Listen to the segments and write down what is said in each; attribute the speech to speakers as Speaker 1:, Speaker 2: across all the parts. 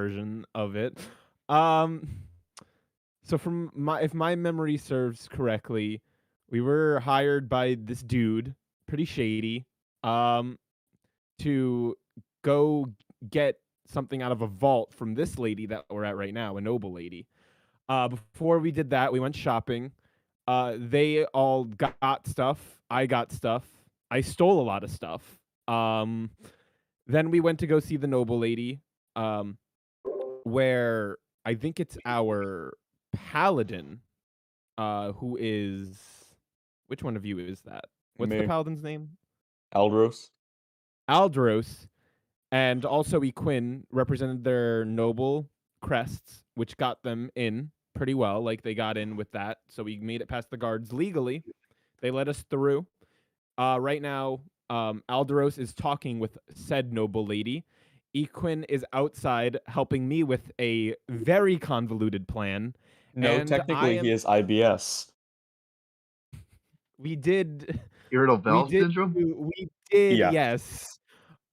Speaker 1: version of it. Um, so if my memory serves correctly, we were hired by this dude, pretty shady, to go get something out of a vault from this lady that we're at right now, a noble lady. Before we did that, we went shopping. They all got stuff. I got stuff. I stole a lot of stuff. Then we went to go see the noble lady, where I think it's our paladin, who is... Which one of you is that? What's the paladin's name?
Speaker 2: Aldros.
Speaker 1: Aldros, and also Equin represented their noble crests, which got them in pretty well. Like, they got in with that, so we made it past the guards legally. They let us through. Right now, Aldros is talking with said noble lady. Equin is outside helping me with a very convoluted plan.
Speaker 2: No, technically he is IBS.
Speaker 1: We did...
Speaker 3: Irritable bowel syndrome?
Speaker 1: We did,
Speaker 2: Yeah.
Speaker 1: Yes.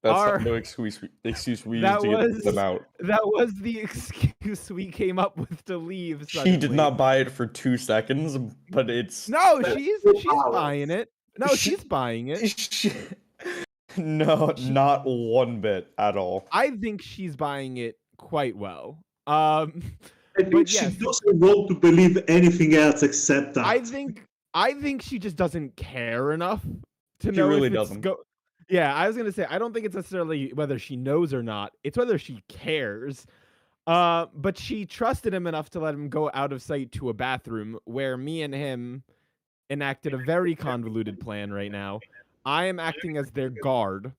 Speaker 2: That's no excuse we used to get them out.
Speaker 1: That was the excuse we came up with to leave.
Speaker 2: She did not buy it for 2 seconds, but it's...
Speaker 1: No, she's buying it. No, she's buying it.
Speaker 2: No, not one bit at all.
Speaker 1: I think she's buying it quite well.
Speaker 4: I think she doesn't want to believe anything else except that.
Speaker 1: I think she just doesn't care enough to know.
Speaker 2: She really
Speaker 1: if it's
Speaker 2: doesn't.
Speaker 1: Yeah, I was gonna say I don't think it's necessarily whether she knows or not. It's whether she cares. But she trusted him enough to let him go out of sight to a bathroom where me and him enacted a very convoluted plan right now. I am acting as their guard,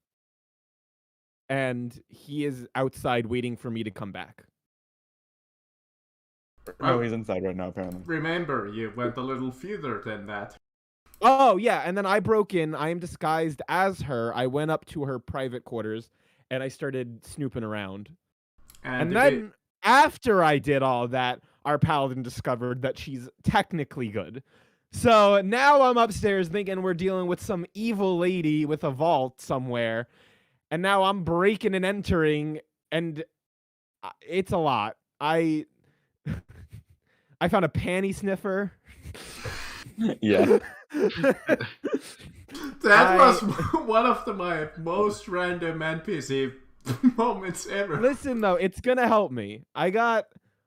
Speaker 1: and he is outside waiting for me to come back.
Speaker 2: No, he's inside right now, apparently.
Speaker 5: Remember, you went a little further than that.
Speaker 1: Oh, yeah, and then I broke in. I am disguised as her. I went up to her private quarters, and I started snooping around. And then, after I did all that, our paladin discovered that she's technically good. So now I'm upstairs thinking we're dealing with some evil lady with a vault somewhere. And now I'm breaking and entering, and it's a lot. I found a panty sniffer.
Speaker 2: Yeah.
Speaker 5: That was one of my most random NPC moments ever.
Speaker 1: Listen though, it's gonna help me.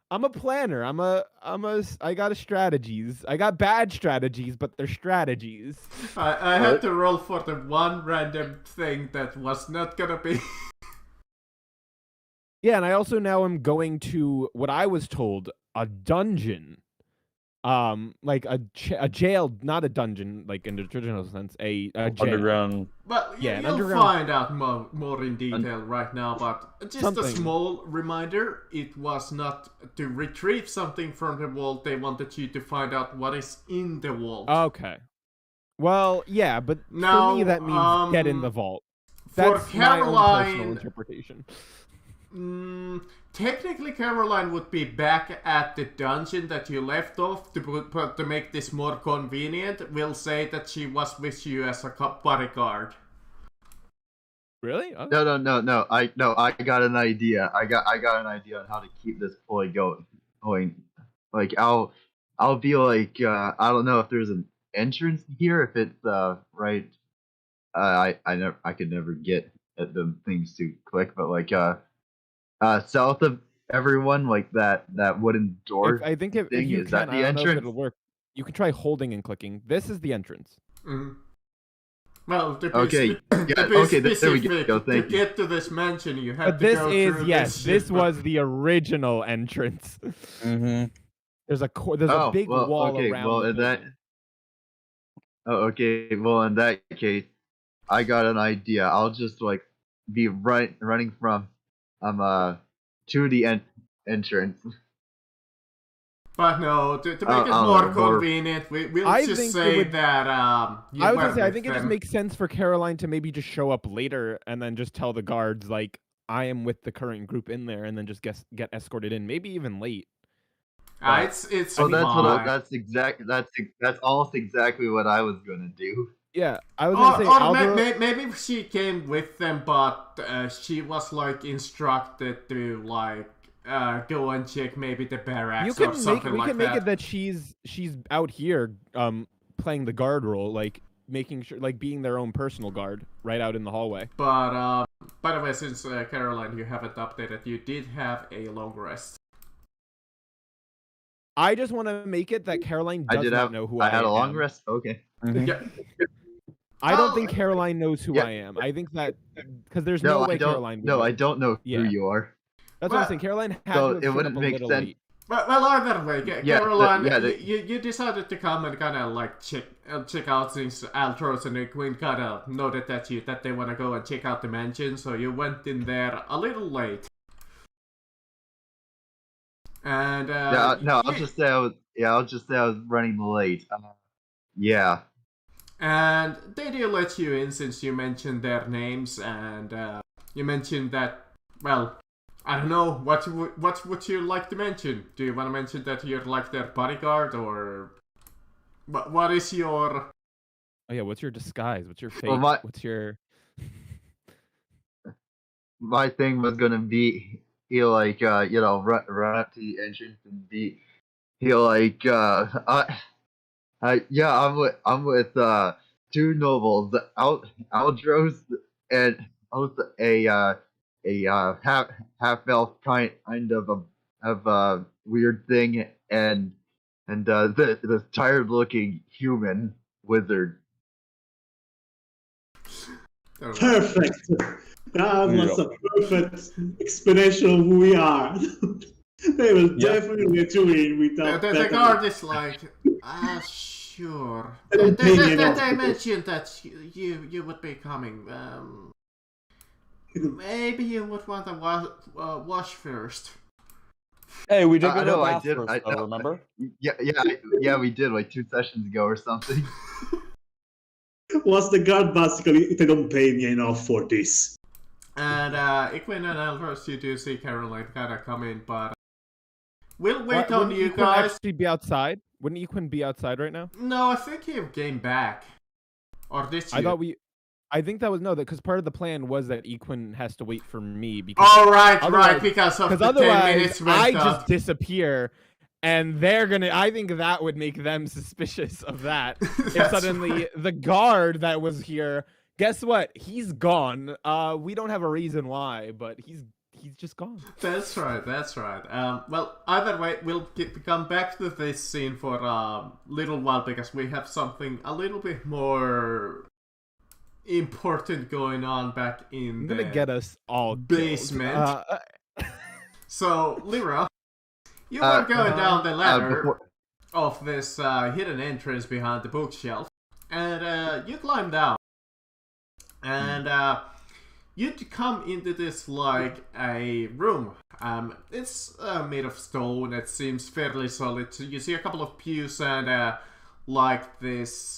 Speaker 1: I'm a planner. I got strategies. I got bad strategies, but they're strategies.
Speaker 5: I had to roll for the one random thing that was not gonna be.
Speaker 1: Yeah, and I also now am going to what I was told, a dungeon. Like a jail, not a dungeon, like in the traditional sense, a jail.
Speaker 2: Underground.
Speaker 5: But yeah, you'll find out more in detail right now, but just a small reminder, it was not to retrieve something from the vault, they wanted you to find out what is in the vault.
Speaker 1: Okay. Well, yeah, but for me that means get in the vault. That's my own personal interpretation.
Speaker 5: Technically, Caroline would be back at the dungeon that you left off. To make this more convenient, we'll say that she was with you as a bodyguard.
Speaker 1: Really? Okay.
Speaker 3: No. I got an idea. I got an idea on how to keep this ploy going. Like I'll be like I don't know if there's an entrance here. If it's right. I could never get at the things to click, but like south of everyone, like that wooden door.
Speaker 1: I think if you
Speaker 3: is that the entrance?
Speaker 1: It'll work. You can try holding and clicking. This is the entrance.
Speaker 5: Mm-hmm. Well,
Speaker 3: okay, okay, there we go. Thank you.
Speaker 5: To get to this mansion, you have to go through this.
Speaker 1: This was the original entrance.
Speaker 2: Mm-hmm.
Speaker 1: There's a big wall around.
Speaker 3: Well, okay. Well, in that case, I got an idea. I'll just like be running from to the entrance.
Speaker 5: But no, to make it more convenient, we'll just say that
Speaker 1: I was gonna say, I think it just makes sense for Caroline to maybe just show up later and then just tell the guards, like, I am with the current group in there, and then just get escorted in, maybe even late.
Speaker 5: It's
Speaker 3: well, that's almost exactly what I was gonna do.
Speaker 1: Yeah, I was gonna say,
Speaker 5: maybe she came with them, but she was like instructed to like go and check maybe the barracks
Speaker 1: You can
Speaker 5: or something
Speaker 1: we
Speaker 5: like
Speaker 1: can
Speaker 5: that.
Speaker 1: make it that she's out here playing the guard role, like making sure, like being their own personal guard right out in the hallway.
Speaker 5: But by the way, since Caroline, you haven't updated, you did have a long rest.
Speaker 1: I just want to make it that Caroline does not know who I am.
Speaker 3: I had a long rest. Okay.
Speaker 5: Yeah.
Speaker 1: I don't think Caroline knows who I am. I think that because there's no way Caroline.
Speaker 3: No, I don't know who you are.
Speaker 1: That's what I'm saying. Caroline had
Speaker 3: so
Speaker 1: to have
Speaker 3: it wouldn't
Speaker 1: up a
Speaker 3: make
Speaker 1: little
Speaker 3: sense.
Speaker 1: late.
Speaker 5: Well, either way, Caroline, you decided to come and kind of like check out things. Altros and Queen kind of noted that they want to go and check out the mansion, so you went in there a little late. And
Speaker 3: I'll just say I was running late. Yeah.
Speaker 5: And they do let you in since you mentioned their names, and you mentioned that, well, I don't know, what would you like to mention? Do you want to mention that you're like their bodyguard, or what is your...
Speaker 1: Oh yeah, what's your disguise? What's your fate?
Speaker 3: Well,
Speaker 1: what's your...
Speaker 3: My thing was gonna be, he'll like, run up to the entrance and he'll like, I'm with two nobles, Aldros and also a half elf kind of a weird thing, and the tired looking human wizard.
Speaker 4: Perfect. That was a perfect explanation of who we are. They will definitely tune in without.
Speaker 5: The guard is like, sure. They mentioned that you would be coming. Maybe you would want to wash first.
Speaker 2: Hey, we did go to the bath first, though, remember?
Speaker 3: Yeah, we did like 2 sessions ago or something.
Speaker 4: Was the guard basically, they don't pay me enough for this.
Speaker 5: And Iquin and Elvers, you do see Caroline kind of come in, but we'll wait on you guys.
Speaker 1: Actually be outside? Wouldn't Equin be outside right now?
Speaker 5: No, I think he came back. Or did you?
Speaker 1: I think that was because part of the plan was that Equin has to wait for me. Because
Speaker 5: right, because of the 10 minutes
Speaker 1: I just disappear, and they're gonna. I think that would make them suspicious of that. If suddenly the guard that was here, guess what? He's gone. We don't have a reason why, but he's just gone.
Speaker 5: That's right. Well, either way, we'll come back to this scene for a little while because we have something a little bit more important going on back in
Speaker 1: the get us all
Speaker 5: basement. So, Lyra, you were going down the ladder of this hidden entrance behind the bookshelf, and you climb down, and you'd come into this like a room. It's made of stone. It seems fairly solid. So you see a couple of pews and like this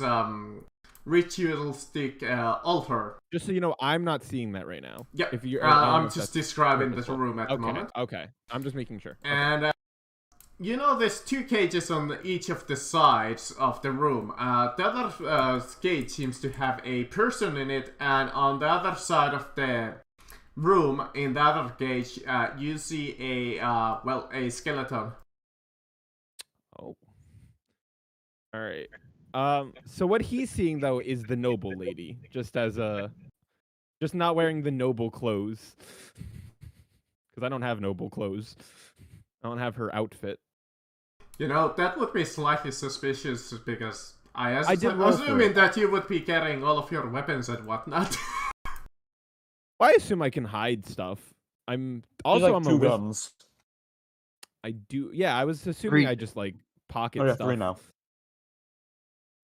Speaker 5: ritualistic altar.
Speaker 1: Just so you know, I'm not seeing that right now.
Speaker 5: Yeah,
Speaker 1: if you're,
Speaker 5: I'm just describing the room at the moment.
Speaker 1: Okay, I'm just making sure.
Speaker 5: And you know, there's 2 cages on each of the sides of the room. The other cage seems to have a person in it, and on the other side of the room, in the other cage, you see a skeleton.
Speaker 1: Oh. All right. So what he's seeing though is the noble lady, just not wearing the noble clothes, because I don't have noble clothes. I don't have her outfit.
Speaker 5: You know, that would be slightly suspicious because I'm assuming that you would be carrying all of your weapons and whatnot.
Speaker 1: Well, I assume I can hide stuff. I'm a
Speaker 2: 2 guns.
Speaker 1: I do. Yeah, I was assuming I just like pocket stuff.
Speaker 2: 3 now.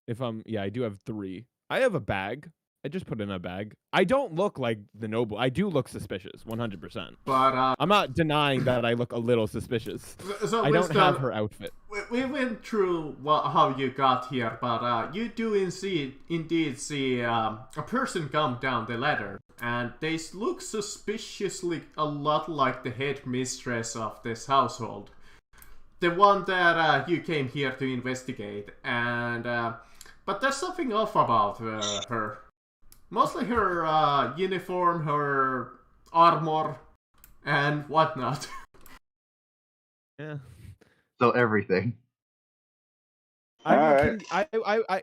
Speaker 1: I do have 3. I have a bag. I just put in a bag. I don't look like the noble. I do look suspicious, 100%.
Speaker 5: But
Speaker 1: I'm not denying that I look a little suspicious.
Speaker 5: So
Speaker 1: I don't have her outfit.
Speaker 5: We went through how you got here, but you do indeed see a person come down the ladder, and they look suspiciously a lot like the headmistress of this household. The one that you came here to investigate, and but there's something off about her. Mostly her uniform, her armor, and whatnot.
Speaker 1: Yeah.
Speaker 3: So everything.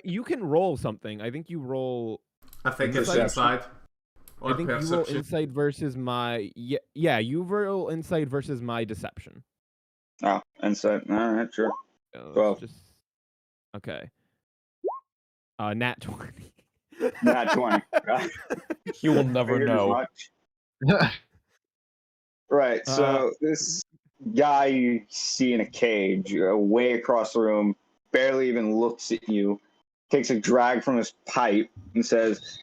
Speaker 1: You can roll something. I think you roll.
Speaker 5: I think it's
Speaker 2: Perception.
Speaker 5: inside. Or
Speaker 1: I think you roll insight versus my you roll insight versus my deception.
Speaker 2: Oh, insight. All right, sure. 12.
Speaker 1: Just okay. Nat 20.
Speaker 2: Nat 20.
Speaker 6: You will never
Speaker 2: Figured as
Speaker 6: know.
Speaker 2: much. Right. So this guy you see in a cage, way across the room, barely even looks at you, takes a drag from his pipe and says,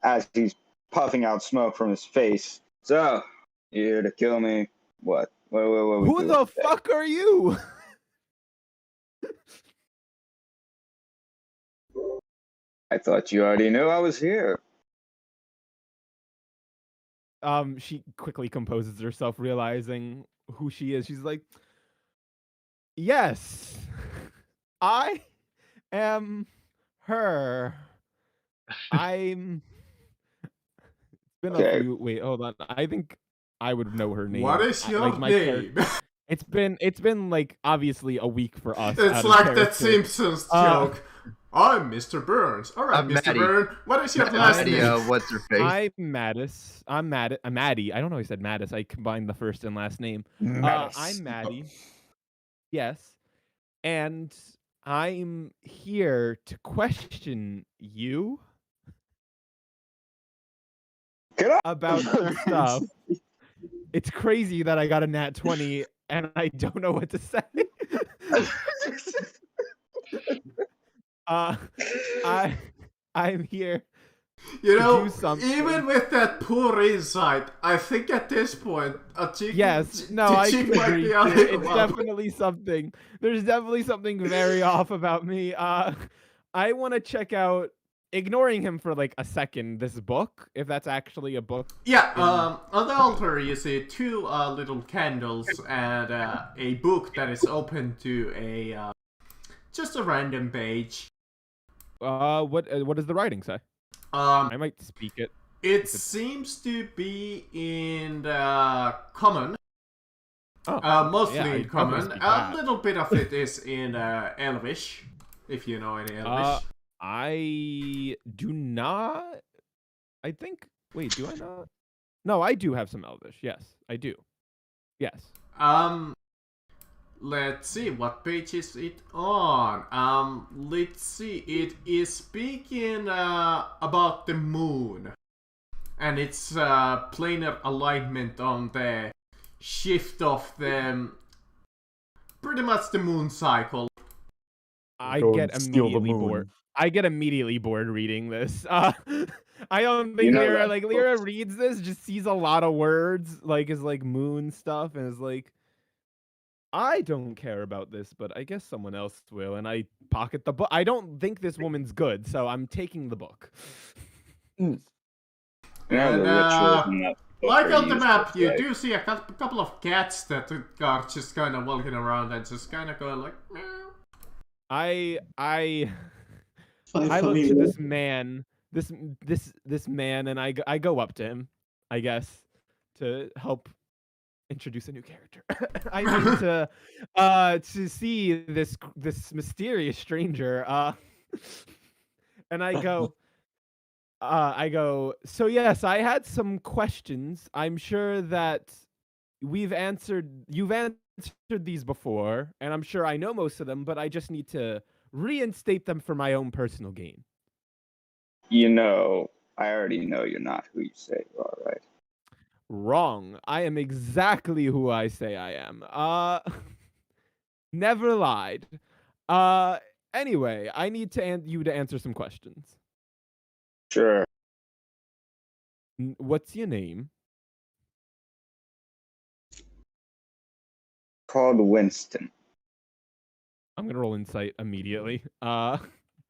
Speaker 2: as he's puffing out smoke from his face, "So, you here to kill me? What? What
Speaker 1: Who the fuck are you?
Speaker 2: I thought you already knew I was here."
Speaker 1: She quickly composes herself, realizing who she is. She's like, yes, I am her. I'm. It's been a few. Wait, hold on. I think I would know her name.
Speaker 5: What is your name?
Speaker 1: It's been like obviously a week for us.
Speaker 5: It's like that Simpsons joke. I'm Mr. Burns. All right, Mr. Burns. What is your last name?
Speaker 3: What's her face?
Speaker 1: I'm Mattis. I'm Maddie. I don't know. I said Mattis. I combined the first and last name. I'm Maddie. Yes, and I'm here to question you about some stuff. It's crazy that I got a nat 20 and I don't know what to say. I'm here.
Speaker 5: You know, even with that poor insight, I think at this point, a chick.
Speaker 1: Yes, no, I can agree. It's definitely something. There's definitely something very off about me. I want to check out, ignoring him for like a second, this book, if that's actually a book.
Speaker 5: Yeah, on the altar you see two little candles and a book that is open to a just a random page.
Speaker 1: What does the writing say? I might speak it.
Speaker 5: It seems to be in the common. Mostly in common. A little bit of it is in Elvish, if you know any Elvish.
Speaker 1: I do not. I think. Wait, do I not? No, I do have some Elvish. Yes, I do. Yes.
Speaker 5: Let's see, what page is it on? Let's see, it is speaking about the moon. And it's planar alignment on the shift of the, pretty much the moon cycle.
Speaker 1: I get immediately bored. I get immediately bored reading this. I don't think Lyra reads this, just sees a lot of words, like is like moon stuff, and is like, I don't care about this, but I guess someone else will, and I pocket the book. I don't think this woman's good, so I'm taking the book.
Speaker 5: And, like on the map, you do see a couple of cats that are just kind of walking around and just kind of going like, meow.
Speaker 1: I look to this man, this man, and I go up to him, I guess, to help introduce a new character. I need to see this mysterious stranger. And I go, so yes, I had some questions. I'm sure that you've answered these before, and I'm sure I know most of them, but I just need to reinstate them for my own personal gain.
Speaker 2: You know, I already know you're not who you say you are, right?
Speaker 1: Wrong. I am exactly who I say I am. Never lied. Anyway, I need you to answer some questions.
Speaker 2: Sure.
Speaker 1: What's your name?
Speaker 2: Called Winston.
Speaker 1: I'm gonna roll insight immediately.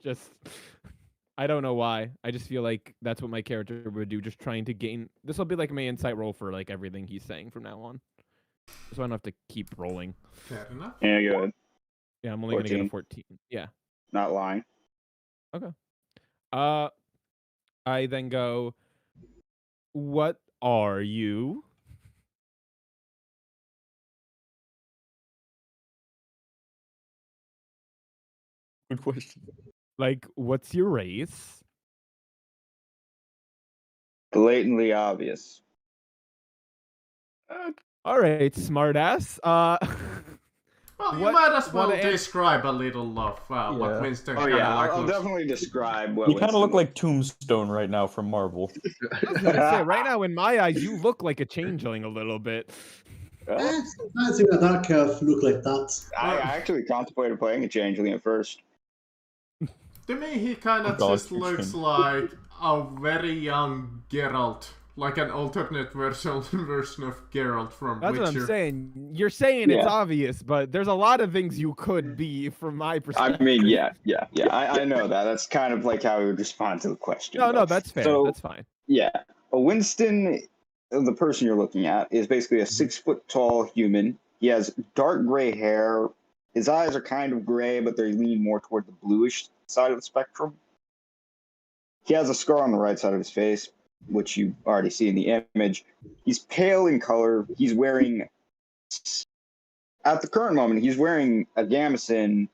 Speaker 1: Just I don't know why. I just feel like that's what my character would do, just trying to gain. This will be like my insight roll for like everything he's saying from now on. So I don't have to keep rolling.
Speaker 5: Fair enough.
Speaker 2: Yeah, good.
Speaker 1: Yeah, I'm only 14. Gonna get a 14. Yeah.
Speaker 2: Not lying.
Speaker 1: Okay. I then go, what are you?
Speaker 6: Good question.
Speaker 1: Like, what's your race?
Speaker 2: Blatantly obvious.
Speaker 1: All right, smartass.
Speaker 5: Well, you might as well
Speaker 1: what
Speaker 5: describe a little of what
Speaker 6: Yeah.
Speaker 5: Winston
Speaker 2: Oh
Speaker 5: kind of
Speaker 2: yeah,
Speaker 5: like
Speaker 2: I'll
Speaker 5: looks.
Speaker 2: definitely describe what
Speaker 6: You kind of
Speaker 2: Winston
Speaker 6: look like Tombstone right now from Marvel.
Speaker 1: I was gonna say, right now in my eyes, you look like a changeling a little bit.
Speaker 4: Sometimes in a dark elf look like that.
Speaker 2: I actually contemplated playing a changeling at first.
Speaker 5: To me, he kind of
Speaker 6: God,
Speaker 5: just looks like a very young Geralt, like an alternate version of Geralt from
Speaker 1: That's
Speaker 5: Witcher.
Speaker 1: what I'm saying. You're saying it's obvious, but there's a lot of things you could be from my perspective.
Speaker 2: I mean, yeah. I know that. That's kind of like how we would respond to the question.
Speaker 1: No, that's fair.
Speaker 2: So,
Speaker 1: that's fine.
Speaker 2: yeah, Winston, the person you're looking at, is basically a 6 foot tall human. He has dark gray hair. His eyes are kind of gray, but they lean more toward the bluish side of the spectrum. He has a scar on the right side of his face, which you already see in the image. He's pale in color. He's wearing, at the current moment, he's wearing a gambeson,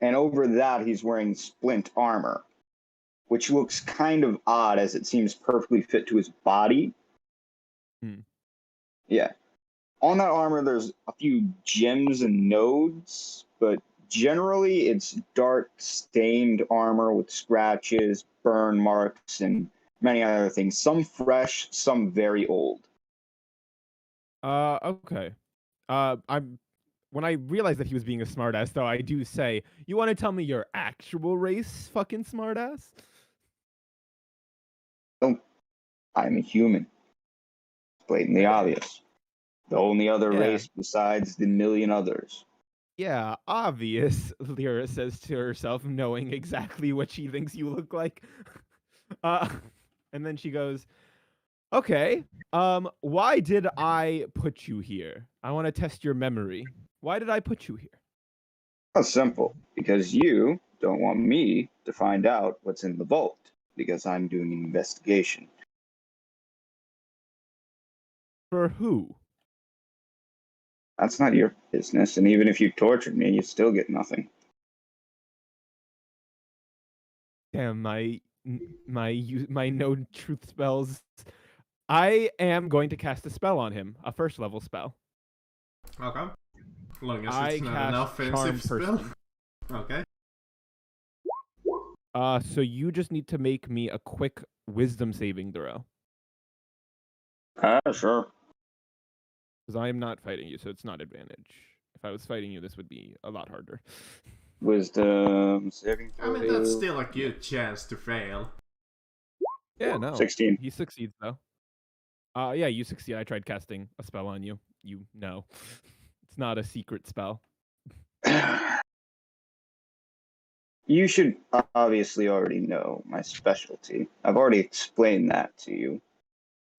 Speaker 2: and over that he's wearing splint armor, which looks kind of odd as it seems perfectly fit to his body. Yeah. On that armor, there's a few gems and nodes, but generally it's dark, stained armor with scratches, burn marks, and many other things. Some fresh, some very old.
Speaker 1: Okay. When I realized that he was being a smartass, though, I do say, you want to tell me your actual race, fucking smartass?
Speaker 2: Oh, I'm a human. Blatantly obvious. The only other race besides the million others.
Speaker 1: Yeah, obvious, Lyra says to herself, knowing exactly what she thinks you look like. And then she goes, okay, why did I put you here? I want to test your memory. Why did I put you here?
Speaker 2: That's simple. Because you don't want me to find out what's in the vault. Because I'm doing an investigation.
Speaker 1: For who?
Speaker 2: That's not your business, and even if you tortured me, you still get nothing.
Speaker 1: Damn, my no truth spells. I am going to cast a spell on him, a first level spell.
Speaker 5: Okay. As long as
Speaker 1: I
Speaker 5: it's not an
Speaker 1: cast
Speaker 5: offensive
Speaker 1: Charm
Speaker 5: spell.
Speaker 1: Person.
Speaker 5: Okay.
Speaker 1: So you just need to make me a quick wisdom saving throw.
Speaker 2: Sure.
Speaker 1: Because I am not fighting you, so it's not advantage. If I was fighting you, this would be a lot harder.
Speaker 2: Wisdom saving throw.
Speaker 5: I mean, that's still a good chance to fail.
Speaker 1: Yeah, no.
Speaker 2: 16.
Speaker 1: He succeeds, though. Yeah, you succeed. I tried casting a spell on you. You know. It's not a secret spell.
Speaker 2: You should obviously already know my specialty. I've already explained that to you.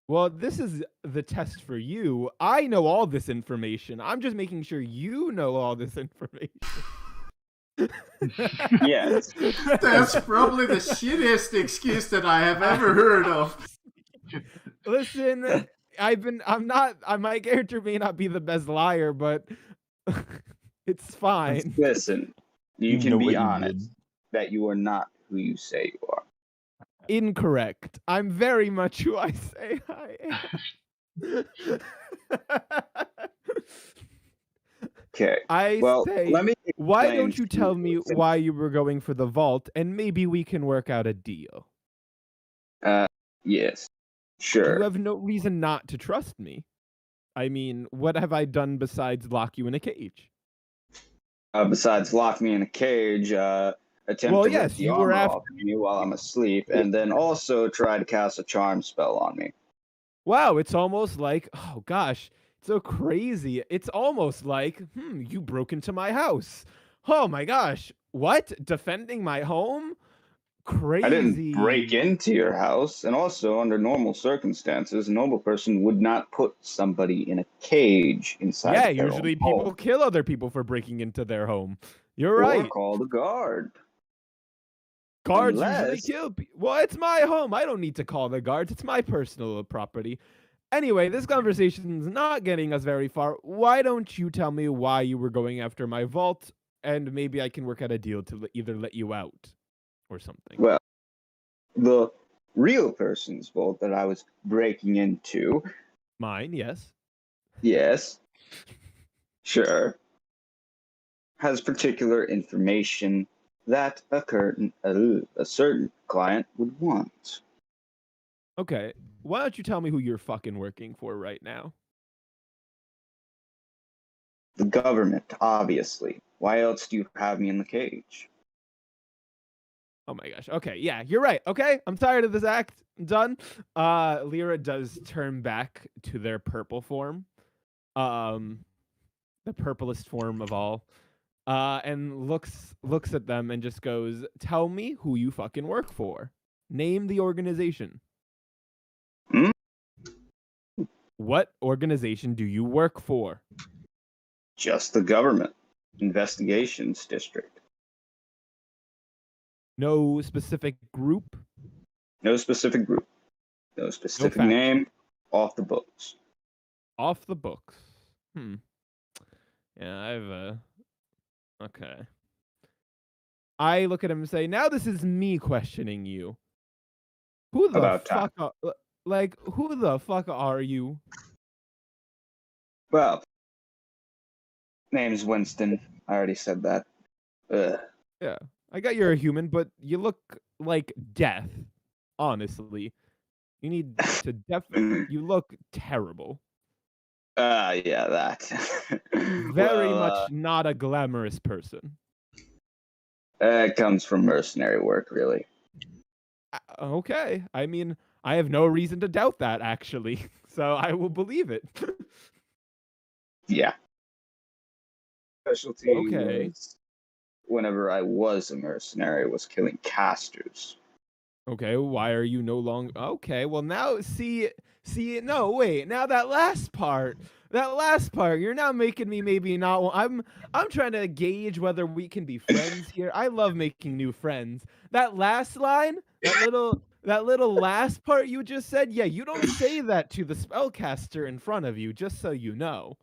Speaker 1: Well, this is the test for you. I know all this information. I'm just making sure you know all this information.
Speaker 2: Yes.
Speaker 5: That's probably the shittiest excuse that I have ever heard of.
Speaker 1: Listen, my character may not be the best liar, but it's fine.
Speaker 2: Listen, you can be honest
Speaker 6: did.
Speaker 2: that you are not who you say you are.
Speaker 1: Incorrect. I'm very much who I say I am.
Speaker 2: Okay.
Speaker 1: Let me why don't you tell me why you were going for the vault, and maybe we can work out a deal.
Speaker 2: Yes. Sure.
Speaker 1: You have no reason not to trust me. I mean, what have I done besides lock you in a cage?
Speaker 2: Besides lock me in a cage, attempt to rip the armor off me while I'm asleep, and then also try to cast a charm spell on me.
Speaker 1: Wow, it's almost like, oh gosh, it's so crazy. It's almost like, you broke into my house. Oh my gosh, what? Defending my home? Crazy.
Speaker 2: I didn't break into your house, and also under normal circumstances, a normal person would not put somebody in a cage inside.
Speaker 1: Yeah, usually people kill other people for breaking into their home. You're right.
Speaker 2: Or call the guard.
Speaker 1: Guards usually kill people. Well, it's my home. I don't need to call the guards. It's my personal property. Anyway, this conversation is not getting us very far. Why don't you tell me why you were going after my vault and maybe I can work out a deal to either let you out or something.
Speaker 2: Well, the real person's vault that I was breaking into.
Speaker 1: Mine, yes.
Speaker 2: Yes. Sure. Has particular information that a certain client would want.
Speaker 1: Okay. Why don't you tell me who you're fucking working for right now?
Speaker 2: The government, obviously. Why else do you have me in the cage?
Speaker 1: Oh my gosh. Okay, yeah, you're right. Okay, I'm tired of this act. I'm done. Lyra does turn back to their purple form. The purplest form of all. And looks at them and just goes, "Tell me who you fucking work for. Name the organization."
Speaker 2: Hmm?
Speaker 1: What organization do you work for?
Speaker 2: Just the government. Investigations District.
Speaker 1: No specific group?
Speaker 2: No specific group. No specific
Speaker 1: faction.
Speaker 2: name. Off the books.
Speaker 1: Off the books. Yeah, okay. I look at him and say, "Now this is me questioning you. Who the
Speaker 2: About
Speaker 1: fuck who the fuck are you?"
Speaker 2: Well, name's Winston. I already said that. Ugh.
Speaker 1: Yeah. I got you're a human, but you look like death. Honestly. You need to you look terrible.
Speaker 2: Yeah, that.
Speaker 1: Very much not a glamorous person.
Speaker 2: It comes from mercenary work, really.
Speaker 1: Okay. I mean, I have no reason to doubt that, actually. So I will believe it.
Speaker 2: Yeah. Specialty
Speaker 1: Okay.
Speaker 2: was, whenever I was a mercenary, was killing casters.
Speaker 1: Okay, why are you no longer... Okay, well now, no, wait, now that last part, you're now making me maybe not... I'm trying to gauge whether we can be friends here. I love making new friends. That last line, that little last part you just said, yeah, you don't say that to the spellcaster in front of you, just so you know.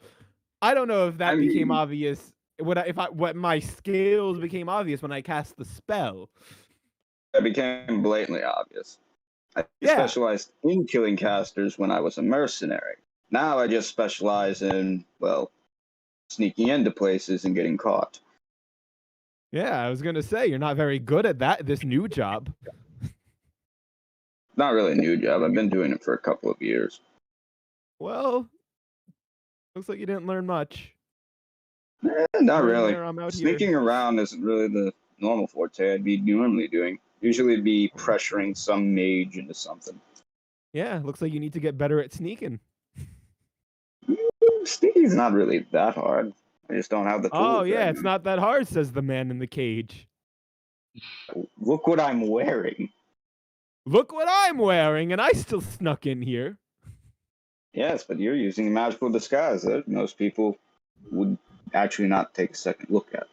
Speaker 1: I don't know if that became obvious, what my skills became obvious when I cast the spell.
Speaker 2: It became blatantly obvious. I specialized in killing casters when I was a mercenary. Now I just specialize in, well, sneaking into places and getting caught.
Speaker 1: Yeah, I was going to say, you're not very good at this new job.
Speaker 2: Not really a new job. I've been doing it for a couple of years.
Speaker 1: Well, looks like you didn't learn much.
Speaker 2: Not really.
Speaker 1: Sneaking
Speaker 2: here. Around isn't really the normal forte I'd be normally doing. Usually it'd be pressuring some mage into something.
Speaker 1: Yeah, looks like you need to get better at sneaking.
Speaker 2: Sneaking's not really that hard. I just don't have the tools.
Speaker 1: Oh, yeah, it's not that hard, says the man in the cage.
Speaker 2: Look what I'm wearing.
Speaker 1: Look what I'm wearing, and I still snuck in here.
Speaker 2: Yes, but you're using magical disguise that most people would actually not take a second look at.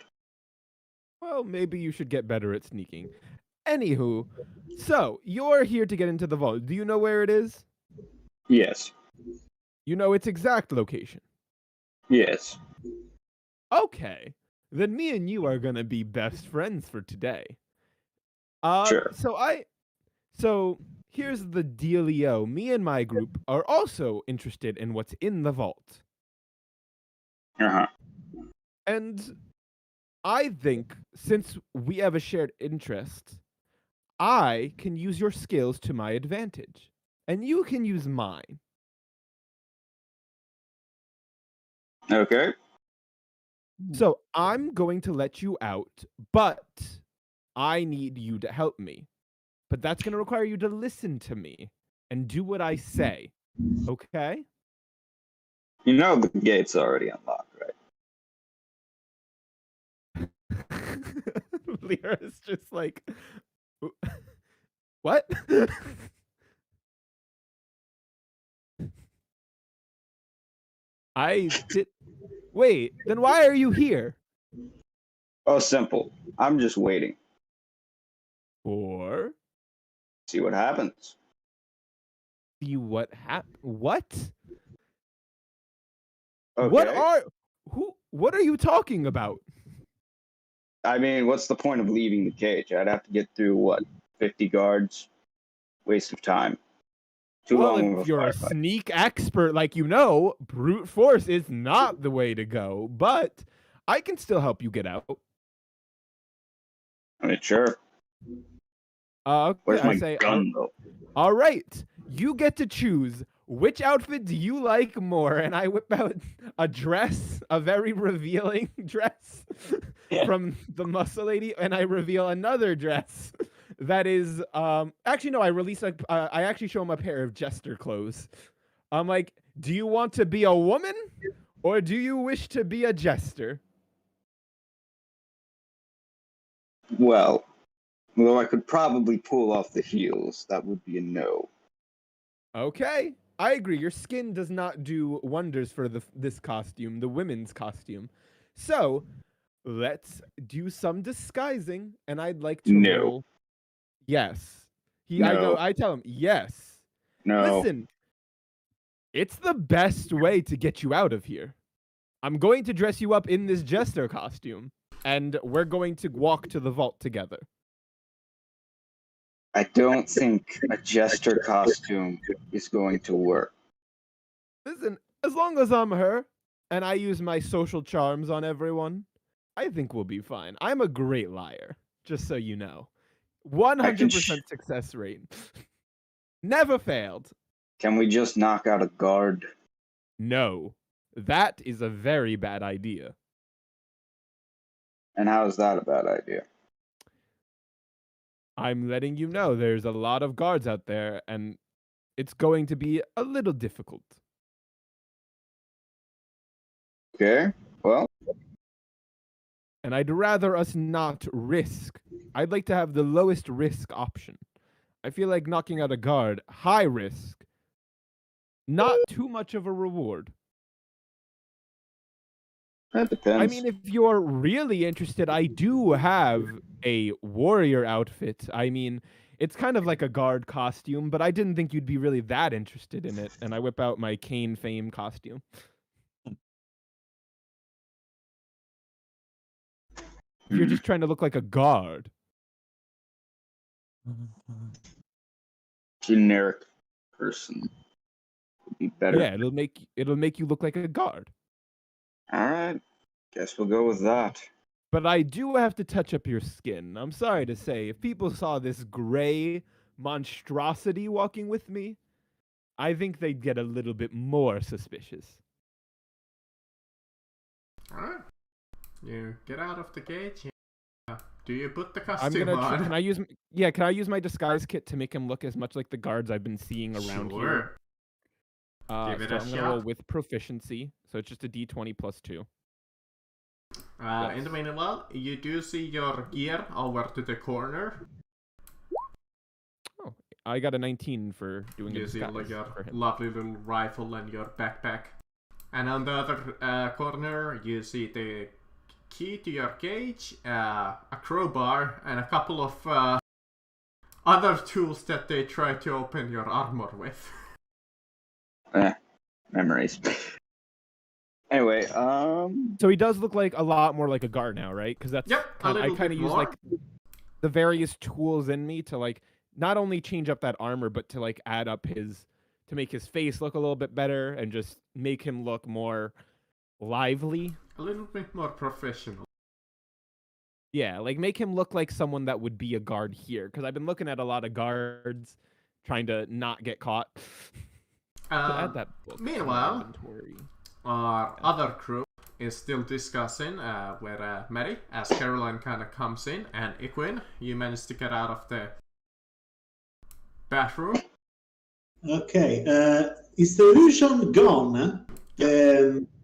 Speaker 1: Well, maybe you should get better at sneaking. Anywho, so you're here to get into the vault. Do you know where it is?
Speaker 2: Yes.
Speaker 1: You know its exact location?
Speaker 2: Yes.
Speaker 1: Okay. Then me and you are gonna be best friends for today.
Speaker 2: Sure.
Speaker 1: So here's the dealio. Me and my group are also interested in what's in the vault.
Speaker 2: Uh-huh.
Speaker 1: And I think since we have a shared interest, I can use your skills to my advantage, and you can use mine.
Speaker 2: Okay.
Speaker 1: So I'm going to let you out, but I need you to help me. But that's going to require you to listen to me and do what I say. Okay?
Speaker 2: You know the gate's already unlocked, right?
Speaker 1: Lyra's just like, what? Wait, then why are you here?
Speaker 2: Oh, simple. I'm just waiting.
Speaker 1: For?
Speaker 2: See what happens.
Speaker 1: See what What?
Speaker 2: Okay.
Speaker 1: What are you talking about?
Speaker 2: I mean, what's the point of leaving the cage? I'd have to get through, what, 50 guards? Waste of time. Too long of
Speaker 1: if
Speaker 2: a
Speaker 1: you're a
Speaker 2: firefight.
Speaker 1: sneak expert like you know, brute force is not the way to go, but I can still help you get out.
Speaker 2: I mean, sure.
Speaker 1: Okay,
Speaker 2: Where's my gun, though?
Speaker 1: All right, you get to choose which outfit do you like more, and I whip out a dress, a very revealing dress from the muscle lady, and I reveal another dress that is actually no, I actually show him a pair of jester clothes. I'm like, do you want to be a woman or do you wish to be a jester?
Speaker 2: Well, though I could probably pull off the heels, that would be a no.
Speaker 1: Okay, I agree. Your skin does not do wonders for this costume, the women's costume. So let's do some disguising, and I'd like to roll. Yes. I tell him, yes.
Speaker 2: No.
Speaker 1: Listen, it's the best way to get you out of here. I'm going to dress you up in this jester costume, and we're going to walk to the vault together.
Speaker 2: I don't think a jester costume is going to work.
Speaker 1: Listen, as long as I'm her, and I use my social charms on everyone, I think we'll be fine. I'm a great liar, just so you know. 100% success rate. Never failed.
Speaker 2: Can we just knock out a guard?
Speaker 1: No. That is a very bad idea.
Speaker 2: And how is that a bad idea?
Speaker 1: I'm letting you know there's a lot of guards out there, and it's going to be a little difficult.
Speaker 2: Okay, well.
Speaker 1: And I'd rather us not risk. I'd like to have the lowest risk option. I feel like knocking out a guard, high risk, not too much of a reward.
Speaker 2: That depends.
Speaker 1: I mean, if you're really interested, I do have a warrior outfit. I mean, it's kind of like a guard costume, but I didn't think you'd be really that interested in it. And I whip out my Kane Fame costume. If you're just trying to look like a guard.
Speaker 2: Generic person would be better.
Speaker 1: Yeah, it'll make you look like a guard.
Speaker 2: All right. Guess we'll go with that.
Speaker 1: But I do have to touch up your skin. I'm sorry to say, if people saw this gray monstrosity walking with me, I think they'd get a little bit more suspicious.
Speaker 5: All right. You get out of the cage. Do you put the costume on?
Speaker 1: Can I use my disguise kit to make him look as much like the guards I've been seeing around here?
Speaker 5: Give it a
Speaker 1: I'm gonna roll with proficiency, so it's just a d20 plus 2.
Speaker 5: Yes. In the meanwhile, you do see your gear over to the corner.
Speaker 1: Oh, I got a 19 for doing
Speaker 5: you
Speaker 1: a disguise.
Speaker 5: You see like your lovely little rifle and your backpack. And on the other corner, you see the key to your cage, a crowbar, and a couple of other tools that they try to open your armor with.
Speaker 2: Memories. Anyway,
Speaker 1: So he does look like a lot more like a guard now, right? Because that's I kind of use like the various tools in me to like not only change up that armor, but to like add up to make his face look a little bit better and just make him look more lively.
Speaker 5: A little bit more professional.
Speaker 1: Yeah, like make him look like someone that would be a guard here. Because I've been looking at a lot of guards trying to not get caught. Add that book
Speaker 5: meanwhile, our other crew is still discussing where Mary, as Caroline kind of comes in, and Iquin, you managed to get out of the bathroom.
Speaker 4: Okay, is the illusion gone?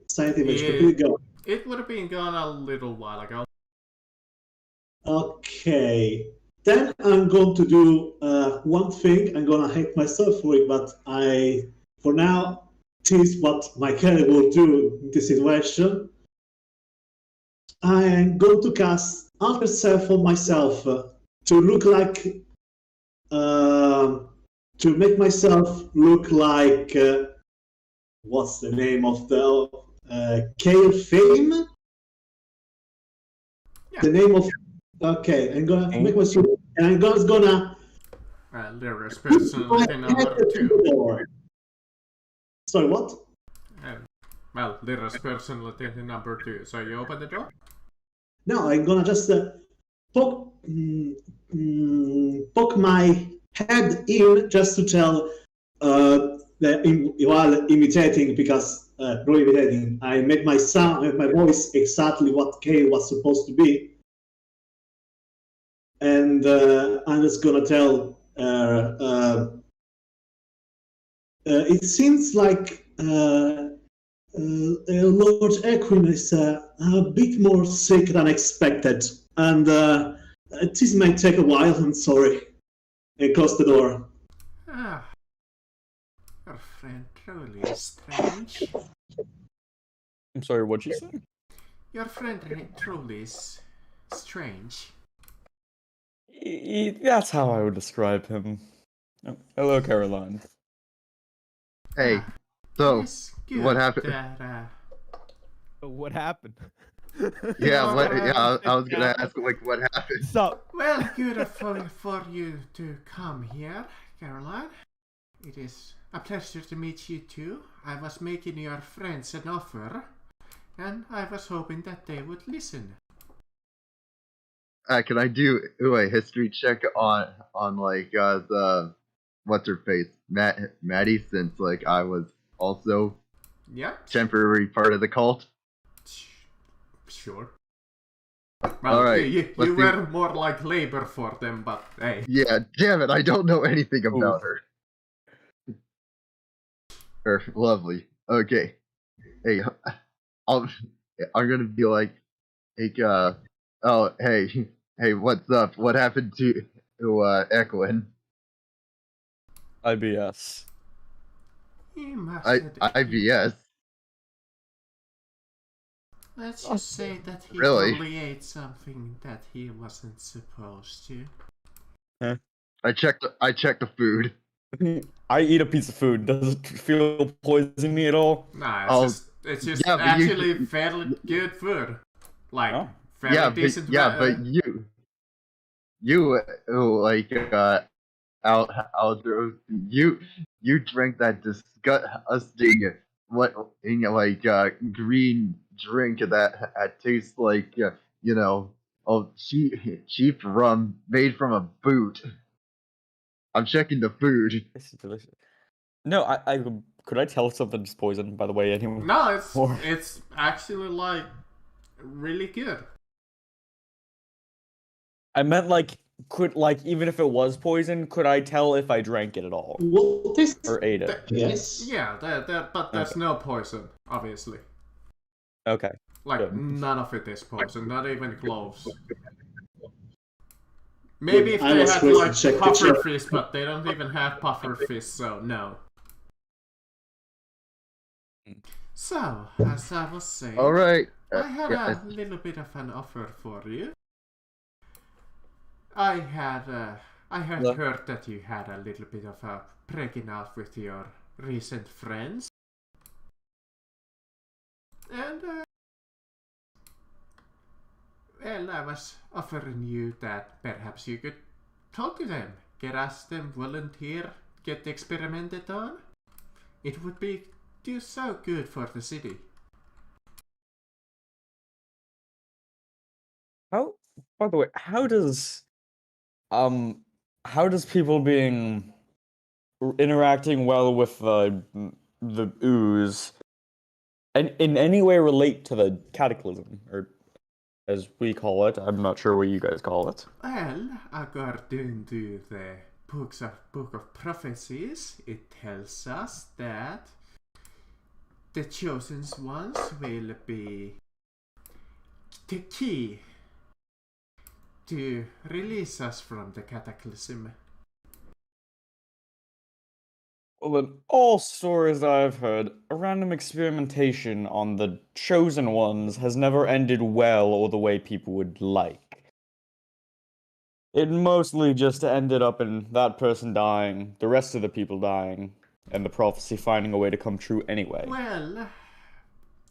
Speaker 4: Scientific gone.
Speaker 5: It would have been gone a little while ago.
Speaker 4: Okay, then I'm going to do one thing. I'm gonna hate myself for it, but for now, this is what my character will do in this situation. I am going to cast Alter Self on myself to look like, to make myself look like, what's the name of the Kale Fame? the name of... Okay, I'm gonna make my sword, and I'm gonna...
Speaker 5: There is personality number 2.
Speaker 4: Sorry, what?
Speaker 5: Well, there is personality number 2. So you open the door?
Speaker 4: No, I'm gonna just poke my head in just to tell while imitating, because not imitating, I made my sound, my voice exactly what K was supposed to be, and I'm just gonna tell. It seems like Lord Equin is a bit more sick than expected, and this may take a while. I'm sorry. And close the door.
Speaker 5: Your friend truly is strange.
Speaker 6: I'm sorry, what'd you say?
Speaker 5: Your friend truly is strange.
Speaker 6: That's how I would describe him. Oh, hello, Caroline.
Speaker 3: Hey, so what happened?
Speaker 1: What happened?
Speaker 3: Yeah, I was gonna ask, like, what happened?
Speaker 1: So,
Speaker 5: well, good for you to come here, Caroline. It is a pleasure to meet you too. I was making your friends an offer, and I was hoping that they would listen.
Speaker 3: Can I do a history check on like the what's her face, Maddie, since like I was also temporary part of the cult?
Speaker 5: Sure. Well,
Speaker 3: all right,
Speaker 5: you were more like labor for them, but hey.
Speaker 3: Yeah, damn it, I don't know anything about her. Lovely. Okay. Hey, I'm gonna be like, oh, hey, what's up? What happened to Eklund?
Speaker 6: IBS.
Speaker 3: IBS.
Speaker 5: Let's just say that he
Speaker 3: really?
Speaker 5: probably ate something that he wasn't supposed to.
Speaker 6: Huh?
Speaker 3: I checked the food.
Speaker 6: I eat a piece of food. Does it feel poisony at all?
Speaker 5: Nah, it's just actually fairly good food. Like fairly decent.
Speaker 3: But you like Aldro, you drank that disgusting green drink that tastes like cheap rum made from a boot. I'm checking the food.
Speaker 6: This is delicious. No, I could I tell if something's poison, by the way, anyway?
Speaker 5: No, it's actually like really good.
Speaker 6: I meant even if it was poison, could I tell if I drank it at all?
Speaker 4: What is
Speaker 6: or ate it?
Speaker 4: Yes.
Speaker 5: Yeah, but there's no poison, obviously.
Speaker 6: Okay.
Speaker 5: Like
Speaker 6: good.
Speaker 5: None of it is poison, not even close. Maybe if they had like puffer fish, but they don't even have puffer fish, so no. So, as I was saying,
Speaker 3: all right.
Speaker 5: I had a little bit of an offer for you. I had heard that you had a little bit of a breaking out with your recent friends, and well, I was offering you that perhaps you could talk to them, ask them volunteer, get experimented on. It would do so good for the city.
Speaker 6: By the way, how does people interacting well with the ooze and in any way relate to the Cataclysm, or as we call it? I'm not sure what you guys call it.
Speaker 5: Well, according to the Book of Prophecies, it tells us that the chosen ones will be the key to release us from the Cataclysm.
Speaker 6: Well, in all stories I've heard, a random experimentation on the chosen ones has never ended well or the way people would like. It mostly just ended up in that person dying, the rest of the people dying, and the prophecy finding a way to come true anyway.
Speaker 5: Well,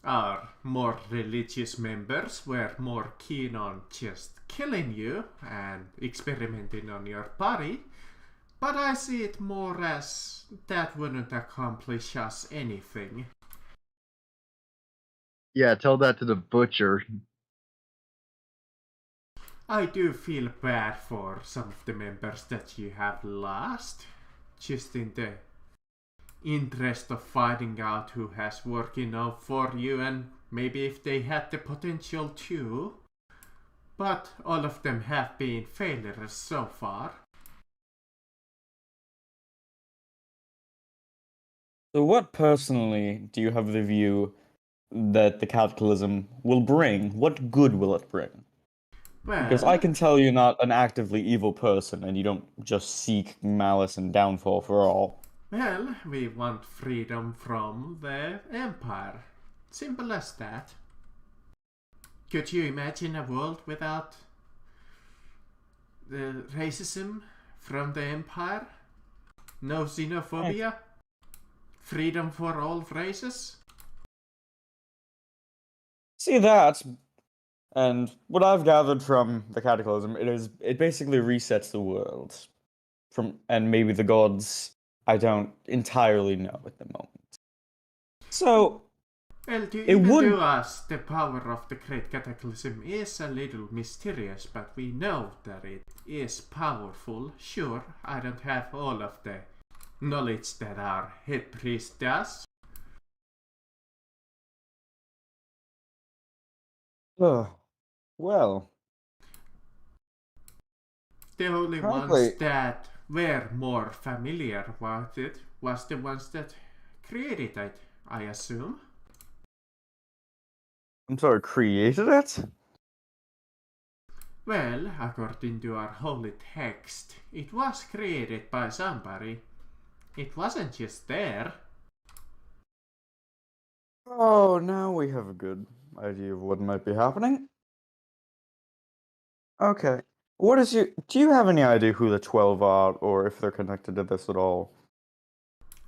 Speaker 5: our more religious members were more keen on just killing you and experimenting on your body, but I see it more as that wouldn't accomplish us anything.
Speaker 3: Yeah, tell that to the butcher.
Speaker 5: I do feel bad for some of the members that you have lost, just in the interest of finding out who has working out for you and maybe if they had the potential too. But all of them have been failures so far.
Speaker 6: So what personally do you have the view that the Cataclysm will bring? What good will it bring? Because I can tell you're not an actively evil person and you don't just seek malice and downfall for all.
Speaker 5: Well, we want freedom from the Empire. Simple as that. Could you imagine a world without the racism from the Empire? No xenophobia? Freedom for all races?
Speaker 6: See that, and what I've gathered from the Cataclysm, it basically resets the world. And maybe the gods, I don't entirely know at the moment. So,
Speaker 5: well, to us, the power of the Great Cataclysm is a little mysterious, but we know that it is powerful. Sure, I don't have all of the knowledge that our head priest does.
Speaker 6: Well.
Speaker 5: The only ones that were more familiar with it was the ones that created it, I assume.
Speaker 6: I'm sorry, created it?
Speaker 5: Well, according to our holy text, it was created by somebody. It wasn't just there.
Speaker 6: Oh, now we have a good idea of what might be happening. Okay. Do you have any idea who the 12 are, or if they're connected to this at all?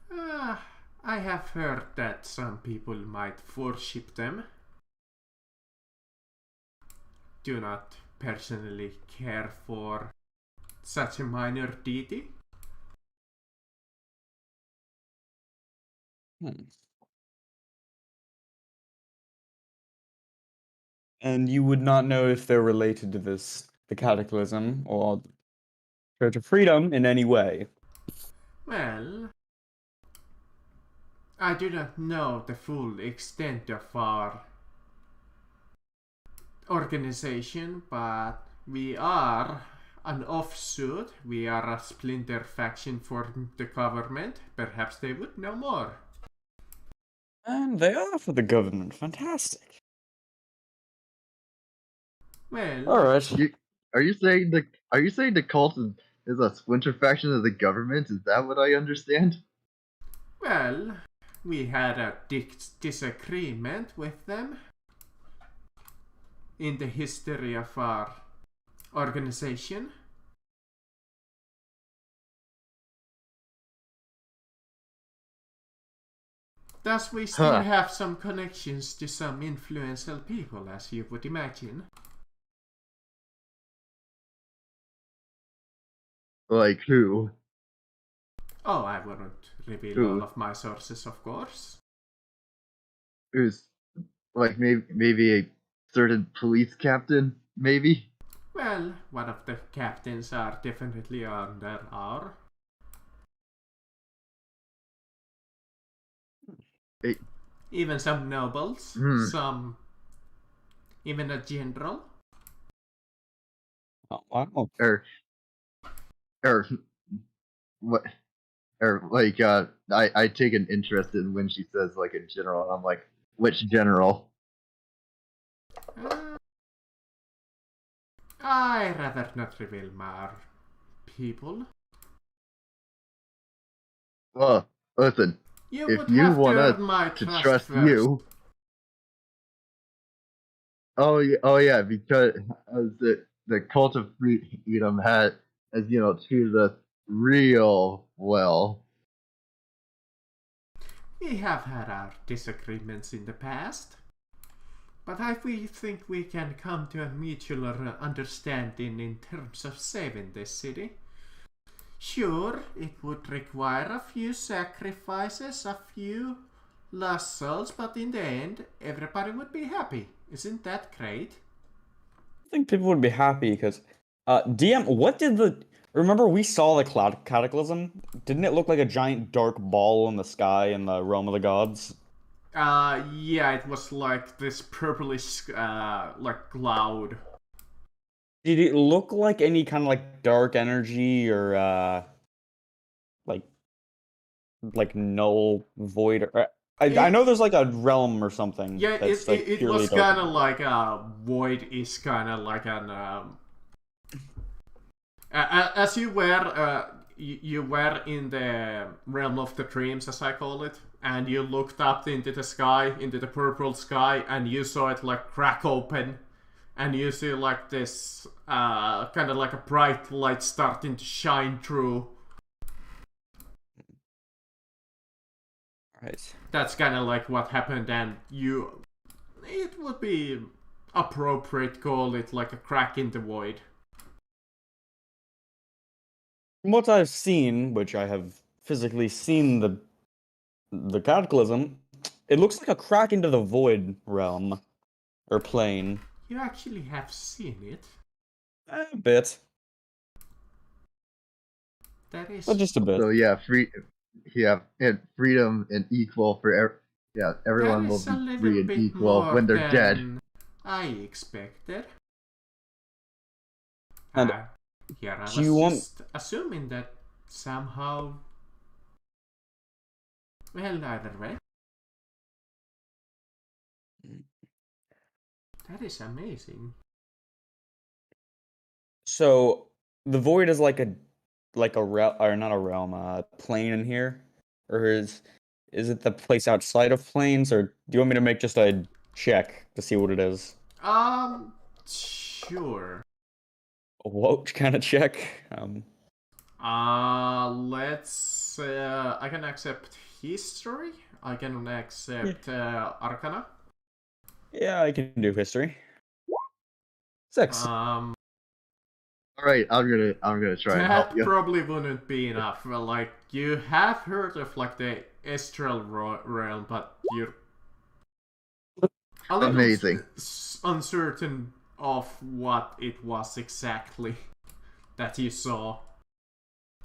Speaker 5: I have heard that some people might worship them. Do not personally care for such a minor deity.
Speaker 6: And you would not know if they're related to the Cataclysm, or Church of Freedom in any way?
Speaker 5: Well, I do not know the full extent of our organization, but we are an offshoot. We are a splinter faction for the government. Perhaps they would know more.
Speaker 6: And they are for the government. Fantastic.
Speaker 5: Well,
Speaker 6: all right.
Speaker 3: Are you saying the cult is a splinter faction of the government? Is that what I understand?
Speaker 5: Well, we had a disagreement with them in the history of our organization. Thus, we still have some connections to some influential people, as you would imagine.
Speaker 3: Like who?
Speaker 5: Oh, I wouldn't reveal all of my sources, of course.
Speaker 3: Who's like maybe a certain police captain, maybe?
Speaker 5: Well, one of the captains are definitely under our. Even some nobles, some, even a general.
Speaker 6: Oh, wow.
Speaker 3: What? Like, I take an interest in when she says like a general, and I'm like, which general?
Speaker 5: I rather not reveal my people.
Speaker 3: Well, listen, if you want us to trust you, oh yeah, because the cult of freedom has treated us real well.
Speaker 5: We have had our disagreements in the past. But we think we can come to a mutual understanding in terms of saving this city. Sure, it would require a few sacrifices, a few lost souls, but in the end, everybody would be happy. Isn't that great?
Speaker 6: I think people would be happy because, DM, what did the... Remember we saw the Cataclysm? Didn't it look like a giant dark ball in the sky in the realm of the gods?
Speaker 5: Yeah, it was like this purplish, like cloud.
Speaker 6: Did it look like any kind of like dark energy or like null void? Or I know there's like a realm or something.
Speaker 5: Yeah,
Speaker 6: that's
Speaker 5: it was kind of like void is kind of like an as you were you were in the realm of the dreams, as I call it, and you looked up into the sky, into the purple sky, and you saw it like crack open. And you see like this, kind of like a bright light starting to shine through.
Speaker 6: Right.
Speaker 5: That's kind of like what happened, and it would be appropriate to call it like a crack in the void.
Speaker 6: From what I've seen, which I have physically seen the Cataclysm, it looks like a crack into the void realm or plane.
Speaker 5: You actually have seen it.
Speaker 6: A bit.
Speaker 5: That is.
Speaker 6: But just a bit.
Speaker 3: So yeah, and freedom and equal for everyone will be free and equal when they're dead.
Speaker 5: I expected.
Speaker 6: And
Speaker 5: here I was
Speaker 6: do you want...
Speaker 5: just assuming that somehow. Well, either way. That is amazing.
Speaker 6: So the void is like a realm, or not a realm, plane in here, or is it the place outside of planes, or do you want me to make just a check to see what it is?
Speaker 5: Sure.
Speaker 6: What kind of check?
Speaker 5: Let's. I can accept history. I can accept Arcana.
Speaker 6: Yeah, I can do history. 6.
Speaker 3: All right, I'm gonna try and help you.
Speaker 5: That probably wouldn't be enough. Well, like you have heard of like the astral realm, but you're a little
Speaker 3: amazing
Speaker 5: uncertain of what it was exactly that you saw.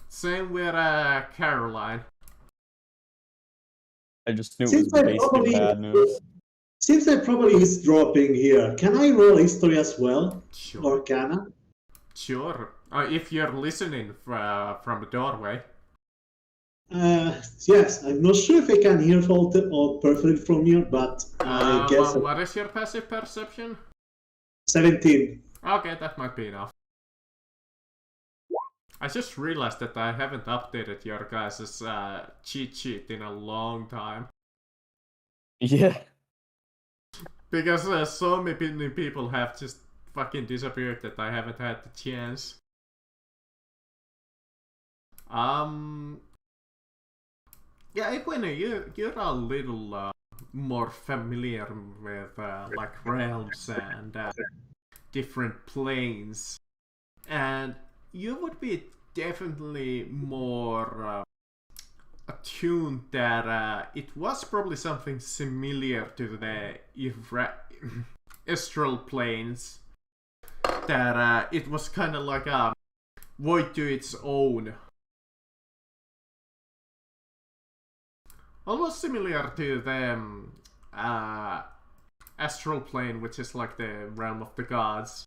Speaker 5: Same with Caroline.
Speaker 6: I just knew it was basically bad news.
Speaker 4: Since I probably is dropping here, can I roll history as well?
Speaker 5: Sure.
Speaker 4: Or can I?
Speaker 5: Sure. If you're listening from the doorway.
Speaker 4: Yes, I'm not sure if I can hear all perfectly from here, but I guess...
Speaker 5: What is your passive perception?
Speaker 4: 17.
Speaker 5: Okay, that might be enough. I just realized that I haven't updated your guys' cheat sheet in a long time.
Speaker 6: Yeah.
Speaker 5: Because so many people have just fucking disappeared that I haven't had the chance. Yeah, Equina, you're a little more familiar with like realms and different planes, and you would be definitely more attuned that it was probably something similar to the astral planes. That it was kind of like a void to its own. Almost similar to the astral plane, which is like the realm of the gods.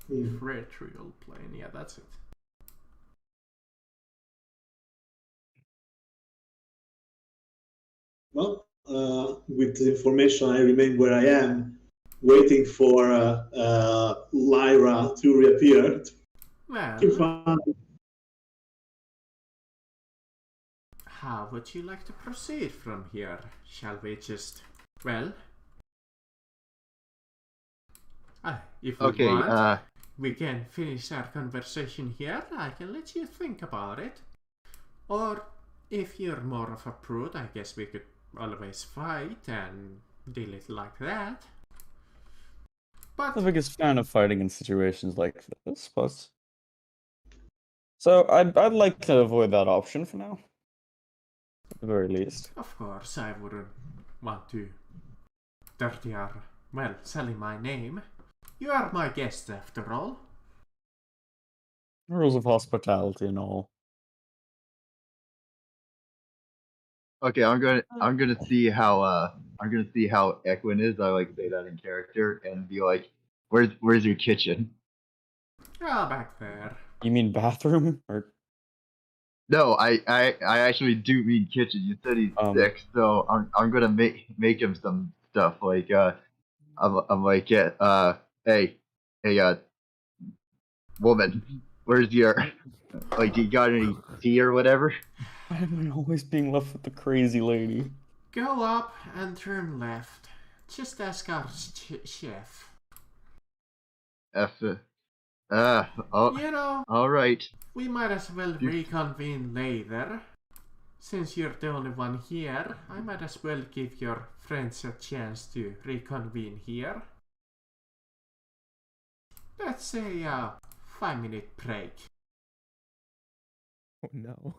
Speaker 5: Ethereal plane, yeah, that's it.
Speaker 4: Well, with the information, I remain where I am, waiting for Lyra to reappear.
Speaker 5: Well, how would you like to proceed from here? Shall we just, well, if we want, we can finish our conversation here. I can let you think about it. Or If you're more of a prude, I guess we could always fight and deal it like that. But
Speaker 6: the biggest fan of fighting in situations like this, but so I'd like to avoid that option for now, at the very least.
Speaker 5: of course, I wouldn't want to dirty our, well, sully my name. You are my guest after all.
Speaker 6: Rules of hospitality and all.
Speaker 3: Okay, I'm gonna see how Equin is. I like say that in character and be like, where's your kitchen?
Speaker 5: Ah, back there.
Speaker 6: You mean bathroom or?
Speaker 3: No, I actually do mean kitchen. You said he's sick, so I'm gonna make him some stuff like I'm like hey woman, where's your like you got any tea or whatever?
Speaker 6: Why am I always being left with the crazy lady?
Speaker 5: Go up and turn left. Just ask our chef.
Speaker 3: Oh,
Speaker 5: You know,
Speaker 3: all right.
Speaker 5: we might as well reconvene later. Since you're the only one here, I might as well give your friends a chance to reconvene here. Let's say a 5-minute break.
Speaker 1: Oh no.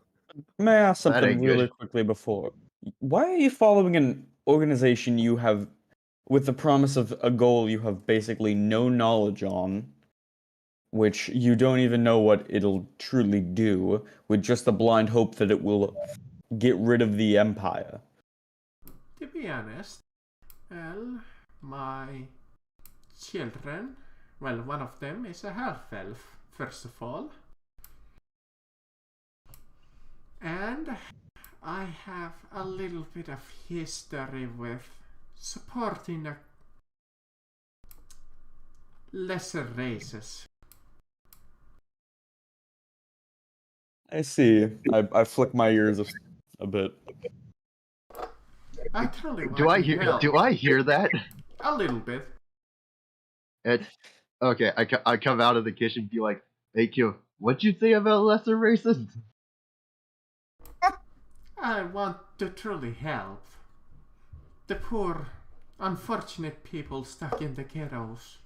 Speaker 6: May I ask
Speaker 3: That
Speaker 6: something
Speaker 3: ain't
Speaker 6: really
Speaker 3: good.
Speaker 6: quickly before? Why are you following an organization you have, with the promise of a goal you have basically no knowledge on, which you don't even know what it'll truly do, with just the blind hope that it will get rid of the Empire?
Speaker 5: To be honest, well, my children, well, one of them is a half-elf, first of all. And I have a little bit of history with supporting a lesser races.
Speaker 6: I see. I flick my ears a bit.
Speaker 5: I truly want
Speaker 3: Do I
Speaker 5: to
Speaker 3: hear?
Speaker 5: help.
Speaker 3: Do I hear that?
Speaker 5: A little bit.
Speaker 3: Okay. I come out of the kitchen and be like, "Hey, Q, what'd you say about lesser races?"
Speaker 5: I want to truly help the poor, unfortunate people stuck in the ghettos.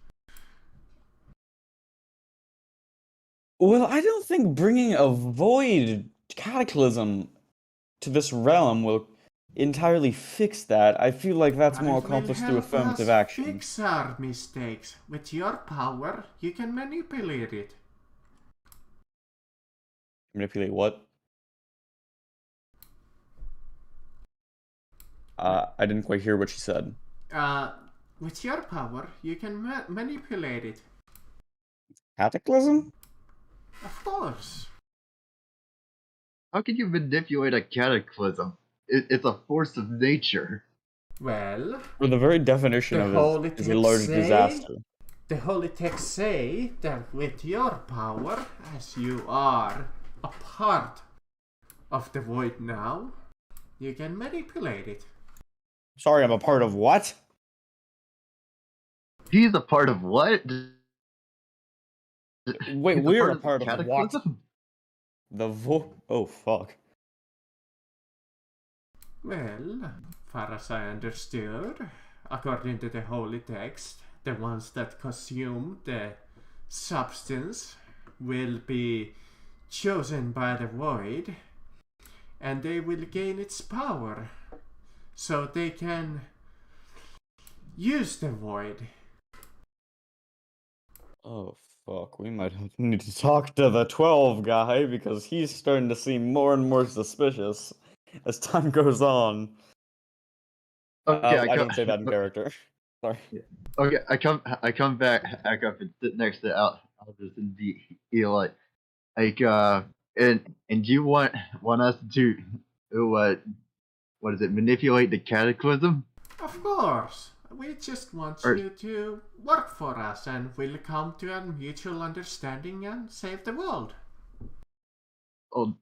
Speaker 6: Well, I don't think bringing a void cataclysm to this realm will entirely fix that. I feel like that's more
Speaker 5: It will
Speaker 6: accomplished through
Speaker 5: help
Speaker 6: affirmative
Speaker 5: us
Speaker 6: action.
Speaker 5: fix our mistakes. With your power, you can manipulate it.
Speaker 6: Manipulate what? I didn't quite hear what she said.
Speaker 5: With your power, you can manipulate it.
Speaker 6: Cataclysm?
Speaker 5: Of course.
Speaker 3: How can you manipulate a cataclysm? It's a force of nature.
Speaker 5: Well,
Speaker 6: For the very definition
Speaker 5: the
Speaker 6: of
Speaker 5: holy
Speaker 6: it is a
Speaker 5: texts
Speaker 6: large
Speaker 5: say,
Speaker 6: disaster.
Speaker 5: the holy texts say that with your power, as you are a part of the void now, you can manipulate it.
Speaker 6: Sorry, I'm a part of what?
Speaker 3: He's a part of what?
Speaker 6: Wait,
Speaker 3: He's
Speaker 6: we're a
Speaker 3: the
Speaker 6: part of what?
Speaker 3: cataclysm?
Speaker 6: Oh, fuck.
Speaker 5: Well, far as I understood, according to the holy text, the ones that consume the substance will be chosen by the void, and they will gain its power, so they can use the void.
Speaker 6: Oh, fuck. We might need to talk to the 12 guy, because he's starting to seem more and more suspicious as time goes on.
Speaker 3: Okay,
Speaker 6: I don't say that in character. Sorry.
Speaker 3: Okay, I come back up and sit next to Aldous and be like, and you want us to what is it, manipulate the cataclysm?
Speaker 5: Of course, we just want you to work for us, and we'll come to a mutual understanding and save the world.
Speaker 3: Oh,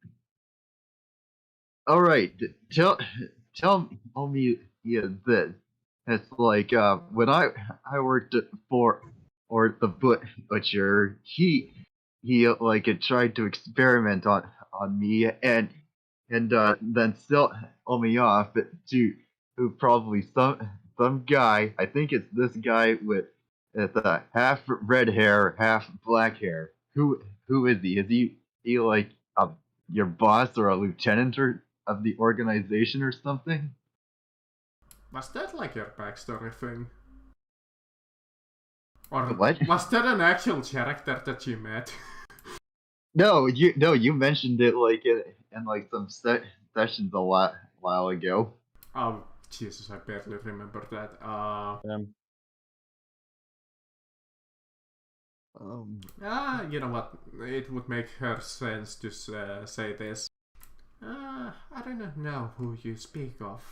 Speaker 3: all right. Tell me this. It's like when I worked for the butcher, he like tried to experiment on me, and and then still me off to who probably some guy. I think it's this guy with half red hair, half black hair. Who is he? Is he like your boss or a lieutenant of the organization or something?
Speaker 5: Was that like your backstory thing? Or
Speaker 3: what?
Speaker 5: Was that an actual character that you met?
Speaker 3: No, you mentioned it like in like some sessions a while ago.
Speaker 5: Oh Jesus, I barely remember that. You know what? It would make her sense to say this. I don't know who you speak of.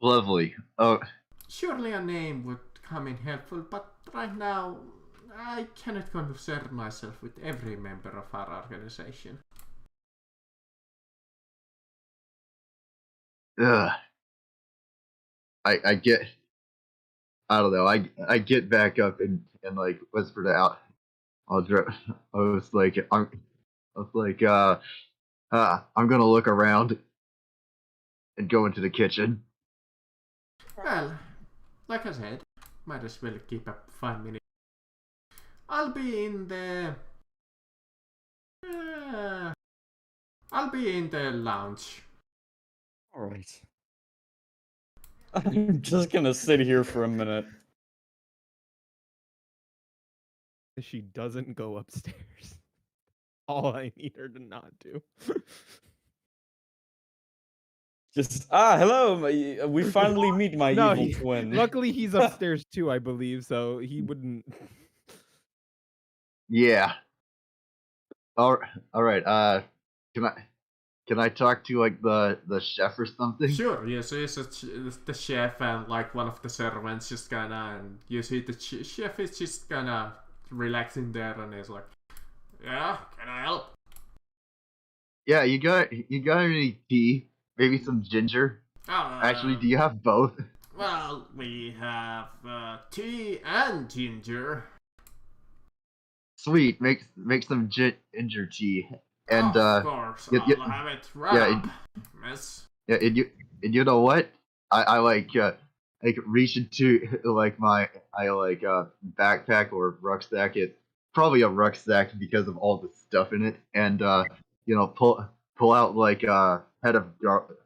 Speaker 3: Lovely. Oh.
Speaker 5: Surely a name would come in helpful, but right now I cannot concern myself with every member of our organization.
Speaker 3: Ugh. I get. I don't know. I get back up and like whispered out. I was like, I'm gonna look around and go into the kitchen.
Speaker 5: Well, like I said, might as well keep up 5 minutes. I'll be in the lounge.
Speaker 6: Alright. I'm just gonna sit here for a minute.
Speaker 1: She doesn't go upstairs. All I need her to not do.
Speaker 6: Just, hello, we finally meet my evil twin.
Speaker 1: Luckily he's upstairs too, I believe, so he wouldn't...
Speaker 3: Yeah. Alright, can I talk to like the chef or something?
Speaker 5: Sure, yes, it's the chef and like one of the servants just kinda, and you see the chef is just kinda relaxing there and is like, yeah, can I help?
Speaker 3: Yeah, you got any tea? Maybe some ginger? Actually, do you have both?
Speaker 5: Well, we have tea and ginger.
Speaker 3: Sweet, make some ginger tea. And
Speaker 5: of course, I'll have it right up, miss.
Speaker 3: Yeah, and you know what? I like reach into like my backpack or rucksack. It's probably a rucksack because of all the stuff in it, and pull out like a head of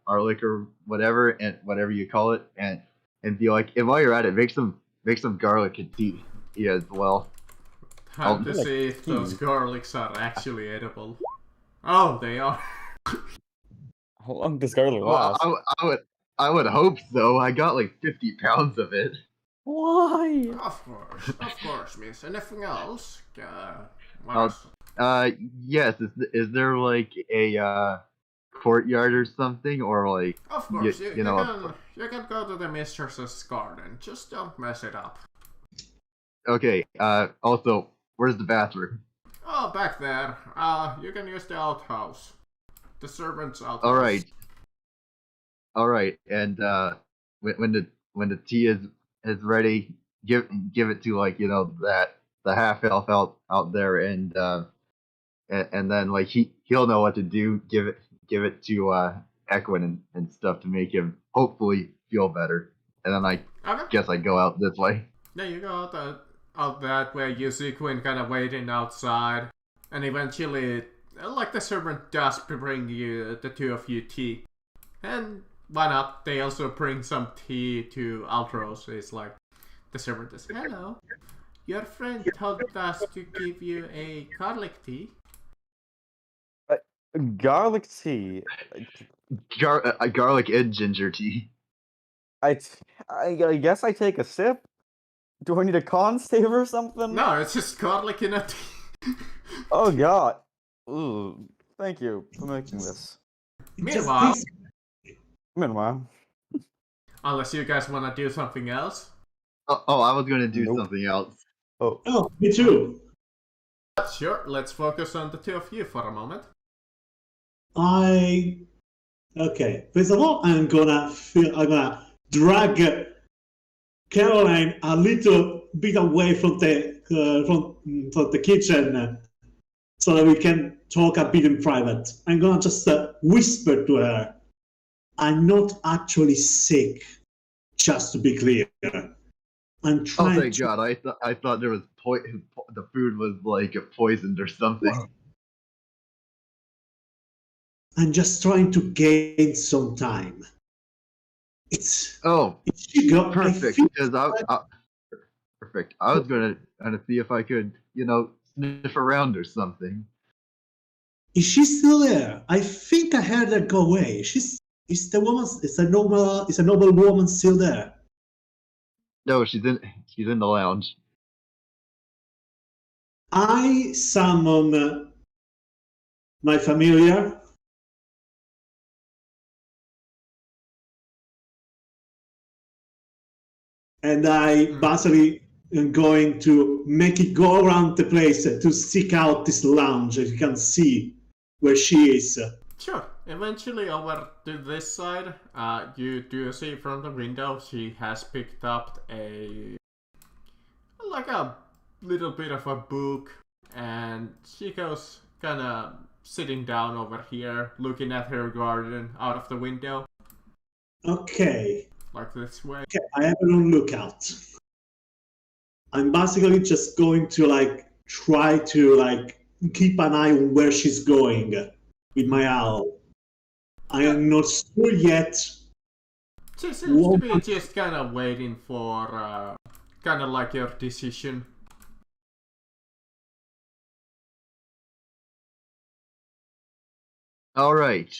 Speaker 3: garlic or whatever, and whatever you call it, and be like, and while you're at it, make some garlic and tea as well.
Speaker 5: Time to see if those garlics are actually edible. Oh, they are.
Speaker 6: How long does garlic last?
Speaker 3: I would hope so. I got like 50 pounds of it.
Speaker 6: Why?
Speaker 5: Of course, miss. Anything else?
Speaker 3: Yes. Is there like a courtyard or something, or like?
Speaker 5: Of course, you can go to the mistress's garden. Just don't mess it up.
Speaker 3: Okay. Also, where's the bathroom?
Speaker 5: Oh, back there. You can use the outhouse. The servant's outhouse.
Speaker 3: All right. And when the tea is ready, give it to like the half elf out there, and then like he'll know what to do. Give it to Equin and stuff to make him hopefully feel better. And then I guess I go out this way.
Speaker 5: There you go. Out that way, you see Quinn kind of waiting outside, and eventually, like the servant does bring you the two of you tea, and why not? They also bring some tea to Altros. It's like the servant is, hello, your friend told us to give you a garlic tea.
Speaker 6: Garlic tea.
Speaker 3: Garlic and ginger tea.
Speaker 6: I guess I take a sip. Do I need a con save or something?
Speaker 5: No, it's just garlic in a tea.
Speaker 6: Oh god. Ooh, thank you for making this.
Speaker 5: Meanwhile, unless you guys want to do something else.
Speaker 3: Oh, I was going to do something else.
Speaker 4: Oh, me too.
Speaker 5: Sure, let's focus on the two of you for a moment.
Speaker 4: Okay. First of all, I'm gonna drag Caroline a little bit away from the kitchen so that we can talk a bit in private. I'm gonna just whisper to her. I'm not actually sick, just to be clear. I'm trying
Speaker 3: Oh, thank God. I thought there was the food was like poisoned or something.
Speaker 4: I'm just trying to gain some time. It's
Speaker 3: perfect. Because perfect. I was gonna see if I could, sniff around or something.
Speaker 4: Is she still there? I think I heard her go away. Is a noble woman still there?
Speaker 3: No, she's in the lounge.
Speaker 4: I summon my familiar. And I basically am going to make it go around the place to seek out this lounge. As you can see where she is.
Speaker 5: Sure. Eventually over to this side, you do see from the window she has picked up a little bit of a book, and she goes kind of sitting down over here, looking at her garden out of the window.
Speaker 4: Okay.
Speaker 5: Like this way.
Speaker 4: Okay, I have it on lookout. I'm basically just going to try to keep an eye on where she's going with my owl. I am not sure yet.
Speaker 5: She seems to be just kind of waiting for kind of like your decision.
Speaker 3: All right.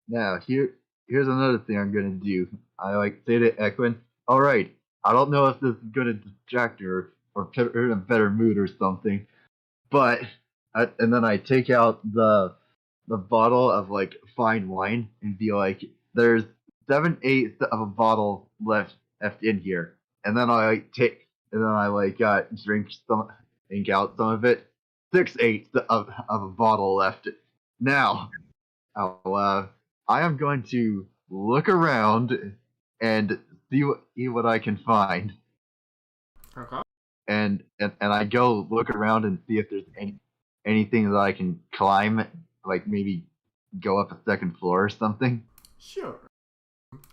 Speaker 3: Now here's another thing I'm gonna do. I say to Equin, all right, I don't know if this is gonna distract her or put her in a better mood or something, but and then I take out the bottle of fine wine and be like, there's 7/8 of a bottle left in here, and then I drink out some of it. 6/8 of a bottle left. Now, I am going to look around and see what I can find.
Speaker 5: Okay.
Speaker 3: And I go look around and see if there's anything that I can climb, like maybe go up a second floor or something.
Speaker 5: Sure.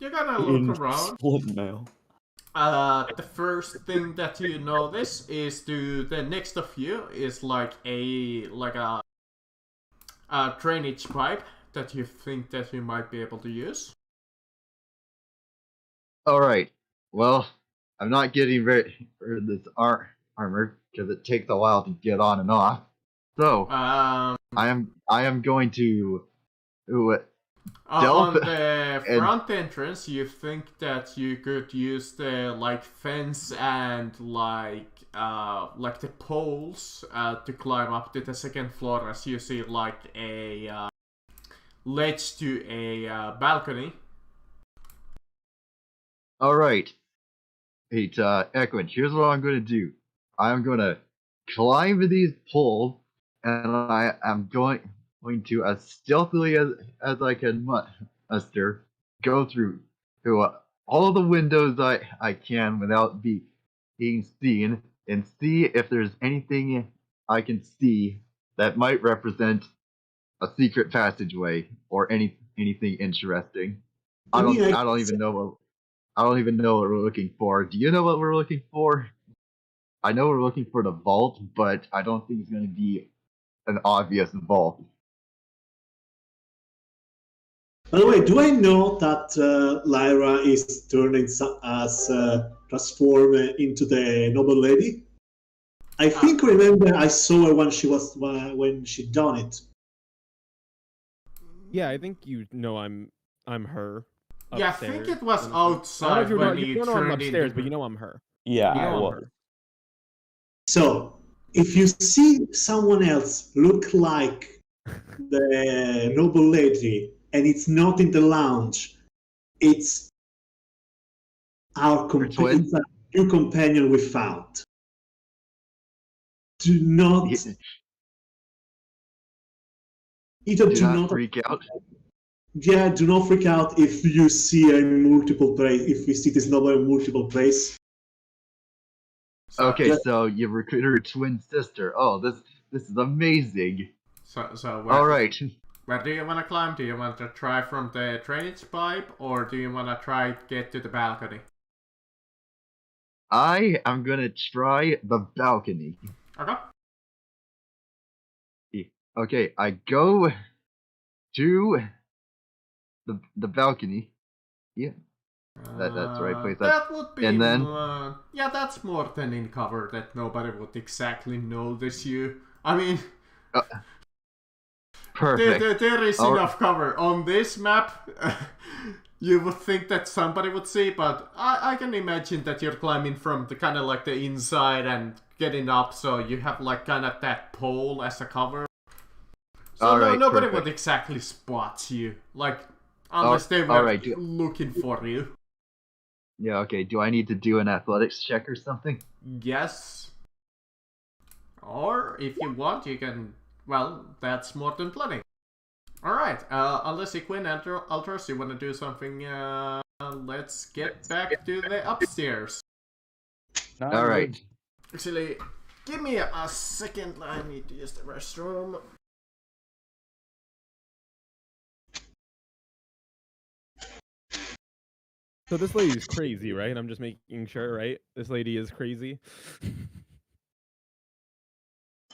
Speaker 5: You gotta look around.
Speaker 6: Split mail.
Speaker 5: The first thing that you notice is to the next of you is a drainage pipe that you think that you might be able to use.
Speaker 3: All right. Well, I'm not getting rid of this armor because it takes a while to get on and off. So I am going to
Speaker 5: on the front entrance, you think that you could use the fence and the poles to climb up to the second floor, as you see a ledge to a balcony.
Speaker 3: All right. Hey, Equin, here's what I'm going to do. I'm going to climb these poles, and I am going to, as stealthily as I can muster, go through all the windows I can without being seen, and see if there's anything I can see that might represent a secret passageway or anything interesting. I don't even know what we're looking for. Do you know what we're looking for? I know we're looking for the vault, but I don't think it's going to be an obvious vault.
Speaker 4: By the way, do I know that Lyra is turning transformed into the noble lady? I think remember I saw her when she done it.
Speaker 1: Yeah, I think you know I'm her. Upstairs.
Speaker 5: Yeah, I think it was outside when you
Speaker 1: don't know I'm upstairs, but you know I'm her.
Speaker 6: Yeah,
Speaker 1: you know
Speaker 6: I was.
Speaker 4: So, if you see someone else look like the noble lady and it's not in the lounge, it's our new companion we found. Do not
Speaker 3: freak out.
Speaker 4: Yeah, do not freak out if you see her in multiple places. If you see this novel in multiple places.
Speaker 3: Okay, so you recruited her twin sister. Oh, this is amazing.
Speaker 5: So
Speaker 3: All right.
Speaker 5: where do you want to climb? Do you want to try from the drainage pipe, or do you want to try to get to the balcony?
Speaker 3: I am gonna try the balcony.
Speaker 5: Okay.
Speaker 3: Okay, I go to the balcony. Yeah, that's the right place.
Speaker 5: That would be,
Speaker 3: and then
Speaker 5: yeah, that's more than in cover that nobody would exactly notice you. I mean,
Speaker 3: perfect.
Speaker 5: there is enough cover on this map. You would think that somebody would see, but I can imagine that you're climbing from the kind of like the inside and getting up, so you have like kind of that pole as a cover. So nobody would exactly spot you, like unless they were looking for you.
Speaker 3: Yeah, okay. Do I need to do an athletics check or something?
Speaker 5: Yes. Or if you want, you can. Well, that's more than plenty. All right. Unless you Quinn Altros, you want to do something? Let's get back to the upstairs.
Speaker 3: All right.
Speaker 5: Actually, give me a second. I need to use the restroom.
Speaker 1: So this lady is crazy, right? I'm just making sure, right? This lady is crazy.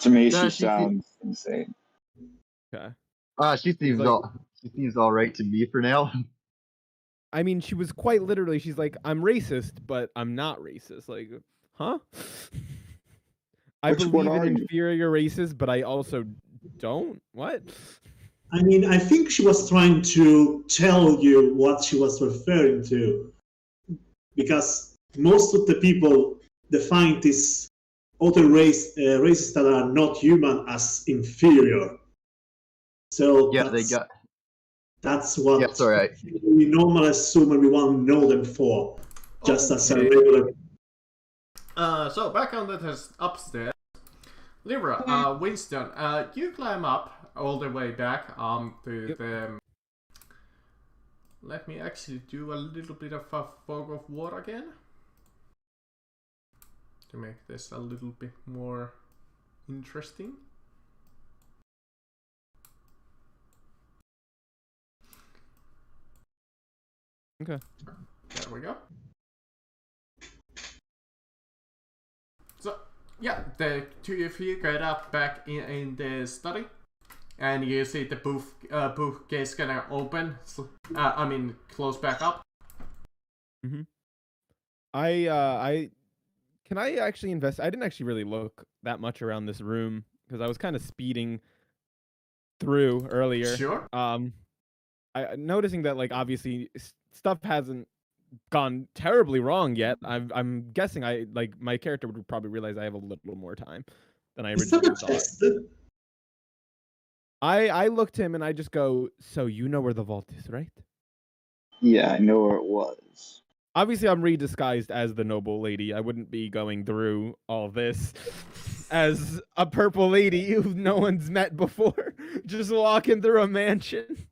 Speaker 2: To me, she sounds insane.
Speaker 1: Okay.
Speaker 3: She seems all right to me for now.
Speaker 1: I mean, she was quite literally. She's like, "I'm racist, but I'm not racist." Like, huh? I believe in inferior races, but I also don't. What?
Speaker 4: I mean, I think she was trying to tell you what she was referring to, because most of the people define these other races that are not human as inferior. So
Speaker 3: yeah,
Speaker 4: that's what
Speaker 3: yeah, sorry,
Speaker 4: we normally assume everyone know them for, just as a regular.
Speaker 5: So back on the upstairs, Libra, Winston, you climb up all the way back to the. Let me actually do a little bit of a fog of war again to make this a little bit more interesting.
Speaker 1: Okay.
Speaker 5: There we go. So, yeah, the two of you get up back in the study, and you see the bookcase gonna open. Close back up.
Speaker 1: Mm-hmm. I can I actually invest? I didn't actually really look that much around this room because I was kind of speeding through earlier.
Speaker 5: Sure.
Speaker 1: I noticing that like obviously stuff hasn't gone terribly wrong yet. I'm guessing my character would probably realize I have a little more time than I originally thought. I looked him and I just go, "So you know where the vault is, right?"
Speaker 2: Yeah, I know where it was.
Speaker 1: Obviously, I'm redisguised as the noble lady. I wouldn't be going through all this as a purple lady who no one's met before, just walking through a mansion.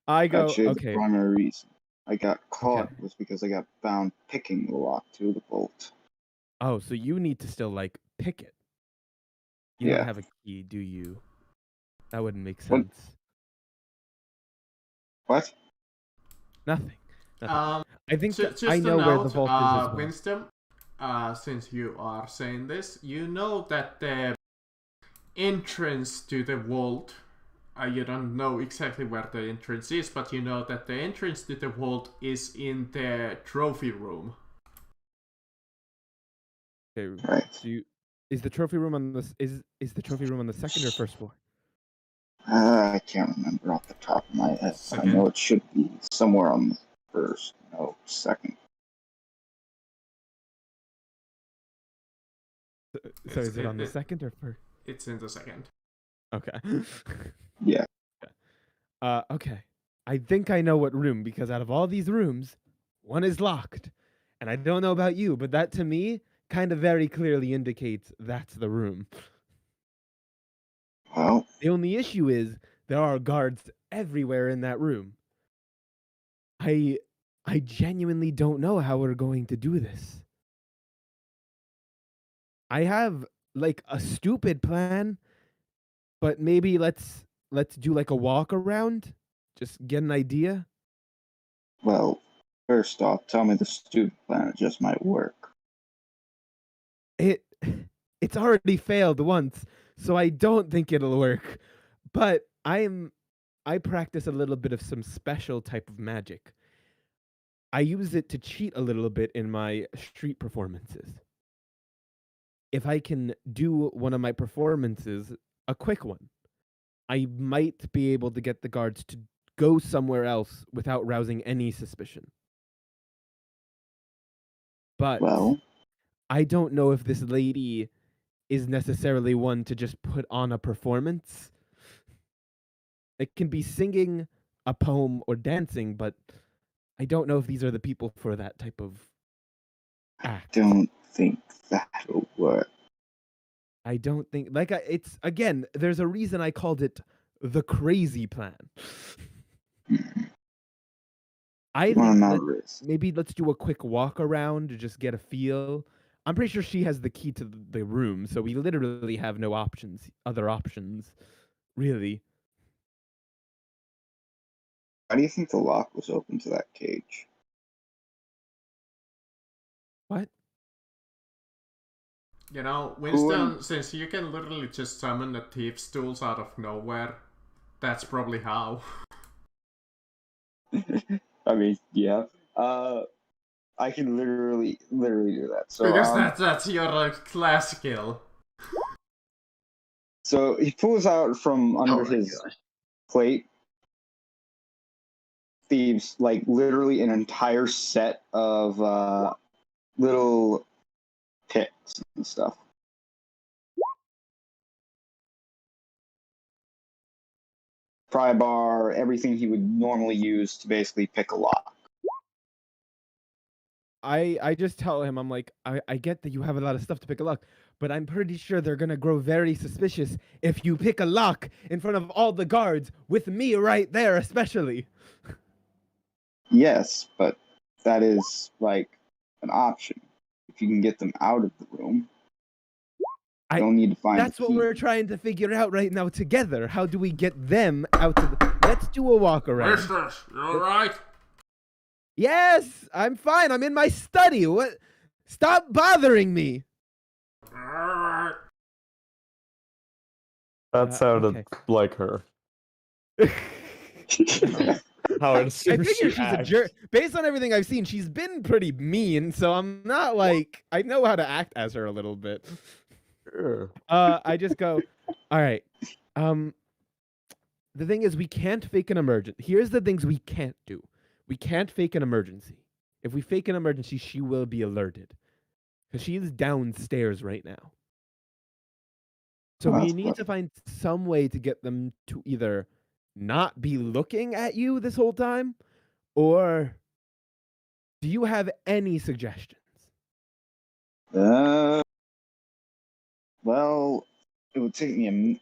Speaker 1: I go,
Speaker 2: Actually,
Speaker 1: okay.
Speaker 2: The primary reason I got caught was because I got found picking the lock to the vault.
Speaker 1: Oh, so you need to still like pick it. You don't have a key, do you? That wouldn't make sense.
Speaker 2: What?
Speaker 1: Nothing. I think
Speaker 5: just
Speaker 1: I know where the vault is as well.
Speaker 5: Winston, since you are saying this, you know that the entrance to the vault, you don't know exactly where the entrance is, but you know that the entrance to the vault is in the trophy room.
Speaker 1: Okay. Right. Is the trophy room on the is the trophy room on the second or first floor?
Speaker 2: I can't remember off the top of my head. I know it should be somewhere on the first, no, second.
Speaker 1: So is it on the second or first?
Speaker 5: It's in the second.
Speaker 1: Okay.
Speaker 2: Yeah.
Speaker 1: Okay. I think I know what room, because out of all these rooms, one is locked. And I don't know about you, but that to me kind of very clearly indicates that's the room.
Speaker 2: Well,
Speaker 1: the only issue is there are guards everywhere in that room. I genuinely don't know how we're going to do this. I have like a stupid plan, But maybe let's do like a walk around, just get an idea.
Speaker 2: Well, first off, tell me the stupid plan. It just might work.
Speaker 1: It's already failed once, so I don't think it'll work. But I practice a little bit of some special type of magic. I use it to cheat a little bit in my street performances. If I can do one of my performances, a quick one, I might be able to get the guards to go somewhere else without rousing any suspicion. But
Speaker 2: Well,
Speaker 1: I don't know if this lady is necessarily one to just put on a performance. It can be singing a poem or dancing, but I don't know if these are the people for that type of act.
Speaker 2: don't think that'll work.
Speaker 1: I don't think it's again, there's a reason I called it the crazy plan. I think maybe let's do a quick walk around to just get a feel. I'm pretty sure she has the key to the room, so we literally have no other options, really.
Speaker 2: Why do you think the lock was open to that cage?
Speaker 1: What?
Speaker 5: You know, Winston, since you can literally just summon the thief's tools out of nowhere, that's probably how.
Speaker 2: I mean, yeah. I can literally do that. So
Speaker 5: because that's your class skill.
Speaker 2: So he pulls out from under his plate, thieves, like literally an entire set of little picks and stuff. Pry bar, everything he would normally use to basically pick a lock.
Speaker 1: I just tell him, I'm like, I get that you have a lot of stuff to pick a lock, but I'm pretty sure they're gonna grow very suspicious if you pick a lock in front of all the guards, with me right there especially.
Speaker 2: Yes, but that is like an option. If you can get them out of the room, I don't need to find.
Speaker 1: That's what we're trying to figure out right now together. How do we get them out of the... Let's do a walk around.
Speaker 5: Mistress, you alright?
Speaker 1: Yes, I'm fine. I'm in my study. What? Stop bothering me.
Speaker 6: That sounded like her. How I figure
Speaker 1: she's a jerk. Based on everything I've seen, she's been pretty mean, so I'm not like... I know how to act as her a little bit.
Speaker 6: Sure.
Speaker 1: I just go, all right. The thing is, we can't fake an emergency. Here's the things we can't do. We can't fake an emergency. If we fake an emergency, she will be alerted. Because she is downstairs right now. So we need to find some way to get them to either not be looking at you this whole time, or do you have any suggestions?
Speaker 2: Well, it would take me a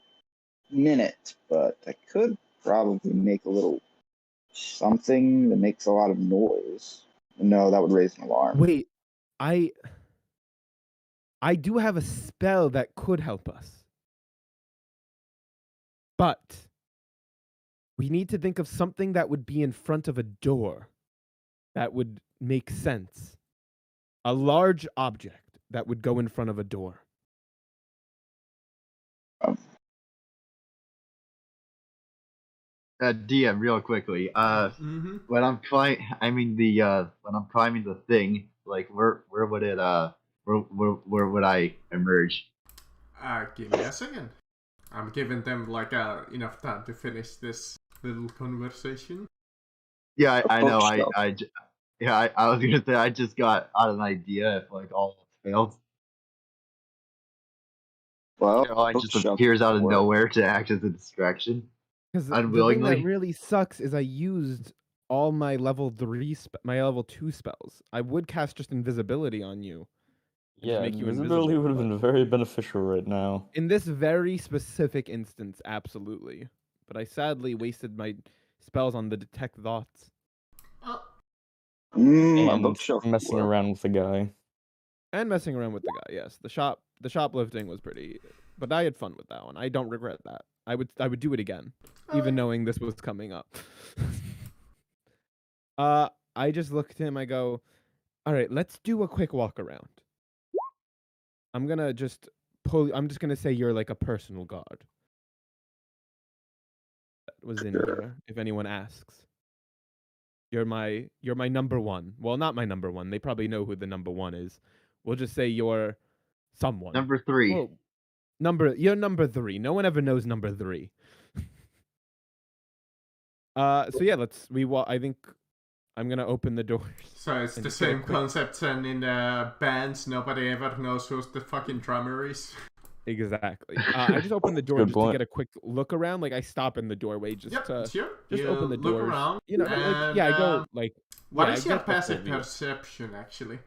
Speaker 2: minute, but I could probably make a little something that makes a lot of noise. No, that would raise an alarm.
Speaker 1: Wait, I do have a spell that could help us. But we need to think of something that would be in front of a door that would make sense. A large object that would go in front of a door.
Speaker 3: DM, real quickly. When I'm climbing the thing, like where would it where would I emerge?
Speaker 5: Give me a second. I'm giving them like enough time to finish this little conversation.
Speaker 3: Yeah, I know. I was gonna say I just got out an idea if like all failed.
Speaker 2: Well,
Speaker 3: I just appears out of nowhere to act as a distraction.
Speaker 1: Because the thing that really sucks is I used all my level 2 spells. I would cast just invisibility on you.
Speaker 6: Yeah, invisibility would have been very beneficial right now.
Speaker 1: In this very specific instance, absolutely. But I sadly wasted my spells on the detect thoughts.
Speaker 6: And messing around with the guy.
Speaker 1: And messing around with the guy, yes. The shoplifting was pretty... But I had fun with that one. I don't regret that. I would do it again, even knowing this was coming up. I just look at him. I go, all right, let's do a quick walk around. I'm just gonna say you're like a personal guard. That was in here. If anyone asks, you're my number one. Well, not my number one. They probably know who the number one is. We'll just say you're someone.
Speaker 3: Number 3.
Speaker 1: Well, you're number 3. No one ever knows number 3. So yeah, I think I'm gonna open the doors.
Speaker 5: So it's the same concept, and in bands, nobody ever knows who's the fucking drummer is.
Speaker 1: Exactly. I just open the door just to get a quick look around. Like I stop in the doorway just to
Speaker 5: sure.
Speaker 1: just open the
Speaker 5: look
Speaker 1: doors.
Speaker 5: around.
Speaker 1: You know,
Speaker 5: and,
Speaker 1: I go like.
Speaker 5: What is your passive perception actually?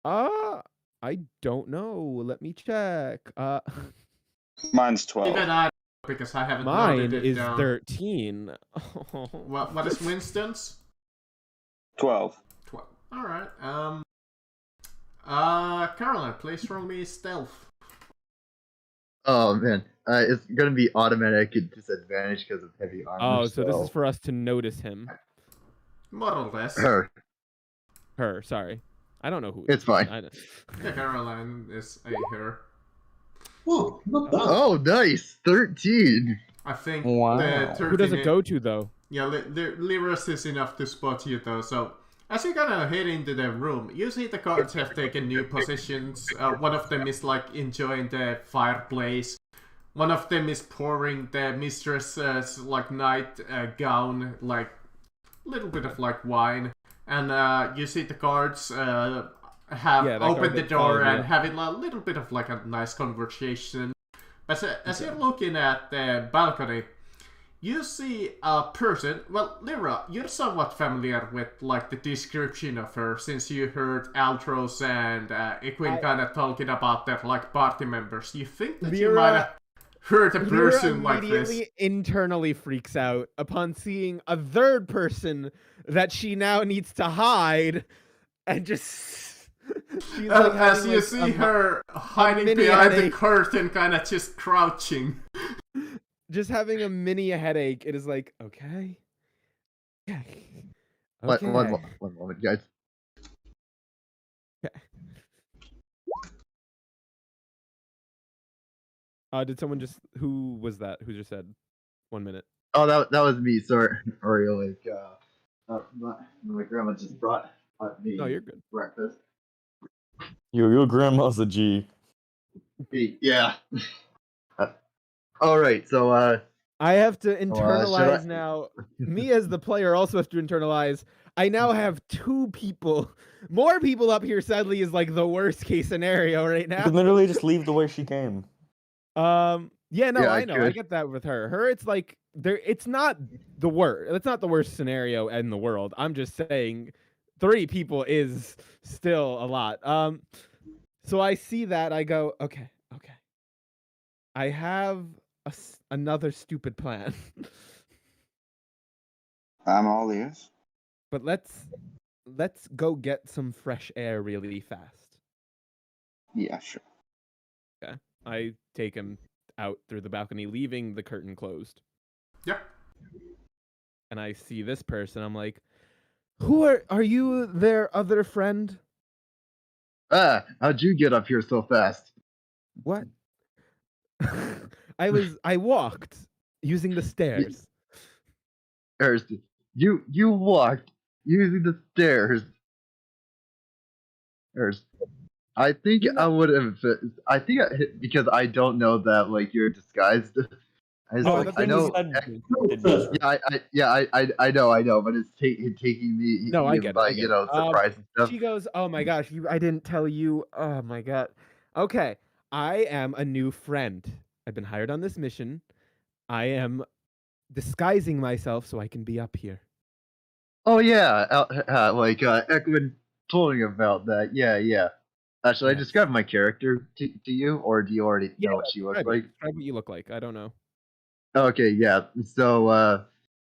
Speaker 1: I don't know. Let me check.
Speaker 2: Mine's 12.
Speaker 5: Even I, because I haven't
Speaker 1: Mine
Speaker 5: noted it
Speaker 1: is
Speaker 5: down.
Speaker 1: 13.
Speaker 5: What is Winston's?
Speaker 2: 12.
Speaker 5: 12. All right. Caroline, please roll me stealth.
Speaker 3: Oh man, it's gonna be automatic at disadvantage because of heavy armor.
Speaker 1: Oh, so this is for us to notice him.
Speaker 5: More or less.
Speaker 3: Her.
Speaker 1: Sorry, I don't know who.
Speaker 3: It's fine.
Speaker 5: Yeah, Caroline is a her.
Speaker 4: Oh, not bad.
Speaker 3: Oh, nice, 13.
Speaker 5: I think
Speaker 6: Wow.
Speaker 5: the 13
Speaker 1: Who does it go to though?
Speaker 5: Yeah, Lyris is enough to spot you though. So as you kind of head into the room, you see the guards have taken new positions. One of them is like enjoying the fireplace. One of them is pouring the mistress's like night gown, like a little bit of like wine. And you see the guards have opened the door and having a little bit of like a nice conversation. But as you're looking at the balcony, you see a person. Well, Lyra, you're somewhat familiar with like the description of her since you heard Altros and Equine kind of talking about their like party members. You think that you might have heard a person like this?
Speaker 1: Immediately internally freaks out upon seeing a third person that she now needs to hide, and just
Speaker 5: like as you see her hiding behind the curtain, kind of just crouching.
Speaker 1: Just having a mini headache. It is like, okay.
Speaker 3: One moment, guys.
Speaker 1: Okay. Did someone just? Who was that? Who just said? 1 minute.
Speaker 3: Oh, that was me. Sorry, my grandma just brought me.
Speaker 1: No, you're good.
Speaker 3: Breakfast.
Speaker 6: Your grandma's a G.
Speaker 3: Yeah. All right, so
Speaker 1: I have to internalize now. Me as the player also have to internalize. I now have 2 people. More people up here, sadly, is like the worst case scenario right now.
Speaker 6: You can literally just leave the way she came.
Speaker 1: I know. I
Speaker 3: could.
Speaker 1: get that with her. It's like it's not the worst. It's not the worst scenario in the world. I'm just saying 3 people is still a lot. So I see that, I go, okay. I have another stupid plan.
Speaker 2: I'm all ears.
Speaker 1: But let's go get some fresh air really fast.
Speaker 2: Yeah, sure.
Speaker 1: Okay. I take him out through the balcony, leaving the curtain closed.
Speaker 5: Yeah.
Speaker 1: And I see this person. I'm like, who are you, their other friend?
Speaker 3: How'd you get up here so fast?
Speaker 1: What? I walked using the stairs.
Speaker 3: You walked using the stairs. I think I would have. Because I don't know that like you're disguised. I know. I know, but it's taking me.
Speaker 1: No, I get it.
Speaker 3: Surprise and stuff.
Speaker 1: She goes, "Oh my gosh, I didn't tell you. Oh my god. Okay, I am a new friend. I've been hired on this mission. I am disguising myself so I can be up here."
Speaker 3: Oh yeah, Eklund told me about that. Yeah. Should I describe my character to you, or do you already know what she looks like?
Speaker 1: Describe what you look like. I don't know.
Speaker 3: Okay, yeah. So,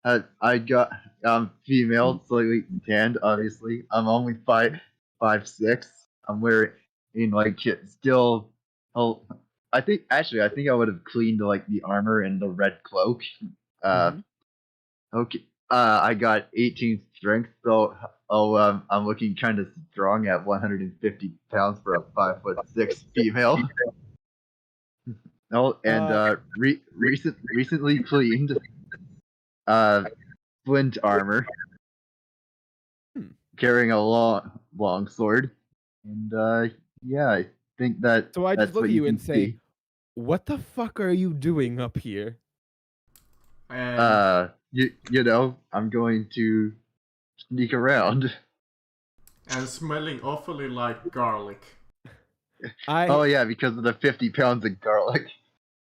Speaker 3: I'm female, slightly tanned, obviously. I'm only 5'6". I'm wearing like still I think I would have cleaned like the armor and the red cloak. Okay. I got 18 strength, so I'm looking kind of strong at 150 pounds for a 5'6" female. Oh, and recently cleaned flint armor, carrying a long sword, and yeah, I think that.
Speaker 1: So I just look at you and say,
Speaker 3: see.
Speaker 1: "What the fuck are you doing up here?"
Speaker 3: You know, I'm going to sneak around.
Speaker 5: And smelling awfully like garlic.
Speaker 3: Oh yeah, because of the 50 pounds of garlic.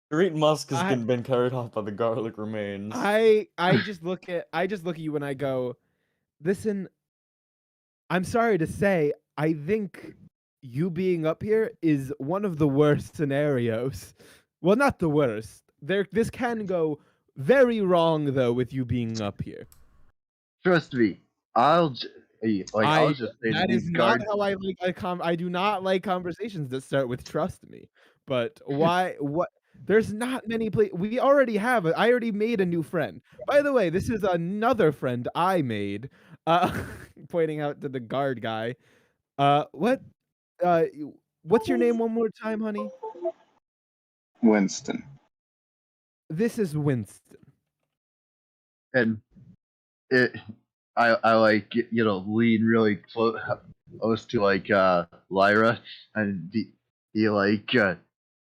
Speaker 6: Great musk has been carried off by the garlic remains.
Speaker 1: I just look at you and I go, listen, I'm sorry to say, I think you being up here is one of the worst scenarios. Well, not the worst. This can go very wrong though with you being up here.
Speaker 3: Trust me, I'll just say
Speaker 1: that is not how I like. I do not like conversations that start with "trust me." But why? What? There's not many places. I already made a new friend. By the way, this is another friend I made. Pointing out to the guard guy. What? What's your name one more time, honey?
Speaker 2: Winston.
Speaker 1: This is Winston.
Speaker 3: And I like lean really close to like Lyra and be like,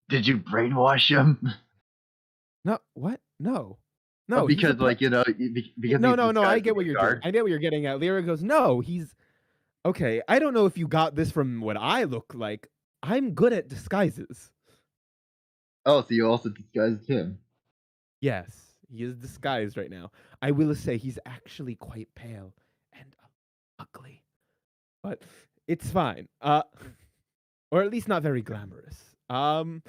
Speaker 3: did you brainwash him?
Speaker 1: No, what? No. No,
Speaker 3: because because
Speaker 1: no. I get what you're doing. I get what you're getting at. Lyra goes, no, he's okay. I don't know if you got this from what I look like. I'm good at disguises.
Speaker 3: Oh, so you also disguised him?
Speaker 1: Yes, he is disguised right now. I will say he's actually quite pale and ugly, but it's fine. Or at least not very glamorous.
Speaker 3: Oh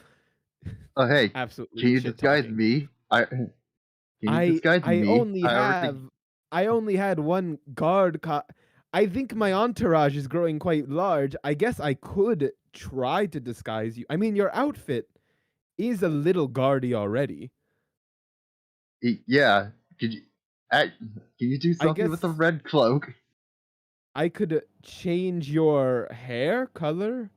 Speaker 3: hey,
Speaker 1: absolutely.
Speaker 3: Can you disguise me? I
Speaker 1: only had one guard. I think my entourage is growing quite large. I guess I could try to disguise you. I mean, your outfit is a little guardy already.
Speaker 3: Yeah. Can you do something with the red cloak?
Speaker 1: I could change your hair color.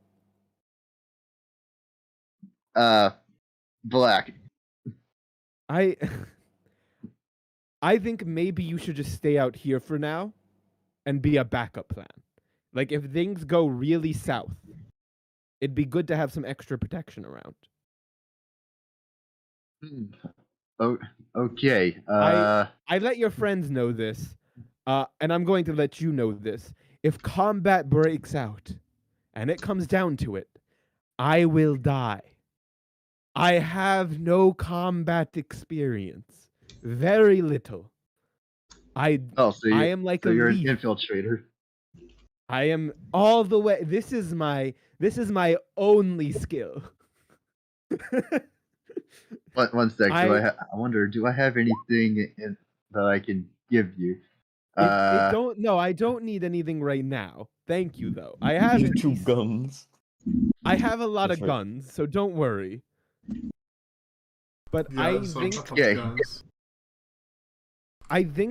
Speaker 3: Black.
Speaker 1: I think maybe you should just stay out here for now and be a backup plan. Like if things go really south, it'd be good to have some extra protection around.
Speaker 3: Oh, okay.
Speaker 1: I let your friends know this, and I'm going to let you know this. If combat breaks out, and it comes down to it, I will die. I have no combat experience. Very little. I am like
Speaker 3: you're an infiltrator.
Speaker 1: I am all the way. This is my only skill.
Speaker 3: One sec. I wonder, do I have anything that I can give you?
Speaker 1: I don't need anything right now. Thank you, though. I have
Speaker 6: 2 guns.
Speaker 1: I have a lot of guns, so don't worry. But I think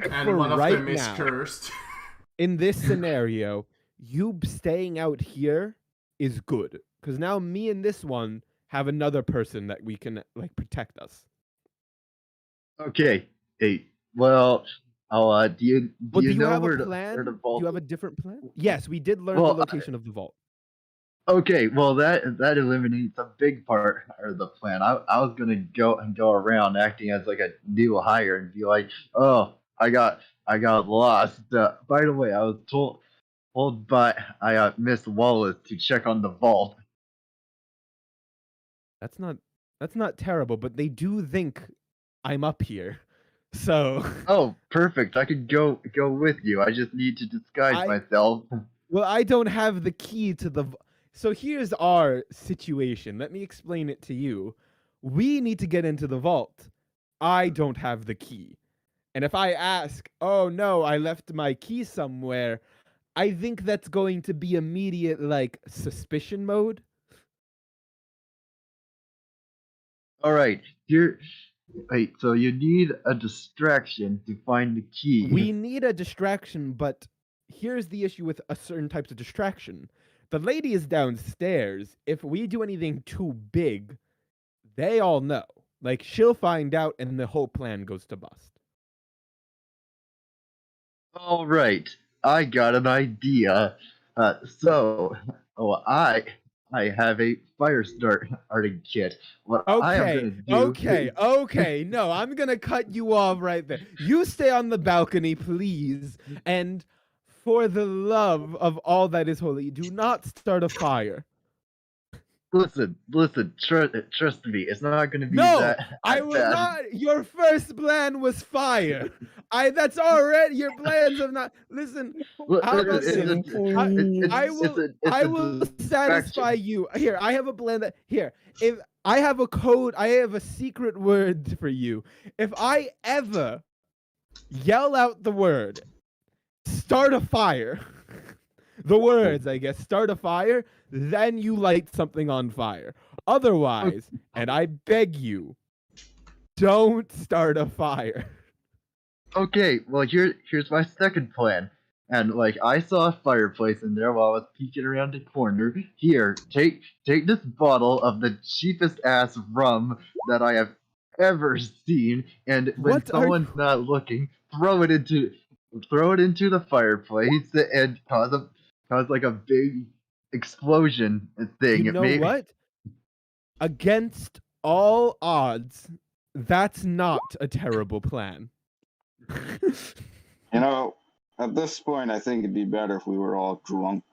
Speaker 1: for right now,
Speaker 5: cursed.
Speaker 1: In this scenario, you staying out here is good. Because now me and this one have another person that we can like protect us.
Speaker 3: Okay. Hey, well, do you know
Speaker 1: have
Speaker 3: where
Speaker 1: a plan?
Speaker 3: the vault?
Speaker 1: Do you have a different plan? Yes, we did learn the location of the vault.
Speaker 3: Okay, well that eliminates a big part of the plan. I was gonna go around acting as like a new hire and be like, oh, I got lost. By the way, I was told by Miss Wallace to check on the vault.
Speaker 1: That's not terrible, but they do think I'm up here. So
Speaker 3: oh, perfect. I could go with you. I just need to disguise myself.
Speaker 1: Well, I don't have the key to the So here's our situation. Let me explain it to you. We need to get into the vault. I don't have the key. And if I ask, oh no, I left my key somewhere, I think that's going to be immediate, like, suspicion mode.
Speaker 3: All right, here. Wait, so you need a distraction to find the key.
Speaker 1: We need a distraction, but here's the issue with a certain types of distraction. The lady is downstairs. If we do anything too big, they all know. Like, she'll find out and the whole plan goes to bust.
Speaker 3: All right, I got an idea. I have a fire starting kit. What I am gonna do?
Speaker 1: Okay. No, I'm gonna cut you off right there. You stay on the balcony, please, and for the love of all that is holy, do not start a fire.
Speaker 3: Listen. Trust me. It's not gonna be
Speaker 1: No,
Speaker 3: that
Speaker 1: I will
Speaker 3: bad.
Speaker 1: not. Your first plan was fire. That's already your plans have not. Listen, how about this? I will satisfy you. Here, I have a plan that here. If I have a code, I have a secret word for you. If I ever yell out the word, start a fire. The words, I guess, start a fire, then you light something on fire. Otherwise, and I beg you, don't start a fire.
Speaker 3: Okay, well here's my second plan. And like I saw a fireplace in there while I was peeking around the corner. Here, take this bottle of the cheapest ass rum that I have ever seen, and when someone's not looking, throw it into the fireplace and cause like a big explosion thing.
Speaker 1: You know what? Against all odds, that's not a terrible plan.
Speaker 2: You know, at this point, I think it'd be better if we were all drunk.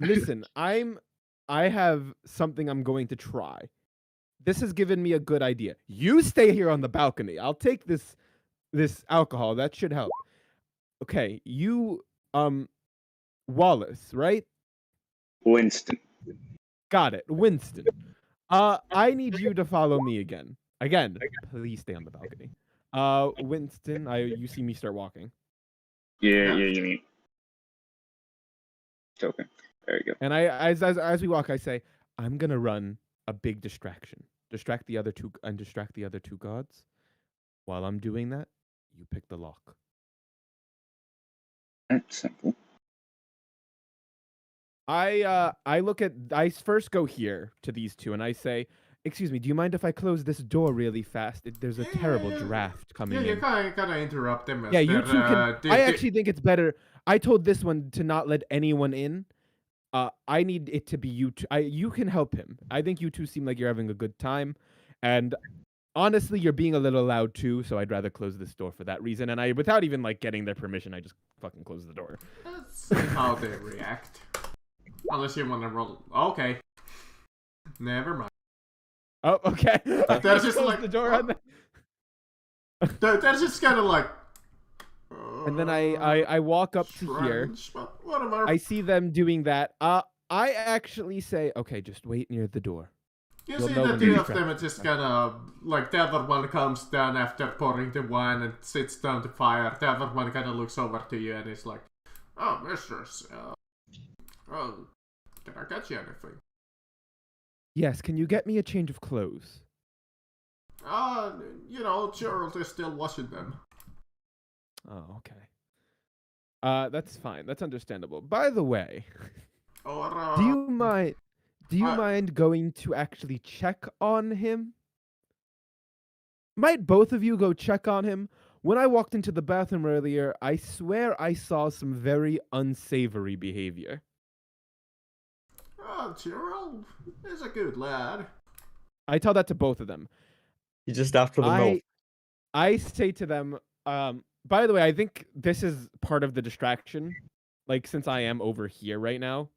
Speaker 1: Listen, I have something I'm going to try. This has given me a good idea. You stay here on the balcony. I'll take this alcohol. That should help. Okay, you Wallace, right?
Speaker 2: Winston.
Speaker 1: Got it. Winston. I need you to follow me again. Again, please stay on the balcony. Winston, you see me start walking.
Speaker 2: Yeah, you mean. Okay. There you go.
Speaker 1: And as we walk, I say, I'm gonna run a big distraction. Distract the other two gods. While I'm doing that, you pick the lock.
Speaker 2: That's simple.
Speaker 1: I first go here to these two and I say, excuse me, do you mind if I close this door really fast? There's a terrible draft coming in.
Speaker 5: Yeah, you kind of interrupt them.
Speaker 1: Yeah, you two can. I actually think it's better. I told this one to not let anyone in. I need it to be you two. You can help him. I think you two seem like you're having a good time. And honestly, you're being a little loud too, so I'd rather close this door for that reason. And without even like getting their permission, I just fucking close the door.
Speaker 5: That's how they react. Unless you want to roll. Okay. Never mind.
Speaker 1: Oh, okay.
Speaker 5: They're just like
Speaker 1: the door on
Speaker 5: they're just kind of like.
Speaker 1: And then I walk up to here. I see them doing that. I actually say, okay, just wait near the door.
Speaker 5: You see the two of them are just kind of like the other one comes down after pouring the wine and sits down to fire. The other one kind of looks over to you and is like, "Oh, mistress, can I get you anything?"
Speaker 1: Yes, can you get me a change of clothes?
Speaker 5: Gerald is still washing them.
Speaker 1: Oh, okay. That's fine. That's understandable. By the way, do you mind going to actually check on him? Might both of you go check on him? When I walked into the bathroom earlier, I swear I saw some very unsavory behavior.
Speaker 5: Oh, Gerald is a good lad.
Speaker 1: I tell that to both of them.
Speaker 6: He's just after the milk.
Speaker 1: I say to them, by the way, I think this is part of the distraction. Like, since I am over here right now.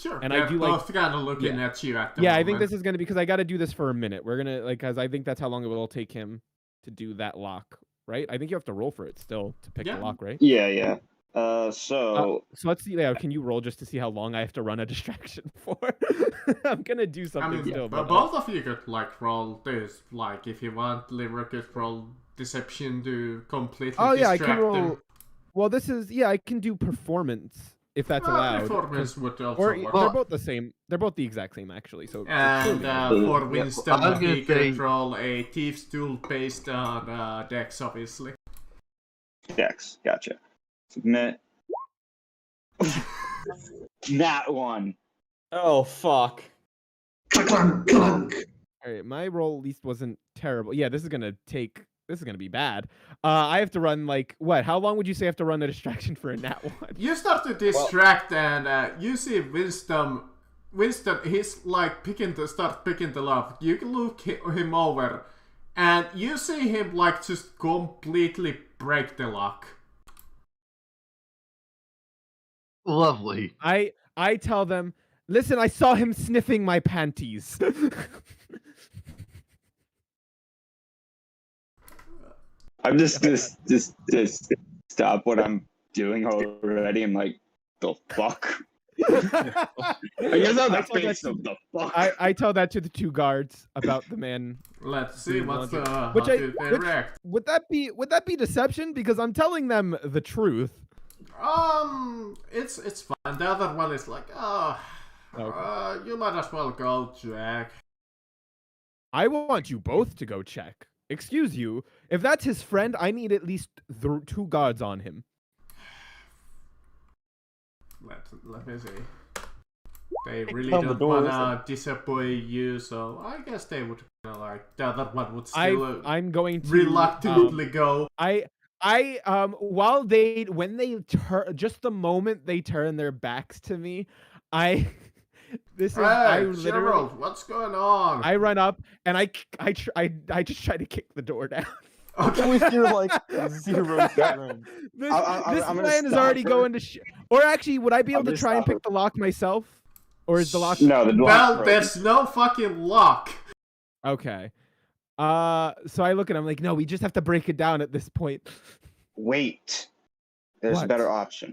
Speaker 5: Sure.
Speaker 1: And I do
Speaker 5: both kind of looking at you at the moment.
Speaker 1: Yeah, I think this is going to be because I got to do this for a minute. We're going to, because I think that's how long it will take him to do that lock, right? I think you have to roll for it still to pick the lock, right?
Speaker 2: Yeah. So
Speaker 1: let's see. Yeah, can you roll just to see how long I have to run a distraction for? I'm going to do something still.
Speaker 5: But both of you could, roll this. Like, if you want, Liver could roll deception to completely distract
Speaker 1: I can roll.
Speaker 5: them.
Speaker 1: Well, this is, I can do performance if that's allowed.
Speaker 5: Performance would also
Speaker 1: Or
Speaker 5: work.
Speaker 1: they're both the same. They're both the exact same, actually. So
Speaker 5: And for Winston,
Speaker 3: I was gonna
Speaker 5: he
Speaker 3: say-
Speaker 5: can roll a Thieves' Tool based on Dex, obviously.
Speaker 2: Dex, gotcha. Submit. That one.
Speaker 6: Oh fuck.
Speaker 4: Clunk, clunk.
Speaker 1: all right, my roll at least wasn't terrible. Yeah, this is gonna be bad. I have to run like what? How long would you say I have to run a distraction for a nat one?
Speaker 5: You start to distract, and you see Winston. Winston, he's like start picking the lock. You can look him over, and you see him like just completely break the lock.
Speaker 3: Lovely.
Speaker 1: I tell them, listen, I saw him sniffing my panties.
Speaker 2: I'm just stop what I'm doing already. I'm like, the fuck. I guess on the face of the fuck.
Speaker 1: I tell that to the two guards about the man.
Speaker 5: Let's see what's how
Speaker 1: Which
Speaker 5: do they react.
Speaker 1: Would that be deception? Because I'm telling them the truth.
Speaker 5: It's fine. The other one is like, you might as well go, Jack.
Speaker 1: I want you both to go check. Excuse you. If that's his friend, I need at least two guards on him.
Speaker 5: Let me see. They really
Speaker 6: on the
Speaker 5: don't
Speaker 6: door,
Speaker 5: wanna disappoint you, so I guess they would like the other one would still
Speaker 1: I'm going to
Speaker 5: reluctantly go.
Speaker 1: While when they turn, just the moment they turn their backs to me, I literally,
Speaker 5: Gerald, what's going on?
Speaker 1: I run up and I just try to kick the door down.
Speaker 5: Okay.
Speaker 6: With your like 0 strength.
Speaker 1: This
Speaker 2: I'm gonna
Speaker 1: plan is
Speaker 2: stop
Speaker 1: already
Speaker 2: her.
Speaker 1: going to or actually, would I be able
Speaker 2: I'm
Speaker 1: to
Speaker 2: gonna
Speaker 1: try and
Speaker 2: stop her.
Speaker 1: pick the lock myself? Or is the lock
Speaker 2: No, the lock.
Speaker 5: Well, there's no fucking lock.
Speaker 1: okay? So I look at him like, no, we just have to break it down at this point.
Speaker 2: Wait. There's a
Speaker 1: What?
Speaker 2: better option.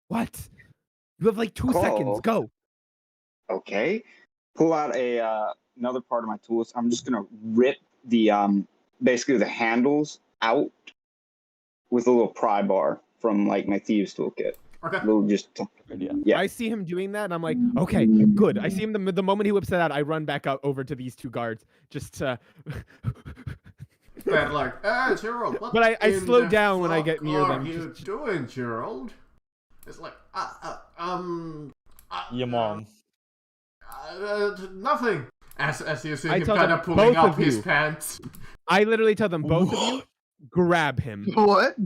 Speaker 1: What? You have like 2
Speaker 2: Call.
Speaker 1: seconds. Go.
Speaker 2: Okay. Pull out another part of my tools. I'm just gonna rip the basically the handles out with a little pry bar from like my thieves toolkit.
Speaker 5: Okay.
Speaker 2: Little just yeah.
Speaker 1: I see him doing that, and I'm like, okay, good. I see him the moment he whips that out. I run back out over to these two guards just to.
Speaker 5: They're like, hey, Gerald, what
Speaker 1: But I
Speaker 5: in
Speaker 1: slow
Speaker 5: the
Speaker 1: down when I get
Speaker 5: fuck
Speaker 1: near them,
Speaker 5: are you
Speaker 1: just-
Speaker 5: doing, Gerald? It's like,
Speaker 6: Your mom.
Speaker 5: nothing. As you see
Speaker 1: I
Speaker 5: him
Speaker 1: tell
Speaker 5: kind
Speaker 1: them,
Speaker 5: of pulling
Speaker 1: both
Speaker 5: up
Speaker 1: of
Speaker 5: his
Speaker 1: you.
Speaker 5: pants.
Speaker 1: I literally tell them, both of you, grab him.
Speaker 3: What?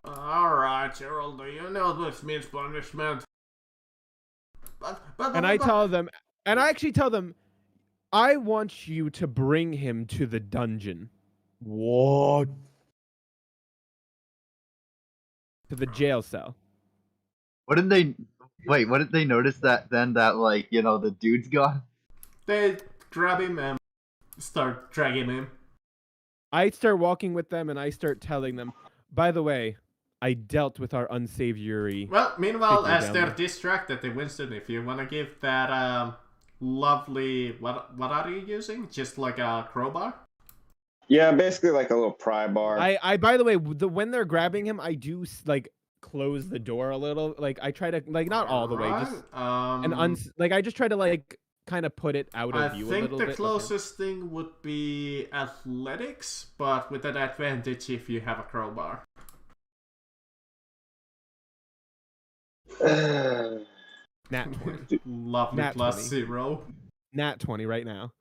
Speaker 5: Alright, Gerald, do you know this means punishment?
Speaker 1: And I tell them, and I actually tell them, I want you to bring him to the dungeon,
Speaker 6: What?
Speaker 1: to the jail cell.
Speaker 3: What did they? Wait, what did they notice that then? That like the dude's gone.
Speaker 5: They grab him and start dragging him.
Speaker 1: I start walking with them, and I start telling them, by the way, I dealt with our unsavory.
Speaker 5: Well, meanwhile,
Speaker 1: Figure
Speaker 5: as
Speaker 1: down
Speaker 5: they're
Speaker 1: there.
Speaker 5: distracted, Winston, if you want to give that lovely... What are you using? Just like a crowbar?
Speaker 2: Yeah, basically like a little pry bar.
Speaker 1: I by the way, when they're grabbing him, I do like close the door a little. Like I try to not all the way, just I just try to like kind of put it out of
Speaker 5: I
Speaker 1: view a
Speaker 5: think
Speaker 1: little
Speaker 5: the
Speaker 1: bit.
Speaker 5: closest thing would be athletics, but with an advantage if you have a crowbar.
Speaker 1: Nat 20.
Speaker 5: Lovely
Speaker 1: Nat
Speaker 5: plus
Speaker 1: 20.
Speaker 5: 0.
Speaker 1: Nat 20 right now.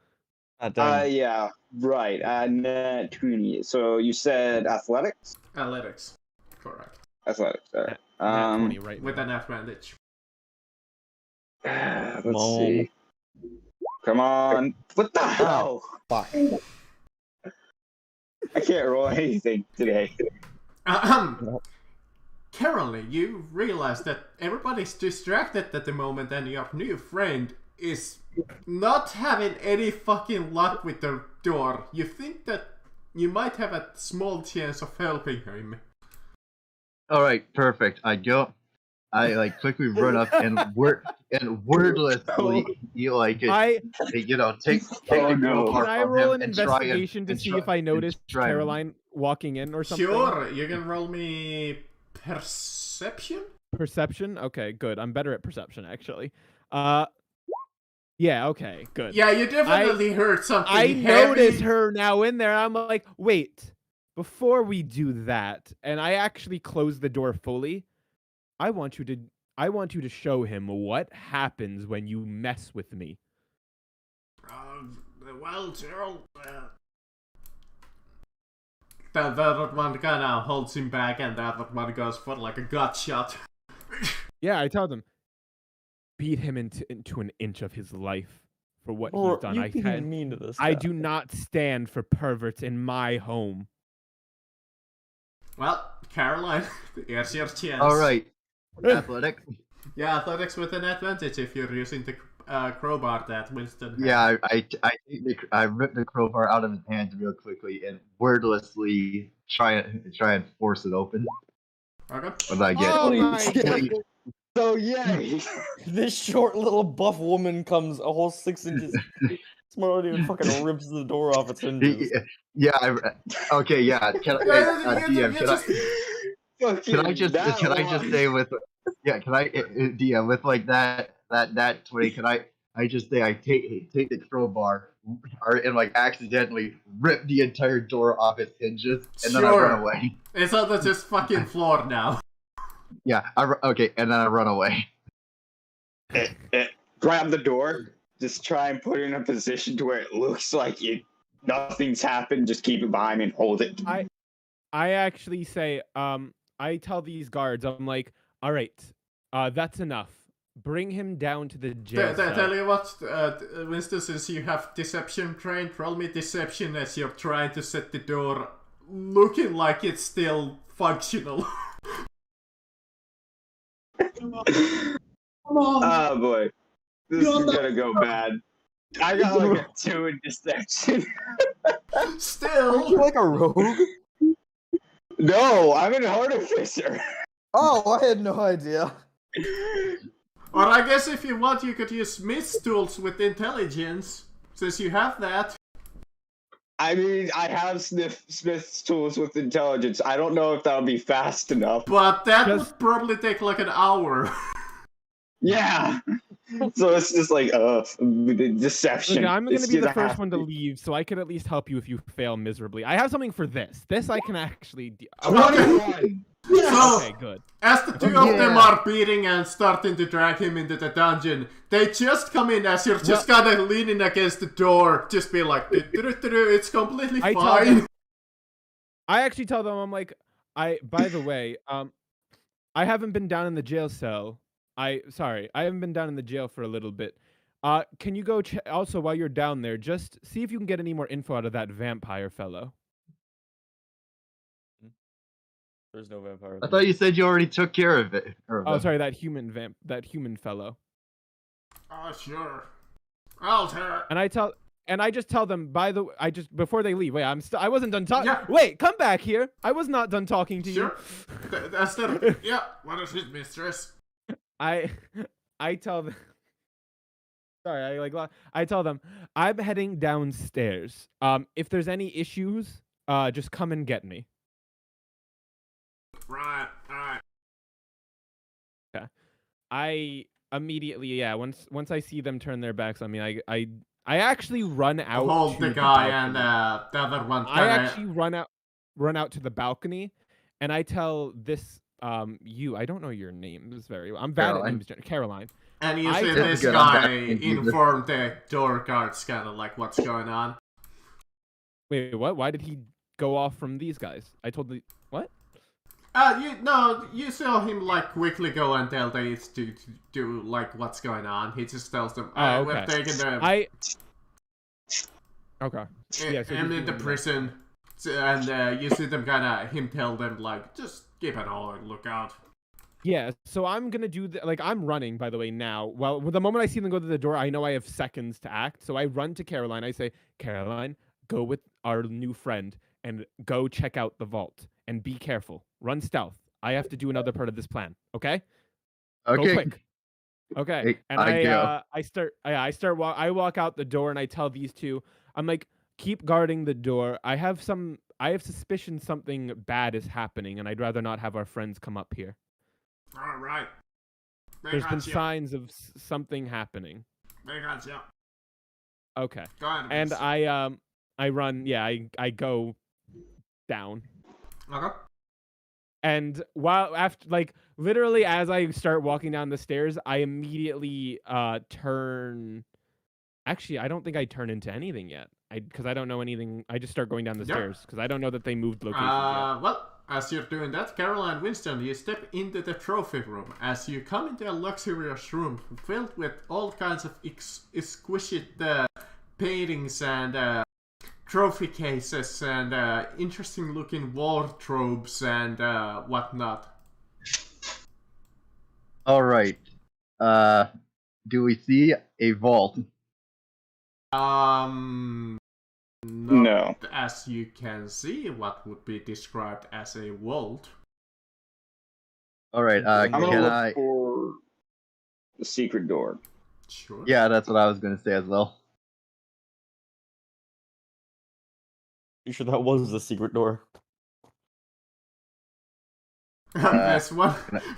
Speaker 6: God damn.
Speaker 2: Yeah, right. Net 20. So you said athletics?
Speaker 5: Athletics. Correct.
Speaker 2: Athletics. All right.
Speaker 1: Nat 20 right
Speaker 5: With
Speaker 1: now.
Speaker 5: an advantage.
Speaker 2: Let's
Speaker 6: Mom.
Speaker 2: see. Come on. What the hell?
Speaker 6: Fuck.
Speaker 2: I can't roll anything today.
Speaker 5: Currently, you realize that everybody's distracted at the moment, and your new friend is not having any fucking luck with the door. You think that you might have a small chance of helping him.
Speaker 3: All right, perfect. I like quickly run up and wordlessly take
Speaker 2: Oh,
Speaker 3: the
Speaker 2: no.
Speaker 3: crowbar
Speaker 1: Can I
Speaker 3: from
Speaker 1: roll
Speaker 3: him
Speaker 1: an
Speaker 3: and try
Speaker 1: investigation to
Speaker 3: and
Speaker 1: see
Speaker 3: try-
Speaker 1: if I
Speaker 3: and
Speaker 1: noticed
Speaker 3: try and-
Speaker 1: Caroline walking in or something?
Speaker 5: Sure, you can roll me perception.
Speaker 1: Perception? Okay, good. I'm better at perception, actually. Yeah, okay, good.
Speaker 5: Yeah, you definitely heard something
Speaker 1: I
Speaker 5: heavy.
Speaker 1: notice her now in there. I'm like, wait, before we do that, and I actually close the door fully, I want you to show him what happens when you mess with me.
Speaker 5: Well, Gerald, the other one kind of holds him back, and the other one goes for like a gut shot.
Speaker 1: Yeah, I tell them, beat him into an inch of his life for what he's done. I do not stand for perverts in my home.
Speaker 5: Well, Caroline, here's your chance.
Speaker 3: All right. Athletics.
Speaker 5: Yeah, athletics with an advantage if you're using the crowbar that Winston had.
Speaker 3: Yeah, I rip the crowbar out of his hand real quickly and wordlessly try and force it open.
Speaker 5: Okay.
Speaker 3: But I get
Speaker 1: Oh my God.
Speaker 2: So yay!
Speaker 6: This short little buff woman comes a whole 6 inches smaller and fucking rips the door off its hinges.
Speaker 3: Yeah. Okay. Yeah. Can I just say with DM with like that 20? Can I just say I take the crowbar and like accidentally rip the entire door off its hinges and then I run away.
Speaker 5: It's on the just fucking floor now.
Speaker 3: Yeah. Okay, and then I run away.
Speaker 2: Grab the door. Just try and put it in a position to where it looks like nothing's happened. Just keep it behind me and hold it.
Speaker 1: I actually say, I tell these guards, I'm like, all right, that's enough. Bring him down to the jail cell.
Speaker 5: Tell you what, Winston, since you have deception trained, roll me deception as you're trying to set the door looking like it's still functional.
Speaker 4: Come on.
Speaker 2: Oh boy. This is gonna go bad. I got like a 2 in deception.
Speaker 5: Still.
Speaker 6: Are you like a rogue?
Speaker 2: No, I'm an artificer.
Speaker 6: Oh, I had no idea.
Speaker 5: Or I guess if you want, you could use Smith's tools with intelligence, since you have that.
Speaker 2: I mean, I have Smith's tools with intelligence. I don't know if that'll be fast enough.
Speaker 5: But that would probably take like an hour.
Speaker 2: Yeah. So it's just like deception.
Speaker 1: Okay, I'm going to be the first one to leave, so I could at least help you if you fail miserably. I have something for this. This I can actually...
Speaker 5: Okay. So,
Speaker 1: okay, good.
Speaker 5: As the two of them are beating and starting to drag him into the dungeon, they just come in as you're just kind of leaning against the door, just be like, it's completely fine.
Speaker 1: I actually tell them, I'm like, by the way, I haven't been down in the jail cell. I haven't been down in the jail for a little bit. Can you go also while you're down there, just see if you can get any more info out of that vampire fellow.
Speaker 6: There's no vampire.
Speaker 3: I thought you said you already took care of it.
Speaker 1: Sorry, that human fellow.
Speaker 5: Oh, sure. I'll tell.
Speaker 1: And I just tell them, before they leave. Wait, I wasn't done talking.
Speaker 5: Yeah.
Speaker 1: Wait, come back here. I was not done talking to you.
Speaker 5: That's the yeah. What is it, mistress?
Speaker 1: I tell them. Sorry, I tell them I'm heading downstairs. If there's any issues, just come and get me.
Speaker 5: Right.
Speaker 1: Okay. I immediately, once I see them turn their backs on me, I actually run out.
Speaker 5: Hold the guy and the other one.
Speaker 1: I actually run out to the balcony, and I tell this I don't know your names very well. I'm bad at names. Caroline.
Speaker 5: And you see this guy inform the door guards kind of like what's going on.
Speaker 1: Wait, what? Why did he go off from these guys? I told the what?
Speaker 5: You saw him like quickly go and tell the to do like what's going on. He just tells them,
Speaker 1: okay.
Speaker 5: we're taking the
Speaker 1: okay.
Speaker 5: Yeah, so I'm in the prison, and you see them him tell them like just keep an eye on lookout.
Speaker 1: Yeah, so I'm gonna do I'm running, by the way, now. Well, the moment I see them go to the door, I know I have seconds to act. So I run to Caroline. I say, Caroline, go with our new friend and go check out the vault. And be careful. Run stealth. I have to do another part of this plan. Okay?
Speaker 3: Okay.
Speaker 1: Go quick. Okay.
Speaker 3: Hey,
Speaker 1: and I walk out the door and I tell these two, I'm like, keep guarding the door. I have some I have suspicion something bad is happening, and I'd rather not have our friends come up here.
Speaker 5: All right.
Speaker 1: There's been signs of something happening.
Speaker 5: They got you.
Speaker 1: Okay.
Speaker 5: Go ahead,
Speaker 1: And
Speaker 5: please.
Speaker 1: I run. Yeah, I go down.
Speaker 5: Okay.
Speaker 1: And while after literally as I start walking down the stairs, I immediately turn. Actually, I don't think I turn into anything yet. Because I don't know anything. I just start going down the stairs because I don't know that they moved locations yet.
Speaker 5: Well, as you're doing that, Carol and Winston, you step into the trophy room. As you come into a luxurious room filled with all kinds of exquisite paintings and trophy cases and interesting looking wardrobes and whatnot.
Speaker 3: All right. Do we see a vault?
Speaker 2: No.
Speaker 5: As you can see, what would be described as a vault.
Speaker 3: All right.
Speaker 2: I'm
Speaker 3: Can
Speaker 2: gonna look
Speaker 3: I?
Speaker 2: for the secret door.
Speaker 5: Sure.
Speaker 3: Yeah, that's what I was gonna say as well.
Speaker 6: You sure that was the secret door?
Speaker 5: This one,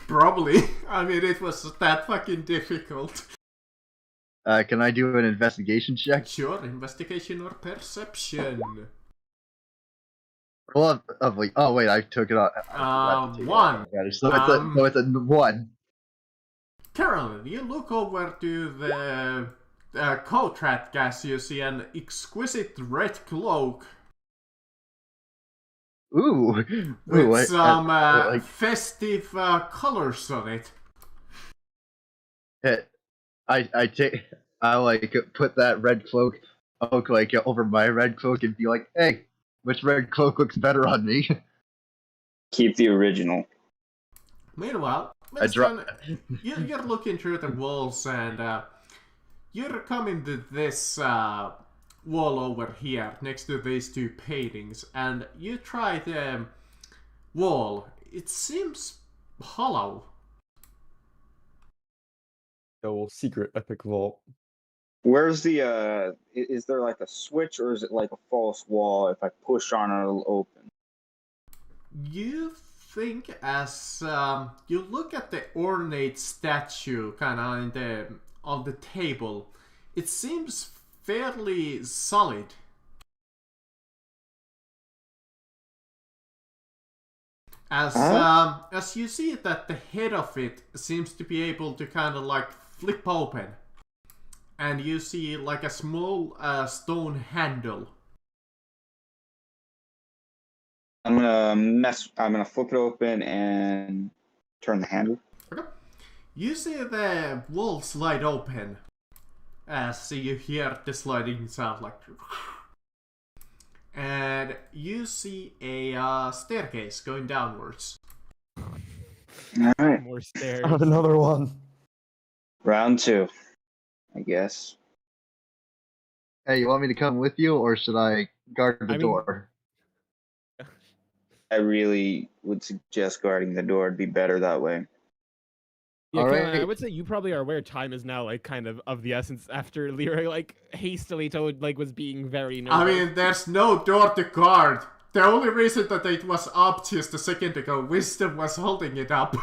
Speaker 5: probably. I mean, it was that fucking difficult.
Speaker 3: Can I do an investigation check?
Speaker 5: Sure, investigation or perception.
Speaker 3: Well, oh wait, I took it off.
Speaker 5: One.
Speaker 3: So it's a 1.
Speaker 5: Carolyn, you look over to the coat rack as you see an exquisite red cloak.
Speaker 3: Ooh.
Speaker 5: With some festive colors on it.
Speaker 3: I put that red cloak over my red cloak and be like, hey, which red cloak looks better on me?
Speaker 2: Keep the original.
Speaker 5: Meanwhile, Winston, you're looking through the walls and you're coming to this wall over here next to these two paintings, and you try the wall. It seems hollow.
Speaker 6: Oh, secret epic vault.
Speaker 2: Where's the is there like a switch, or is it like a false wall? If I push on it, it'll open.
Speaker 5: You think as you look at the ornate statue kind of on the table, it seems fairly solid. As you see that the head of it seems to be able to kind of like flip open, and you see like a small stone handle.
Speaker 2: I'm gonna flip it open and turn the handle.
Speaker 5: Okay. You see the wall slide open as you hear the sliding sound like, and you see a staircase going downwards.
Speaker 2: All right.
Speaker 1: More stairs.
Speaker 6: Another one.
Speaker 2: Round 2, I guess.
Speaker 3: Hey, you want me to come with you, or should I guard the door?
Speaker 2: I really would suggest guarding the door. It'd be better that way.
Speaker 1: Yeah,
Speaker 3: All
Speaker 1: Caroline, I
Speaker 3: right.
Speaker 1: would say you probably are aware time is now kind of the essence after Lyra hastily told was being very nervous.
Speaker 5: I mean, there's no door to guard. The only reason that it was up just a second ago, Wisdom was holding it up.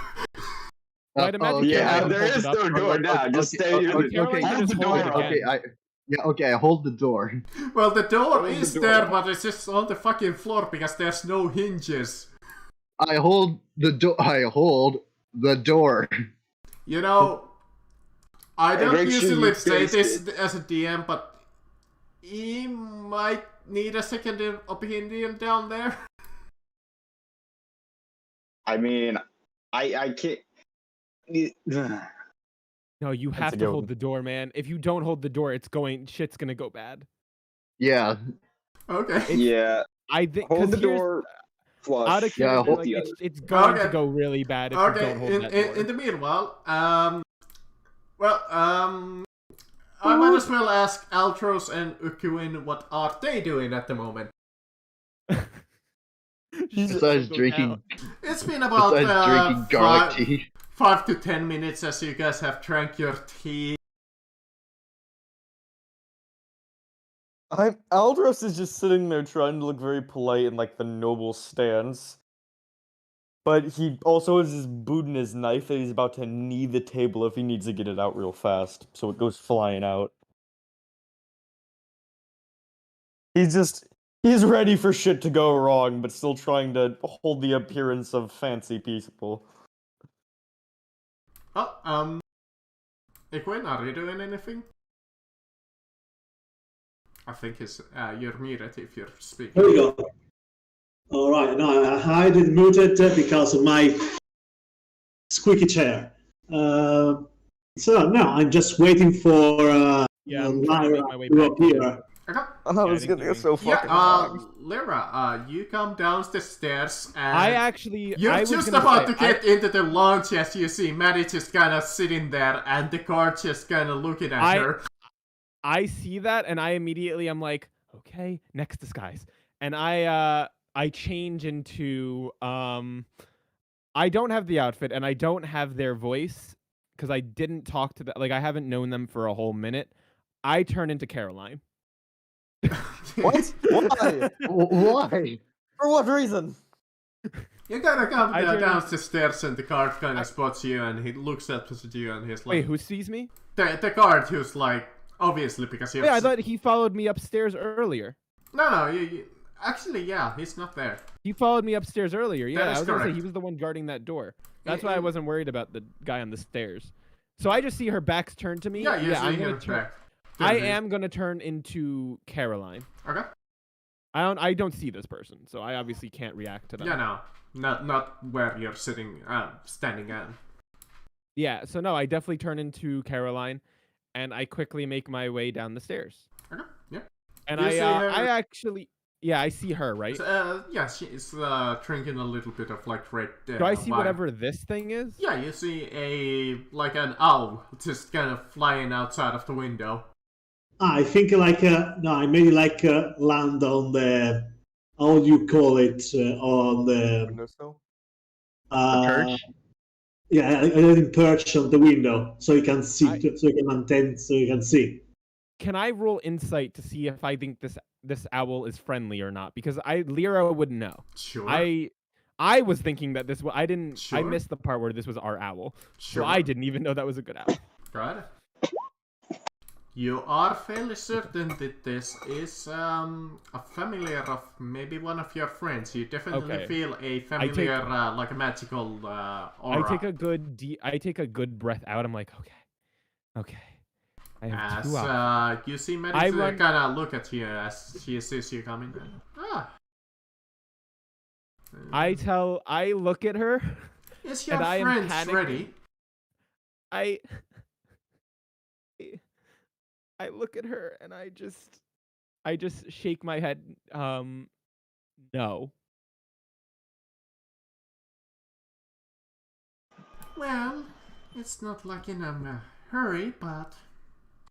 Speaker 1: I'd imagine
Speaker 2: Yeah,
Speaker 1: Caroline
Speaker 2: there
Speaker 1: holds
Speaker 2: is
Speaker 1: it up
Speaker 2: no
Speaker 1: for,
Speaker 2: door now. Just stay here.
Speaker 3: Okay,
Speaker 1: Caroline can just hold it again.
Speaker 3: I hold the door.
Speaker 5: Well, the door
Speaker 2: Hold
Speaker 5: is
Speaker 2: the door.
Speaker 5: there, but it's just on the fucking floor because there's no hinges.
Speaker 3: I hold the door.
Speaker 5: You know, I don't
Speaker 2: make sure
Speaker 5: usually
Speaker 2: you
Speaker 5: say
Speaker 2: face
Speaker 5: this
Speaker 2: it.
Speaker 5: as a DM, but he might need a second opinion down there.
Speaker 2: I mean, I can't.
Speaker 1: No, you
Speaker 6: That's
Speaker 1: have
Speaker 6: a
Speaker 1: to
Speaker 6: good
Speaker 1: hold
Speaker 6: one.
Speaker 1: the door, man. If you don't hold the door, shit's gonna go bad.
Speaker 3: Yeah.
Speaker 5: Okay.
Speaker 2: Yeah,
Speaker 1: I think
Speaker 2: hold the
Speaker 1: here's-
Speaker 2: door flush.
Speaker 1: out of
Speaker 3: Yeah,
Speaker 1: character,
Speaker 3: hold
Speaker 2: the
Speaker 1: it's going to
Speaker 5: Okay.
Speaker 1: go really bad if you
Speaker 5: Okay,
Speaker 1: don't hold that door.
Speaker 5: in the meanwhile, I might as well ask Altros and Ukuin what are they doing at the moment.
Speaker 3: Besides drinking,
Speaker 5: It's been about
Speaker 3: drinking garlic tea.
Speaker 5: 5 to 10 minutes as you guys have drank your tea.
Speaker 6: Aldros is just sitting there trying to look very polite and like the noble stance. But he also has his boot and his knife that he's about to knee the table if he needs to get it out real fast, so it goes flying out. He's ready for shit to go wrong, but still trying to hold the appearance of fancy people.
Speaker 5: Oh, Egwene, are you doing anything? I think you're muted if you're speaking.
Speaker 4: There we go. All right, no, I did muted because of my squeaky chair. So no, I'm just waiting for Lyra to appear.
Speaker 5: Okay.
Speaker 6: I was getting so fucking
Speaker 5: Lyra, you come down the stairs and
Speaker 1: you're
Speaker 5: just about to get into the lounge as you see Maddie just kind of sitting there and the guard just kind of looking at her.
Speaker 1: I see that and I'm like, okay, next disguise. And I change into I don't have the outfit and I don't have their voice because I didn't talk to them, like I haven't known them for a whole minute. I turn into Caroline.
Speaker 6: What? Why? Why? For what reason?
Speaker 5: You gotta come down the stairs and the guard kind of spots you and he looks at you and he's like...
Speaker 1: Wait, who sees me?
Speaker 5: The guard who's like, obviously because you're...
Speaker 1: Yeah, I thought he followed me upstairs earlier.
Speaker 5: No, actually, yeah, he's not there.
Speaker 1: He followed me upstairs earlier, yeah. I was
Speaker 5: gonna
Speaker 1: say he was the one guarding that door. That's why I wasn't worried about the guy on the stairs. So I just see her back's turned to me.
Speaker 5: Yeah, you see her back.
Speaker 1: I am gonna turn into Caroline.
Speaker 5: Okay.
Speaker 1: I don't see this person, so I obviously can't react to them.
Speaker 5: Yeah, no, not where you're standing at.
Speaker 1: Yeah, so no, I definitely turn into Caroline, and I quickly make my way down the stairs.
Speaker 5: Okay, yeah.
Speaker 1: And I see her, right?
Speaker 5: Yeah, she's drinking a little bit of like red.
Speaker 1: Do I see whatever this thing is?
Speaker 5: Yeah, you see an owl just kind of flying outside of the window.
Speaker 4: I think I made it land on the, how do you call it, on the...
Speaker 3: Windowsill?
Speaker 4: Perch? Yeah, I let him perch on the window so you can see, so you can see.
Speaker 1: Can I roll insight to see if I think this owl is friendly or not? Because Lyra wouldn't know.
Speaker 5: Sure.
Speaker 1: I was thinking that this was...
Speaker 5: Sure.
Speaker 1: I missed the part where this was our owl.
Speaker 5: Sure.
Speaker 1: So I didn't even know that was a good owl.
Speaker 5: Got it. You are fairly certain that this is a familiar of maybe one of your friends. You definitely feel a familiar, like a magical aura.
Speaker 1: I take a good breath out. I'm like, okay. I have two hours.
Speaker 5: You see Maddie kind of look at you as she sees you coming.
Speaker 1: I look at her.
Speaker 5: Is your friend ready?
Speaker 1: I look at her and I just shake my head. No.
Speaker 5: Well, it's not like in a hurry, but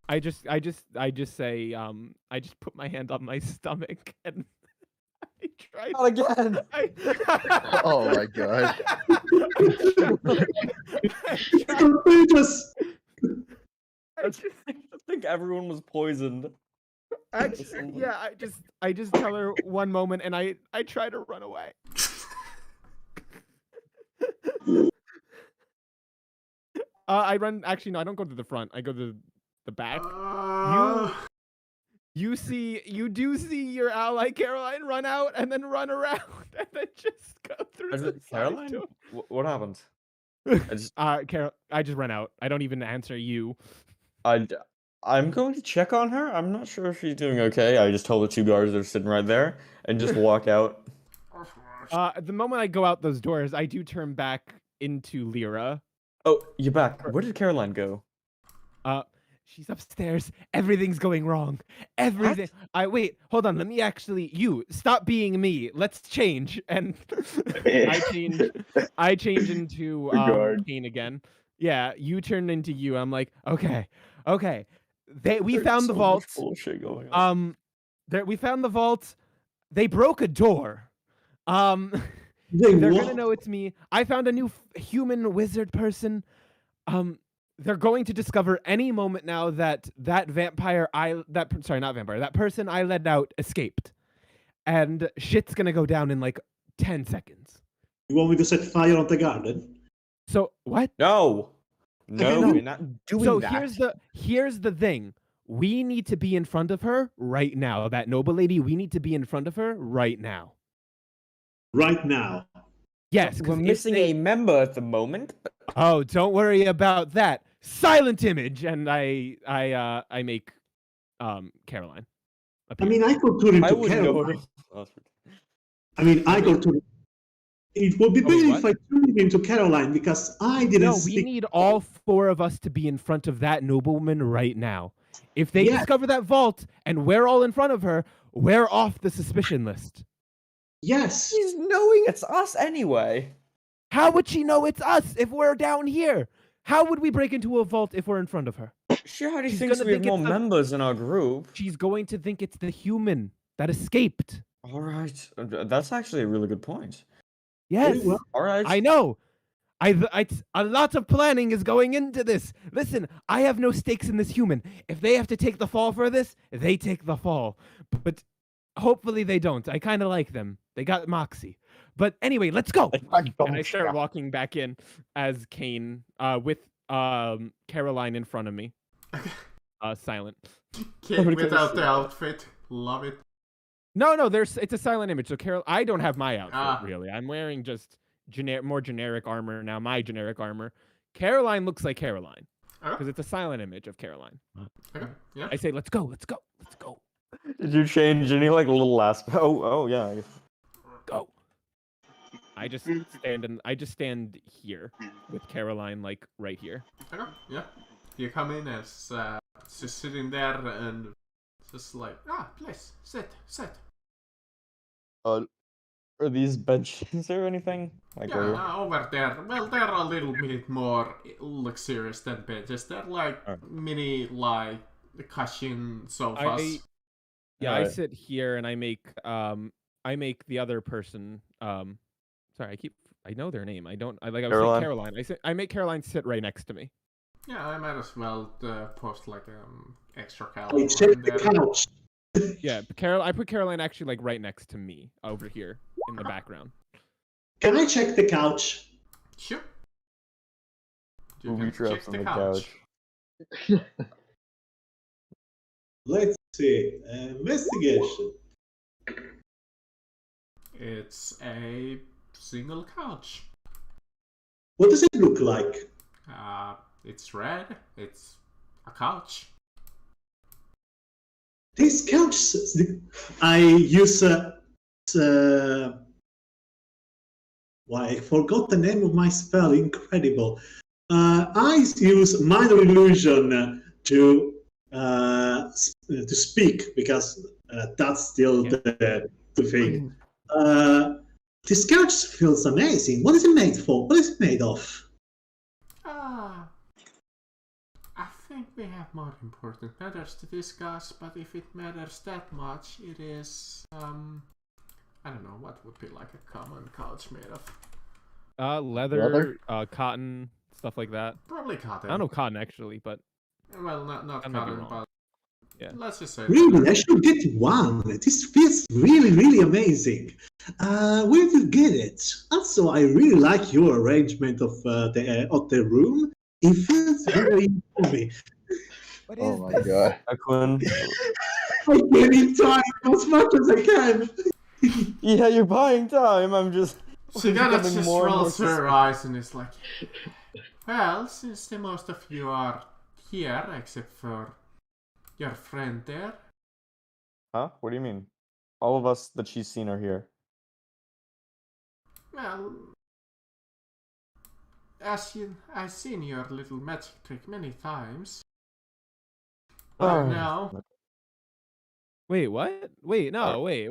Speaker 1: I just say I just put my hand on my stomach and I try.
Speaker 6: Not again.
Speaker 3: Oh my god.
Speaker 6: I think everyone was poisoned.
Speaker 1: Actually, yeah, I just tell her one moment and I try to run away. Actually, no, I don't go to the front. I go to the back. You do see your ally Caroline run out and then run around and then just go through the
Speaker 6: Caroline? What happened?
Speaker 1: I just ran out. I don't even answer you.
Speaker 6: I'm going to check on her. I'm not sure if she's doing okay. I just told the two guards that are sitting right there and just walk out.
Speaker 1: The moment I go out those doors, I do turn back into Lyra.
Speaker 6: Oh, you're back. Where did Caroline go?
Speaker 1: She's upstairs. Everything's going wrong. Everything. Wait, hold on. Let me stop being me. Let's change. And I change into Kane again. Yeah, you turned into you. I'm like, okay. We found the vault.
Speaker 6: Bullshit going on.
Speaker 1: We found the vault. They broke a door. They're gonna know it's me. I found a new human wizard person. they're going to discover any moment now that that person I let out escaped, and shit's gonna go down in like 10 seconds.
Speaker 4: You want me to set fire on the garden?
Speaker 1: So what?
Speaker 6: No,
Speaker 4: Okay, no.
Speaker 6: we're not doing
Speaker 1: So
Speaker 6: that.
Speaker 1: here's the thing. We need to be in front of her right now. That noble lady, we need to be in front of her right now.
Speaker 4: Right now.
Speaker 1: Yes,
Speaker 6: We're missing a member at the moment.
Speaker 1: Oh, don't worry about that. Silent image, and I make Caroline appear.
Speaker 4: I mean, I could turn
Speaker 6: I
Speaker 4: into
Speaker 6: would
Speaker 4: Caroline.
Speaker 6: know.
Speaker 4: I mean, I could turn. It would be better
Speaker 1: what?
Speaker 4: if I turned into Caroline because I didn't
Speaker 1: No, we
Speaker 4: speak.
Speaker 1: need all 4 of us to be in front of that noblewoman right now. If they discover that vault and we're all in front of her, we're off the suspicion list.
Speaker 4: Yes.
Speaker 6: She's knowing it's us anyway.
Speaker 1: How would she know it's us if we're down here? How would we break into a vault if we're in front of her?
Speaker 6: She already
Speaker 1: She's
Speaker 6: thinks
Speaker 1: gonna
Speaker 6: we have
Speaker 1: think
Speaker 6: more
Speaker 1: it's the-
Speaker 6: members in our group.
Speaker 1: She's going to think it's the human that escaped.
Speaker 6: All right, that's actually a really good point.
Speaker 1: Yes.
Speaker 4: Well,
Speaker 6: All right,
Speaker 1: I know. A lot of planning is going into this. Listen, I have no stakes in this human. If they have to take the fall for this, they take the fall. But hopefully they don't. I kind of like them. They got moxie. But anyway, let's go. And I start walking back in as Kane, with Caroline in front of me. Silent.
Speaker 5: Kid without the outfit. Love it.
Speaker 1: No, it's a silent image. So I don't have my outfit really. I'm wearing just more generic armor now. My generic armor. Caroline looks like Caroline because it's a silent image of Caroline.
Speaker 5: Okay. Yeah.
Speaker 1: I say, let's go, let's go, let's go,
Speaker 6: Did you change any like little aspect? Oh yeah. I guess.
Speaker 1: go. I just stand here with Caroline like right here.
Speaker 5: Okay. Yeah. You come in as just sitting there and just like please sit.
Speaker 6: Are these benches or anything? Like
Speaker 5: Yeah, over there. Well, they're a little bit more luxurious than benches. They're like mini, like cushion sofas.
Speaker 1: I sit here and I make the other person. Sorry, I know their name. I was saying Caroline. I make Caroline sit right next to me.
Speaker 5: Yeah, I might as well post like extra
Speaker 4: I
Speaker 5: calorie.
Speaker 4: check the couch.
Speaker 1: Yeah, I put Caroline actually like right next to me over here in the background.
Speaker 4: Can I check the couch?
Speaker 5: Sure. You
Speaker 6: Booby
Speaker 5: can
Speaker 6: traps
Speaker 5: check
Speaker 6: on
Speaker 5: the
Speaker 6: the
Speaker 5: couch.
Speaker 6: couch.
Speaker 4: Let's see. Investigation.
Speaker 5: It's a single couch.
Speaker 4: What does it look like?
Speaker 5: It's red. It's a couch.
Speaker 4: This couch. I use why I forgot the name of my spell. Incredible. I use minor illusion to speak because that's still the thing. This couch feels amazing. What is it made for? What is it made of?
Speaker 5: I think we have more important matters to discuss, but if it matters that much, it is I don't know, what would be like a common couch made of?
Speaker 1: Leather? Cotton, stuff like that.
Speaker 5: Probably cotton.
Speaker 1: I don't know cotton actually, but
Speaker 5: well, not
Speaker 1: I might be
Speaker 5: cotton,
Speaker 1: wrong.
Speaker 5: but
Speaker 1: yeah.
Speaker 5: Let's just say
Speaker 4: Really, I should get one. This feels really, really amazing. Where did you get it? Also, I really like your arrangement of the room. It feels very homey.
Speaker 1: What is
Speaker 3: Oh my god.
Speaker 6: Aquin.
Speaker 4: I get in time as much as I can.
Speaker 6: Yeah, you're buying time. I'm just.
Speaker 5: she kind of
Speaker 6: becoming
Speaker 5: just
Speaker 6: more and more
Speaker 5: rolls her eyes and is like, well, since the most of you are here, except for your friend there.
Speaker 6: Huh? What do you mean? All of us that she's seen are here.
Speaker 5: Well, I've seen your little magic trick many times. Right now.
Speaker 1: Wait, what? Wait, no, wait,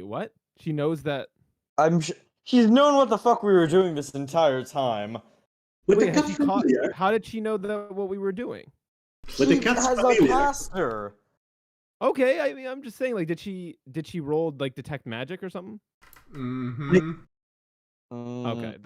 Speaker 1: what? She knows that.
Speaker 6: She's known what the fuck we were doing this entire time.
Speaker 4: With
Speaker 1: Wait,
Speaker 4: the cat familiar.
Speaker 1: how did she know what we were doing?
Speaker 4: With the
Speaker 6: She
Speaker 4: cat's
Speaker 6: has a
Speaker 4: familiar.
Speaker 6: pastor.
Speaker 1: Okay, I mean, I'm just saying, like, did she roll like detect magic or something?
Speaker 5: Mm-hmm.
Speaker 1: Okay,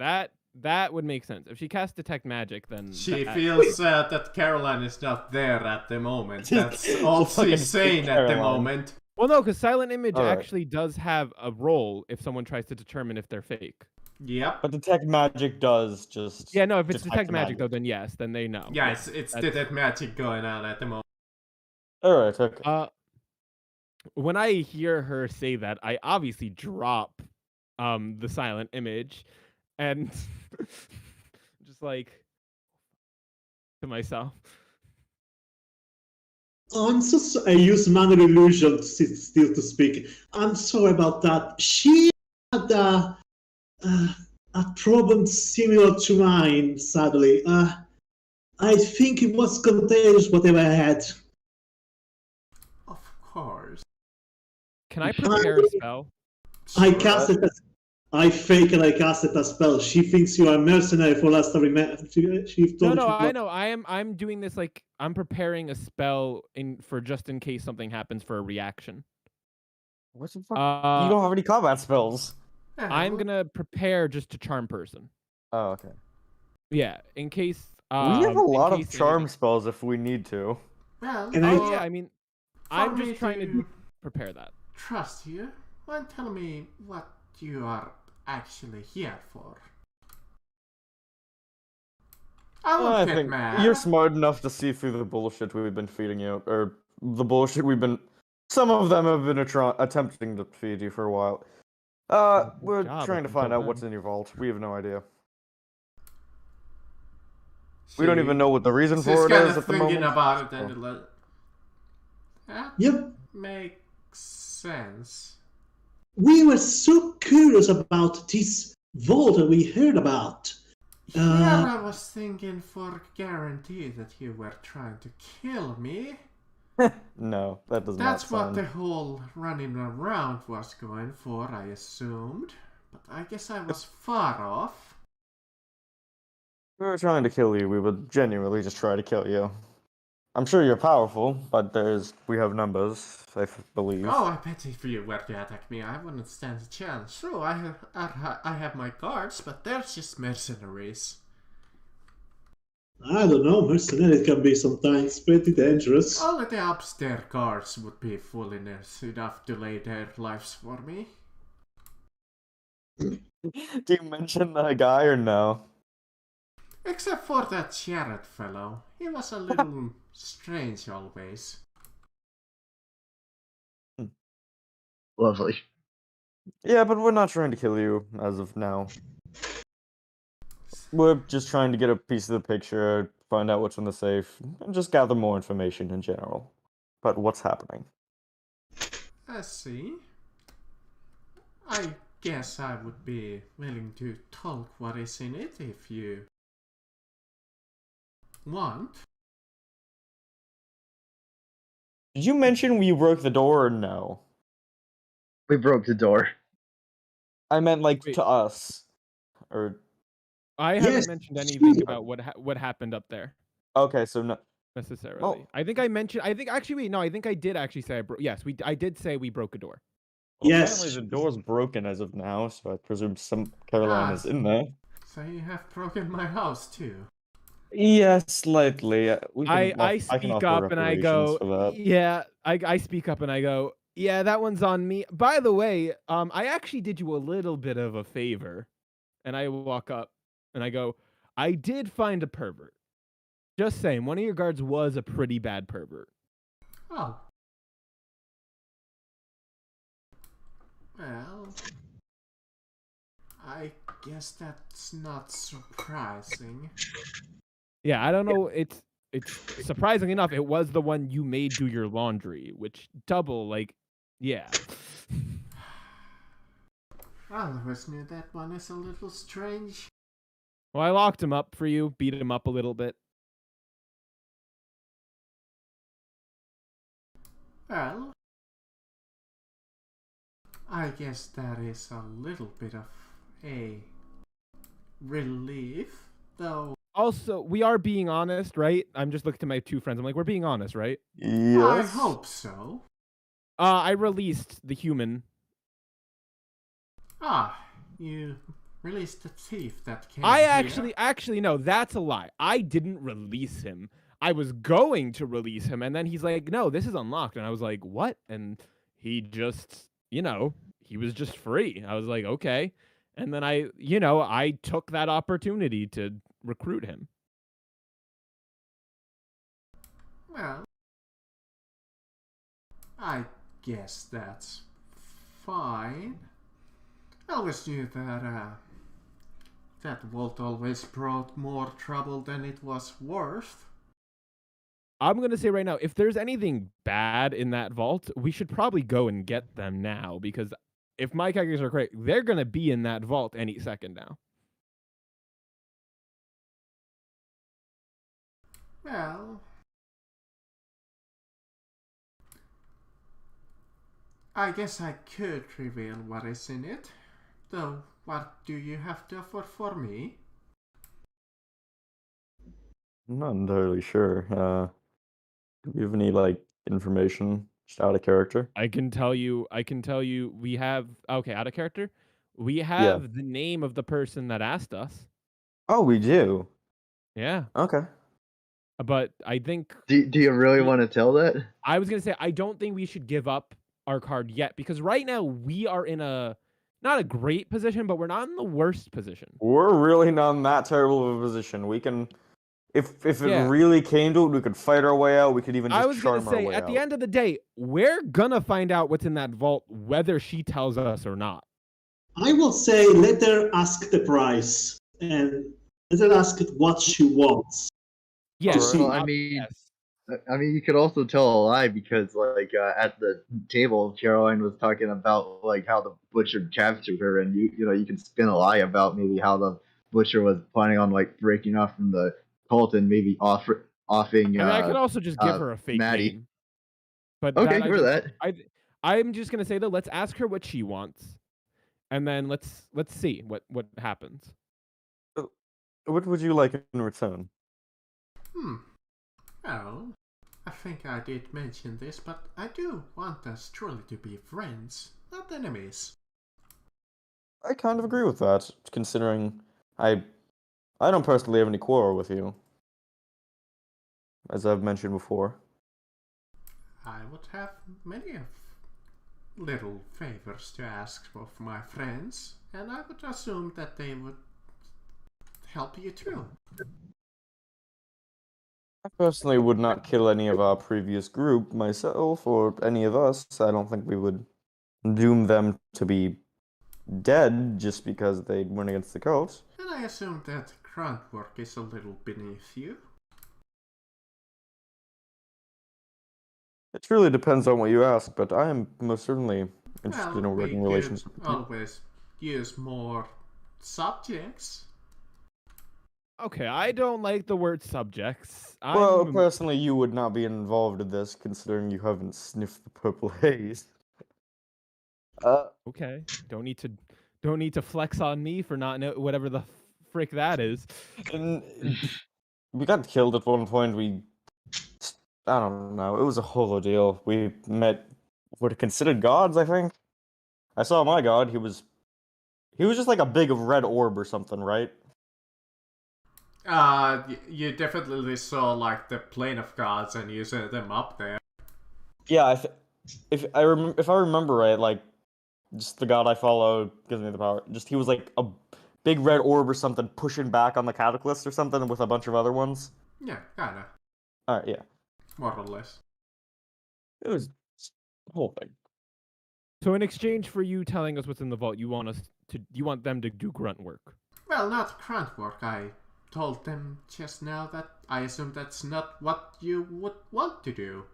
Speaker 1: That would make sense. If she casts Detect Magic, then...
Speaker 5: She feels that Caroline is not there at the moment. That's all she's saying at the moment.
Speaker 1: Well, no, because Silent Image actually does have a role if someone tries to determine if they're fake.
Speaker 5: Yep.
Speaker 6: But Detect Magic does just...
Speaker 1: Yeah, no, if it's Detect Magic, though, then yes, then they know.
Speaker 5: Yeah, it's Detect Magic going on at the moment.
Speaker 6: Alright, okay.
Speaker 1: When I hear her say that, I obviously drop the Silent Image and just like to myself.
Speaker 4: I'm so I use Minor Illusion still to speak. I'm sorry about that. She had a problem similar to mine, sadly. I think it was contagious, whatever I had.
Speaker 5: Of course.
Speaker 1: Can I prepare a spell?
Speaker 4: I cast it as... I fake and I cast it as spell. She thinks you are a mercenary for last time.
Speaker 1: No, I know. I'm doing this like I'm preparing a spell for just in case something happens for a reaction.
Speaker 6: What the fuck? You don't have any combat spells.
Speaker 1: I'm gonna prepare just to charm person.
Speaker 6: Oh, okay.
Speaker 1: Yeah, in case.
Speaker 6: We have a lot of charm spells if we need to.
Speaker 5: Well,
Speaker 1: yeah, I mean, I'm just trying to prepare that.
Speaker 5: Trust you. Well, tell me what you are actually here for.
Speaker 6: I think you're smart enough to see through the bullshit we've been feeding you, or the bullshit we've been... Some of them have been attempting to feed you for a while. We're trying to find out what's in your vault. We have no idea. We don't even know what the reason for it is at the moment.
Speaker 5: Thinking about it and that makes sense.
Speaker 4: We were so curious about this vault that we heard about.
Speaker 5: I was thinking for guarantee that you were trying to kill me.
Speaker 6: No, that does not
Speaker 5: That's
Speaker 6: sound...
Speaker 5: what the whole running around was going for, I assumed. But I guess I was far off.
Speaker 6: If we were trying to kill you, we would genuinely just try to kill you. I'm sure you're powerful, but we have numbers, I believe.
Speaker 5: Oh, I bet if you were to attack me, I wouldn't stand a chance. So I have my guards, but they're just mercenaries.
Speaker 4: I don't know, mercenaries can be sometimes pretty dangerous.
Speaker 5: Only the upstairs guards would be foolishness enough to lay their lives for me.
Speaker 6: Do you mention that guy or no?
Speaker 5: Except for that Jared fellow. He was a little strange always.
Speaker 3: Lovely.
Speaker 6: Yeah, but we're not trying to kill you as of now. We're just trying to get a piece of the picture, find out what's in the safe, and just gather more information in general about what's happening.
Speaker 5: I see. I guess I would be willing to talk what is in it if you want.
Speaker 6: Did you mention we broke the door or no?
Speaker 3: We broke the door.
Speaker 6: I meant like to us. Or
Speaker 1: I haven't mentioned anything about what happened up there.
Speaker 6: Okay, so no
Speaker 1: necessarily.
Speaker 6: Oh.
Speaker 1: I think I mentioned. I think I did actually say I did say we broke a door.
Speaker 6: Well,
Speaker 4: Yes.
Speaker 6: apparently the door's broken as of now, so I presume some Caroline is in there.
Speaker 5: So you have broken my house too.
Speaker 6: Yeah, slightly.
Speaker 1: I speak up and I go, yeah, I speak up and I go, yeah, that one's on me. By the way, I actually did you a little bit of a favor. And I walk up and I go, I did find a pervert. Just saying, one of your guards was a pretty bad pervert.
Speaker 5: Oh. Well, I guess that's not surprising.
Speaker 1: Yeah, I don't know. It's surprising enough, it was the one you made do your laundry, which yeah.
Speaker 5: I always knew that one is a little strange.
Speaker 1: Well, I locked him up for you, beat him up a little bit.
Speaker 5: Well, I guess that is a little bit of a relief, though.
Speaker 1: Also, we are being honest, right? I'm just looking to my two friends. I'm like, we're being honest, right?
Speaker 6: Yes.
Speaker 5: I hope so.
Speaker 1: I released the human.
Speaker 5: Ah, you Release the thief that came
Speaker 1: I
Speaker 5: here.
Speaker 1: actually, no, that's a lie. I didn't release him. I was going to release him, and then he's like, no, this is unlocked. And I was like, what? And he just, he was just free. I was like, okay. And then I took that opportunity to recruit him.
Speaker 5: Well, I guess that's fine. I always knew that that vault always brought more trouble than it was worth.
Speaker 1: I'm going to say right now, if there's anything bad in that vault, we should probably go and get them now, because if my calculations are correct, they're going to be in that vault any second now.
Speaker 5: Well, I guess I could reveal what is in it. Though, what do you have to offer for me?
Speaker 6: I'm not entirely sure. Do you have any information just out of character?
Speaker 1: I can tell you we have, okay, out of character. We
Speaker 6: Yeah.
Speaker 1: have the name of the person that asked us.
Speaker 6: Oh, we do.
Speaker 1: Yeah.
Speaker 6: Okay.
Speaker 1: But I think
Speaker 3: Do you really want to tell that?
Speaker 1: I was going to say, I don't think we should give up our card yet, because right now we are in not a great position, but we're not in the worst position.
Speaker 6: We're really not in that terrible of a position. We can, if it
Speaker 1: Yeah.
Speaker 6: really came to it, we could fight our way out. We could even
Speaker 1: I
Speaker 6: just
Speaker 1: was going to
Speaker 6: charm our
Speaker 1: say,
Speaker 6: way
Speaker 1: at the
Speaker 6: out.
Speaker 1: end of the day, we're going to find out what's in that vault, whether she tells us or not.
Speaker 4: I will say let her ask the price and let her ask what she wants.
Speaker 1: Yes.
Speaker 3: Well, I mean, you could also tell a lie, because at the table, Caroline was talking about how the butcher captured her, and you can spin a lie about maybe how the butcher was planning on breaking off from the cult and maybe offing.
Speaker 1: I could also just give her a fake
Speaker 3: Maddie.
Speaker 1: name. But
Speaker 3: Okay, for that.
Speaker 1: I'm just gonna say though, let's ask her what she wants, and then let's see what happens.
Speaker 6: What would you like in return?
Speaker 5: Well, I think I did mention this, but I do want us truly to be friends, not enemies.
Speaker 6: I kind of agree with that, considering I don't personally have any quarrel with you, as I've mentioned before.
Speaker 5: I would have many of little favors to ask of my friends, and I would assume that they would help you too.
Speaker 6: I personally would not kill any of our previous group myself, or any of us. I don't think we would doom them to be dead just because they went against the cult.
Speaker 5: And I assume that grunt work is a little beneath you.
Speaker 6: It truly depends on what you ask, but I am most certainly interested in working relations with you.
Speaker 5: Always use more subjects.
Speaker 1: Okay, I don't like the word subjects.
Speaker 6: Well, personally, you would not be involved in this, considering you haven't sniffed the purple haze.
Speaker 1: Okay, don't need to flex on me for not know whatever the frick that is.
Speaker 6: And we got killed at one point. I don't know. It was a whole ordeal. We met what are considered gods, I think. I saw my god. He was just like a big red orb or something, right?
Speaker 5: You definitely saw the plane of gods and you set them up there.
Speaker 6: Yeah, if I remember right, just the god I follow gives me the power. Just he was like a big red orb or something pushing back on the Cataclysm or something with a bunch of other ones.
Speaker 5: Yeah, kinda.
Speaker 6: Alright, yeah.
Speaker 5: More or less.
Speaker 6: It was the whole thing.
Speaker 1: So in exchange for you telling us what's in the vault, you want them to do grunt work?
Speaker 5: Well, not grunt work. I told them just now that I assume that's not what you would want to do.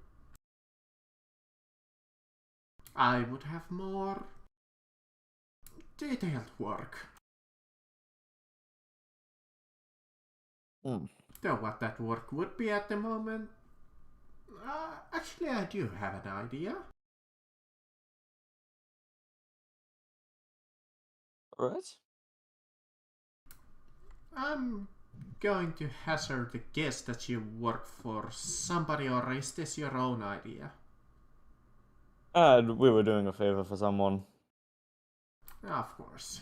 Speaker 5: I would have more detailed work. Though what that work would be at the moment, actually I do have an idea.
Speaker 6: Alright.
Speaker 5: I'm going to hazard the guess that you work for somebody, or is this your own idea?
Speaker 6: We were doing a favor for someone.
Speaker 5: Of course.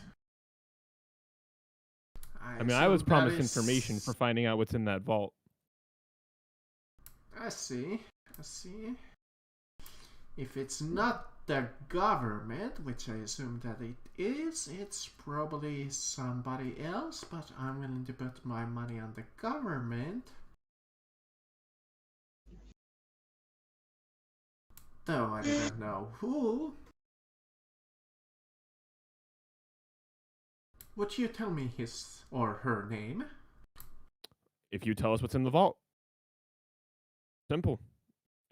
Speaker 1: I mean, I was promised information for finding out what's in that vault.
Speaker 5: I see. If it's not the government, which I assume that it is, it's probably somebody else, but I'm willing to put my money on the government. Though I don't know who. Would you tell me his or her name?
Speaker 1: If you tell us what's in the vault. Simple.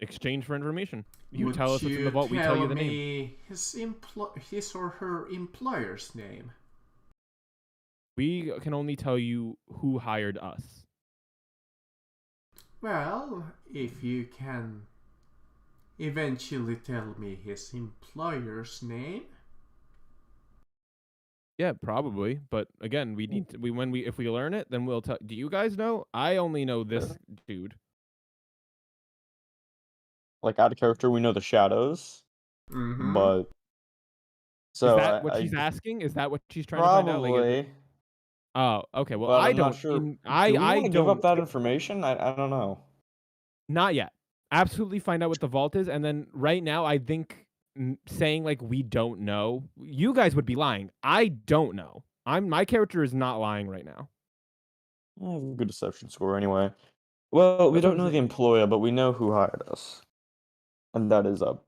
Speaker 1: Exchange for information. You tell us what's in the vault, we tell you the name.
Speaker 5: His or her employer's name?
Speaker 1: We can only tell you who hired us.
Speaker 5: Well, if you can eventually tell me his employer's name.
Speaker 1: Yeah, probably. But again, we need to, if we learn it, then we'll tell. Do you guys know? I only know this dude.
Speaker 6: Like out of character, we know the shadows, but so
Speaker 1: is that what she's asking? Is that what she's trying
Speaker 6: probably.
Speaker 1: to find out? Oh, okay. Well,
Speaker 6: but
Speaker 1: I
Speaker 6: I'm
Speaker 1: don't.
Speaker 6: Not sure.
Speaker 1: I
Speaker 6: don't give up that information. I don't know.
Speaker 1: Not yet. Absolutely find out what the vault is, and then right now, I think saying like we don't know, you guys would be lying. I don't know. My character is not lying right now.
Speaker 6: I have a good deception score anyway. Well, we don't know the employer, but we know who hired us. And that is up.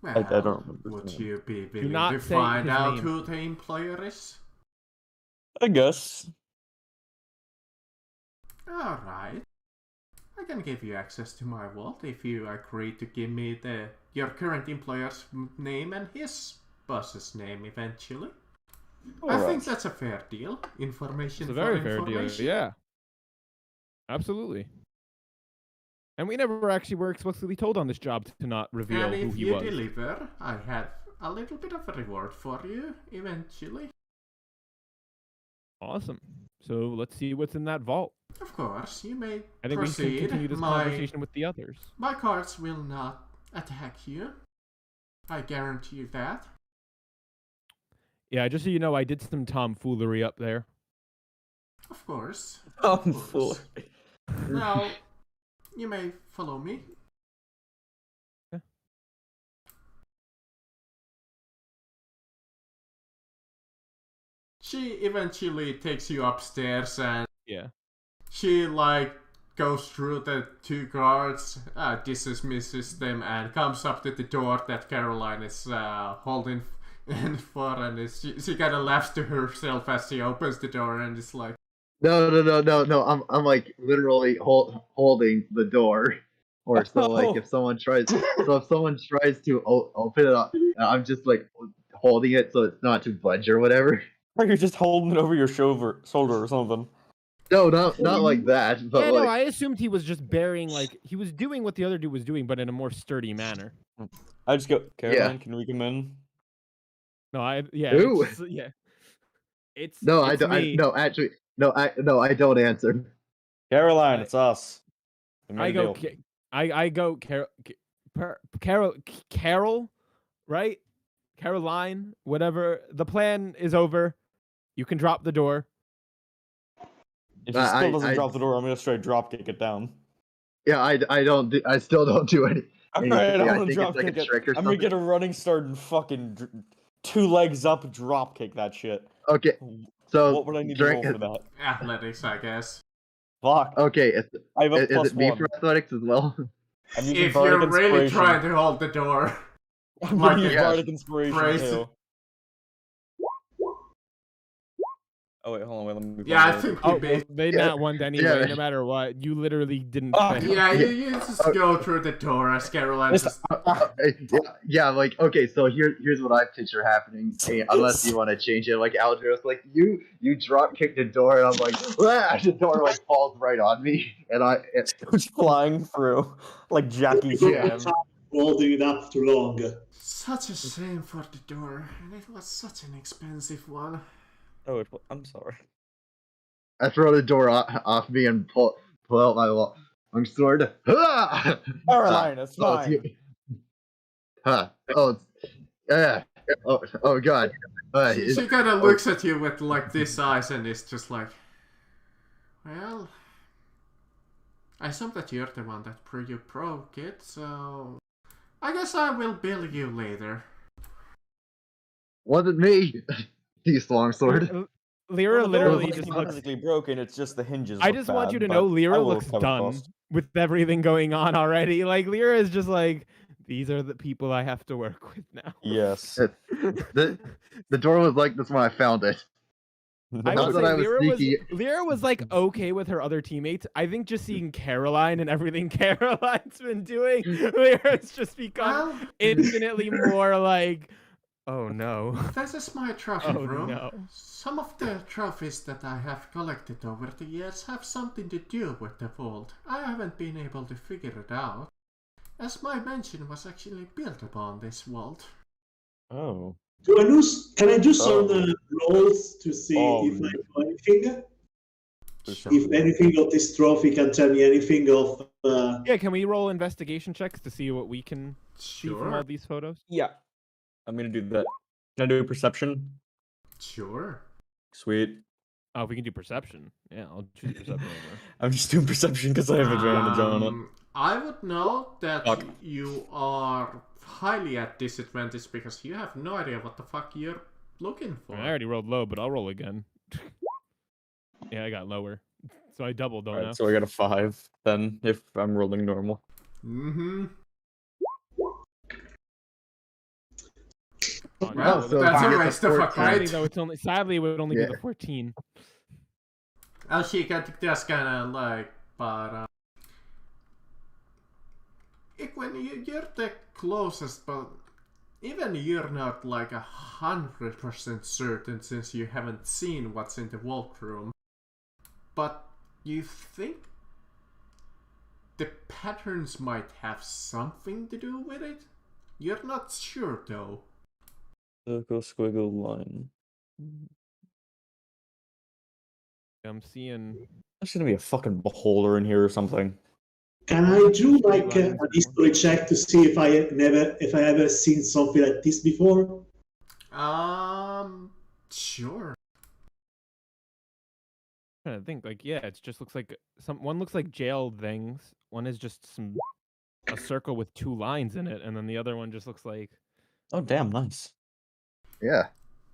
Speaker 5: Well,
Speaker 6: I don't remember.
Speaker 5: Would you be willing to find out who the employer is?
Speaker 6: I guess.
Speaker 5: Alright. I can give you access to my vault if you agree to give me your current employer's name and his boss's name eventually. I think that's a fair deal. Information. It's a very fair deal.
Speaker 1: Yeah. Absolutely. And we never actually were explicitly told on this job to not reveal who he was.
Speaker 5: And if you deliver, I have a little bit of a reward for you, eventually.
Speaker 1: Awesome. So let's see what's in that vault.
Speaker 5: Of course, you may
Speaker 1: I think
Speaker 5: proceed.
Speaker 1: we can continue this conversation with the others.
Speaker 5: My cards will not attack you. I guarantee you that.
Speaker 1: Yeah, just so you know, I did some tomfoolery up there.
Speaker 5: Of course.
Speaker 6: Tomfoolery.
Speaker 5: Now, you may follow me.
Speaker 1: Yeah.
Speaker 5: She eventually takes you upstairs and
Speaker 1: yeah,
Speaker 5: she goes through the two guards, dismisses them, and comes up to the door that Caroline is holding for, and she kind of laughs to herself as she opens the door and is like,
Speaker 3: No. I'm like literally holding the door, or so like if someone tries to open it up, I'm just like holding it so it's not to budge or whatever.
Speaker 6: Or you're just holding it over your shoulder or something.
Speaker 3: No, not like that. But
Speaker 1: yeah,
Speaker 3: like,
Speaker 1: no, I assumed he was just bearing he was doing what the other dude was doing, but in a more sturdy manner.
Speaker 6: I just go, Caroline, can we come in?
Speaker 1: No,
Speaker 3: I don't answer.
Speaker 6: Caroline, it's us.
Speaker 1: Carol, right? Caroline, whatever. The plan is over. You can drop the door.
Speaker 6: If he still doesn't drop the door, I'm gonna straight drop kick it down.
Speaker 3: Yeah, I still don't do anything.
Speaker 6: Alright, I'm gonna drop kick it. I'm gonna get a running start and fucking 2 legs up, drop kick that shit.
Speaker 3: Okay, so
Speaker 6: what would I need to roll for that?
Speaker 5: Athletics, I guess.
Speaker 6: Fuck.
Speaker 3: Okay,
Speaker 6: I have a
Speaker 3: is it me for athletics as well?
Speaker 5: If you're really trying to hold the door,
Speaker 6: I'm gonna use Bardic Inspiration too. Oh wait, hold on, let me.
Speaker 5: Yeah, I think
Speaker 1: they not won anyway. No matter what, you literally didn't.
Speaker 5: Yeah, you just go through the door as Caroline just.
Speaker 3: Yeah, like okay, so here's what I picture happening. Unless you want to change it, like Aldous, like you drop kick the door, and I'm like, the door like falls right on me, and it
Speaker 6: goes flying through like Jackie Chan.
Speaker 4: Holding it up too long.
Speaker 5: Such a shame for the door, and it was such an expensive one.
Speaker 6: Oh, I'm sorry.
Speaker 3: I throw the door off me and pull out my long sword.
Speaker 6: Caroline, it's fine.
Speaker 3: Oh god.
Speaker 5: She kind of looks at you with like this eyes and is just like, Well, I assume that you're the one that broke it, so I guess I will bill you later.
Speaker 3: Wasn't me. These longsword.
Speaker 1: Lyra literally
Speaker 6: just
Speaker 1: just looks
Speaker 6: physically broken. It's just the hinges.
Speaker 1: I
Speaker 6: look
Speaker 1: just
Speaker 6: bad,
Speaker 1: want you to
Speaker 6: but
Speaker 1: know
Speaker 6: I
Speaker 1: Lyra
Speaker 6: will
Speaker 1: looks
Speaker 6: cover
Speaker 1: done
Speaker 6: costs.
Speaker 1: with everything going on already. Like Lyra is just like, these are the people I have to work with now.
Speaker 6: Yes.
Speaker 3: The door was like this when I found it.
Speaker 1: I
Speaker 3: Not
Speaker 1: would
Speaker 3: that
Speaker 1: say
Speaker 3: I was sneaky.
Speaker 1: Lyra was like okay with her other teammates. I think just seeing Caroline and everything Caroline's been doing, Lyra's just become infinitely more like, oh no.
Speaker 5: This is my trophy room.
Speaker 1: No.
Speaker 5: Some of the trophies that I have collected over the years have something to do with the vault. I haven't been able to figure it out, as my mansion was actually built upon this vault.
Speaker 6: Oh.
Speaker 4: Can I do some rolls to see if I know anything? If anything of this trophy can tell me anything of...
Speaker 1: Yeah, can we roll investigation checks to see what we can see from all these photos?
Speaker 6: Yeah. I'm gonna do that. Can I do perception?
Speaker 5: Sure.
Speaker 6: Sweet.
Speaker 1: Oh, if we can do perception. Yeah, I'll choose perception over.
Speaker 6: I'm just doing perception because I have advantage on it.
Speaker 5: I would know that you are highly at disadvantage because you have no idea what the fuck you're looking for.
Speaker 1: I already rolled low, but I'll roll again. Yeah, I got lower. So I doubled, don't I?
Speaker 6: So I got a 5 then if I'm rolling normal.
Speaker 5: Mm-hmm.
Speaker 1: Well,
Speaker 5: so that's a waste of a card.
Speaker 1: Though it's only, sadly, it would only be the 14.
Speaker 5: I'll shake at just kind of like, but when you're the closest, but even you're not like 100% certain since you haven't seen what's in the vault room. But you think the patterns might have something to do with it? You're not sure though.
Speaker 6: Circle, squiggle, line.
Speaker 1: I'm seeing...
Speaker 6: There's gonna be a fucking beholder in here or something.
Speaker 4: Can I do like a history check to see if I ever seen something like this before?
Speaker 5: Sure.
Speaker 1: I'm trying to think, like, yeah, it just looks like one looks like jail things. One is just a circle with 2 lines in it, and then the other one just looks like...
Speaker 6: Oh, damn, nice.
Speaker 3: Yeah.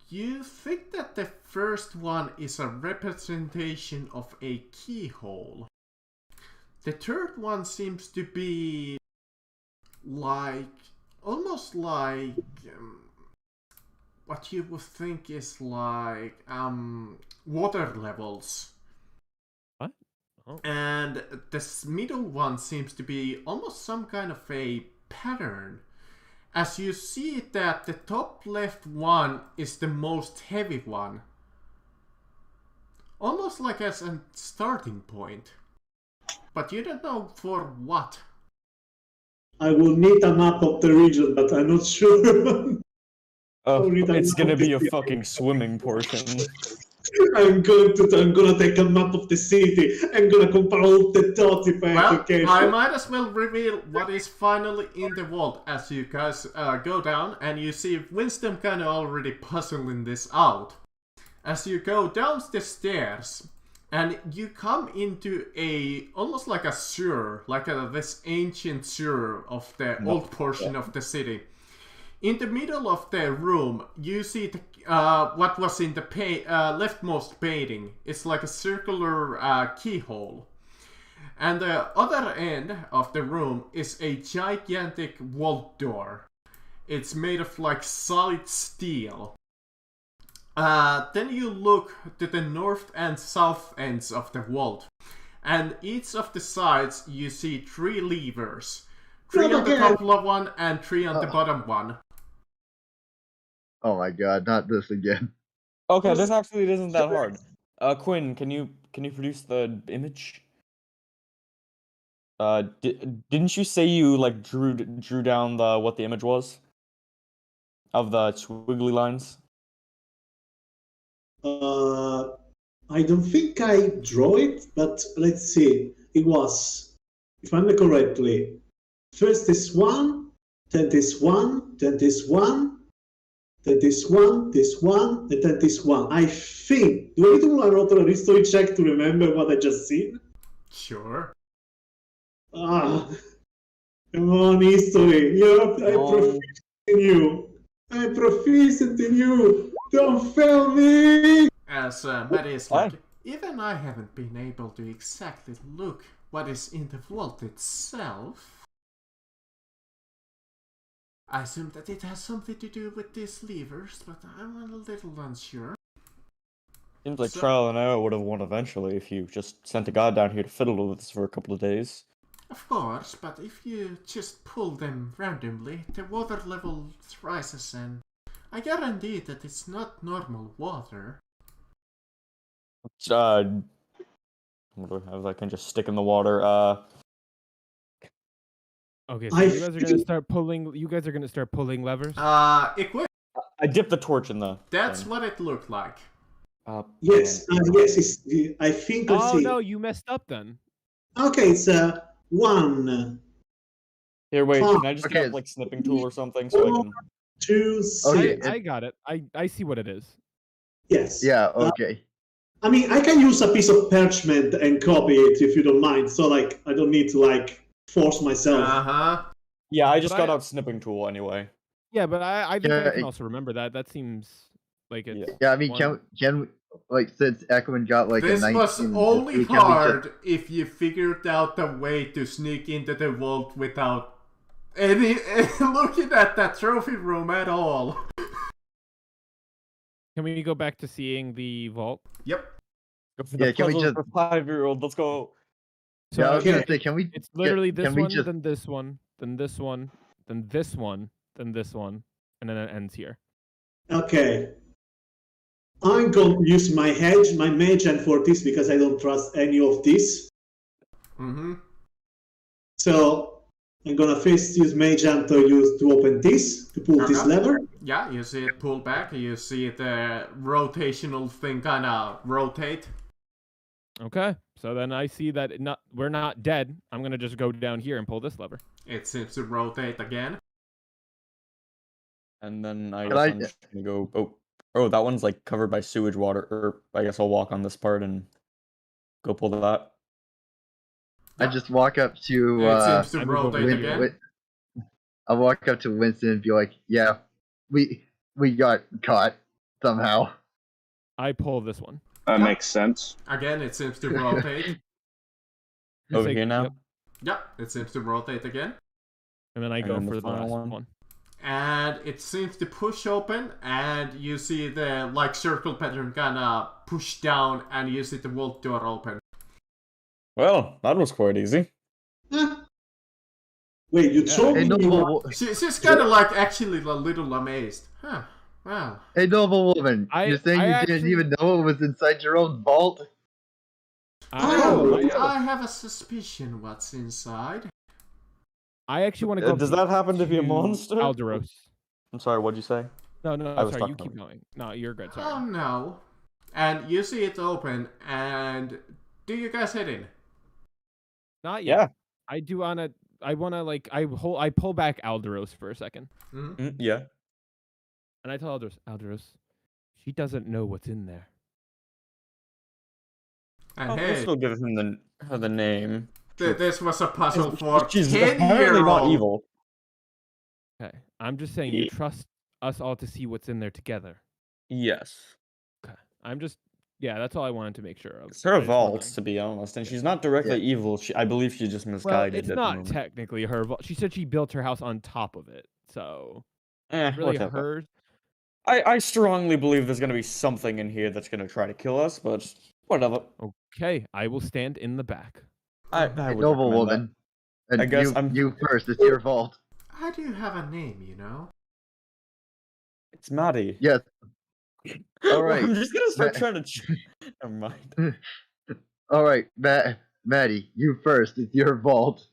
Speaker 5: You think that the first one is a representation of a keyhole. The third one seems to be like, almost like what you would think is like water levels.
Speaker 1: What? Oh.
Speaker 5: And this middle one seems to be almost some kind of a pattern. As you see that the top left one is the most heavy one. Almost like as a starting point. But you don't know for what.
Speaker 4: I will need a map of the region, but I'm not sure.
Speaker 6: It's gonna be a fucking swimming portion.
Speaker 4: I'm gonna take a map of the city. I'm gonna compare all the dots if I have to.
Speaker 5: I might as well reveal what is finally in the vault as you guys go down, and you see Winston kind of already puzzling this out. As you go down the stairs, and you come into almost like a sewer, like this ancient sewer of the old portion of the city. In the middle of the room, you see what was in the leftmost painting. It's like a circular keyhole. And the other end of the room is a gigantic vault door. It's made of like solid steel. Then you look to the north and south ends of the vault. And each of the sides you see 3 levers. 3 on the top one and 3 on the bottom one.
Speaker 3: Oh my god, not this again.
Speaker 6: Okay, this actually isn't that hard. Quinn, can you produce the image? Didn't you say you like drew down what the image was? Of the squiggly lines?
Speaker 4: I don't think I draw it, but let's see. It was, if I remember correctly, first this one, then this one, then this one, then this one, and then this one. I think. Do I need to roll a history check to remember what I just seen?
Speaker 5: Sure.
Speaker 4: Ah, come on, history. I'm proficient in you. I'm proficient in you. Don't fail me.
Speaker 5: As Maddie is like, even I haven't been able to exactly look what is in the vault itself. I assume that it has something to do with these levers, but I'm a little unsure.
Speaker 6: Seems like trial and error would have won eventually if you just sent a guy down here to fiddle with this for a couple of days.
Speaker 5: Of course, but if you just pull them randomly, the water level rises and I guarantee that it's not normal water.
Speaker 6: What do I have I can just stick in the water?
Speaker 1: Okay, so you guys are gonna start pulling. You guys are gonna start pulling levers.
Speaker 5: Equip.
Speaker 6: I dipped the torch in the.
Speaker 5: That's
Speaker 6: thing.
Speaker 5: what it looked like.
Speaker 4: Yes, yes. I think. Let's see.
Speaker 1: No, you messed up then.
Speaker 4: Okay, it's 1.
Speaker 6: Here, wait. Can I just get like snipping tool or something so I can?
Speaker 4: 2, 6.
Speaker 3: Okay,
Speaker 1: I got it. I see what it is.
Speaker 4: Yes.
Speaker 3: Yeah. Okay.
Speaker 4: I mean, I can use a piece of parchment and copy it if you don't mind. So, like, I don't need to like force myself.
Speaker 6: Yeah, I just got out snipping tool anyway.
Speaker 1: Yeah, but I think I can also remember that. That seems like it.
Speaker 3: Yeah, I mean, can we, like, since Ekman got like
Speaker 5: this
Speaker 3: a 19,
Speaker 5: was only hard if you figured out a way to sneak into the vault without any looking at that trophy room at all.
Speaker 1: Can we go back to seeing the vault?
Speaker 5: Yep.
Speaker 3: Yeah, can we just
Speaker 6: 5-year-old? Let's go.
Speaker 1: So
Speaker 3: yeah, I was gonna say, can we?
Speaker 1: It's literally this one,
Speaker 3: just...
Speaker 1: then this one, then this one, then this one, then this one, and then it ends here.
Speaker 4: Okay. I'm going to use my mage hand for this because I don't trust any of this. So I'm gonna first use mage hand to open this, to pull this lever.
Speaker 5: Yeah, you see it pull back, you see the rotational thing kinda rotate.
Speaker 1: Okay, so then I see that we're not dead. I'm gonna just go down here and pull this lever.
Speaker 5: It seems to rotate again.
Speaker 6: And then I'm just gonna go. Oh, that one's like covered by sewage water. Or I guess I'll walk on this part and go pull that.
Speaker 3: I just walk up to.
Speaker 5: It seems to rotate again.
Speaker 3: I walk up to Winston and be like, "Yeah, we got caught somehow."
Speaker 1: I pull this one.
Speaker 2: That makes sense.
Speaker 5: Again, it seems to rotate.
Speaker 6: Over here now?
Speaker 1: Yep.
Speaker 5: Yeah, it seems to rotate again.
Speaker 1: And then I go for the last one.
Speaker 5: And it seems to push open, and you see the like circle pattern kinda push down, and you see the vault door open.
Speaker 6: Well, that was quite easy.
Speaker 4: Wait, you told me
Speaker 5: She's kinda like actually a little amazed. Huh. Wow.
Speaker 3: Hey, noble woman, you're saying you didn't even know it was inside your own vault?
Speaker 5: I have a suspicion what's inside.
Speaker 1: I actually want to go.
Speaker 6: Does that happen to be a monster?
Speaker 1: Alderos.
Speaker 6: I'm sorry, what'd you say?
Speaker 1: No, sorry, you keep going. No, you're good, sorry.
Speaker 5: Oh no. And you see it open, and do you guys head in?
Speaker 1: Not yet. Yeah. I do wanna like I pull back Alderos for a second.
Speaker 6: Yeah.
Speaker 1: And I tell Alderos, she doesn't know what's in there.
Speaker 5: And
Speaker 6: I'll still give him the name.
Speaker 5: This was a puzzle for
Speaker 6: She's
Speaker 5: 10-year-old.
Speaker 6: not evil.
Speaker 1: Okay, I'm just saying you trust us all to see what's in there together.
Speaker 6: Yes.
Speaker 1: Okay, that's all I wanted to make sure of.
Speaker 6: It's her vault, to be honest, and she's not directly evil. I believe she's just misguided.
Speaker 1: Well, it's not technically her vault. She said she built her house on top of it, so really hers.
Speaker 6: I strongly believe there's gonna be something in here that's gonna try to kill us, but whatever.
Speaker 1: Okay, I will stand in the back.
Speaker 6: I would
Speaker 3: noble woman. And
Speaker 6: I guess
Speaker 3: you first. It's your vault.
Speaker 5: I do have a name, you know.
Speaker 6: It's Maddie.
Speaker 3: Yes. All right.
Speaker 6: I'm just gonna start trying to. Never mind.
Speaker 3: All right, Maddie, you first. It's your vault.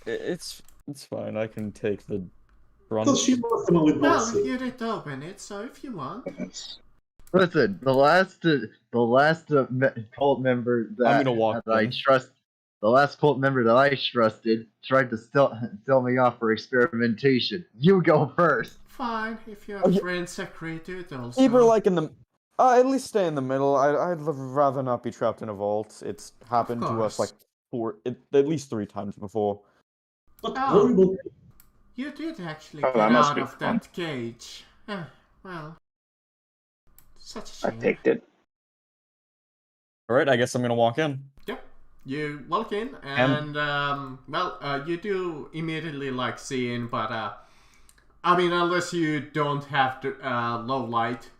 Speaker 6: It's fine. I can take the brunt.
Speaker 4: Well,
Speaker 5: you did open it, so if you want.
Speaker 3: Listen, the last cult member the last cult member that I trusted tried to sell me off for experimentation. You go first.
Speaker 5: Fine, if you have friends, agree to it also.
Speaker 6: Keep her like in the. At least stay in the middle. I'd rather not be trapped in a vault. It's happened to us like at least 3 times before.
Speaker 4: What horrible.
Speaker 5: You did actually get out of that cage. Well, such a shame.
Speaker 2: I picked it.
Speaker 6: Alright, I guess I'm gonna walk in.
Speaker 5: Yep. You walk in, and you do immediately like seeing, but I mean, unless you don't have low light.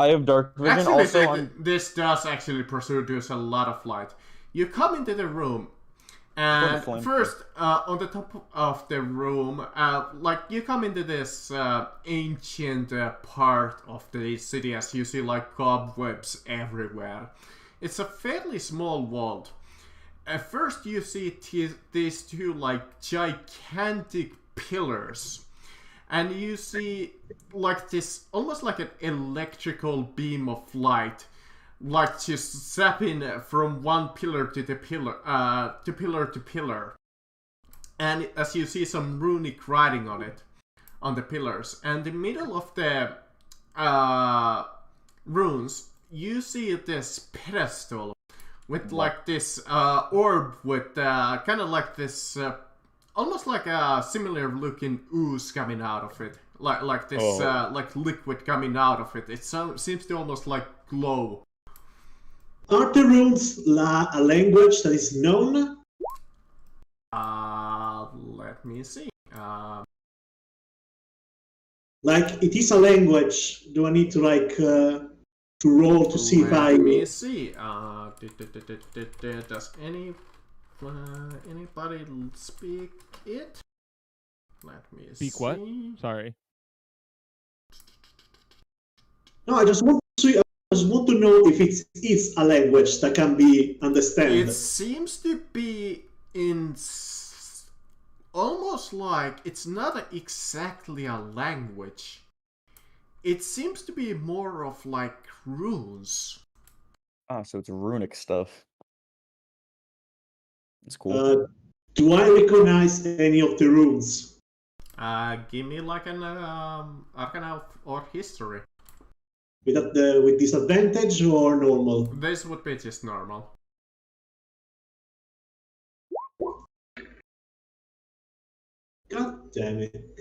Speaker 6: I have dark vision.
Speaker 5: Actually,
Speaker 6: Also,
Speaker 5: this does actually produce a lot of light. You come into the room, and first, on the top of the room, like you come into this ancient part of the city, as you see like cobwebs everywhere. It's a fairly small vault. At first, you see these 2 like gigantic pillars. And you see like this, almost like an electrical beam of light, like just zapping from one pillar to the pillar, to pillar. And as you see some runic writing on it, on the pillars. And in the middle of the runes, you see this pedestal with like this orb with kind of like this... almost like a similar looking ooze coming out of it. Like this like liquid coming out of it. It seems to almost like glow.
Speaker 4: Are the runes a language that is known?
Speaker 5: Let me see.
Speaker 4: Like, it is a language. Do I need to like to roll to see if I...
Speaker 5: Let me see. Does anybody speak it? Let me see.
Speaker 1: Speak what? Sorry.
Speaker 4: No, I just want to know if it is a language that can be understood.
Speaker 5: It seems to be in almost like it's not exactly a language. It seems to be more of like runes.
Speaker 6: Ah, so it's runic stuff. It's cool.
Speaker 4: Do I recognize any of the runes?
Speaker 5: Give me like an Arcana or History.
Speaker 4: With disadvantage or normal?
Speaker 5: This would be just normal.
Speaker 4: God damn it.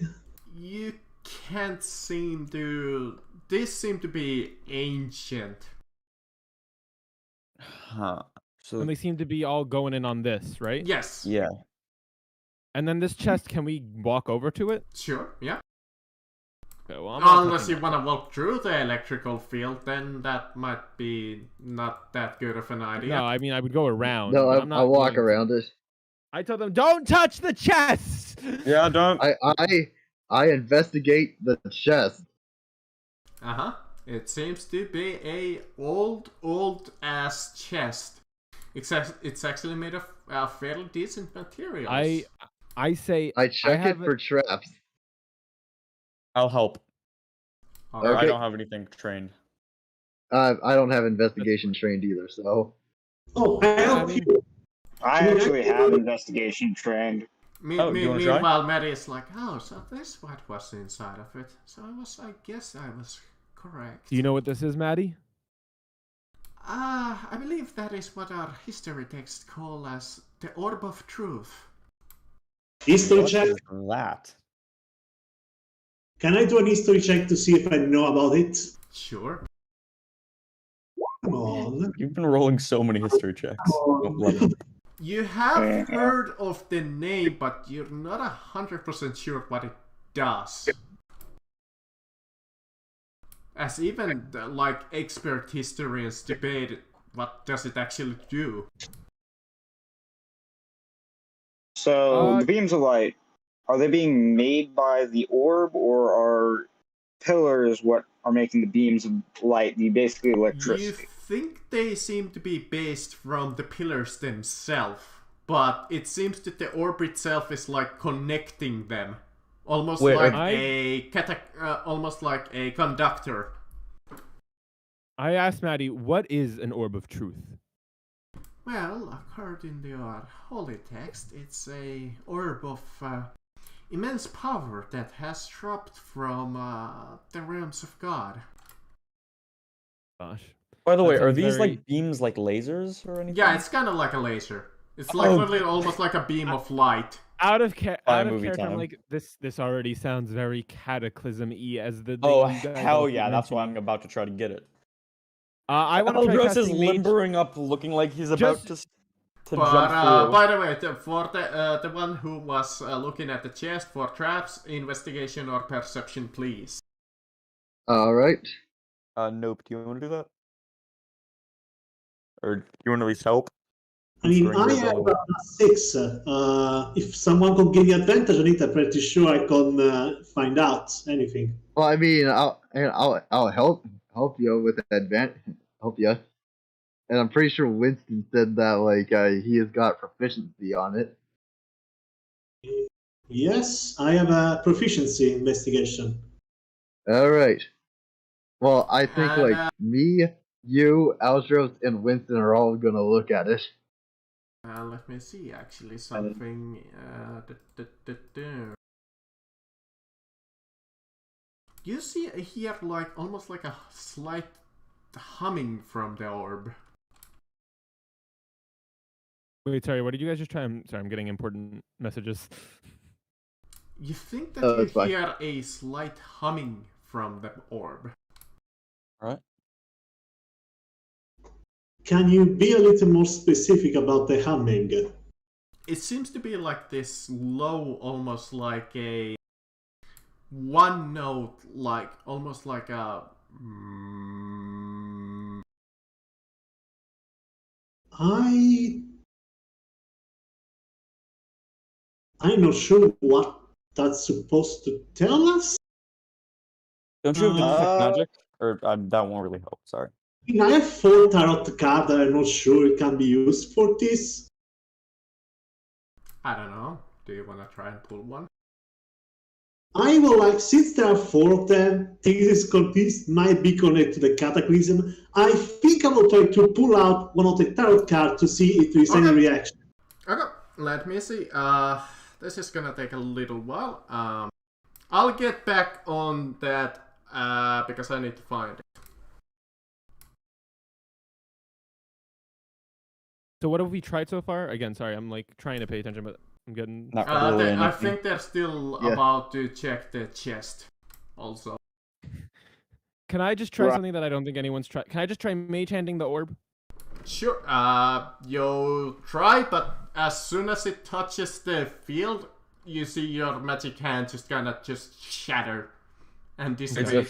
Speaker 5: You can't seem to... This seem to be ancient.
Speaker 6: Huh. So
Speaker 1: And they seem to be all going in on this, right?
Speaker 5: Yes.
Speaker 6: yeah.
Speaker 1: And then this chest, can we walk over to it?
Speaker 5: Sure, yeah.
Speaker 1: Okay, well, I'm not
Speaker 5: Unless
Speaker 1: touching
Speaker 5: you want to walk through the electrical field, then that might be not that good of an
Speaker 1: it.
Speaker 5: idea.
Speaker 1: No, I mean, I would go around.
Speaker 3: No,
Speaker 1: but I'm not
Speaker 3: I'll walk
Speaker 1: going to.
Speaker 3: around it.
Speaker 1: I told them, don't touch the chest!
Speaker 6: Yeah, don't.
Speaker 3: I investigate the chest.
Speaker 5: Uh-huh. It seems to be a old ass chest. It's actually made of fairly decent materials.
Speaker 1: I say
Speaker 3: I check
Speaker 1: have
Speaker 3: it for traps.
Speaker 6: I'll help.
Speaker 5: Alright.
Speaker 6: I
Speaker 3: Okay.
Speaker 6: don't have anything trained.
Speaker 3: I don't have investigation trained either, so.
Speaker 4: Oh, I help you.
Speaker 2: I actually have investigation trained.
Speaker 6: Do you wanna try?
Speaker 5: Meanwhile, Maddie is like, oh, so this what was inside of it. So I guess I was correct.
Speaker 1: Do you know what this is, Maddie?
Speaker 5: I believe that is what our history text call as the Orb of Truth.
Speaker 4: History
Speaker 6: What
Speaker 4: check.
Speaker 6: is that?
Speaker 4: Can I do an history check to see if I know about it?
Speaker 5: Sure.
Speaker 4: Come on.
Speaker 6: You've been rolling so many history checks. Don't let it.
Speaker 5: You have heard of the name, but you're not 100% sure what it does. As even like expert historians debate what does it actually do.
Speaker 2: So the beams of light, are they being made by the orb, or are pillars what are making the beams of light, the basically electricity?
Speaker 5: You think they seem to be based from the pillars themselves, but it seems that the orb itself is like connecting them, almost like almost like a conductor.
Speaker 1: I asked Maddie, what is an Orb of Truth?
Speaker 5: Well, according to our holy text, it's a orb of immense power that has dropped from the realms of God.
Speaker 1: Gosh.
Speaker 6: By the way,
Speaker 1: That
Speaker 6: are
Speaker 1: sounds
Speaker 6: these
Speaker 1: very-
Speaker 6: like beams like lasers or anything?
Speaker 5: Yeah, it's kind of like a laser. It's like literally almost like a beam of light.
Speaker 1: Out of
Speaker 6: movie
Speaker 1: character, I'm
Speaker 6: time.
Speaker 1: like, this already sounds very Cataclysm-y as the
Speaker 6: Oh,
Speaker 1: thing you guys
Speaker 6: hell
Speaker 1: all keep
Speaker 6: yeah, that's why I'm
Speaker 1: mentioning.
Speaker 6: about to try to get it.
Speaker 1: I want to try
Speaker 6: Algros is
Speaker 1: casting Mage.
Speaker 6: limbering up, looking like he's about to
Speaker 5: But
Speaker 6: jump through.
Speaker 5: by the way, for the one who was looking at the chest for traps, investigation or perception, please.
Speaker 3: All right.
Speaker 6: Nope. Do you want to do that? Or do you want to at least help?
Speaker 4: I mean, I have a 6. If someone could give me advantage on it, I'm pretty sure I can find out anything.
Speaker 3: Well, I mean, I'll help you with the advantage. Help you. And I'm pretty sure Winston said that like he has got proficiency on it.
Speaker 4: Yes, I have a proficiency investigation.
Speaker 3: All right. Well, I think like me, you, Algros, and Winston are all gonna look at it.
Speaker 5: Let me see, actually, something. You see here, like almost like a slight humming from the orb.
Speaker 1: Wait, sorry. What did you guys just try? I'm sorry. I'm getting important messages.
Speaker 5: You think that
Speaker 3: that's
Speaker 5: you
Speaker 3: fine.
Speaker 5: hear a slight humming from the orb?
Speaker 6: Alright.
Speaker 4: Can you be a little more specific about the humming?
Speaker 5: It seems to be like this low, almost like a one note, like almost like a.
Speaker 4: I'm not sure what that's supposed to tell us.
Speaker 6: Don't you have detect magic? Or that won't really help. Sorry.
Speaker 4: I mean, I have 4 tarot cards that I'm not sure it can be used for this.
Speaker 5: I don't know. Do you want to try and pull one?
Speaker 4: I will like, since there are 4 of them, this might be connected to the Cataclysm. I think I will try to pull out one of the tarot cards to see if there is any reaction.
Speaker 5: Okay, let me see. This is gonna take a little while. I'll get back on that because I need to find it.
Speaker 1: So what have we tried so far? Again, sorry, I'm like trying to pay attention, but I'm getting.
Speaker 6: Not really
Speaker 5: I
Speaker 6: anything.
Speaker 5: think they're still about to check the chest. Also.
Speaker 1: Can I just try something that I don't think anyone's tried? Can I just try mage handing the orb?
Speaker 5: Sure. You try, but as soon as it touches the field, you see your magic hand just just shatter and dissipate.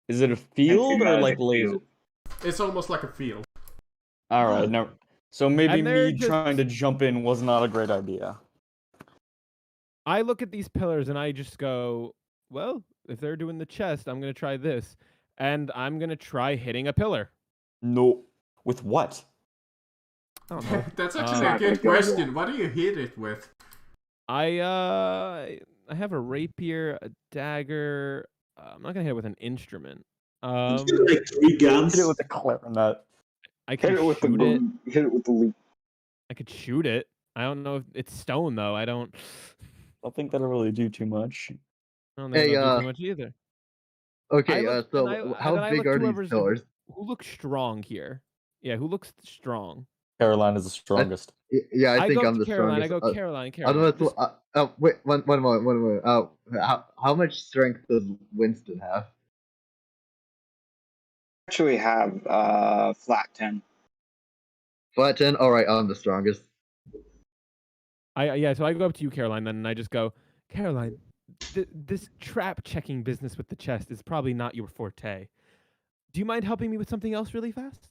Speaker 6: Is it a field or like laser?
Speaker 5: It's almost like a field.
Speaker 6: Alright, no. So maybe me
Speaker 1: just...
Speaker 6: trying to jump in was not a great idea.
Speaker 1: I look at these pillars and I just go, well, if they're doing the chest, I'm going to try this. And I'm going to try hitting a pillar.
Speaker 6: No. With what?
Speaker 1: I don't know.
Speaker 5: That's actually a good question. What do you hit it with?
Speaker 1: I have a rapier, a dagger. I'm not going to hit it with an instrument.
Speaker 4: Like 3 guns.
Speaker 6: Hit it with a clarinet.
Speaker 1: I can
Speaker 2: Hit it with
Speaker 1: shoot
Speaker 2: the
Speaker 1: it.
Speaker 2: Hit it with the loop.
Speaker 1: I could shoot it. I don't know if it's stone though. I don't
Speaker 6: think that'll really do too much.
Speaker 1: I don't think it'll do too much either.
Speaker 3: Okay, so how big are these pillars?
Speaker 1: Who looks strong here? Yeah, who looks strong?
Speaker 6: Caroline is the strongest.
Speaker 3: Yeah, I think I'm the
Speaker 1: Caroline,
Speaker 3: strongest.
Speaker 1: I go Caroline.
Speaker 3: Wait, one moment. How much strength does Winston have?
Speaker 2: Actually have flat 10.
Speaker 3: Flat 10? Alright, I'm the strongest.
Speaker 1: So I go up to you, Caroline, then and I just go, Caroline, this trap checking business with the chest is probably not your forte. Do you mind helping me with something else really fast?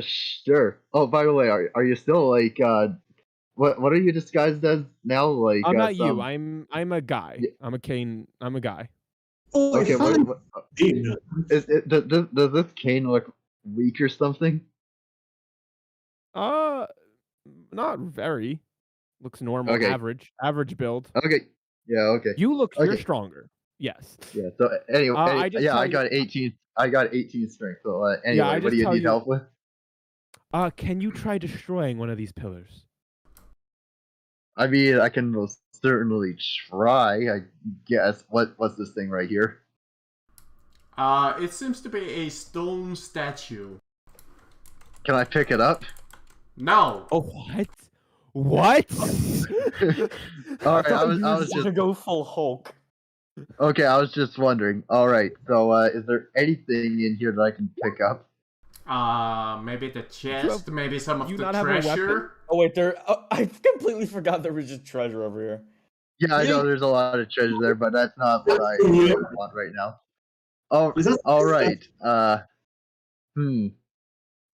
Speaker 3: Sure. Oh, by the way, are you still like what are you disguised as now? Like
Speaker 1: I'm not you. I'm a guy. Yeah. I'm a guy.
Speaker 4: Oh,
Speaker 3: okay. Does this cane look weak or something?
Speaker 1: Not very. Looks normal.
Speaker 3: Okay.
Speaker 1: Average build.
Speaker 3: Okay. Yeah. Okay.
Speaker 1: You're stronger. Yes.
Speaker 3: Yeah. So anyway, I got 18. I got 18 strength. So anyway, what do you need help with?
Speaker 1: Can you try destroying one of these pillars?
Speaker 3: I mean, I can most certainly try. I guess. What's this thing right here?
Speaker 5: It seems to be a stone statue.
Speaker 3: Can I pick it up?
Speaker 5: No.
Speaker 1: Oh, what? What?
Speaker 3: All right, I was
Speaker 6: gonna
Speaker 3: just
Speaker 6: go full Hulk.
Speaker 3: okay. I was just wondering. All right, so is there anything in here that I can pick up?
Speaker 5: Maybe the chest, maybe some of the
Speaker 1: not have a weapon?
Speaker 5: treasure.
Speaker 6: Oh wait, I completely forgot there was just treasure over here.
Speaker 3: Yeah, I know there's a lot of treasure there, but that's not what I want right now. Oh, all right.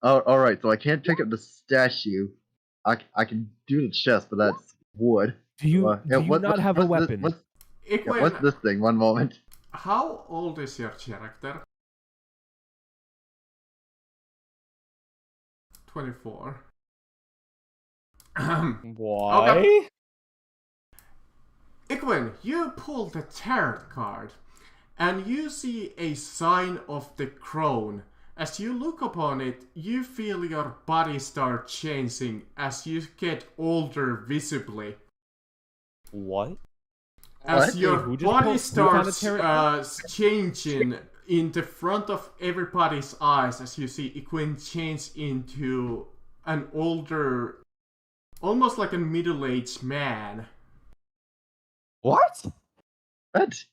Speaker 3: All right. So I can't pick up the statue. I can do the chest, but that's wood.
Speaker 1: Do you not have a weapon?
Speaker 3: What's this thing? One moment.
Speaker 5: How old is your character? 24.
Speaker 6: Why?
Speaker 5: Okay. Igwin, you pull the tarot card, and you see a sign of the crone. As you look upon it, you feel your body start changing as you get older visibly.
Speaker 6: What?
Speaker 5: As
Speaker 3: What?
Speaker 5: your
Speaker 1: Who just
Speaker 5: body
Speaker 1: pulled- who found a
Speaker 5: starts
Speaker 1: tarot
Speaker 5: changing in the front of everybody's eyes, as you see Igwin change into an older, almost like a middle-aged man.
Speaker 6: What?
Speaker 3: What?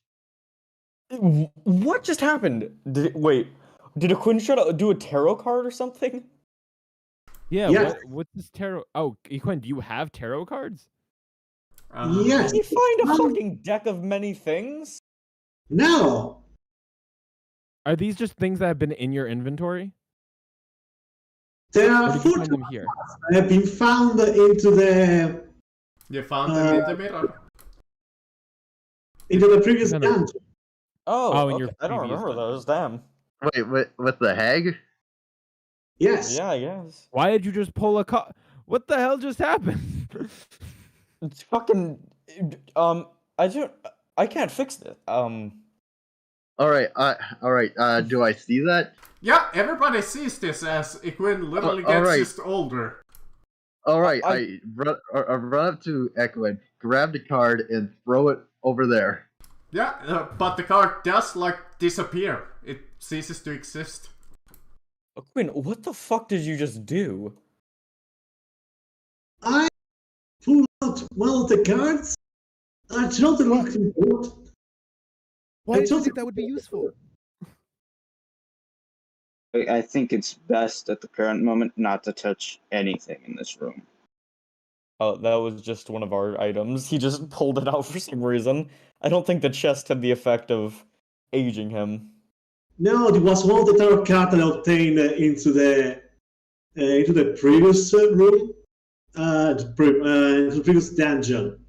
Speaker 6: What just happened? Did a Quinn do a tarot card or something?
Speaker 1: Yeah.
Speaker 4: Yes.
Speaker 1: What's this tarot? Oh, Equin, do you have tarot cards?
Speaker 4: Yes.
Speaker 6: Did he find a fucking deck of many things?
Speaker 4: No.
Speaker 1: Are these just things that have been in your inventory?
Speaker 4: There
Speaker 1: Or
Speaker 4: are
Speaker 1: did you
Speaker 4: 40
Speaker 1: find them here?
Speaker 4: have been found into the
Speaker 5: You found them in the mirror.
Speaker 4: previous
Speaker 1: No, no.
Speaker 4: dungeon.
Speaker 1: Oh, in
Speaker 6: okay.
Speaker 1: your
Speaker 6: I don't
Speaker 1: previous
Speaker 6: remember those. Damn.
Speaker 3: Wait, with the hag?
Speaker 4: Yes.
Speaker 6: Yeah, I guess.
Speaker 1: Why did you just pull a card? What the hell just happened?
Speaker 6: It's fucking. I can't fix it.
Speaker 3: All right. Do I see that?
Speaker 5: Yeah, everybody sees this as Igwin literally
Speaker 3: all
Speaker 5: gets
Speaker 3: right.
Speaker 5: just older.
Speaker 3: All right.
Speaker 6: I-
Speaker 3: I run up to Eklund, grab the card, and throw it over there.
Speaker 5: Yeah, but the card does, like, disappear. It ceases to exist.
Speaker 6: Quinn, what the fuck did you just do?
Speaker 4: I pulled out one of the cards. I thought it was important.
Speaker 1: Why
Speaker 4: did you
Speaker 1: did you
Speaker 4: think
Speaker 1: think that would be useful?
Speaker 2: I think it's best at the current moment not to touch anything in this room.
Speaker 6: Oh, that was just one of our items. He just pulled it out for some reason. I don't think the chest had the effect of aging him.
Speaker 4: No, it was one of the tarot cards that I obtained into the previous room, into the previous dungeon.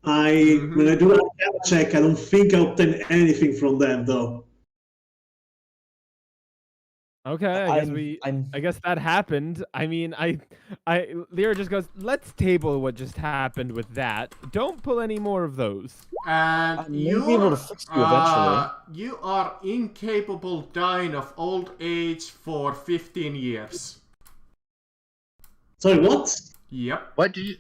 Speaker 4: When I do a tarot check, I don't think I obtained anything from them though.
Speaker 1: Okay, I guess that happened. I mean, Lyra just goes, let's table what just happened with that. Don't pull any more of those.
Speaker 5: And
Speaker 6: I may be able to fix you eventually.
Speaker 5: You are incapable dying of old age for 15 years.
Speaker 4: Sorry, what?
Speaker 5: Yep.
Speaker 3: What did you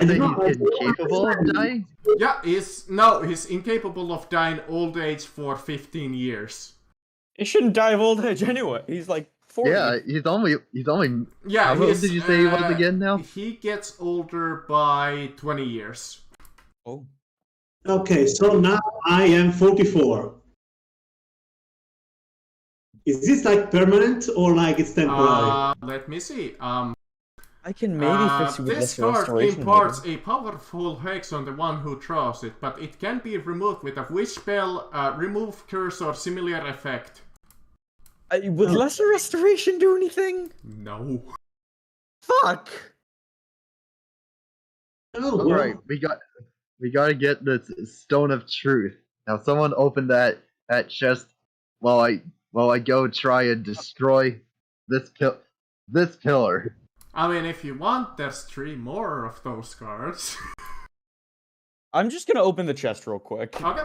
Speaker 3: say? He's incapable of dying?
Speaker 5: Yeah, he's incapable of dying old age for 15 years.
Speaker 6: He shouldn't die of old age anyway. He's like 40.
Speaker 3: Yeah, he's only.
Speaker 5: Yeah,
Speaker 3: How old did you say he was again now?
Speaker 5: He gets older by 20 years.
Speaker 6: Oh.
Speaker 4: Okay, so now I am 44. Is this like permanent or like it's temporary?
Speaker 5: Let me see.
Speaker 6: I can maybe fix you with
Speaker 5: this
Speaker 6: this
Speaker 5: card
Speaker 6: restoration.
Speaker 5: imparts a powerful hex on the one who draws it, but it can be removed with a wish spell, remove curse, or similar effect.
Speaker 6: Would lesser restoration do anything?
Speaker 5: No.
Speaker 6: Fuck!
Speaker 4: Oh,
Speaker 3: All right, we gotta get this stone of truth. Now, someone open that chest while I go try and destroy this pillar.
Speaker 5: I mean, if you want, there's 3 more of those cards.
Speaker 6: I'm just gonna open the chest real quick.
Speaker 5: Okay.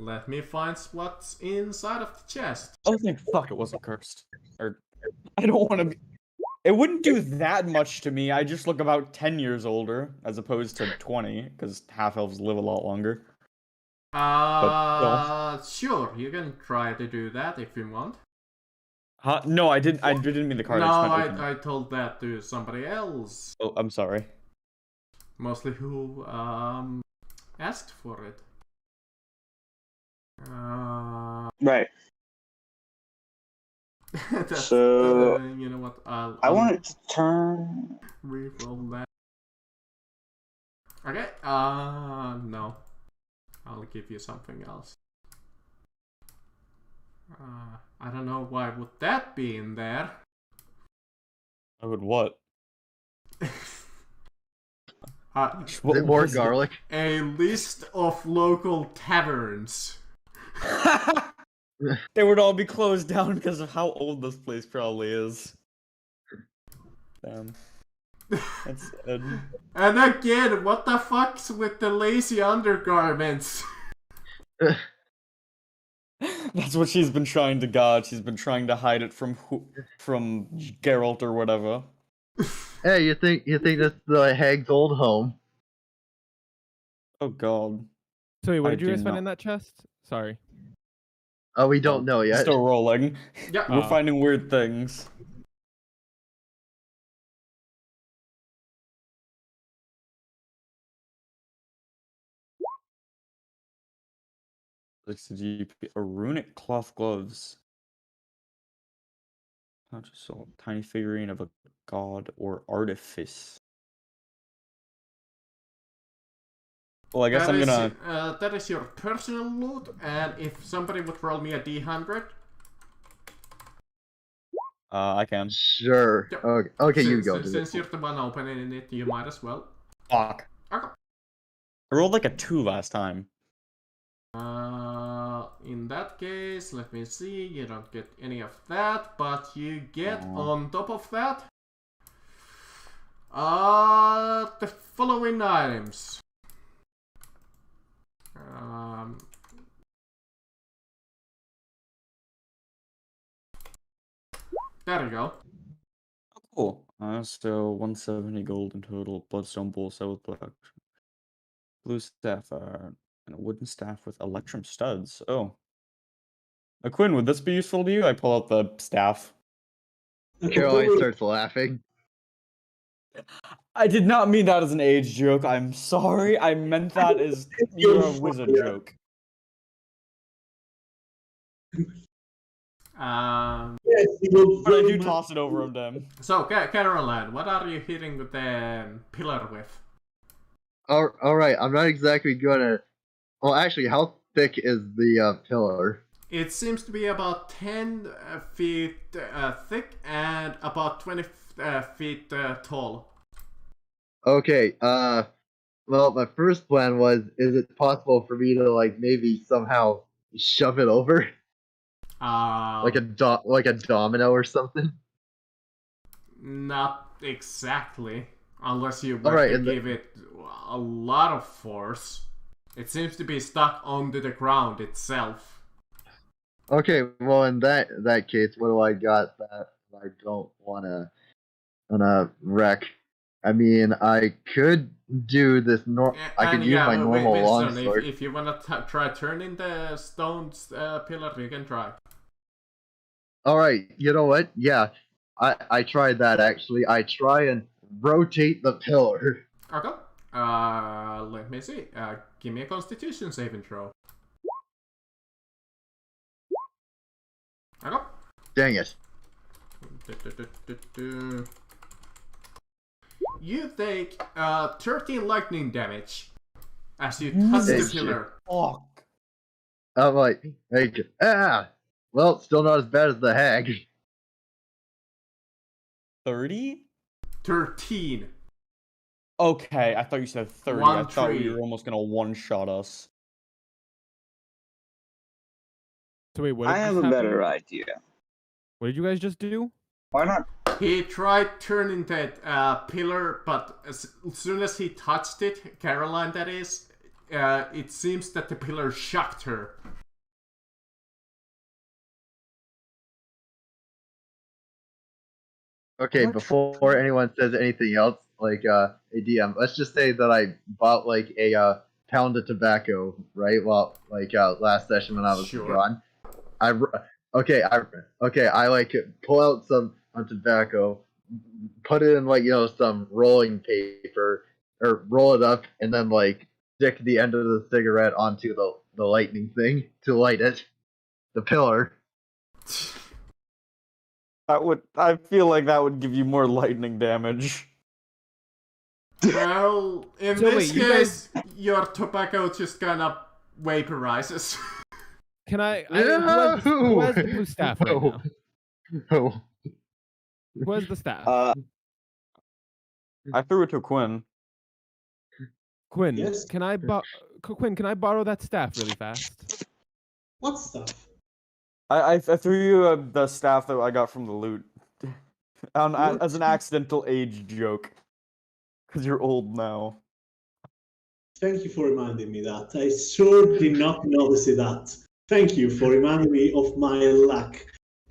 Speaker 5: Let me find what's inside of the chest.
Speaker 6: Oh, thank fuck it wasn't cursed. Or, I don't want to be... It wouldn't do that much to me. I just look about 10 years older as opposed to 20, because half-elves live a lot longer.
Speaker 5: Sure, you can try to do that if you want.
Speaker 6: Huh? No, I didn't mean the card.
Speaker 5: No,
Speaker 6: I
Speaker 5: I told that to somebody else.
Speaker 6: Oh, I'm sorry.
Speaker 5: Mostly who asked for it.
Speaker 2: Right.
Speaker 5: So you know what?
Speaker 2: I want to turn.
Speaker 5: Reroll that. Okay. No. I'll give you something else. I don't know why would that be in there.
Speaker 6: I would what?
Speaker 3: More garlic.
Speaker 5: A list of local taverns.
Speaker 6: They would all be closed down because of how old this place probably is. Damn. That's sad.
Speaker 5: And again, what the fuck's with the lazy undergarments?
Speaker 6: That's what she's been trying to guard. She's been trying to hide it from Geralt or whatever.
Speaker 3: Hey, you think that's the hag's old home?
Speaker 6: Oh god.
Speaker 1: So wait, what
Speaker 6: I
Speaker 1: did you guys
Speaker 6: do
Speaker 1: find
Speaker 6: not-
Speaker 1: in that chest? Sorry.
Speaker 3: Oh, we don't know yet.
Speaker 6: Still rolling.
Speaker 5: Yeah.
Speaker 6: We're finding weird things. A runic cloth gloves. Not just a tiny figurine of a god or artifice. Well, I guess I'm gonna.
Speaker 5: That is your personal loot, and if somebody would roll me a d100.
Speaker 6: I can.
Speaker 3: Sure.
Speaker 5: Yep.
Speaker 3: Okay, you go.
Speaker 5: Since you're the one opening it, you might as well.
Speaker 6: Fuck.
Speaker 5: Okay.
Speaker 6: I rolled like a 2 last time.
Speaker 5: In that case, let me see. You don't get any of that, but you get on top of that the following items. There you go.
Speaker 6: Cool. So 170 gold in total. Bloodstone bowl set with black. Blue staff and a wooden staff with electrum studs. Oh. Quinn, would this be useful to you? I pull out the staff.
Speaker 3: Caroline starts laughing.
Speaker 6: I did not mean that as an age joke. I'm sorry. I meant that as you're a wizard joke.
Speaker 4: Yes, he will
Speaker 6: But I
Speaker 4: very
Speaker 6: do
Speaker 4: much-
Speaker 6: toss it over him, then.
Speaker 5: So, Caroline, what are you hitting the pillar with?
Speaker 3: Alright, I'm not exactly gonna... Well, actually, how thick is the pillar?
Speaker 5: It seems to be about 10 feet thick and about 20 feet tall.
Speaker 3: Okay, well, my first plan was, is it possible for me to, like, maybe somehow shove it over? Like a domino or something?
Speaker 5: Not exactly. Unless you were to give it a lot of force. It seems to be stuck onto the ground itself.
Speaker 3: Okay, well, in that case, what do I got that I don't wanna wreck? I mean, I could do this I could use my normal longsword.
Speaker 5: If you wanna try turning the stone's pillar, you can try.
Speaker 3: Alright, you know what? Yeah, I tried that actually. I try and rotate the pillar.
Speaker 5: Okay. Let me see. Give me a Constitution saving throw. Okay.
Speaker 3: Dang it.
Speaker 5: You take 13 lightning damage as you touch the pillar.
Speaker 6: Fuck.
Speaker 3: I'm like, well, still not as bad as the hag.
Speaker 6: 30?
Speaker 5: 13.
Speaker 6: Okay, I thought you said 30. I thought you were almost gonna one-shot us.
Speaker 1: So wait, what?
Speaker 2: I have a better idea.
Speaker 1: What did you guys just do?
Speaker 2: Why not?
Speaker 5: He tried turning that pillar, but as soon as he touched it, Caroline that is, it seems that the pillar shocked her.
Speaker 3: Okay,
Speaker 1: What?
Speaker 3: before anyone says anything else, like a DM, let's just say that I bought like a pound of tobacco, right? Well, like last session when I was
Speaker 5: Sure.
Speaker 3: gone. I like pull out some tobacco, put it in like some rolling paper, or roll it up, and then like stick the end of the cigarette onto the lightning thing to light it, the pillar.
Speaker 6: I feel like that would give you more lightning damage.
Speaker 5: Well, in
Speaker 1: So
Speaker 5: this
Speaker 1: wait, you
Speaker 5: case, your tobacco just kind of vaporizes.
Speaker 1: Can who has the blue staff right now?
Speaker 3: No.
Speaker 1: Who has the staff?
Speaker 6: I threw it to Quinn.
Speaker 1: Quinn,
Speaker 4: Yes.
Speaker 1: Quinn, can I borrow that staff really fast?
Speaker 4: What stuff?
Speaker 6: I threw you the staff that I got from the loot. As an accidental age joke. Because you're old now.
Speaker 4: Thank you for reminding me that. I sure did not notice that. Thank you for reminding me of my luck.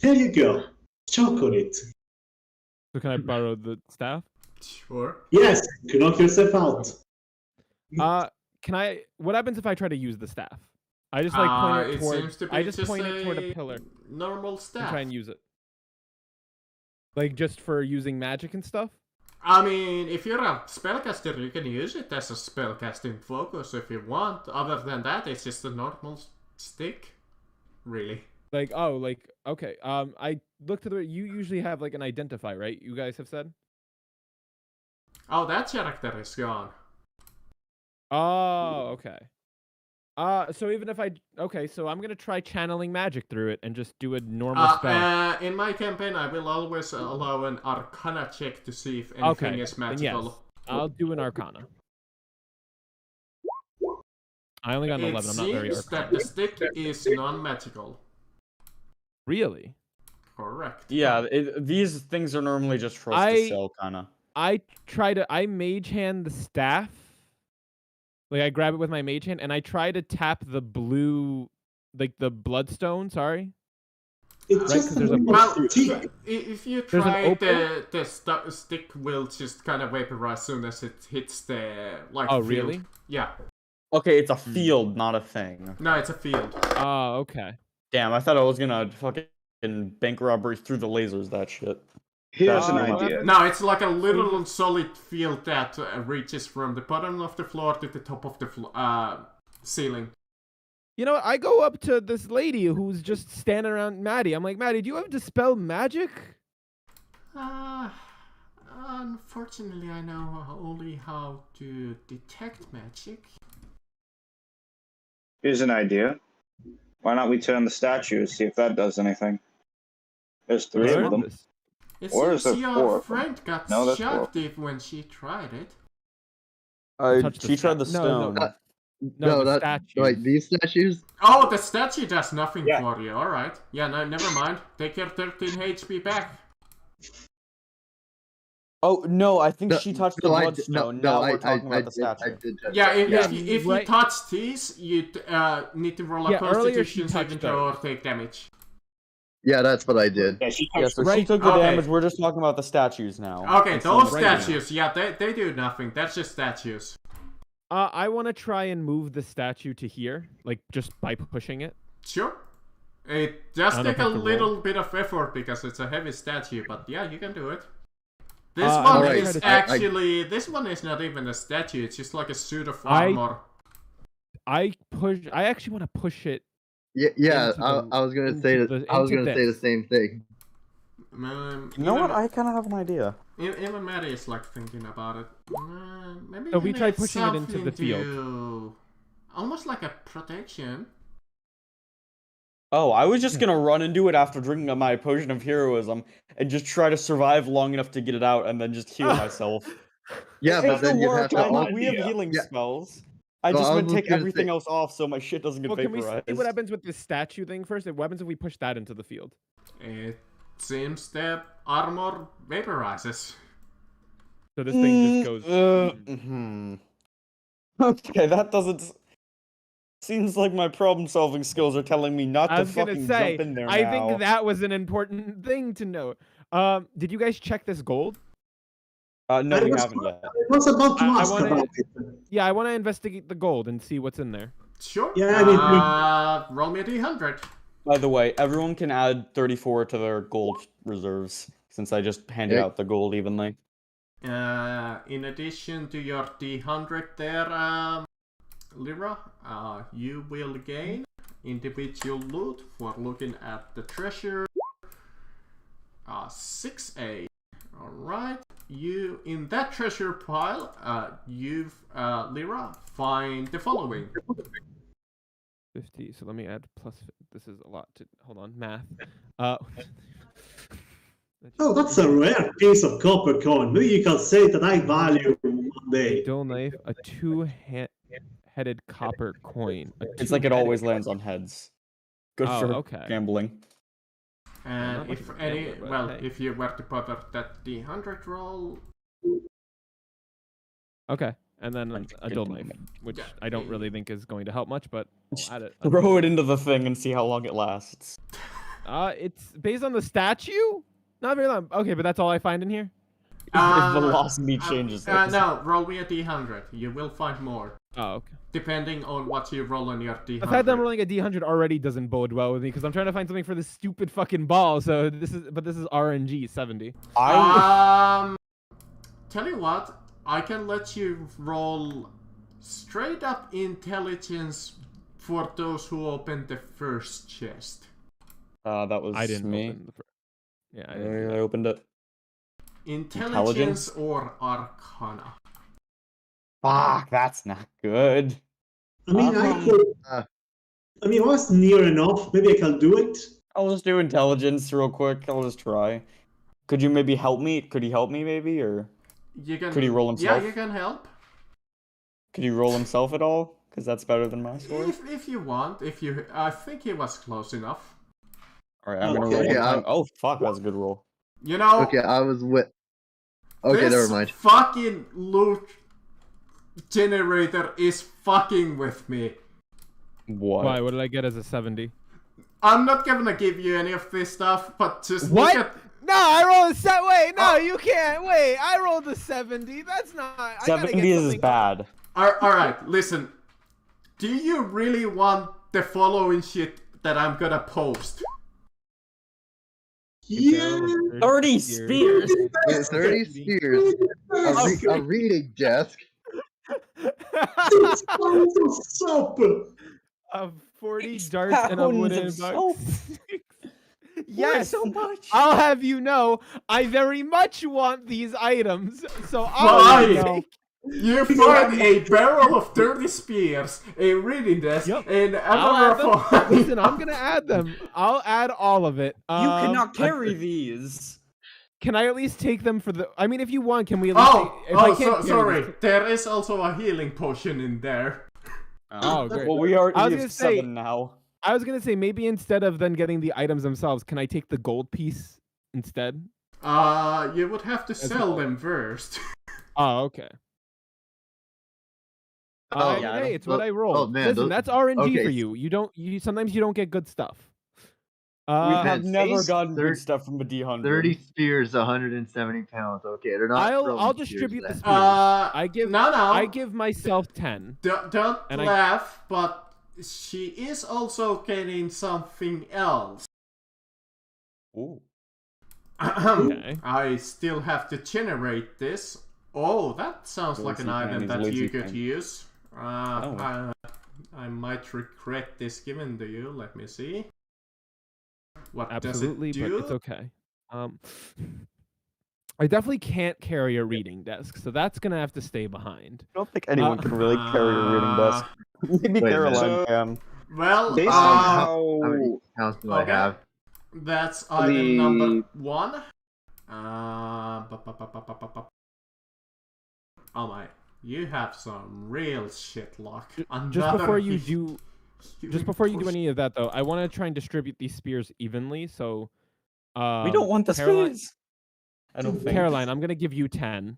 Speaker 4: There you go. Choke on it.
Speaker 1: So can I borrow the staff?
Speaker 5: Sure.
Speaker 4: Yes, you knock yourself out.
Speaker 1: Can I? What happens if I try to use the staff? I just like point it toward.
Speaker 5: Seems to be
Speaker 1: I just point it toward a
Speaker 5: a
Speaker 1: pillar
Speaker 5: normal
Speaker 1: and
Speaker 5: staff.
Speaker 1: try and use it. Like just for using magic and stuff.
Speaker 5: I mean, if you're a spellcaster, you can use it as a spellcasting focus if you want. Other than that, it's just a normal stick, really.
Speaker 1: Like okay. I looked at you usually have like an identify, right? You guys have said.
Speaker 5: Oh, that character is gone.
Speaker 1: Oh, okay. So even if so I'm gonna try channeling magic through it and just do a normal spell.
Speaker 5: In my campaign, I will always allow an Arcana check to see if anything is magical.
Speaker 1: Yes, I'll do an Arcana. I only got an 11. I'm not very
Speaker 5: It seems
Speaker 1: Arcana.
Speaker 5: that the stick is non-magical.
Speaker 1: Really?
Speaker 5: Correct.
Speaker 6: Yeah, these things are normally just for us to sell, kinda.
Speaker 1: I mage hand the staff. Like I grab it with my mage hand and I try to tap the blue, like the bloodstone. Sorry.
Speaker 4: It's just
Speaker 1: there's a
Speaker 5: if you try it, the stick will just kind of vaporize as soon as it hits the
Speaker 1: Oh,
Speaker 5: field.
Speaker 1: really?
Speaker 5: Yeah.
Speaker 6: Okay, it's a field, not a thing.
Speaker 5: No, it's a field.
Speaker 1: Oh, okay.
Speaker 6: Damn, I thought I was gonna fucking bank robbery through the lasers, that shit.
Speaker 2: Here's an idea.
Speaker 5: No, it's like a little solid field that reaches from the bottom of the floor to the top of the ceiling.
Speaker 1: You know what? I go up to this lady who's just standing around Maddie. I'm like, Maddie, do you have Dispel Magic?
Speaker 5: Unfortunately, I know only how to detect magic.
Speaker 2: Here's an idea. Why not we turn the statues, see if that does anything? There's 3 of them.
Speaker 5: It
Speaker 2: Or is
Speaker 5: seems
Speaker 2: there
Speaker 5: your
Speaker 2: 4 of them?
Speaker 5: friend got
Speaker 2: No, that's
Speaker 5: shocked when she tried it.
Speaker 6: She tried the stone.
Speaker 1: No, the
Speaker 3: that's
Speaker 1: statue.
Speaker 3: like these statues.
Speaker 5: Oh, the statue does nothing
Speaker 2: Yeah.
Speaker 5: for you. Alright. Yeah, no, never mind. Take your 13 HP back.
Speaker 6: Oh, no, I think
Speaker 3: No,
Speaker 6: she touched
Speaker 3: no,
Speaker 6: the
Speaker 3: I
Speaker 6: bloodstone.
Speaker 3: did-
Speaker 6: Now
Speaker 3: no,
Speaker 6: we're talking about the statue.
Speaker 3: I did touch
Speaker 5: Yeah,
Speaker 3: that.
Speaker 5: if you
Speaker 1: right.
Speaker 5: touch these, you need to roll a
Speaker 1: Yeah, earlier she
Speaker 5: Constitution saving
Speaker 1: touched
Speaker 5: throw or take damage.
Speaker 3: Yeah, that's what I did.
Speaker 2: Yeah, she
Speaker 6: Yeah,
Speaker 2: touched
Speaker 6: so
Speaker 1: Right.
Speaker 6: she took the
Speaker 5: Okay.
Speaker 6: damage. We're just talking about the statues now.
Speaker 5: Okay,
Speaker 6: It's
Speaker 5: those
Speaker 6: right now.
Speaker 5: statues, yeah, they do nothing. That's just statues.
Speaker 1: I want to try and move the statue to here, like just by pushing it.
Speaker 5: Sure. It does
Speaker 1: I don't
Speaker 5: take a
Speaker 1: have to roll.
Speaker 5: little bit of effort because it's a heavy statue, but yeah, you can do it. This
Speaker 1: I'm
Speaker 5: one
Speaker 1: gonna
Speaker 5: is
Speaker 1: try to-
Speaker 5: actually this one is not even a statue. It's just like a suit of
Speaker 1: I-
Speaker 5: armor.
Speaker 1: I actually want to push it.
Speaker 3: Yeah,
Speaker 1: Into
Speaker 3: I was gonna
Speaker 1: into
Speaker 3: say
Speaker 1: the-
Speaker 3: I was
Speaker 1: into
Speaker 3: gonna say the
Speaker 1: this.
Speaker 3: same thing.
Speaker 6: You know what? I kind of have an idea.
Speaker 5: Even Maddie is like thinking about it. Maybe
Speaker 1: So we
Speaker 5: can
Speaker 1: tried
Speaker 5: add
Speaker 1: pushing it into the
Speaker 5: something
Speaker 1: field.
Speaker 5: to- Almost like a protection.
Speaker 6: Oh, I was just gonna run and do it after drinking my potion of heroism and just try to survive long enough to get it out and then just heal myself.
Speaker 3: Yeah, but
Speaker 6: It's
Speaker 3: then
Speaker 6: the
Speaker 3: you have
Speaker 6: work.
Speaker 3: to.
Speaker 6: I know
Speaker 3: also-
Speaker 6: we have healing
Speaker 3: Yeah.
Speaker 6: spells. I
Speaker 3: Well,
Speaker 6: just
Speaker 3: I
Speaker 6: want
Speaker 3: was
Speaker 6: to take
Speaker 3: gonna
Speaker 6: everything
Speaker 3: say-
Speaker 6: else off so my shit doesn't get
Speaker 1: Well, can we
Speaker 6: vaporized.
Speaker 1: see what happens with this statue thing first? What happens if we push that into the field?
Speaker 5: It seems the armor vaporizes.
Speaker 1: So this thing just goes.
Speaker 6: Okay, that doesn't. Seems like my problem-solving skills are telling me not
Speaker 1: I
Speaker 6: to
Speaker 1: was gonna
Speaker 6: fucking
Speaker 1: say,
Speaker 6: jump in there
Speaker 1: I
Speaker 6: now.
Speaker 1: think that was an important thing to note. Did you guys check this gold?
Speaker 6: No, we haven't yet.
Speaker 4: I was about to ask about it.
Speaker 1: Yeah, I want to investigate the gold and see what's in there.
Speaker 5: Sure.
Speaker 4: Yeah,
Speaker 5: roll me a d100.
Speaker 6: By the way, everyone can add 34 to their gold reserves, since I just handed out the gold evenly.
Speaker 5: In addition to your d100 there, Lyra, you will gain individual loot for looking at the treasure. 6A. Alright. You, in that treasure pile, Lyra, find the following.
Speaker 1: 50, so let me add plus. This is a lot to. Hold on, math.
Speaker 4: Oh, that's a rare piece of copper coin. Maybe you can say that I value one day.
Speaker 1: Dull knife, a two-headed copper coin.
Speaker 6: It's like it always lands on heads. Good for gambling.
Speaker 5: And if you were to put up that d100 roll.
Speaker 1: Okay, and then a dull knife, which I don't really think is going to help much, but I'll add it.
Speaker 6: Throw it into the thing and see how long it lasts.
Speaker 1: It's based on the statue? Not very long. Okay, but that's all I find in here?
Speaker 6: If velocity changes.
Speaker 5: No, roll me a d100. You will find more.
Speaker 1: Oh, okay.
Speaker 5: Depending on what you roll on your d100.
Speaker 1: The fact that I'm rolling a d100 already doesn't bode well with me, because I'm trying to find something for this stupid fucking ball, so this is RNG 70.
Speaker 5: Tell you what, I can let you roll straight up intelligence for those who opened the first chest.
Speaker 6: That was
Speaker 1: I didn't
Speaker 6: me.
Speaker 1: open the first. Yeah,
Speaker 6: I opened it.
Speaker 5: Intelligence or Arcana.
Speaker 6: Fuck, that's not good.
Speaker 4: I mean, I was near enough. Maybe I can do it.
Speaker 6: I'll just do intelligence real quick. I'll just try. Could you maybe help me? Could he help me maybe, or could he roll himself?
Speaker 5: Yeah, you can help.
Speaker 6: Could he roll himself at all? Because that's better than my score.
Speaker 5: If you want, I think he was close enough.
Speaker 6: All right, I'm gonna roll one time. Oh fuck, that's a good roll.
Speaker 5: You know.
Speaker 3: Okay, I was with. Okay, never mind.
Speaker 5: Fucking loot generator is fucking with me.
Speaker 6: What?
Speaker 1: Why? What did I get as a 70?
Speaker 5: I'm not gonna give you any of this stuff, but just
Speaker 1: what?
Speaker 5: Look at...
Speaker 1: No, I rolled a set. Wait, no, you can't. Wait, I rolled a 70. That's not.
Speaker 6: 70 is bad.
Speaker 5: Alright, listen. Do you really want the following shit that I'm gonna post?
Speaker 4: Yeah.
Speaker 6: 30 spears.
Speaker 3: 30 spears. A reading desk.
Speaker 4: Soap.
Speaker 1: 40 darts and a wooden box. Yes,
Speaker 6: so much.
Speaker 1: I'll have you know, I very much want these items. So I'll take.
Speaker 5: You find a barrel of 30 spears, a reading desk, and another.
Speaker 1: Listen, I'm gonna add them. I'll add all of it.
Speaker 6: You cannot carry these.
Speaker 1: Can I at least take them for the? I mean, if you want, can we at least?
Speaker 5: Sorry. There is also a healing potion in there.
Speaker 1: Oh, great.
Speaker 6: Well, we have 7 now.
Speaker 1: I was gonna say maybe instead of then getting the items themselves, can I take the gold piece instead?
Speaker 5: You would have to sell them first.
Speaker 1: Oh, okay. Hey, it's what I rolled.
Speaker 3: Oh, man,
Speaker 1: listen, that's RNG for you. Sometimes you don't get good stuff.
Speaker 6: We have never gotten good stuff from a D100.
Speaker 3: 30 spears, 170 pounds. Okay, they're not.
Speaker 1: I'll distribute the spears. I give myself 10.
Speaker 5: Don't laugh, but she is also getting something else.
Speaker 6: Ooh.
Speaker 1: Okay.
Speaker 5: I still have to generate this. Oh, that sounds like an item that you could use. I might regret this given to you. Let me see. What
Speaker 1: Absolutely,
Speaker 5: does it do?
Speaker 1: But it's okay. I definitely can't carry a reading desk, so that's gonna have to stay behind.
Speaker 6: I don't think anyone can really carry a reading desk. Maybe Caroline can.
Speaker 5: Well,
Speaker 3: based on how many counts do I have?
Speaker 5: That's item number 1. Oh my, you have some real shit luck.
Speaker 1: Just before you do any of that, though, I want to try and distribute these spears evenly. So,
Speaker 6: we don't want the spears. I don't think.
Speaker 1: Caroline, I'm gonna give you 10.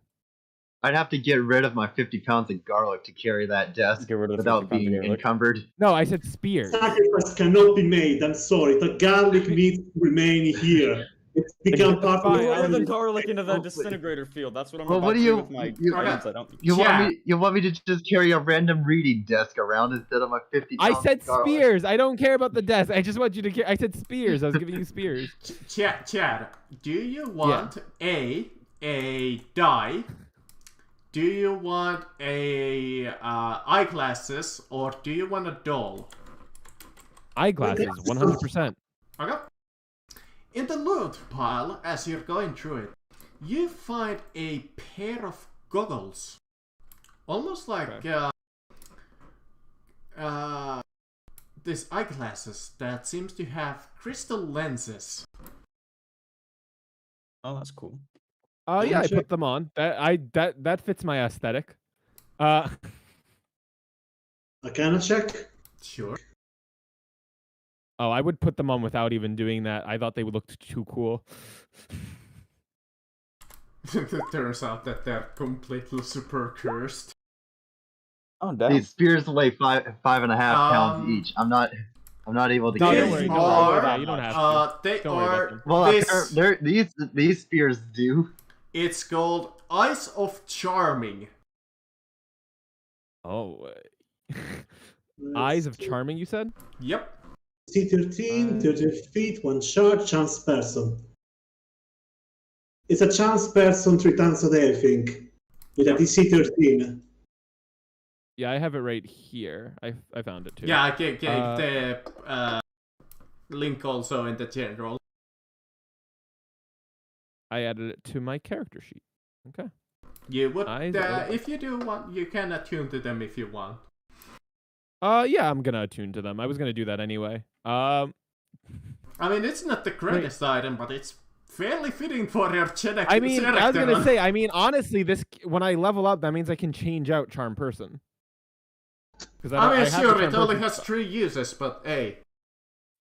Speaker 3: I'd have to get rid of my 50 pounds of garlic to carry that desk without being encumbered.
Speaker 1: No, I said spears.
Speaker 4: Sacrifice cannot be made. I'm sorry. The garlic needs to remain here. It's become part of
Speaker 6: Fire the
Speaker 4: the
Speaker 6: garlic into the disintegrator field. That's what I'm
Speaker 3: Well,
Speaker 6: about
Speaker 3: what
Speaker 6: to
Speaker 3: do
Speaker 6: do
Speaker 3: you-
Speaker 6: with my
Speaker 3: you-
Speaker 6: friends. I don't.
Speaker 3: You want me to just carry a random reading desk around instead of my 50
Speaker 1: I
Speaker 3: pounds
Speaker 1: said
Speaker 3: of garlic?
Speaker 1: spears. I don't care about the desk. I just want you to. I said spears. I was giving you spears.
Speaker 5: Chad, do you want a die? Do you want a eyeglasses, or do you want a doll?
Speaker 1: Eyeglasses, 100%.
Speaker 5: Okay. In the loot pile, as you're going through it, you find a pair of goggles, almost like these eyeglasses that seems to have crystal lenses.
Speaker 6: Oh, that's cool.
Speaker 1: Yeah, I put them on. That fits my aesthetic.
Speaker 4: I can check.
Speaker 5: Sure.
Speaker 1: Oh, I would put them on without even doing that. I thought they would look too cool.
Speaker 5: It turns out that they're completely super cursed.
Speaker 6: Oh, damn.
Speaker 3: These spears weigh 5.5 pounds each. I'm not able to
Speaker 1: No,
Speaker 3: carry
Speaker 1: don't worry.
Speaker 3: these.
Speaker 1: Don't worry about that. You don't have to.
Speaker 5: They
Speaker 1: Don't worry about
Speaker 5: are.
Speaker 3: Well, these spears do.
Speaker 5: It's called Eyes of Charming.
Speaker 1: Oh. Eyes of Charming, you said?
Speaker 5: Yep.
Speaker 4: C13, 30 feet, 1 shot, chance person. It's a chance person 3 times a day, I think. With a DC 13.
Speaker 1: Yeah, I have it right here. I found it too.
Speaker 5: Yeah, I gave the link also in the general.
Speaker 1: I added it to my character sheet. Okay.
Speaker 5: You would,
Speaker 1: Eyes
Speaker 5: if you do want, you can attune to them if you want.
Speaker 1: Yeah, I'm gonna attune to them. I was gonna do that anyway.
Speaker 5: I mean, it's not the greatest item, but it's fairly fitting for your Jedi.
Speaker 1: I mean, I was gonna say. I mean, honestly, this when I level up, that means I can change out Charm Person.
Speaker 5: I mean, sure, it only has 3 uses, but hey.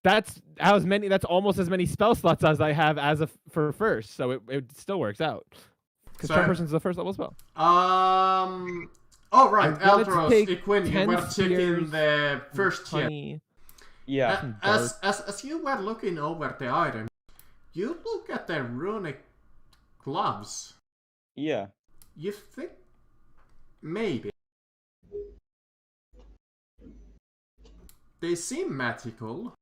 Speaker 1: That's as many. That's almost as many spell slots as I have for first, so it still works out. Because Charm Person's the first level spell.
Speaker 5: Oh right, Aldros, Equin, you were checking the first gen.
Speaker 6: Yeah.
Speaker 5: As you were looking over the item, you look at the runic gloves.
Speaker 6: Yeah.
Speaker 5: You think maybe they seem magical.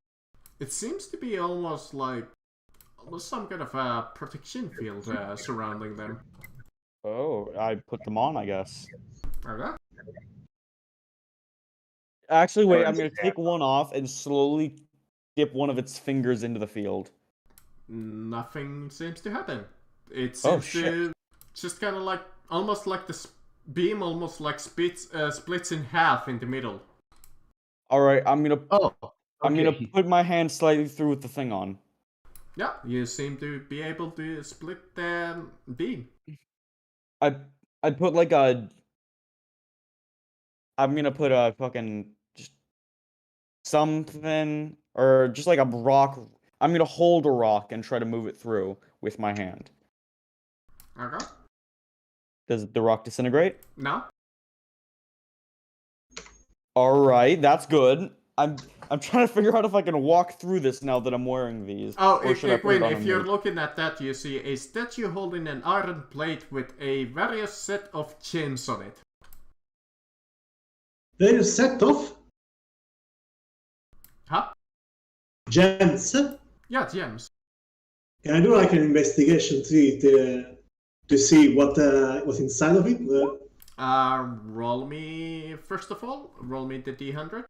Speaker 5: It seems to be almost some kind of a protection field surrounding them.
Speaker 6: Oh, I put them on, I guess.
Speaker 5: Okay.
Speaker 6: Actually, wait, I'm gonna take one off and slowly dip one of its fingers into the field.
Speaker 5: Nothing seems to happen. It seems to just kind of like, almost like the beam almost like splits in half in the middle.
Speaker 6: Alright, I'm gonna
Speaker 3: I'm
Speaker 6: gonna put my hand slightly through with the thing on.
Speaker 5: Yeah, you seem to be able to split the beam.
Speaker 6: I'd put like a... I'm gonna put a fucking... just something... or just like a rock... I'm gonna hold a rock and try to move it through with my hand.
Speaker 5: Okay.
Speaker 6: Does the rock disintegrate?
Speaker 5: No.
Speaker 6: Alright, that's good. I'm trying to figure out if I can walk through this now that I'm wearing these.
Speaker 5: Oh, if you're looking at that, you see a statue holding an iron plate with a various set of gems on it.
Speaker 4: Various set of?
Speaker 5: Huh?
Speaker 4: Gems?
Speaker 5: Yeah, gems.
Speaker 4: Can I do like an investigation to see what's inside of it?
Speaker 5: Roll me, first of all, roll me the D100.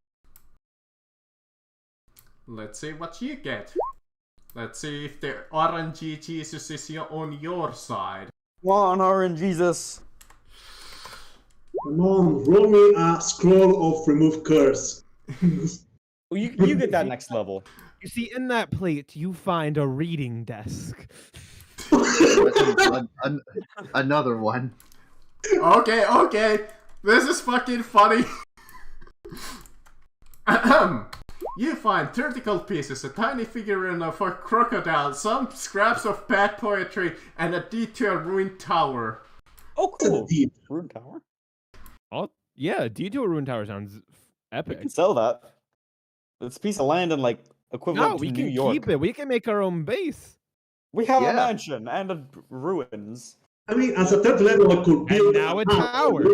Speaker 5: Let's see what you get. Let's see if the RNG Jesus is on your side.
Speaker 6: Come on, RNGesus.
Speaker 4: Come on, roll me a scroll of remove curse.
Speaker 6: Well, you get that next level.
Speaker 1: You see, in that plate, you find a reading desk.
Speaker 3: Another one.
Speaker 5: Okay. This is fucking funny. You find 30 gold pieces, a tiny figurine of a crocodile, some scraps of bad poetry, and a deed to a ruined tower.
Speaker 6: Oh, cool. Ruined tower?
Speaker 1: Oh, yeah, deed to a ruined tower sounds epic.
Speaker 6: We can sell that. It's a piece of land and like equivalent to New York.
Speaker 1: Keep it. We can make our own base.
Speaker 6: We have a
Speaker 3: Yeah.
Speaker 6: mansion and a ruins.
Speaker 4: I mean, as a third level, I could build
Speaker 1: now a
Speaker 4: house,
Speaker 1: tower.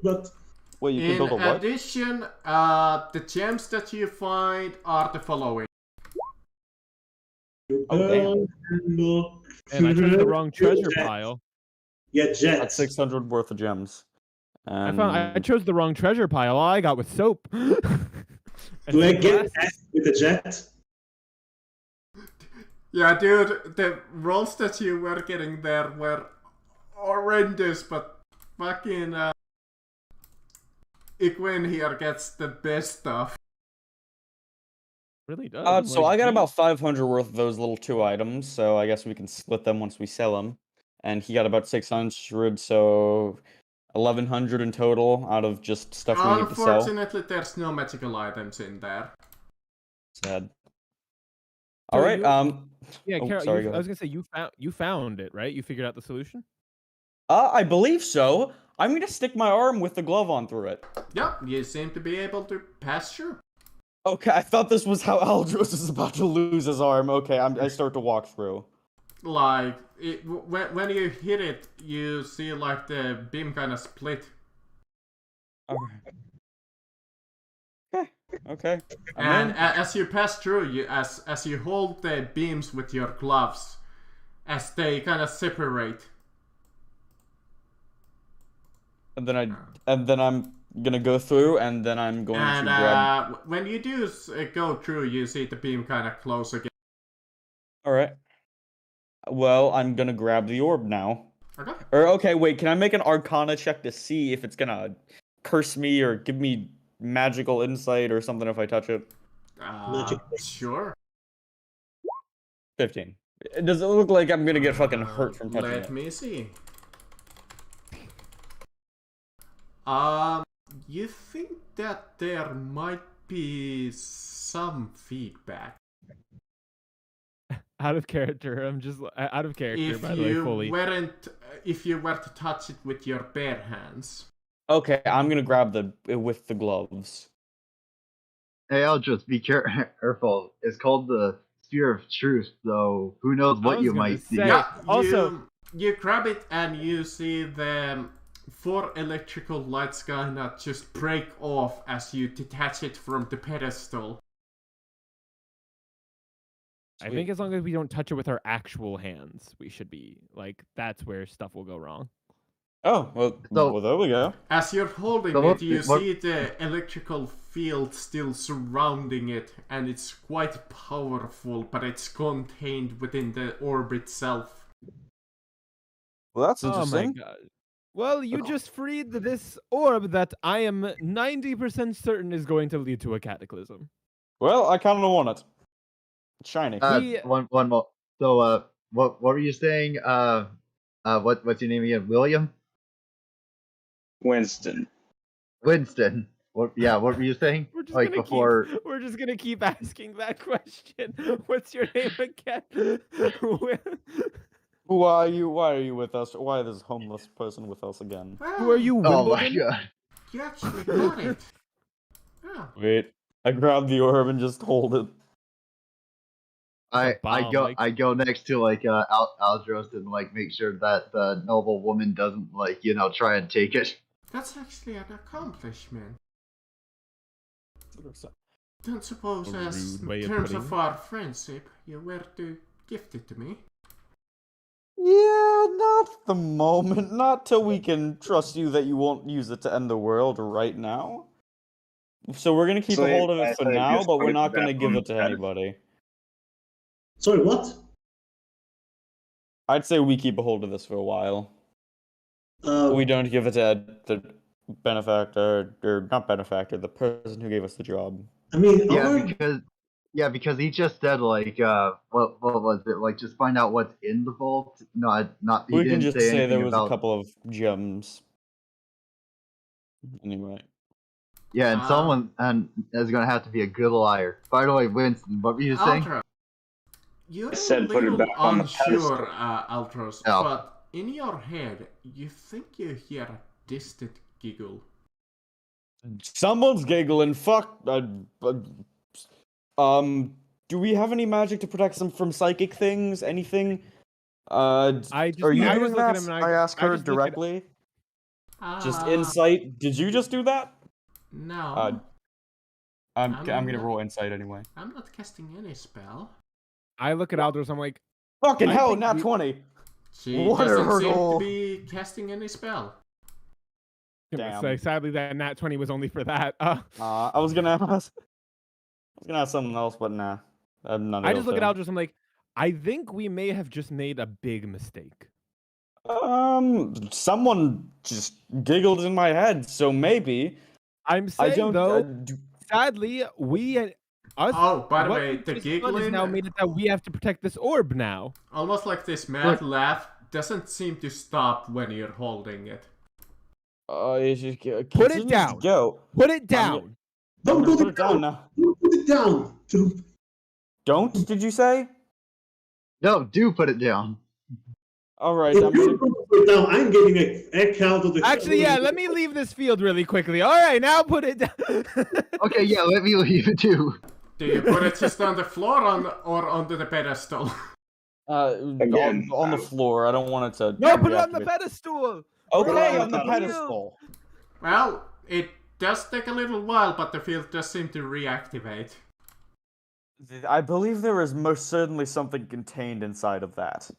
Speaker 4: but
Speaker 6: Well, you can
Speaker 5: In
Speaker 6: build a what?
Speaker 5: addition, the gems that you find are the following.
Speaker 6: Oh, damn.
Speaker 1: And I chose the wrong treasure pile.
Speaker 4: Yeah,
Speaker 6: That's
Speaker 4: jets.
Speaker 6: 600 worth of gems. And
Speaker 1: I chose the wrong treasure pile. All I got was soap.
Speaker 4: Do I get S with a jet?
Speaker 5: Yeah, dude, the rolls that you were getting there were horrendous, but fucking Igwin here gets the best stuff.
Speaker 1: Really does.
Speaker 6: so I got about 500 worth of those little 2 items, so I guess we can split them once we sell them. And he got about 600, so 1100 in total out of just stuff we need to sell.
Speaker 5: Unfortunately, there's no magical items in there.
Speaker 6: Sad.
Speaker 1: So
Speaker 6: All right.
Speaker 1: Yeah,
Speaker 6: oh,
Speaker 1: Carol,
Speaker 6: sorry, go
Speaker 1: I was
Speaker 6: ahead.
Speaker 1: gonna say you found it, right? You figured out the solution.
Speaker 6: I believe so. I'm gonna stick my arm with the glove on through it.
Speaker 5: Yeah, you seem to be able to pass through.
Speaker 6: Okay, I thought this was how Aldros is about to lose his arm. Okay, I start to walk through.
Speaker 5: Like, when you hit it, you see like the beam kind of split.
Speaker 6: Okay.
Speaker 5: And as you pass through, as you hold the beams with your gloves, as they kind of separate.
Speaker 6: And then I'm gonna go through, and then I'm going to grab.
Speaker 5: When you do go through, you see the beam kind of close again.
Speaker 6: All right. Well, I'm gonna grab the orb now.
Speaker 5: Okay.
Speaker 6: Or okay, wait. Can I make an Arcana check to see if it's gonna curse me or give me magical insight or something if I touch it?
Speaker 5: Sure.
Speaker 6: 15. Does it look like I'm gonna get fucking hurt from touching it?
Speaker 5: Let me see. You think that there might be some feedback?
Speaker 1: Out of character. I'm just out of character. By the way, fully.
Speaker 5: If you were to touch it with your bare hands.
Speaker 6: Okay, I'm gonna grab with the gloves.
Speaker 3: Hey, I'll just be careful. It's called the Sphere of Truth, so who knows what you might see.
Speaker 5: Yeah,
Speaker 1: also,
Speaker 5: you grab it and you see the 4 electrical lights gonna just break off as you detach it from the pedestal.
Speaker 1: I think as long as we don't touch it with our actual hands, we should be like that's where stuff will go wrong.
Speaker 6: Oh, well, there we go.
Speaker 5: As you're holding it, you see the electrical field still surrounding it, and it's quite powerful, but it's contained within the orb itself.
Speaker 6: Well, that's interesting.
Speaker 1: Oh my god. Well, you just freed this orb that I am 90% certain is going to lead to a cataclysm.
Speaker 6: Well, I kind of want it. It's shiny.
Speaker 3: One more. So, what were you saying? What's your name again? William?
Speaker 2: Winston.
Speaker 3: Winston. What were you saying?
Speaker 1: We're just, we're just gonna keep asking that question. What's your name again?
Speaker 6: Who are you? Why are you with us? Why is this homeless person with us again?
Speaker 5: Well,
Speaker 1: who are you, Wimbledon?
Speaker 3: Oh my god.
Speaker 5: You actually got it. Yeah.
Speaker 6: Wait, I grab the orb and just hold it.
Speaker 3: I go next to like Aldros and like make sure that the noble woman doesn't like try and take it.
Speaker 5: That's actually an accomplishment. Don't suppose as in terms of our friendship, you were to gift it to me.
Speaker 6: Yeah, not at the moment. Not till we can trust you that you won't use it to end the world right now. So we're gonna keep a hold of it for now, but we're not gonna give it to anybody.
Speaker 4: Sorry, what?
Speaker 6: I'd say we keep a hold of this for a while. We don't give it to the benefactor, or not benefactor, the person who gave us the job.
Speaker 4: I mean,
Speaker 3: because he just said like what was it, like just find out what's in the vault. No, not.
Speaker 6: We can just say there was a couple of gems. Anyway.
Speaker 3: Yeah, and someone is gonna have to be a good liar. By the way, Winston, what were you saying?
Speaker 5: You're a little unsure, Altros, but in your head, you think you hear a distant giggle.
Speaker 6: Someone's giggling. Fuck. Do we have any magic to protect them from psychic things? Anything? Are you
Speaker 1: I
Speaker 6: doing
Speaker 1: just look at
Speaker 6: that?
Speaker 1: him and
Speaker 6: I ask
Speaker 1: I
Speaker 6: her
Speaker 1: just look at-
Speaker 6: directly. Just insight. Did you just do that?
Speaker 5: No.
Speaker 6: I'm gonna roll insight anyway.
Speaker 5: I'm not casting any spell.
Speaker 1: I look at Aldous. I'm like,
Speaker 6: Fucking
Speaker 1: I
Speaker 6: hell,
Speaker 1: think
Speaker 6: not
Speaker 1: we-
Speaker 6: 20.
Speaker 5: She
Speaker 6: What a
Speaker 5: doesn't seem
Speaker 6: hurdle.
Speaker 5: to be casting any spell.
Speaker 1: gonna
Speaker 6: Damn.
Speaker 1: say, sadly, that nat 20 was only for that.
Speaker 6: I was gonna ask. Something else, but nah.
Speaker 1: I just look at Aldous. I'm like, I think we may have just made a big mistake.
Speaker 6: Someone just giggled in my head, so maybe.
Speaker 1: I'm saying though, sadly, us.
Speaker 5: Oh, by the
Speaker 1: what
Speaker 5: way,
Speaker 1: we
Speaker 5: the
Speaker 1: just done
Speaker 5: giggling
Speaker 1: has now made it that we have to protect this orb now.
Speaker 5: almost like this mad laugh doesn't seem to stop when you're holding it.
Speaker 6: It just
Speaker 1: Put it down.
Speaker 6: Go.
Speaker 1: Put it down.
Speaker 4: Don't
Speaker 6: put
Speaker 4: put
Speaker 6: it down now.
Speaker 4: Don't put it down.
Speaker 6: Don't? Did you say?
Speaker 3: No, do put it down.
Speaker 6: All right.
Speaker 4: If
Speaker 6: I'm
Speaker 4: you
Speaker 6: gonna...
Speaker 4: don't put it down, I'm getting a heck out of the.
Speaker 1: Actually, yeah. Let me leave this field really quickly. All right, now put it down.
Speaker 3: Okay, yeah, let me leave it too.
Speaker 5: Do you put it just on the floor or onto the pedestal?
Speaker 2: Again,
Speaker 6: on the floor. I don't want it to.
Speaker 1: No, put it on the
Speaker 6: reactivate.
Speaker 1: pedestal.
Speaker 6: Okay, on the
Speaker 1: field.
Speaker 6: pedestal.
Speaker 5: Well, it does take a little while, but the field does seem to reactivate.
Speaker 6: I believe there is most certainly something contained inside of that.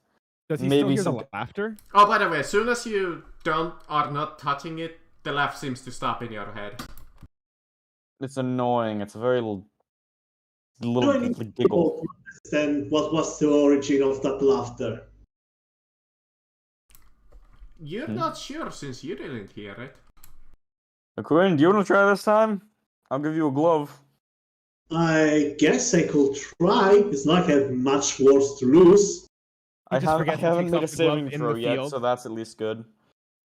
Speaker 1: Does he
Speaker 6: Maybe
Speaker 1: still
Speaker 6: some-
Speaker 1: hear the laughter?
Speaker 5: Oh, by the way, as soon as you are not touching it, the laugh seems to stop in your head.
Speaker 6: It's annoying. It's a very little
Speaker 4: Do I need to
Speaker 6: giggle.
Speaker 4: understand what was the origin of that laughter?
Speaker 5: You're not sure since you didn't hear it.
Speaker 6: Quinn, do you want to try this time? I'll give you a glove.
Speaker 4: I guess I could try. It's not like I have much worse to lose.
Speaker 6: I
Speaker 1: just forget to
Speaker 6: haven't
Speaker 1: take
Speaker 6: made a
Speaker 1: off the glove
Speaker 6: saving
Speaker 1: in
Speaker 6: throw
Speaker 1: the
Speaker 6: yet,
Speaker 1: field.
Speaker 6: so that's at least good.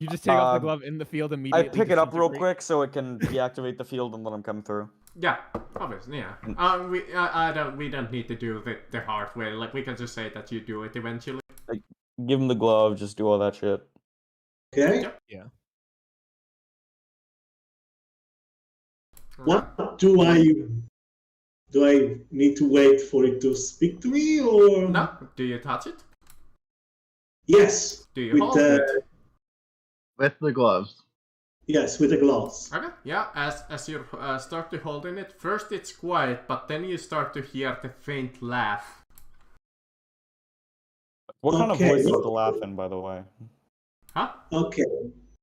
Speaker 1: You just take off the
Speaker 6: Um,
Speaker 1: glove in the field
Speaker 6: I
Speaker 1: immediately.
Speaker 6: pick it up real
Speaker 1: disintegrate?
Speaker 6: quick so it can deactivate the field and let him come through.
Speaker 5: Yeah, obviously, yeah. We don't need to do the hard way. Like, we can just say that you do it eventually.
Speaker 6: Give him the glove, just do all that shit.
Speaker 4: Okay.
Speaker 5: Yep.
Speaker 1: Yeah.
Speaker 4: What do I need to wait for it to speak to me, or
Speaker 5: No, do you touch it?
Speaker 4: Yes,
Speaker 5: Do you
Speaker 4: with
Speaker 5: hold
Speaker 4: the
Speaker 5: it?
Speaker 3: With the gloves.
Speaker 4: yes with the gloves.
Speaker 5: Okay, yeah, as you start to hold in it, first it's quiet, but then you start to hear the faint laugh.
Speaker 6: What kind of
Speaker 4: Okay.
Speaker 6: voice is the laugh in, by the way?
Speaker 5: Huh?
Speaker 4: Okay.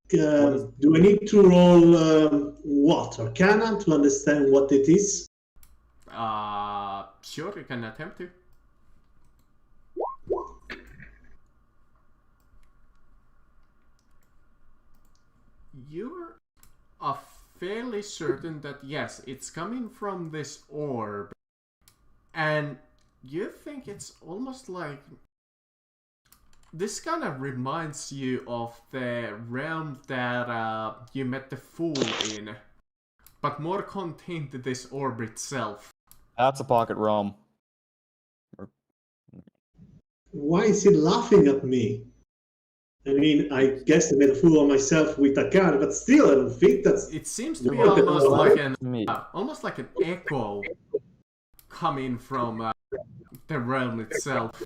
Speaker 4: Do I need to roll what Arcana to understand what it is?
Speaker 5: Sure, you can attempt to. You're fairly certain that yes, it's coming from this orb, and you think it's almost like this kind of reminds you of the realm that you met the fool in, but more contained to this orb itself.
Speaker 6: That's a pocket realm.
Speaker 4: Why is it laughing at me? I mean, I guess I made a fool of myself with a card, but still, I don't think that's.
Speaker 5: It seems to be
Speaker 4: You're
Speaker 5: almost like
Speaker 6: Me.
Speaker 5: almost like an echo coming from the realm itself.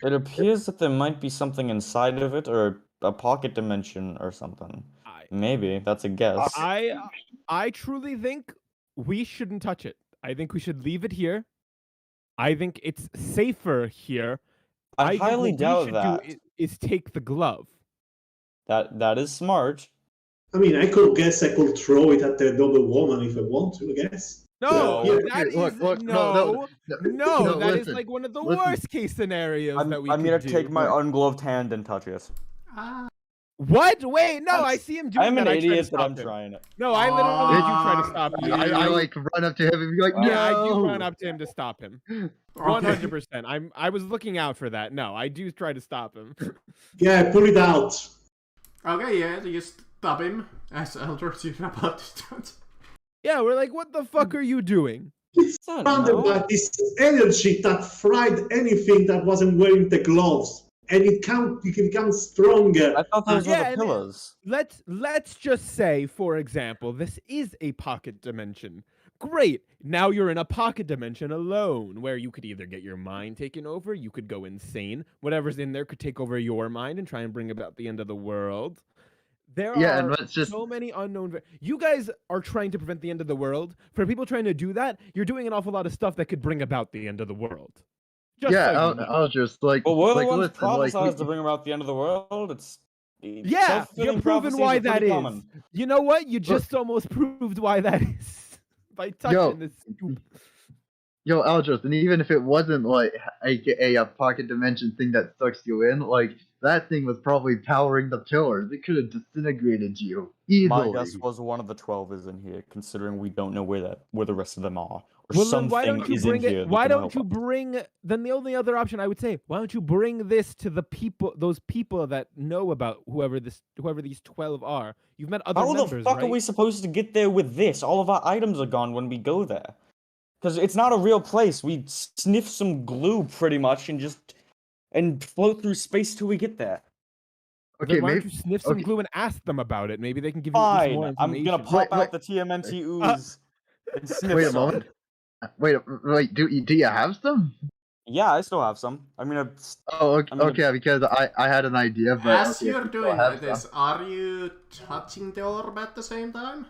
Speaker 6: It appears that there might be something inside of it, or a pocket dimension or something. Maybe, that's a guess.
Speaker 1: I truly think we shouldn't touch it. I think we should leave it here. I think it's safer here.
Speaker 6: I
Speaker 1: think
Speaker 6: highly
Speaker 1: what
Speaker 6: doubt
Speaker 1: we should
Speaker 6: that.
Speaker 1: do is take the glove.
Speaker 6: That is smart.
Speaker 4: I mean, I could guess I could throw it at the double woman if I want to, I guess.
Speaker 1: No,
Speaker 3: Yeah,
Speaker 1: that is
Speaker 3: look, no,
Speaker 1: that is
Speaker 3: listen,
Speaker 1: like one of the
Speaker 3: listen.
Speaker 1: worst case scenarios
Speaker 6: I'm
Speaker 1: that we
Speaker 6: gonna
Speaker 1: could
Speaker 6: take
Speaker 1: do.
Speaker 6: my ungloved hand and touch it.
Speaker 1: What? Wait, no, I see him doing
Speaker 6: I'm
Speaker 1: that.
Speaker 6: an
Speaker 1: I try to
Speaker 6: idiot, but
Speaker 1: stop
Speaker 6: I'm
Speaker 1: him.
Speaker 6: trying it.
Speaker 1: No, I literally do try to stop you.
Speaker 3: I like run up to him and be like, no.
Speaker 1: Yeah, I do run up to him to stop him. 100%. I was looking out for that. No, I do try to stop him.
Speaker 4: Yeah, pull it out.
Speaker 5: Okay, yeah, you stop him as Eldritch you're about to start.
Speaker 1: Yeah, we're like, what the fuck are you doing?
Speaker 4: It's
Speaker 6: I don't
Speaker 4: surrounded
Speaker 6: know.
Speaker 4: by this energy that fried anything that wasn't wearing the gloves. And it can become stronger.
Speaker 6: I thought those
Speaker 1: Yeah,
Speaker 6: were the
Speaker 1: and-
Speaker 6: pillars.
Speaker 1: Let's just say, for example, this is a pocket dimension. Great. Now you're in a pocket dimension alone, where you could either get your mind taken over, you could go insane. Whatever's in there could take over your mind and try and bring about the end of the world. There are
Speaker 3: and just...
Speaker 1: so many unknown. You guys are trying to prevent the end of the world. For people trying to do that, you're doing an awful lot of stuff that could bring about the end of the world.
Speaker 3: Just I'll just like.
Speaker 6: Well, we're the ones
Speaker 3: listen,
Speaker 6: prophesized to bring about the end of the world. It's
Speaker 1: yeah, you're proving why that is.
Speaker 6: Common.
Speaker 1: You know what? You just almost proved why that is by touching this scoop.
Speaker 3: Yo, Aldros, and even if it wasn't like a pocket dimension thing that sucks you in, like that thing was probably powering the pillars. It could have disintegrated you easily.
Speaker 6: My guess was one of the 12 is in here, considering we don't know where the rest of them are. Or
Speaker 1: well,
Speaker 6: something
Speaker 1: then why don't you
Speaker 6: is
Speaker 1: bring
Speaker 6: in here.
Speaker 1: it? Why don't you bring? Then the only other option I would say, why don't you bring this to the people, those people that know about whoever these 12 are? You've met other members, right?
Speaker 6: How the fuck are we supposed to get there with this? All of our items are gone when we go there. Because it's not a real place. We sniff some glue pretty much and float through space till we get there.
Speaker 1: Okay, why don't you sniff some glue and ask them about it? Maybe they can give you more information.
Speaker 6: I'm gonna pop out the TMNT ooze and sniff
Speaker 3: Wait a
Speaker 6: some.
Speaker 3: moment. Wait. Do you have some?
Speaker 6: Yeah, I still have some. I mean,
Speaker 3: okay. Because I had an idea, but
Speaker 5: as you're doing this, are you touching the orb at the same time?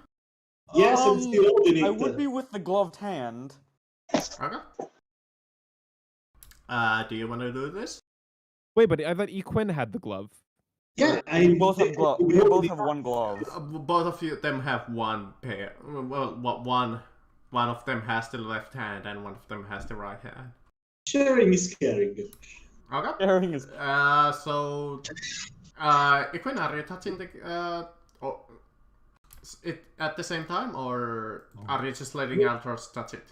Speaker 4: Yes, I'm still holding it.
Speaker 6: I would be with the gloved hand.
Speaker 5: Okay. Do you want to do this?
Speaker 1: Wait, but I thought Equin had the glove.
Speaker 4: Yeah,
Speaker 6: we both have one glove.
Speaker 5: Both of them have one pair. Well, one of them has the left hand and one of them has the right hand.
Speaker 4: Sharing is caring.
Speaker 5: Okay.
Speaker 6: Sharing is.
Speaker 5: So, Equin, are you touching the it at the same time, or are you just letting Aldros touch it?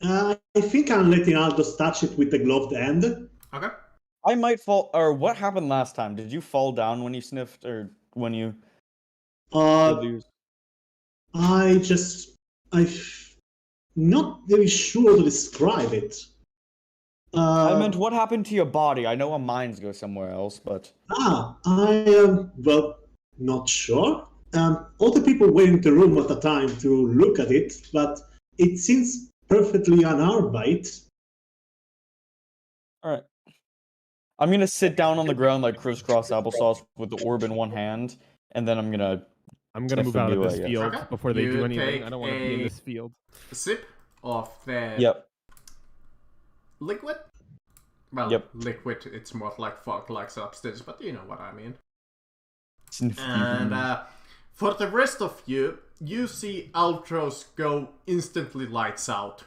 Speaker 4: I think I'm letting Aldros touch it with the gloved hand.
Speaker 5: Okay.
Speaker 6: I might fall. Or what happened last time? Did you fall down when you sniffed, or when you?
Speaker 4: I'm not very sure to describe it.
Speaker 6: I meant, what happened to your body? I know our minds go somewhere else, but.
Speaker 4: I am not sure. All the people were in the room at the time to look at it, but it seems perfectly unharmed by it.
Speaker 6: Alright. I'm gonna sit down on the ground like crisscross applesauce with the orb in one hand, and then I'm gonna
Speaker 1: move out of this field before they do anything. I don't want to be in this field.
Speaker 5: Sip of the liquid? Well, liquid, it's more like fog-like substance, but you know what I mean. And for the rest of you, you see Aldros go instantly lights out.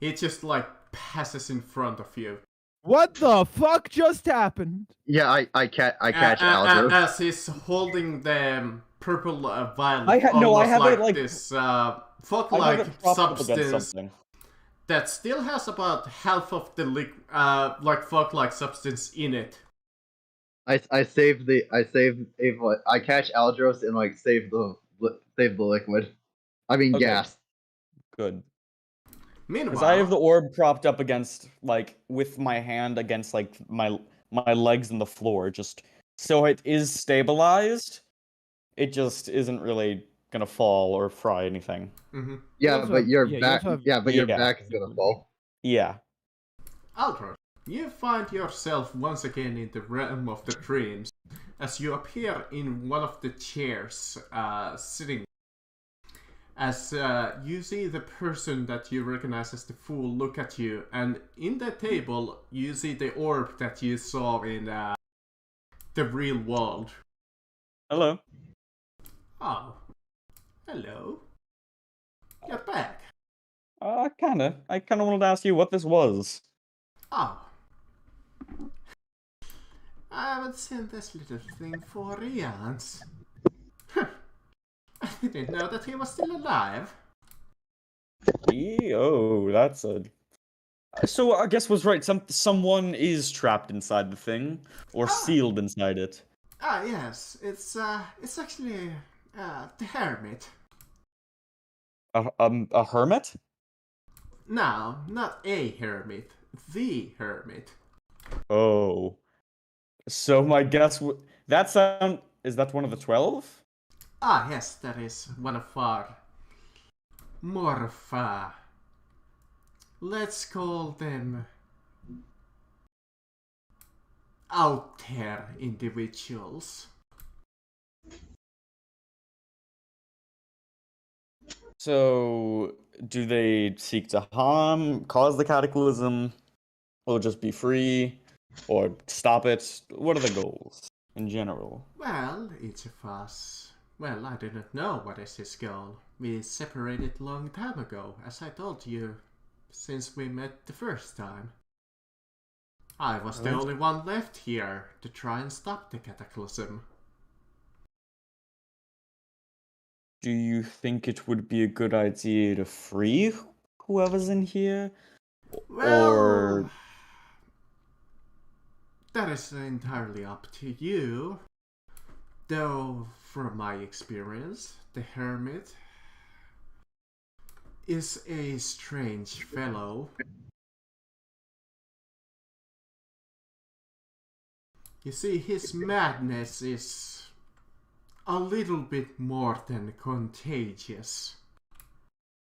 Speaker 5: He just like passes in front of you.
Speaker 1: What the fuck just happened?
Speaker 3: Yeah, I catch Aldros.
Speaker 5: As he's holding the purple vial,
Speaker 6: I have
Speaker 5: like,
Speaker 6: it like
Speaker 5: this fog-like substance that still has about half of the like fog-like substance in it.
Speaker 3: I catch Aldros and like save the liquid. I mean gas.
Speaker 6: Good.
Speaker 5: Meanwhile,
Speaker 6: because I have the orb propped up against with my hand against my legs in the floor, just so it is stabilized. It just isn't really gonna fall or fry anything.
Speaker 5: Mm-hmm.
Speaker 3: Yeah, but your back. Your back is gonna fall.
Speaker 6: Yeah.
Speaker 5: Aldros, you find yourself once again in the realm of the dreams, as you appear in one of the chairs, sitting. As you see the person that you recognize as the fool look at you, and in the table you see the orb that you saw in the real world.
Speaker 6: Hello.
Speaker 5: Oh, hello. You're back.
Speaker 6: I kinda wanted to ask you what this was.
Speaker 5: Oh. I haven't seen this little thing for eons. I didn't know that he was still alive.
Speaker 6: Oh, that's a... So I guess was right, someone is trapped inside the thing, or sealed inside it.
Speaker 5: Yes, it's actually the hermit.
Speaker 6: A hermit?
Speaker 5: No, not a hermit. The hermit.
Speaker 6: Oh. So my guess is that one of the 12?
Speaker 5: Yes, that is one of our Morpha. Let's call them out there individuals.
Speaker 6: So, do they seek to harm, cause the cataclysm, or just be free, or stop it? What are the goals in general?
Speaker 5: Well, each of us. Well, I do not know what is his goal. We separated long time ago, as I told you, since we met the first time. I was the only one left here to try and stop the cataclysm.
Speaker 6: Do you think it would be a good idea to free whoever's in here?
Speaker 5: Well,
Speaker 6: Or
Speaker 5: that is entirely up to you. Though, from my experience, the hermit is a strange fellow. You see, his madness is a little bit more than contagious.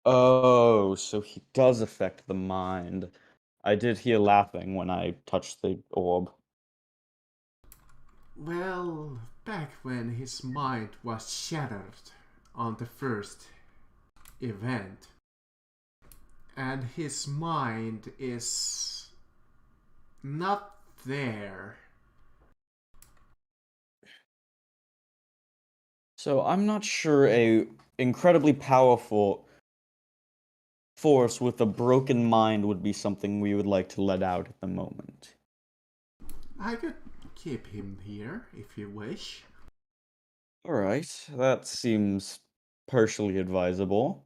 Speaker 6: oh, so he does affect the mind. I did hear laughing when I touched the orb.
Speaker 5: Well, back when his mind was shattered on the first event, and his mind is not there.
Speaker 6: So I'm not sure a incredibly powerful force with a broken mind would be something we would like to let out at the moment.
Speaker 5: I could keep him here if you wish.
Speaker 6: Alright, that seems partially advisable.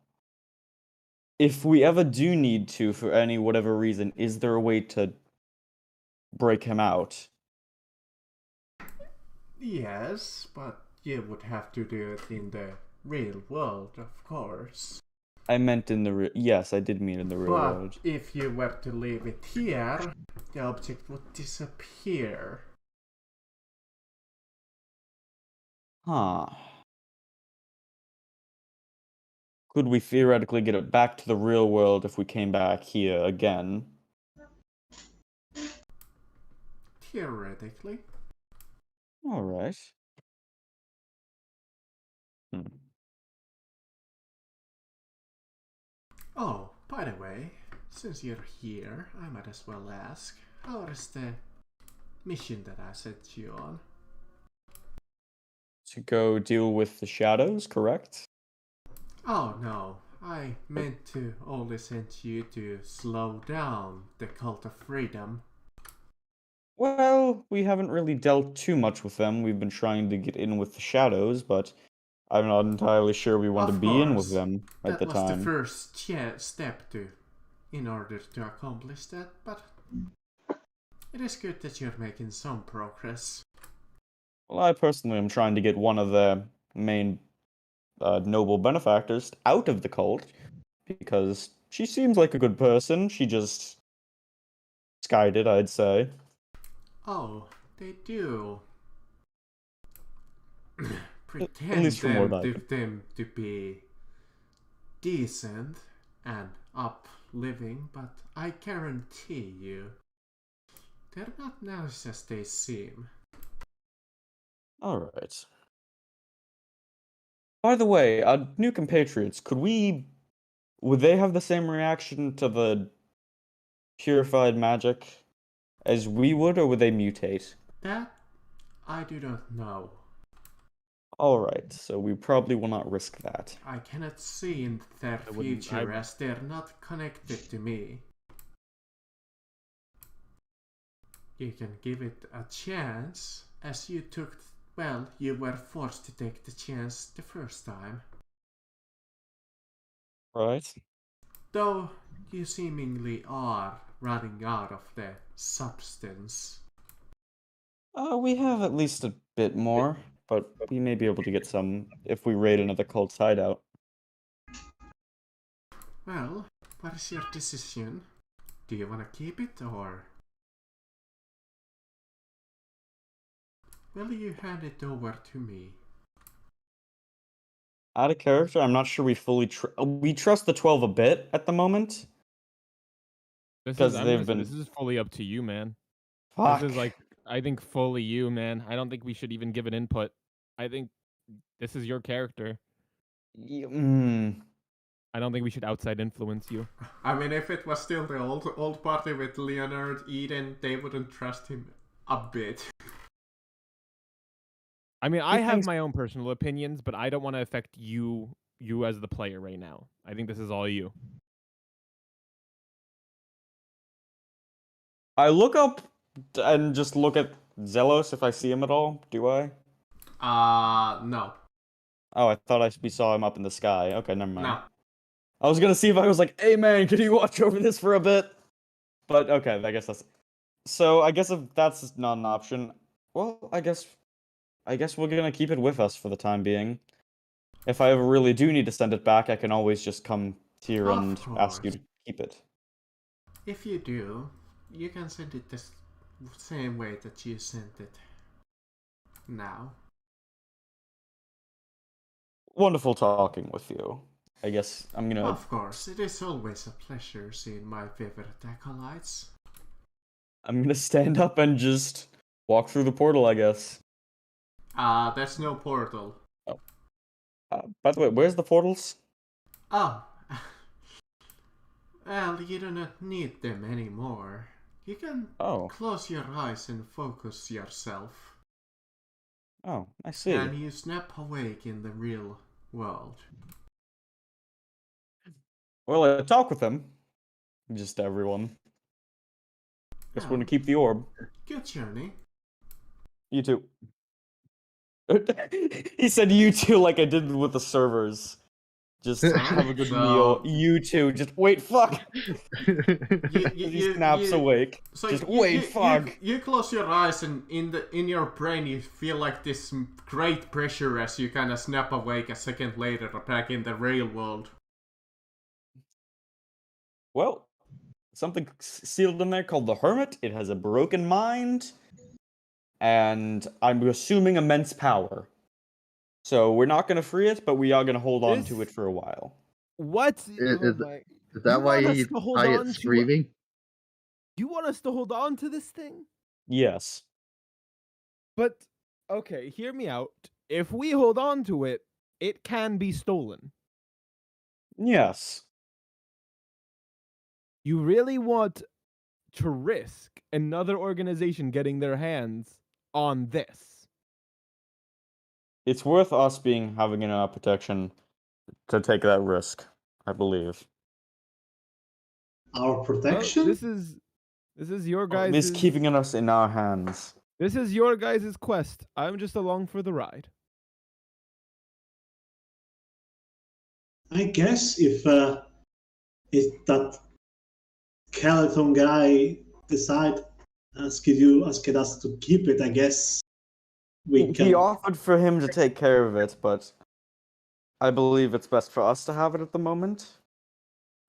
Speaker 6: If we ever do need to, for any whatever reason, is there a way to break him out?
Speaker 5: Yes, but you would have to do it in the real world, of course.
Speaker 6: I meant in the yes, I did mean in the real world.
Speaker 5: But if you were to leave it here, the object would disappear.
Speaker 6: Huh. Could we theoretically get it back to the real world if we came back here again?
Speaker 5: Theoretically.
Speaker 6: Alright.
Speaker 5: Oh, by the way, since you're here, I might as well ask, how is the mission that I sent you on?
Speaker 6: To go deal with the shadows, correct?
Speaker 5: Oh no, I meant to only send you to slow down the Cult of Freedom.
Speaker 6: Well, we haven't really dealt too much with them. We've been trying to get in with the shadows, but I'm not entirely sure we want to be in with them at the time.
Speaker 5: That was the first step in order to accomplish that, but it is good that you're making some progress.
Speaker 6: Well, I personally am trying to get one of the main noble benefactors out of the cult, because she seems like a good person. She just skied it, I'd say.
Speaker 5: Oh, they do pretend
Speaker 6: At least from what
Speaker 5: them to be decent and up-living, but I guarantee you, they're not nice as they seem.
Speaker 6: Alright. By the way, new compatriots, would they have the same reaction to the purified magic as we would, or would they mutate?
Speaker 5: That I do not know.
Speaker 6: Alright, so we probably will not risk that.
Speaker 5: I cannot see in their future as they're not connected to me. You can give it a chance, as you took, well, you were forced to take the chance the first time.
Speaker 6: Right.
Speaker 5: Though you seemingly are running out of the substance.
Speaker 6: We have at least a bit more, but we may be able to get some if we raid another cult's hideout.
Speaker 5: Well, what is your decision? Do you want to keep it, or will you hand it over to me?
Speaker 6: Out of character, I'm not sure we fully we trust the 12 a bit at the moment. Because they've been.
Speaker 1: This is fully up to you, man.
Speaker 6: Fuck.
Speaker 1: This is like, I think fully you, man. I don't think we should even give an input. I think this is your character. I don't think we should outside influence you.
Speaker 5: I mean, if it was still the old party with Leonard, Eden, they wouldn't trust him a bit.
Speaker 1: I mean, I have my own personal opinions, but I don't want to affect you as the player right now. I think this is all you.
Speaker 6: I look up and just look at Zelos if I see him at all. Do I?
Speaker 5: No.
Speaker 6: Oh, I thought we saw him up in the sky. Okay, never mind.
Speaker 5: No.
Speaker 6: I was gonna see if I was like, hey man, can you watch over this for a bit? But okay, I guess that's... So, I guess if that's not an option, well, I guess we're gonna keep it with us for the time being. If I ever really do need to send it back, I can always just come here and ask you to keep it.
Speaker 5: If you do, you can send it the same way that you sent it now.
Speaker 6: Wonderful talking with you. I guess I'm gonna...
Speaker 5: Of course, it is always a pleasure seeing my favorite acolytes.
Speaker 6: I'm gonna stand up and just walk through the portal, I guess.
Speaker 5: There's no portal.
Speaker 6: Oh. By the way, where's the portals?
Speaker 5: Oh. Well, you do not need them anymore. You can close your eyes and focus yourself.
Speaker 6: Oh, I see.
Speaker 5: And you snap awake in the real world.
Speaker 6: Well, I talk with them. Just everyone. Guess we're gonna keep the orb.
Speaker 5: Good journey.
Speaker 6: You too. He said you too like I did with the servers. Just have a good meal. You too. Just wait, fuck. He snaps awake.
Speaker 5: So
Speaker 6: just wait, fuck.
Speaker 5: You close your eyes and in your brain you feel like this great pressure as you kind of snap awake a second later back in the real world.
Speaker 6: Well, something sealed in there called the Hermit. It has a broken mind. And I'm assuming immense power. So we're not going to free it, but we are going to hold on to it for a while.
Speaker 1: What?
Speaker 3: Is that why he's screaming?
Speaker 1: You want us to hold on to this thing?
Speaker 6: Yes.
Speaker 1: But, okay, hear me out. If we hold on to it, it can be stolen.
Speaker 6: Yes.
Speaker 1: You really want to risk another organization getting their hands on this?
Speaker 6: It's worth us having enough protection to take that risk, I believe.
Speaker 4: Our protection?
Speaker 1: Well, this is your guys'...
Speaker 6: It's keeping us in our hands.
Speaker 1: This is your guys' quest. I'm just along for the ride.
Speaker 4: I guess if that skeleton guy asked us to keep it, I guess we can.
Speaker 6: He offered for him to take care of it, but I believe it's best for us to have it at the moment.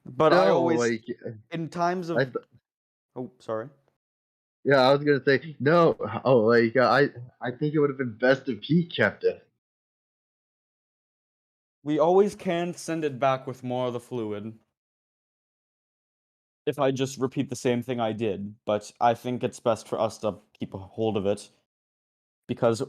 Speaker 6: But I always, in times of... Oh, sorry.
Speaker 3: Yeah, I was gonna say no. I think it would have been best if he kept it.
Speaker 6: We always can send it back with more of the fluid. If I just repeat the same thing I did, but I think it's best for us to keep a hold of it. Because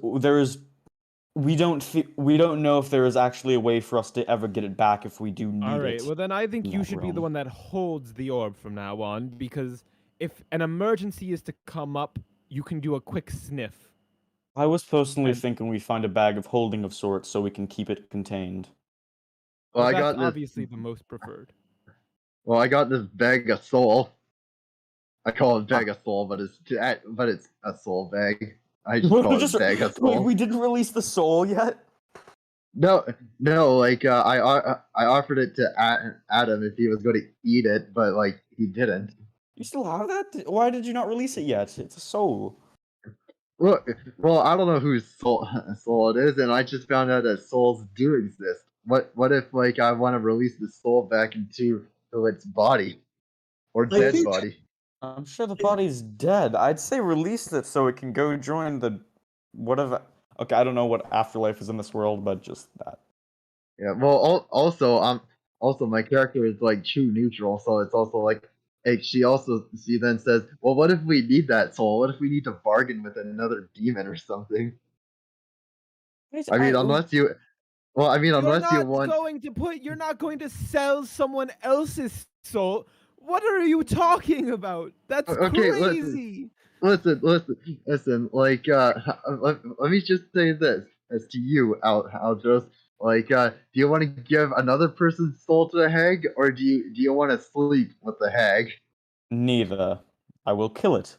Speaker 6: we don't know if there is actually a way for us to ever get it back if we do need it.
Speaker 1: Alright, well then I think you should be the one that holds the orb from now on, because if an emergency is to come up, you can do a quick sniff.
Speaker 6: I was personally thinking we find a bag of holding of sorts so we can keep it contained.
Speaker 3: Well,
Speaker 1: that's obviously the most preferred.
Speaker 3: Well, I got this bag of soul. I call it bag of soul, but it's a soul bag. I just call it bag of soul.
Speaker 6: Wait, we didn't release the soul yet?
Speaker 3: No. I offered it to Adam if he was going to eat it, but he didn't.
Speaker 6: You still have that? Why did you not release it yet? It's a soul.
Speaker 3: Well, I don't know whose soul it is, and I just found out that souls do exist. What if I want to release the soul back into its body or dead body?
Speaker 6: I'm sure the body's dead. I'd say release it so it can go join the whatever. Okay, I don't know what afterlife is in this world, but just that.
Speaker 3: Yeah. Well, also my character is like true neutral, so it's also like she then says, well, what if we need that soul? What if we need to bargain with another demon or something? I mean, unless you want.
Speaker 1: You're not going to sell someone else's soul. What are you talking about? That's
Speaker 3: Okay,
Speaker 1: crazy.
Speaker 3: Listen. Like, let me just say this as to you, Aldros. Like, do you want to give another person's soul to the hag, or do you want to sleep with the hag?
Speaker 6: Neither. I will kill it.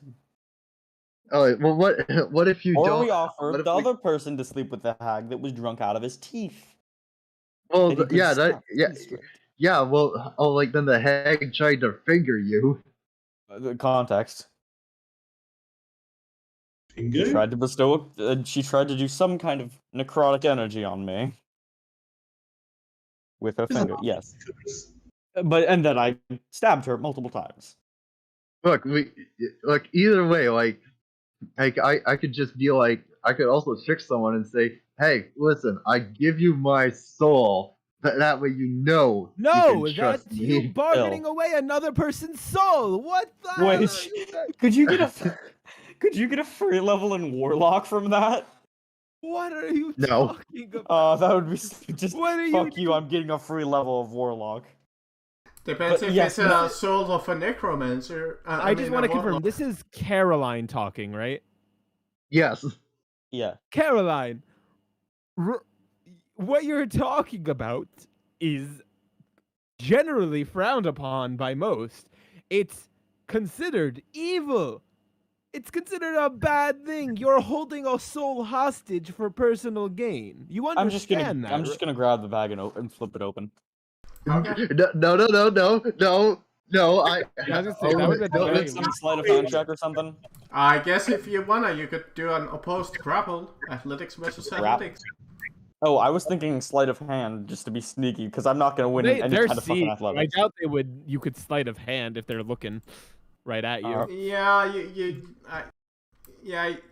Speaker 3: Oh, well, what if you
Speaker 6: or
Speaker 3: don't?
Speaker 6: we offer the other person to sleep with the hag that was drunk out of his teeth.
Speaker 3: Well, yeah. Well, like then the hag tried to finger you.
Speaker 6: The context.
Speaker 4: Finger?
Speaker 6: She tried to bestow. She tried to do some kind of necrotic energy on me with her finger. Yes, and then I stabbed her multiple times.
Speaker 3: Look, either way, like I could just be like, I could also trick someone and say, hey, listen, I give you my soul. That way you know you can trust
Speaker 1: that's
Speaker 3: me.
Speaker 1: you bargaining away another person's soul. What the
Speaker 6: Wait,
Speaker 1: hell?
Speaker 6: could you get a free level in Warlock from that?
Speaker 1: What are you
Speaker 3: No.
Speaker 1: talking about?
Speaker 6: Oh, that would be just
Speaker 1: What are
Speaker 6: fuck
Speaker 1: you
Speaker 6: you. I'm getting a free level of Warlock.
Speaker 5: Depends
Speaker 6: But
Speaker 5: if
Speaker 6: yes,
Speaker 5: it's a soul of a necromancer.
Speaker 1: I just want to confirm. This is Caroline talking, right?
Speaker 3: Yes.
Speaker 6: Yeah.
Speaker 1: Caroline, what you're talking about is generally frowned upon by most. It's considered evil. It's considered a bad thing. You're holding a soul hostage for personal gain. You understand that?
Speaker 6: I'm just gonna grab the bag and flip it open.
Speaker 5: Okay.
Speaker 3: No. I
Speaker 1: was gonna say, that would be
Speaker 6: Make some sleight of hand check or something.
Speaker 5: I guess if you wanna, you could do an opposed grapple. Athletics versus athletics.
Speaker 6: Oh, I was thinking sleight of hand just to be sneaky, because I'm not gonna win any kind of fucking athletics.
Speaker 1: I doubt you could sleight of hand if they're looking right at you.
Speaker 5: Yeah,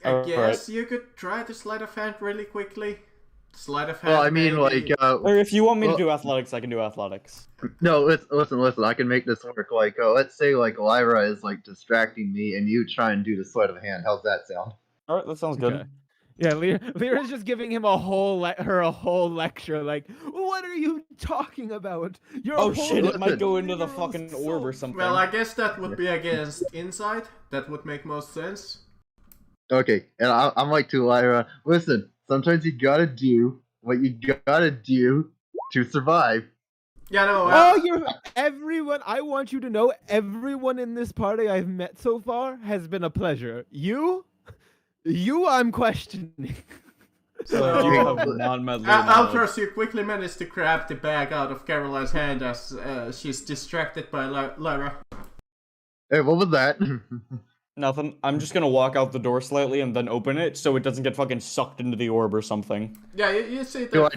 Speaker 5: I guess you could try to sleight of hand really quickly. Sleight of hand.
Speaker 3: Well, I mean,
Speaker 5: maybe.
Speaker 6: Or if you want me to do athletics, I can do athletics.
Speaker 3: No, listen. I can make this work. Like, let's say like Lyra is like distracting me, and you try and do the sleight of hand. How's that sound?
Speaker 6: All right, that sounds good.
Speaker 1: Okay. Yeah, Lyra's just giving him a whole lecture. Like, what are you talking about?
Speaker 6: Oh shit! It might go into the fucking orb or something.
Speaker 5: Well, I guess that would be against insight. That would make most sense.
Speaker 3: Okay, and I'm like to Lyra, listen. Sometimes you gotta do what you gotta do to survive.
Speaker 5: Yeah, no.
Speaker 1: Everyone. I want you to know, everyone in this party I've met so far has been a pleasure. You, I'm questioning.
Speaker 5: So
Speaker 6: you have non-med.
Speaker 5: Altros, you quickly managed to grab the bag out of Caroline's hand as she's distracted by Lyra.
Speaker 3: Hey, what was that?
Speaker 6: Nothing. I'm just gonna walk out the door slightly and then open it so it doesn't get fucking sucked into the orb or something.
Speaker 5: Yeah, you see that.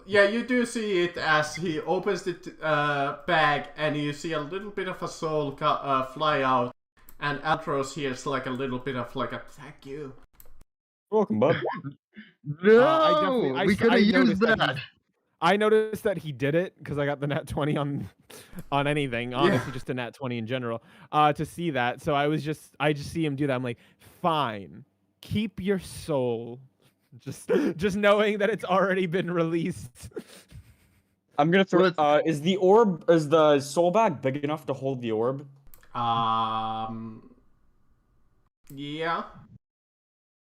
Speaker 5: You do see it as he opens the bag, and you see a little bit of a soul fly out, and Altros hears like a little bit of like a thank you.
Speaker 6: You're welcome, bud.
Speaker 3: No, we could have used that.
Speaker 1: I noticed that he did it because I got the nat 20 on anything, honestly, just a nat 20 in general, to see that. So I just see him do that. I'm like, fine, keep your soul, just knowing that it's already been released.
Speaker 6: I'm gonna throw. Is the soul bag big enough to hold the orb?
Speaker 5: Yeah.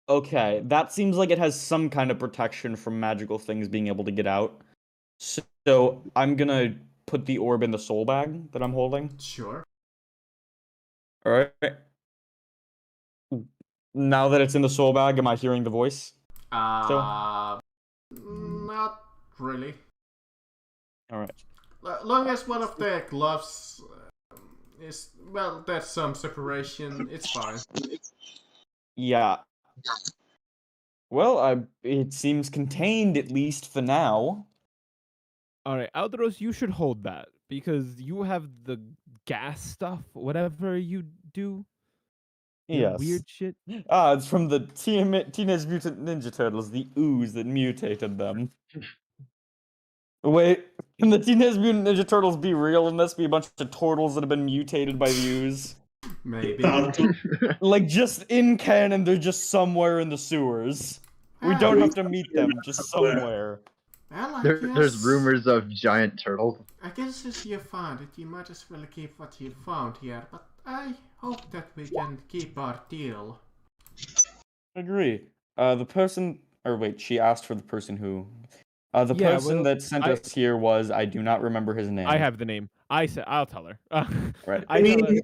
Speaker 6: Okay, that seems like it has some kind of protection from magical things being able to get out. So I'm gonna put the orb in the soul bag that I'm holding.
Speaker 5: Sure.
Speaker 6: Alright. Now that it's in the soul bag, am I hearing the voice?
Speaker 5: Not really.
Speaker 6: Alright.
Speaker 5: Long as one of the gloves is, well, there's some separation, it's fine.
Speaker 6: Yeah. Well, it seems contained, at least for now.
Speaker 1: Alright, Aldros, you should hold that, because you have the gas stuff, whatever you do.
Speaker 6: Yes.
Speaker 1: Weird shit.
Speaker 6: It's from the Teenage Mutant Ninja Turtles, the ooze that mutated them. Wait, can the Teenage Mutant Ninja Turtles be real and this be a bunch of turtles that have been mutated by the ooze?
Speaker 5: Maybe.
Speaker 6: Like, just in canon, they're just somewhere in the sewers. We don't have to meet them, just somewhere.
Speaker 5: Well,
Speaker 3: There's rumors of giant turtles.
Speaker 5: I guess if you found it, you might as well keep what you found here, but I hope that we can keep our deal.
Speaker 6: Agree. The person... Or wait, she asked for the person who... the person that sent us here was... I do not remember his name.
Speaker 1: I have the name. I'll tell her.
Speaker 6: Right.
Speaker 4: I mean,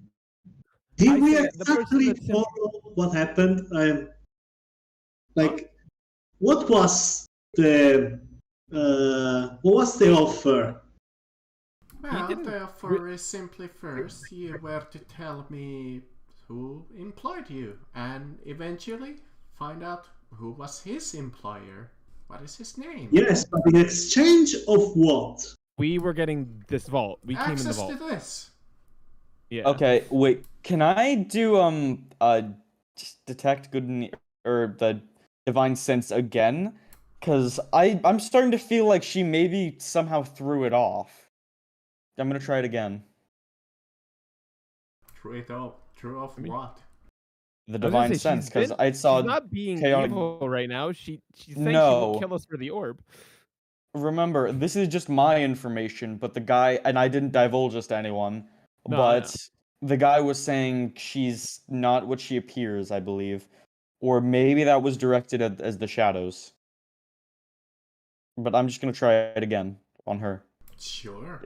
Speaker 4: did we exactly follow what happened? Like, what was the offer?
Speaker 5: Well, the offer is simply first you were to tell me who employed you, and eventually find out who was his employer. What is his name?
Speaker 4: Yes, but in exchange of what?
Speaker 1: We were getting this vault. We came in the vault.
Speaker 5: Access to this.
Speaker 6: Yeah. Okay, wait. Can I do detect good or the divine sense again? Cause I'm starting to feel like she maybe somehow threw it off. I'm gonna try it again.
Speaker 5: Threw it off. Threw off what?
Speaker 6: The divine sense, because I saw.
Speaker 1: She's not being
Speaker 6: chaotic...
Speaker 1: evil right now. She's saying she won't kill us for the orb.
Speaker 6: Remember, this is just my information, but the guy, and I didn't divulge this to anyone, but the guy was saying she's not what she appears, I believe. Or maybe that was directed as the shadows. But I'm just gonna try it again on her.
Speaker 5: Sure.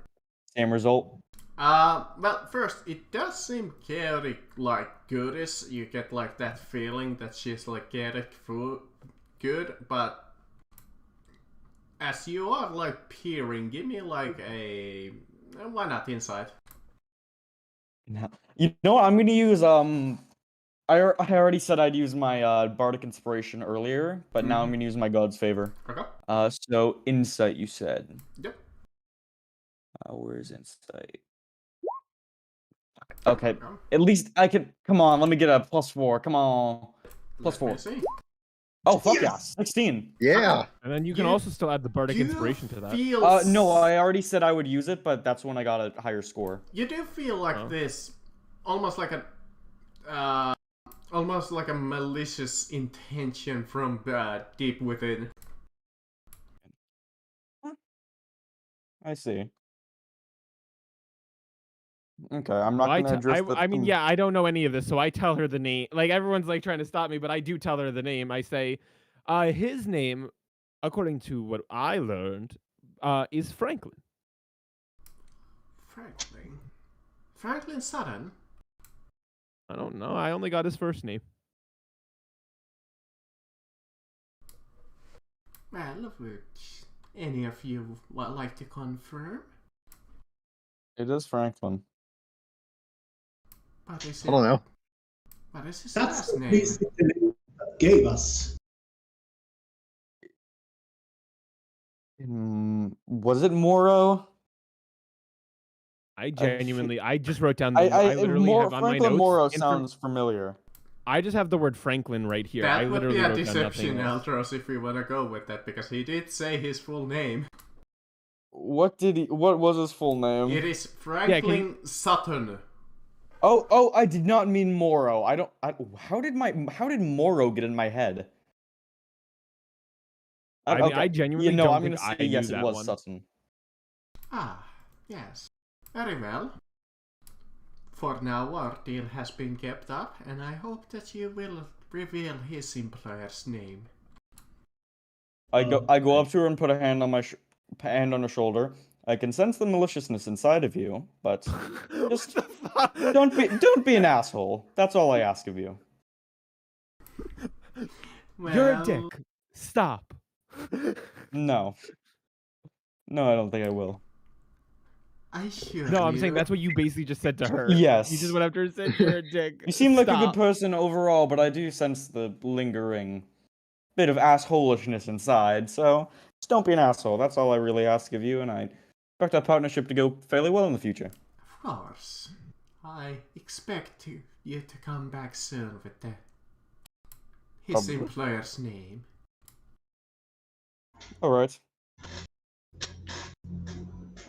Speaker 6: Same result.
Speaker 5: Well, first, it does seem chaotic, like, goodish. You get, like, that feeling that she's, like, chaotic good, but as you are, like, peering, give me, like, a... Why not insight?
Speaker 6: You know what, I'm gonna use, I already said I'd use my, Bardic Inspiration earlier, but now I'm gonna use my God's Favor.
Speaker 5: Okay.
Speaker 6: So, insight, you said.
Speaker 5: Yep.
Speaker 6: Where's insight? Okay, at least I can... Come on, let me get a +4, come on. +4. Oh, fuck yeah, 16.
Speaker 3: Yeah.
Speaker 1: And then you can also still add the Bardic Inspiration to that.
Speaker 6: No, I already said I would use it, but that's when I got a higher score.
Speaker 5: You do feel like this, almost like a malicious intention from deep within.
Speaker 6: I see. Okay, I'm not gonna address that.
Speaker 1: I mean, yeah, I don't know any of this, so I tell her the name. Like, everyone's, like, trying to stop me, but I do tell her the name. I say, his name, according to what I learned, is Franklin.
Speaker 5: Franklin? Franklin Sutton?
Speaker 1: I don't know. I only got his first name.
Speaker 5: Well, would any of you like to confirm?
Speaker 6: It is Franklin.
Speaker 5: But is it,
Speaker 3: I don't know.
Speaker 5: What is his
Speaker 4: That's
Speaker 5: last name?
Speaker 4: basically the name that gave us.
Speaker 6: Was it Moro?
Speaker 1: I just wrote down the I literally have on my notes.
Speaker 6: Moro sounds familiar.
Speaker 1: I just have the word Franklin right here.
Speaker 5: That
Speaker 1: I
Speaker 5: would
Speaker 1: literally
Speaker 5: be a
Speaker 1: wrote
Speaker 5: deception,
Speaker 1: down nothing else.
Speaker 5: Altros, if we want to go with that, because he did say his full name.
Speaker 6: What was his full name?
Speaker 5: It is Franklin Sutton.
Speaker 6: Oh, I did not mean Moro. How did Moro get in my head?
Speaker 1: I genuinely don't
Speaker 6: I'm
Speaker 1: think
Speaker 6: gonna say yes, it was Sutton.
Speaker 5: Ah, yes. Very well. For now, our deal has been kept up, and I hope that you will reveal his employer's name.
Speaker 6: I go up to her and put a hand on her shoulder. I can sense the maliciousness inside of you, but just don't be an asshole. That's all I ask of you.
Speaker 5: Well,
Speaker 1: you're a dick. Stop.
Speaker 6: No, I don't think I will.
Speaker 5: I sure
Speaker 1: No, I'm saying that's what you basically just said to her.
Speaker 6: Yes.
Speaker 1: You just went after her and said, you're a dick.
Speaker 6: You seem like a good person overall, but I do sense the lingering bit of assholishness inside, so just don't be an asshole. That's all I really ask of you, and I expect our partnership to go fairly well in the future.
Speaker 5: Of course. I expect you to come back soon with his employer's name.
Speaker 6: Alright.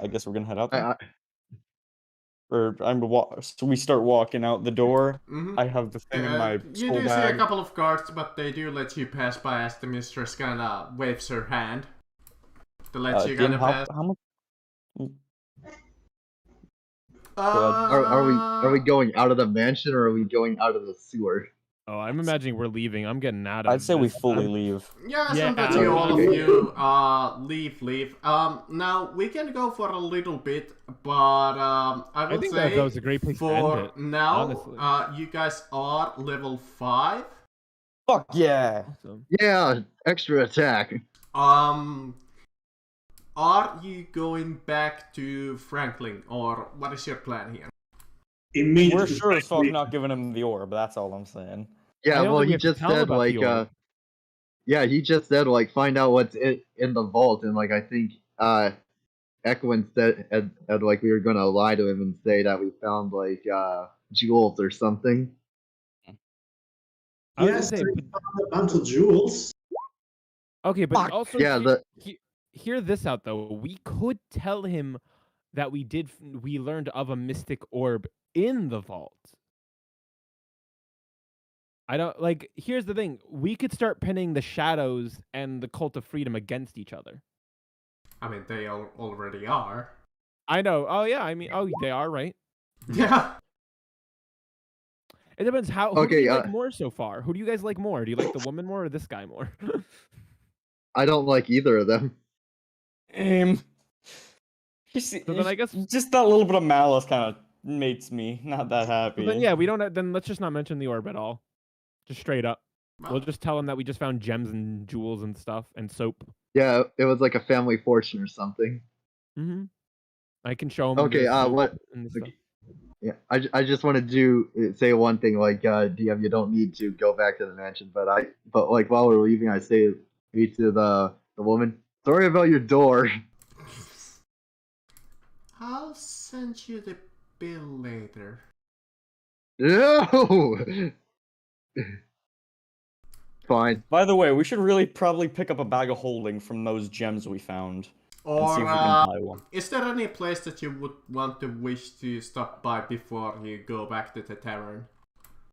Speaker 6: I guess we're gonna head out there. So we start walking out the door.
Speaker 5: Mm-hmm.
Speaker 6: I have the thing in my
Speaker 5: You
Speaker 6: school
Speaker 5: do see
Speaker 6: bag.
Speaker 5: a couple of guards, but they do let you pass by as the mistress kind of waves her hand to let you kind of pass.
Speaker 6: How much?
Speaker 3: Are we going out of the mansion or are we going out of the sewer?
Speaker 1: Oh, I'm imagining we're leaving. I'm getting out of
Speaker 6: I'd say we
Speaker 1: this.
Speaker 6: fully leave.
Speaker 5: Yeah,
Speaker 1: Yeah,
Speaker 5: so that you, all of you, leave. Now we can go for a little bit, but I will
Speaker 1: think
Speaker 5: say
Speaker 1: that was a great place to end it,
Speaker 5: now,
Speaker 1: honestly.
Speaker 5: you guys are level 5.
Speaker 6: Fuck yeah!
Speaker 1: Awesome.
Speaker 3: Yeah, extra attack.
Speaker 5: Are you going back to Franklin, or what is your plan here?
Speaker 6: We're sure as fuck not giving him the orb, that's all I'm saying.
Speaker 3: Yeah, well, he just said, like, yeah, he just said, like, find out what's in the vault, and, like, I think, Equin said, like, we were gonna lie to him and say that we found, like, jewels or something.
Speaker 4: Yes, we found a bunch of jewels.
Speaker 1: Okay, but also,
Speaker 3: yeah,
Speaker 1: hear this out, though. We could tell him that we learned of a mystic orb in the vault. I don't like. Here's the thing: we could start pinning the Shadows and the Cult of Freedom against each other.
Speaker 5: I mean, they already are.
Speaker 1: I know. Oh yeah. I mean, they are, right?
Speaker 5: Yeah.
Speaker 1: It depends who do you like more so far. Who do you guys like more? Do you like the woman more or this guy more?
Speaker 3: I don't like either of them.
Speaker 1: So then I guess
Speaker 6: just that little bit of malice kind of makes me not that happy.
Speaker 1: So then yeah, we don't. Then let's just not mention the orb at all. Just straight up.
Speaker 5: Well,
Speaker 1: We'll just tell him that we just found gems and jewels and stuff and soap.
Speaker 3: Yeah, it was like a family fortune or something.
Speaker 1: Mm-hmm. I can show him.
Speaker 3: Okay,
Speaker 1: what?
Speaker 3: Yeah, I just want to say one thing. Like, DM, you don't need to go back to the mansion, but like while we're leaving, I say to the woman, sorry about your door.
Speaker 5: I'll send you the bill later.
Speaker 3: No. Fine.
Speaker 6: By the way, we should really probably pick up a bag of holding from those gems we found.
Speaker 5: Or
Speaker 6: and see if we can buy one.
Speaker 5: Is there any place that you would want to wish to stop by before you go back to the tavern?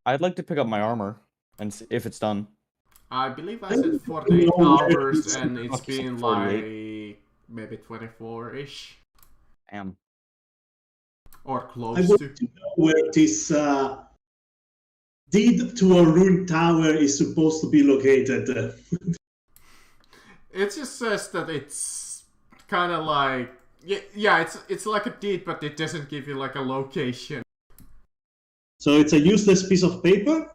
Speaker 6: I'd like to pick up my armor and see if it's done.
Speaker 5: I believe I said 48 hours and it's been like maybe 24-ish.
Speaker 6: Damn.
Speaker 5: Or close
Speaker 4: I want
Speaker 5: to.
Speaker 4: to know where this deed to a ruined tower is supposed to be located.
Speaker 5: It just says that it's kind of like yeah, it's like a deed, but it doesn't give you like a location.
Speaker 4: So it's a useless piece of paper?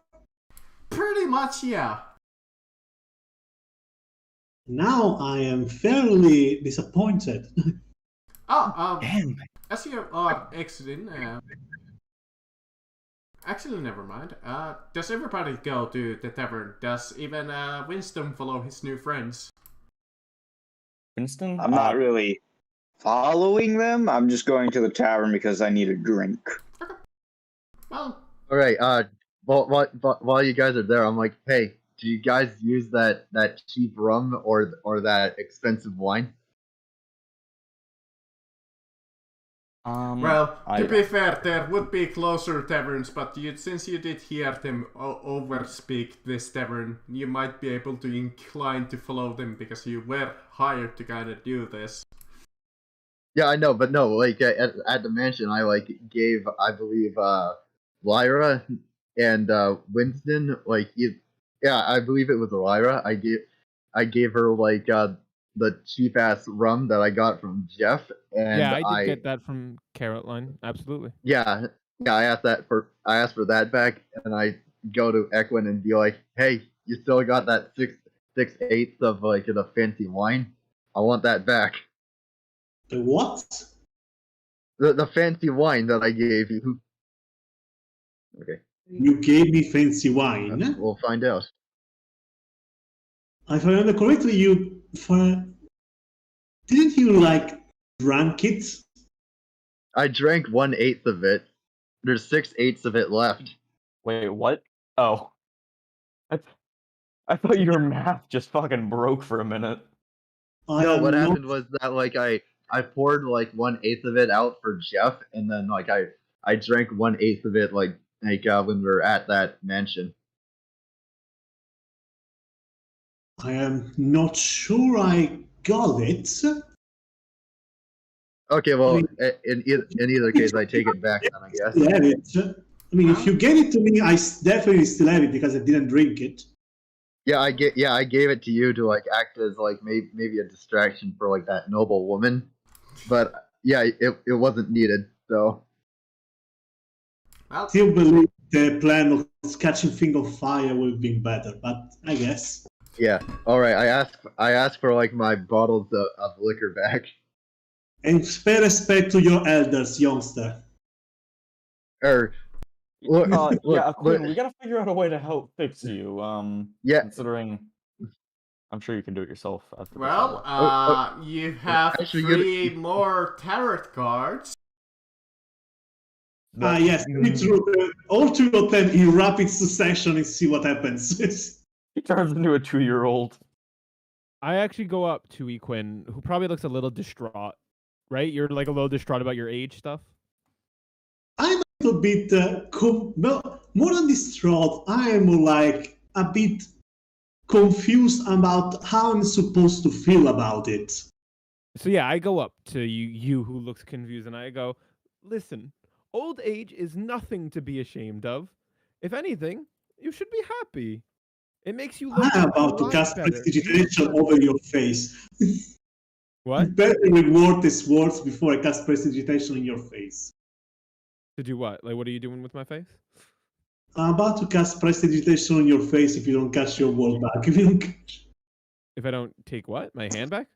Speaker 5: Pretty much, yeah.
Speaker 4: Now I am fairly disappointed.
Speaker 6: Damn.
Speaker 5: As you are exiting, actually, never mind. Does everybody go to the tavern? Does even Winston follow his new friends?
Speaker 6: Winston?
Speaker 2: I'm not really following them. I'm just going to the tavern because I need a drink.
Speaker 5: Okay. Well.
Speaker 3: All right. While you guys are there, I'm like, hey, do you guys use that cheap rum or that expensive wine?
Speaker 5: Well, to be fair, there would be closer taverns, but since you did hear them overspeak this tavern, you might be able to incline to follow them because you were hired to kind of do this.
Speaker 3: Yeah, I know, but no, like at the mansion, I gave, I believe, Lyra and Winston, I believe it was Lyra. I gave her the cheap ass rum that I got from Jeff, and
Speaker 1: yeah, I did get that from Caroline. Absolutely.
Speaker 3: Yeah, I asked for that back, and I go to Equin and be like, "Hey, you still got that 6/8 of the fancy wine? I want that back."
Speaker 4: The what?
Speaker 3: The fancy wine that I gave you. Okay.
Speaker 4: You gave me fancy wine?
Speaker 3: We'll find out.
Speaker 4: If I remember correctly, didn't you drank it?
Speaker 3: I drank 1/8 of it. There's 6/8 of it left.
Speaker 6: Wait, what? Oh. I thought your math just fucking broke for a minute.
Speaker 3: No, what happened was that I I poured like 1/8 of it out for Jeff, and then like I drank 1/8 of it like when we were at that mansion.
Speaker 4: I am not sure I got it.
Speaker 3: Okay, well, in either case, I take it back then, I guess.
Speaker 4: I have it. I mean, if you gave it to me, I definitely still have it because I didn't drink it.
Speaker 3: Yeah, I gave it to you to like act as like maybe a distraction for like that noble woman, but yeah, it wasn't needed. So
Speaker 4: I still believe the plan of catching thing on fire would have been better, but I guess.
Speaker 3: Yeah. All right. I asked for like my bottles of liquor back.
Speaker 4: And pay respect to your elders, youngster.
Speaker 3: Look,
Speaker 6: yeah, Quinn, we gotta figure out a way to help fix you.
Speaker 3: Yeah.
Speaker 6: Considering, I'm sure you can do it yourself. After
Speaker 5: Well, you have actually, 3 more tarot cards.
Speaker 4: Yes, all 2 of them in rapid succession and see what happens.
Speaker 6: He turns into a 2-year-old.
Speaker 1: I actually go up to Equin, who probably looks a little distraught, right? You're like a little distraught about your age stuff?
Speaker 4: I'm a little bit, more than distraught, I am like a bit confused about how I'm supposed to feel about it.
Speaker 1: So yeah, I go up to you who looks confused, and I go, listen, old age is nothing to be ashamed of. If anything, you should be happy. It makes you look
Speaker 4: I'm about to cast prestidigitation over your face.
Speaker 1: What?
Speaker 4: You better reward these words before I cast prestidigitation in your face.
Speaker 1: To do what? Like, what are you doing with my face?
Speaker 4: I'm about to cast prestidigitation on your face if you don't catch your word back.
Speaker 1: If I don't take what? My hand back?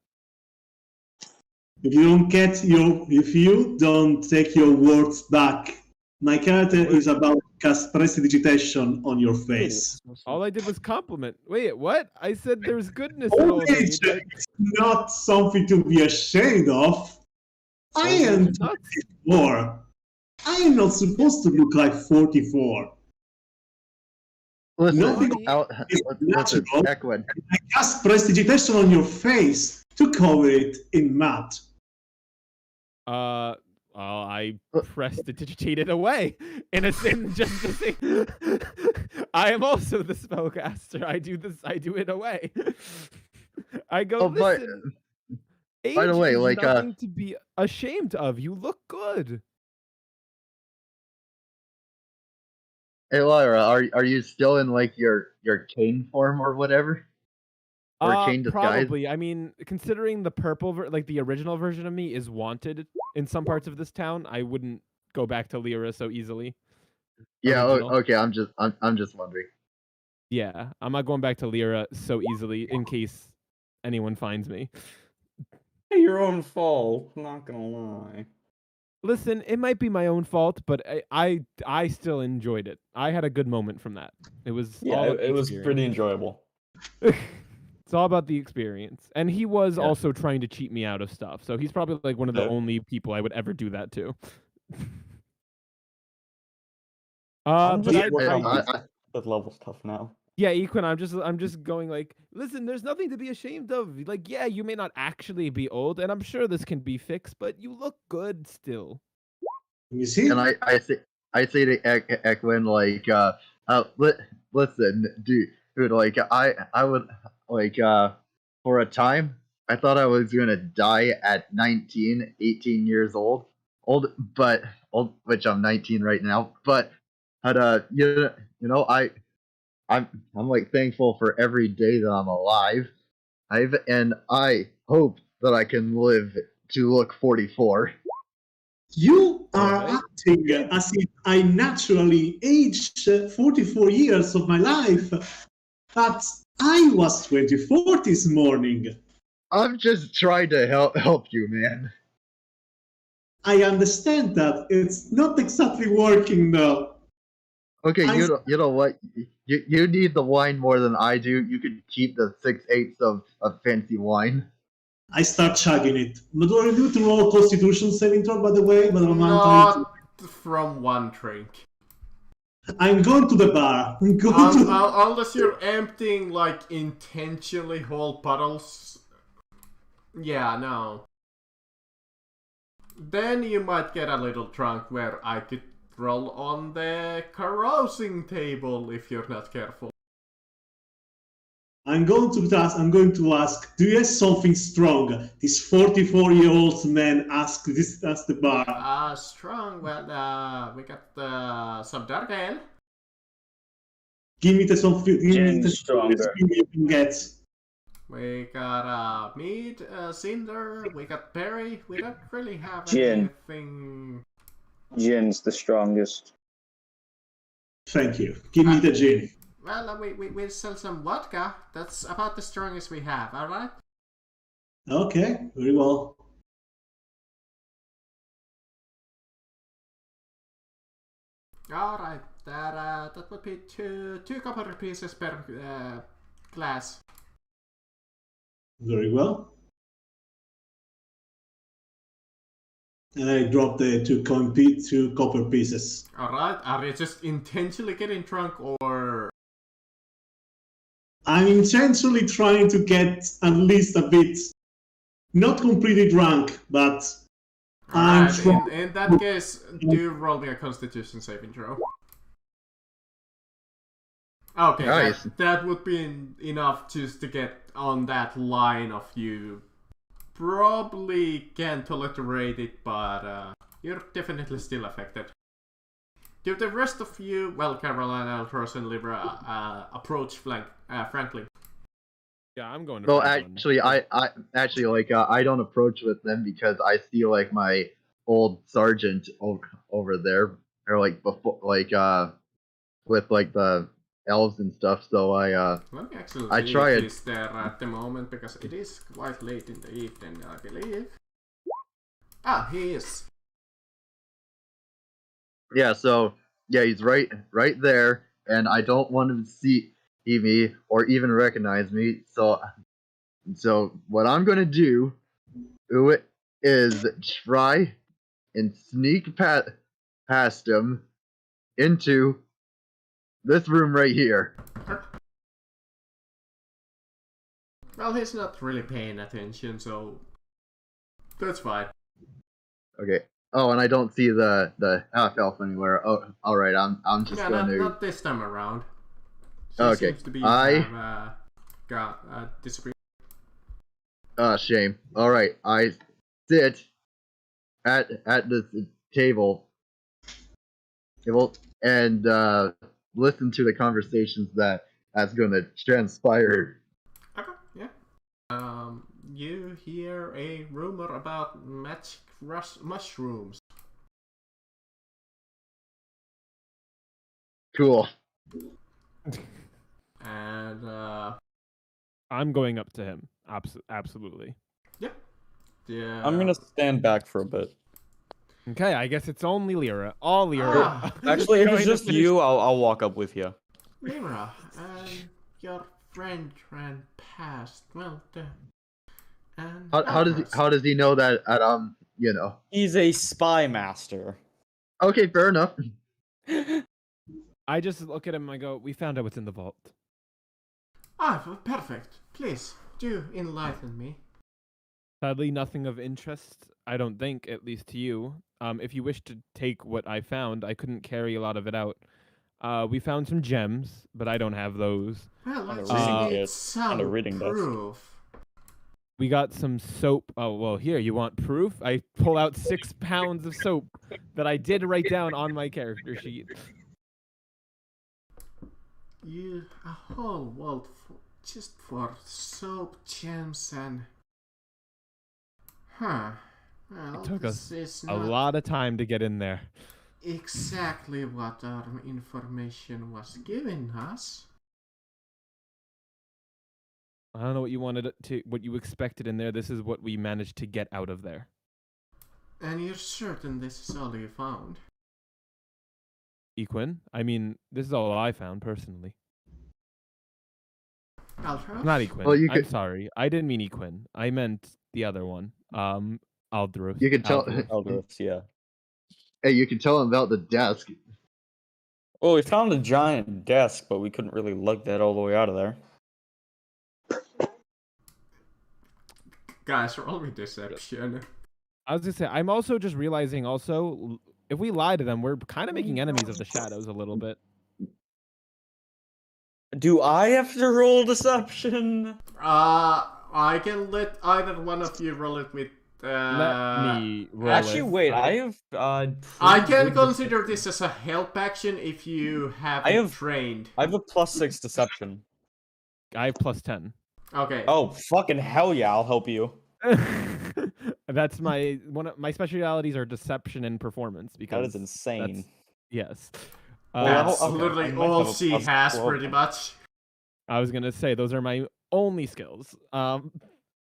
Speaker 4: If you don't take your words back, my character is about to cast prestidigitation on your face.
Speaker 1: All I did was compliment. Wait, what? I said there's goodness
Speaker 4: in
Speaker 1: old age.
Speaker 4: It's not something to be ashamed of. I am 44. I am not supposed to look like 44.
Speaker 3: Listen,
Speaker 4: nothing is natural. I cast prestidigitation on your face to cover it in matte.
Speaker 1: I prestidigitated away in a sin just to say I am also the spellcaster. I do it away. I go, listen, age
Speaker 3: by the way,
Speaker 1: is
Speaker 3: like
Speaker 1: nothing to be ashamed of. You look good.
Speaker 3: Hey Lyra, are you still in like your cane form or whatever? Or cane disguise?
Speaker 1: Probably. I mean, considering the purple, like the original version of me is wanted in some parts of this town, I wouldn't go back to Lyra so easily.
Speaker 3: Yeah. Okay. I'm just wondering.
Speaker 1: Yeah, I'm not going back to Lyra so easily in case anyone finds me.
Speaker 6: Your own fault. I'm not gonna lie.
Speaker 1: Listen, it might be my own fault, but I still enjoyed it. I had a good moment from that. It was
Speaker 6: it was pretty enjoyable.
Speaker 1: It's all about the experience. And he was also trying to cheat me out of stuff. So he's probably like one of the only people I would ever do that to.
Speaker 6: That level's tough now.
Speaker 1: Yeah, Equin, I'm just going like, listen, there's nothing to be ashamed of. Like, yeah, you may not actually be old, and I'm sure this can be fixed, but you look good still.
Speaker 4: You see?
Speaker 3: And I say to Equin like, listen, dude, like I would like for a time I thought I was gonna die at 19, 18 years old, which I'm 19 right now, but you know I'm like thankful for every day that I'm alive. And I hope that I can live to look 44.
Speaker 4: You are acting as if I naturally aged 44 years of my life, but I was 24 this morning.
Speaker 3: I'm just trying to help you, man.
Speaker 4: I understand that it's not exactly working though.
Speaker 3: Okay, you know what? You need the wine more than I do. You can keep the 6/8 of fancy wine.
Speaker 4: I start chugging it. But do I need to roll a Constitution saving throw, by the way? But
Speaker 5: not from one drink.
Speaker 4: I'm going to the bar.
Speaker 5: Unless you're emptying, like, intentionally whole bottles. Yeah, no. Then you might get a little drunk where I could roll on the carousing table if you're not careful.
Speaker 4: I'm going to ask, do you have something strong? This 44-year-old man asked the bar.
Speaker 5: Strong, well, we got some dark ale.
Speaker 4: Give me something
Speaker 2: stronger.
Speaker 4: you can get.
Speaker 5: We got mead, cinder, we got berry. We don't really have
Speaker 2: Gin.
Speaker 5: anything.
Speaker 2: Gin's the strongest.
Speaker 4: Thank you. Give me the gin.
Speaker 5: Well, we sell some vodka. That's about the strongest we have, alright?
Speaker 4: Okay, very well.
Speaker 5: Alright, that would be two copper pieces per glass.
Speaker 4: Very well. And I dropped the two copper pieces.
Speaker 5: Alright, are you just intentionally getting drunk or...
Speaker 4: I'm intentionally trying to get at least a bit, not completely drunk, but I'm trying.
Speaker 5: In that case, do roll me a Constitution saving throw. Okay,
Speaker 3: Nice.
Speaker 5: that would be enough just to get on that line of you. Probably can't tolerate it, but you're definitely still affected. Do the rest of you, well, Carolina, Altroz, and Libra, approach Franklin?
Speaker 1: Yeah, I'm going to.
Speaker 3: Well,
Speaker 1: Franklin.
Speaker 3: I don't approach with them because I see like my old sergeant over there, or like before, with like the elves and stuff. So
Speaker 5: Let me actually
Speaker 3: I try
Speaker 5: leave
Speaker 3: it.
Speaker 5: this there at the moment because it is quite late in the evening, I believe. Ah, he is.
Speaker 3: Yeah, so he's right there, and I don't want him to see me or even recognize me. So what I'm gonna do is try and sneak past him into this room right here.
Speaker 5: Well, he's not really paying attention, so that's fine.
Speaker 3: Okay. Oh, and I don't see the half elf anywhere. Oh, all right. I'm just
Speaker 5: Yeah,
Speaker 3: going to.
Speaker 5: not this time around. She
Speaker 3: Okay.
Speaker 5: seems to be disappeared.
Speaker 3: Shame. All right. I sit at this table and listen to the conversations that's going to transpire.
Speaker 5: Okay, yeah. You hear a rumor about magic mushrooms.
Speaker 3: Cool.
Speaker 5: And
Speaker 1: I'm going up to him. Absolutely.
Speaker 5: yeah.
Speaker 6: I'm gonna stand back for a bit.
Speaker 1: Okay, I guess it's only Lyra. All Lyra.
Speaker 6: Actually, if
Speaker 1: Going
Speaker 6: it's
Speaker 1: to
Speaker 6: just
Speaker 1: finish-
Speaker 6: you, I'll walk up with you.
Speaker 5: Lyra, your friend ran past. Well done. And
Speaker 3: How does he know that
Speaker 6: He's a spy master.
Speaker 3: Okay, fair enough.
Speaker 1: I just look at him and I go, we found out what's in the vault.
Speaker 5: Perfect. Please, do enlighten me.
Speaker 1: Sadly, nothing of interest, I don't think, at least to you. If you wish to take what I found, I couldn't carry a lot of it out. We found some gems, but I don't have those.
Speaker 5: Well,
Speaker 6: On a
Speaker 5: let's
Speaker 6: reading
Speaker 5: see
Speaker 6: desk.
Speaker 5: some
Speaker 6: On a reading desk.
Speaker 5: proof.
Speaker 1: We got some soap. Oh, well, here, you want proof? I pull out 6 pounds of soap that I did write down on my character sheet.
Speaker 5: A whole world just for soap, gems, and... Huh. Well,
Speaker 1: It took
Speaker 5: this
Speaker 1: us
Speaker 5: is
Speaker 1: a
Speaker 5: not
Speaker 1: lot of time to get in there.
Speaker 5: exactly what our information was giving us.
Speaker 1: I don't know what you wanted what you expected in there. This is what we managed to get out of there.
Speaker 5: And you're certain this is all you found?
Speaker 1: Equin? I mean, this is all I found, personally.
Speaker 5: Altroz?
Speaker 1: Not Equin.
Speaker 3: Well, you
Speaker 1: I'm
Speaker 3: could-
Speaker 1: sorry. I didn't mean Equin. I meant the other one. Aldrus.
Speaker 3: You can tell.
Speaker 6: Eldris, yeah.
Speaker 3: Hey, you can tell him about the desk.
Speaker 6: Well, we found a giant desk, but we couldn't really lug that all the way out of there.
Speaker 5: Guys, roll me deception.
Speaker 1: I was gonna say, I'm also just realizing if we lie to them, we're kind of making enemies of the shadows a little bit.
Speaker 6: Do I have to roll deception?
Speaker 5: I can let either one of you roll it with.
Speaker 1: Let me roll
Speaker 6: Actually,
Speaker 1: it.
Speaker 6: wait. I have.
Speaker 5: I can consider this as a help action if you have trained.
Speaker 6: I have a +6 deception.
Speaker 1: I have +10.
Speaker 5: Okay.
Speaker 6: Oh fucking hell yeah! I'll help you.
Speaker 1: That's my one of my specialities are deception and performance because
Speaker 6: That is insane.
Speaker 1: Yes.
Speaker 5: That's literally all she has, pretty much.
Speaker 1: I was gonna say those are my only skills.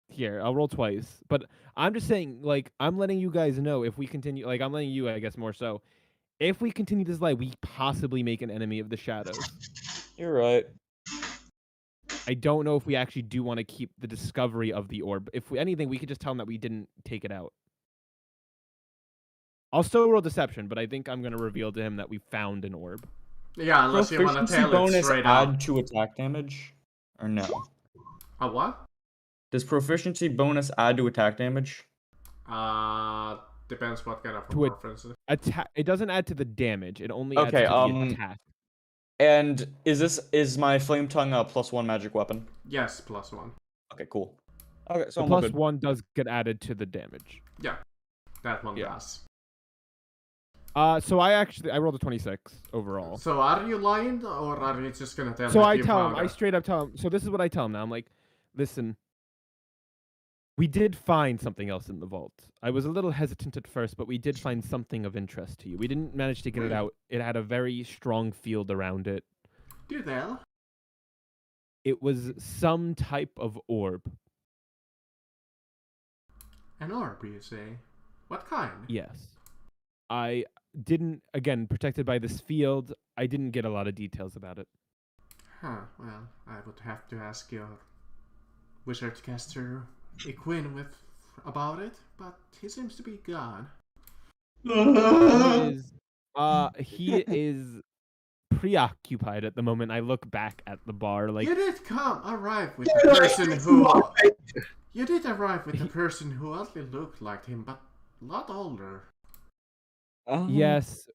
Speaker 1: Here I'll roll twice, but I'm just saying, like, I'm letting you guys know if we continue. Like, I'm letting you, I guess, more so. If we continue this lie, we possibly make an enemy of the shadows.
Speaker 6: You're right.
Speaker 1: I don't know if we actually do want to keep the discovery of the orb. If anything, we could just tell them that we didn't take it out. I'll still roll deception, but I think I'm going to reveal to him that we found an orb.
Speaker 5: Yeah, unless you want to tell it straight
Speaker 6: add
Speaker 5: out.
Speaker 6: to attack damage? Or no?
Speaker 5: A what?
Speaker 6: Does proficiency bonus add to attack damage?
Speaker 5: Depends what kind of reference.
Speaker 1: It doesn't add to the damage. It only adds to the attack.
Speaker 6: And is my flame tongue a +1 magic weapon?
Speaker 5: Yes, +1.
Speaker 6: Okay, cool. Okay, so
Speaker 1: the +1 does get added to the damage.
Speaker 5: Yeah, that one does.
Speaker 1: So I rolled a 26 overall.
Speaker 5: So are you lying, or are you just gonna tell him?
Speaker 1: So I tell him, I straight up tell him. So this is what I tell him now. I'm like, listen, we did find something else in the vault. I was a little hesitant at first, but we did find something of interest to you. We didn't manage to get it out. It had a very strong field around it.
Speaker 5: Do tell.
Speaker 1: It was some type of orb.
Speaker 5: An orb, you say? What kind?
Speaker 1: Yes. I didn't, again, protected by this field, I didn't get a lot of details about it.
Speaker 5: Huh, well, I would have to ask your wizard caster Equin about it, but he seems to be gone.
Speaker 1: He is preoccupied at the moment. I look back at the bar like
Speaker 5: You did arrive with the person who You did arrive with the person who oddly looked like him, but a lot older.
Speaker 1: Yes,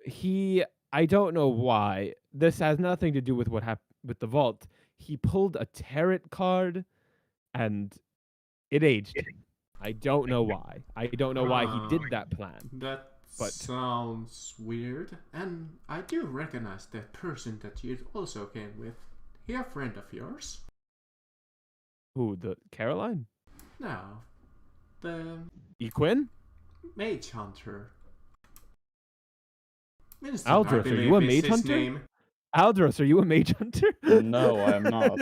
Speaker 1: I don't know why. This has nothing to do with what happened with the vault. He pulled a tarot card and it aged him. I don't know why. I don't know why he did that plan.
Speaker 5: That sounds weird. And I do recognize that person that you also came with. He a friend of yours?
Speaker 1: Who, the Caroline?
Speaker 5: No. The
Speaker 1: Equin?
Speaker 5: Mage Hunter. Winston,
Speaker 1: Aldros, are you a mage hunter?
Speaker 5: Name.
Speaker 1: Aldros, are you a mage hunter?
Speaker 6: No, I am not.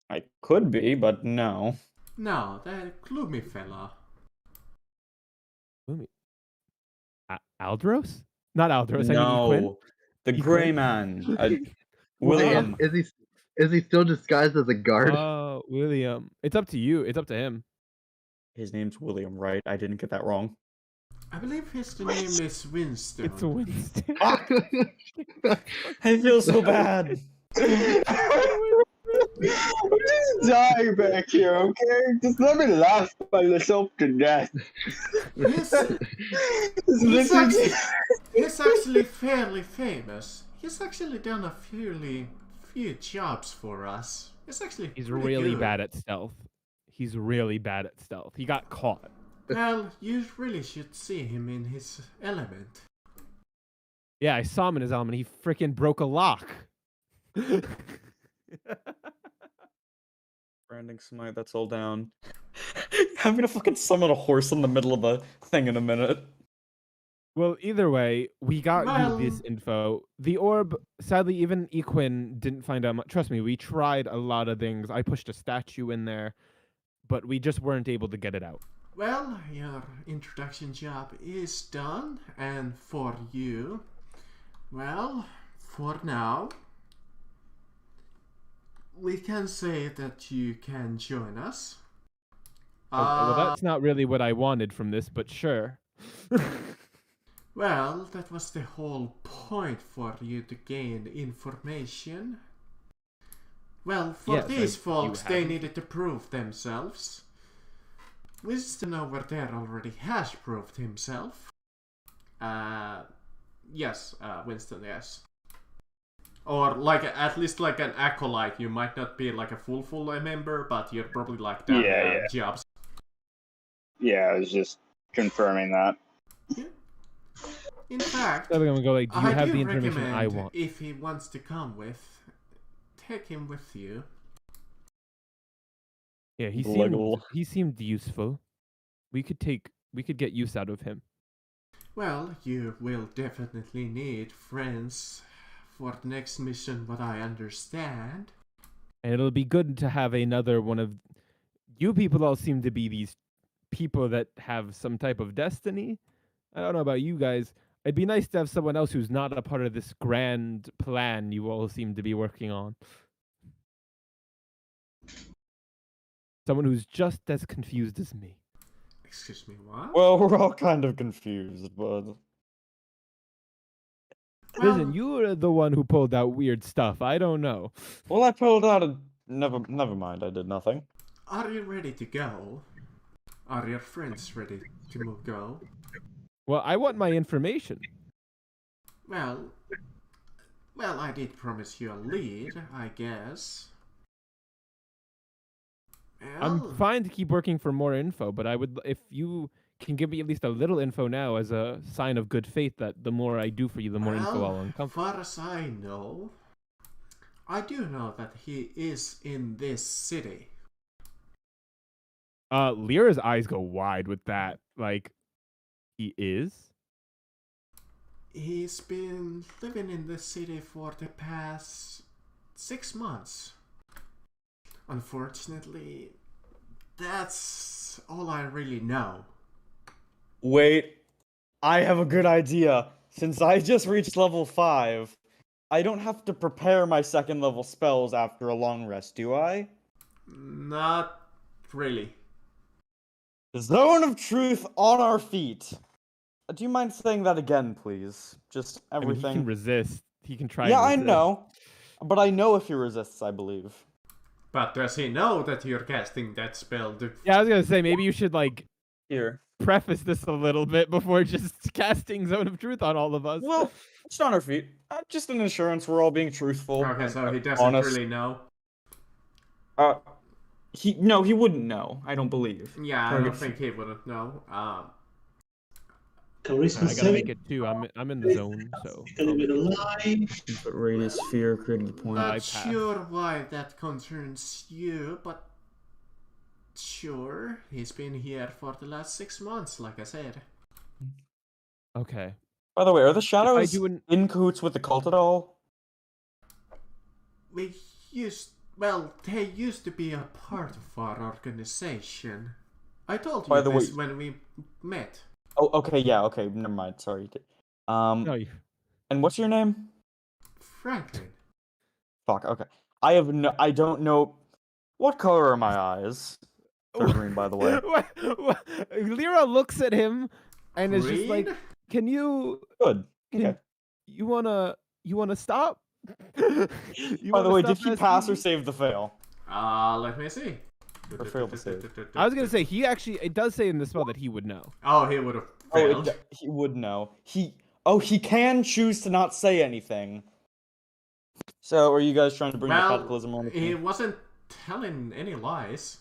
Speaker 6: I could be, but no.
Speaker 5: No, that gloomy fella.
Speaker 1: Gloomy? Aldros? Not Aldros,
Speaker 6: No,
Speaker 1: I mean Equin.
Speaker 6: the Gray Man. William.
Speaker 3: Is he still disguised as a guard?
Speaker 1: Oh, William. It's up to you. It's up to him.
Speaker 6: His name's William, right? I didn't get that wrong.
Speaker 5: I believe his name is Winston.
Speaker 1: It's Winston.
Speaker 6: I feel so bad.
Speaker 2: I'm just dying back here, okay? Just let me laugh myself to death.
Speaker 5: He's actually fairly famous. He's actually done a few jobs for us. He's
Speaker 1: really
Speaker 5: good.
Speaker 1: bad at stealth. He's really bad at stealth. He got caught.
Speaker 5: Well, you really should see him in his element.
Speaker 1: Yeah, I saw him in his element. He freaking broke a lock.
Speaker 6: Branding smite, that's all down. I'm gonna fucking summon a horse in the middle of a thing in a minute.
Speaker 1: Well, either way, we got you this info. The orb, sadly, even Equin didn't find out much. Trust me, we tried a lot of things. I pushed a statue in there, but we just weren't able to get it out.
Speaker 5: Well, your introduction job is done, and for you, well, for now, we can say that you can join us.
Speaker 1: Well, that's not really what I wanted from this, but sure.
Speaker 5: Well, that was the whole point for you to gain information. Well, for these folks, they needed to prove themselves. Winston over there already has proved himself. Yes, Winston, yes. Or like at least like an acolyte. You might not be like a full member, but you're probably like done jobs.
Speaker 2: Yeah, I was just confirming that.
Speaker 5: Yeah. In fact,
Speaker 1: I'm gonna go like, do you have the information
Speaker 5: recommend
Speaker 1: I want?
Speaker 5: if he wants to come with, take him with you.
Speaker 1: Yeah, he seemed useful. We could get use out of him.
Speaker 5: Well, you will definitely need friends for the next mission, what I understand.
Speaker 1: And it'll be good to have another one of you people. All seem to be these people that have some type of destiny. I don't know about you guys. It'd be nice to have someone else who's not a part of this grand plan you all seem to be working on. Someone who's just as confused as me.
Speaker 5: Excuse me, what?
Speaker 6: Well, we're all kind of confused, but...
Speaker 1: Listen, you were the one who pulled out weird stuff. I don't know.
Speaker 6: Well, I pulled out a... Never mind, I did nothing.
Speaker 5: Are you ready to go? Are your friends ready to go?
Speaker 1: Well, I want my information.
Speaker 5: Well, I did promise you a lead, I guess. Well,
Speaker 1: I'm fine to keep working for more info, but I would, if you can give me at least a little info now as a sign of good faith that the more I do for you, the more info I'll uncover.
Speaker 5: As far as I know, I do know that he is in this city.
Speaker 1: Lyra's eyes go wide with that. Like, he is?
Speaker 5: He's been living in this city for the past 6 months. Unfortunately, that's all I really know.
Speaker 6: Wait, I have a good idea. Since I just reached level 5, I don't have to prepare my second level spells after a long rest, do I?
Speaker 5: Not really.
Speaker 6: Zone of Truth on our feet. Do you mind saying that again, please? Just everything.
Speaker 1: I mean, he can resist. He can try.
Speaker 6: Yeah, I know. But I know if he resists, I believe.
Speaker 5: But does he know that you're casting that spell?
Speaker 1: Yeah, I was gonna say, maybe you should, like,
Speaker 6: here
Speaker 1: preface this a little bit before just casting Zone of Truth on all of us.
Speaker 6: Well, it's on our feet. Just an assurance we're all being truthful.
Speaker 5: Okay, so he doesn't
Speaker 6: honest.
Speaker 5: really know?
Speaker 6: He wouldn't know, I don't believe.
Speaker 5: Yeah, I don't think he wouldn't know.
Speaker 4: Charisma
Speaker 1: I gotta make it too. I'm in the zone, so.
Speaker 6: But radius sphere created the point.
Speaker 5: Not sure why that concerns you, but sure, he's been here for the last 6 months, like I said.
Speaker 1: Okay.
Speaker 6: By the way, are the shadows in cahoots with the cult at all?
Speaker 5: They used to be a part of our organization. I told you this when we met.
Speaker 6: Oh, okay, yeah, okay, never mind, sorry.
Speaker 1: No,
Speaker 6: and what's your name?
Speaker 5: Franklin.
Speaker 6: Fuck, okay. I don't know. What color are my eyes? They're green, by the way.
Speaker 1: Lyra looks at him and is just like, can you...
Speaker 6: Good, okay.
Speaker 1: You wanna stop?
Speaker 6: By the way, did he pass or save the fail?
Speaker 5: Let me see.
Speaker 6: Or fail to save.
Speaker 1: I was gonna say, it does say in the spell that he would know.
Speaker 5: Oh, he would have failed.
Speaker 6: He would know. He can choose to not say anything. So, are you guys trying to bring the Cataclysm on?
Speaker 5: He wasn't telling any lies.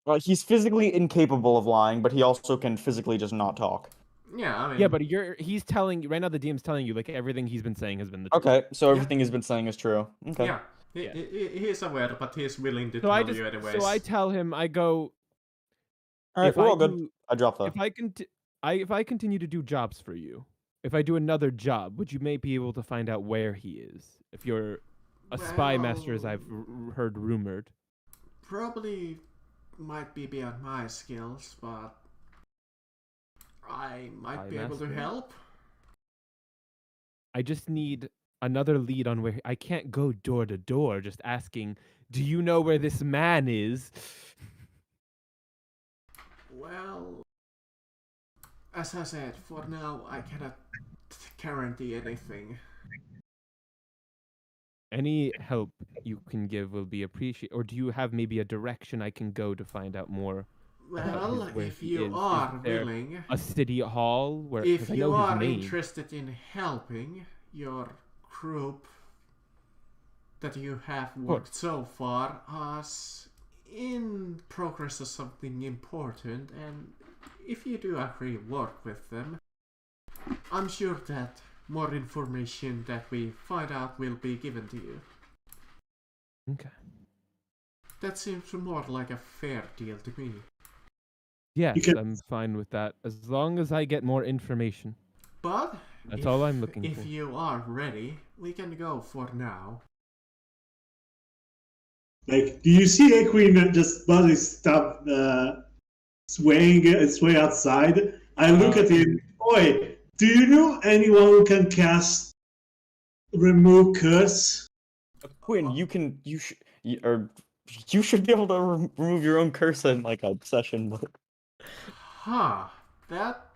Speaker 6: Well, he's physically incapable of lying, but he also can physically just not talk.
Speaker 5: Yeah, I mean...
Speaker 1: Yeah, but he's telling... Right now, the DM's telling you, like, everything he's been saying has been the truth.
Speaker 6: Okay, so everything he's been saying is true. Okay.
Speaker 5: Yeah. He's aware, but he's willing to tell you anyways.
Speaker 1: So I tell him, I go...
Speaker 6: Alright, we're all good. I drop that.
Speaker 1: If I continue to do jobs for you, if I do another job, would you maybe be able to find out where he is? If you're a spy master, as I've heard rumored.
Speaker 5: Probably might be beyond my skills, but I might be able to help.
Speaker 1: I just need another lead on where... I can't go door to door just asking, do you know where this man is?
Speaker 5: Well, as I said, for now I cannot guarantee anything.
Speaker 1: Any help you can give will be appreciated. Or do you have maybe a direction I can go to find out more about
Speaker 5: Well,
Speaker 1: where
Speaker 5: if
Speaker 1: he
Speaker 5: you
Speaker 1: is?
Speaker 5: are
Speaker 1: Is there
Speaker 5: willing,
Speaker 1: a city hall where?
Speaker 5: if
Speaker 1: Because I
Speaker 5: you
Speaker 1: know his
Speaker 5: are
Speaker 1: name.
Speaker 5: interested in helping your group that you have worked so far as in progress of something important, and if you do agree work with them, I'm sure that more information that we find out will be given to you.
Speaker 1: Okay.
Speaker 5: That seems more like a fair deal to me.
Speaker 1: Yes, I'm fine with that. As long as I get more information.
Speaker 5: But
Speaker 1: that's all I'm looking for.
Speaker 5: If you are ready, we can go for now.
Speaker 4: Like, do you see Equine just body stop swaying its way outside? I look at him. Oi, do you know anyone who can cast remove curse?
Speaker 6: Quinn, you should be able to remove your own curse in like a session. But...
Speaker 5: Huh, that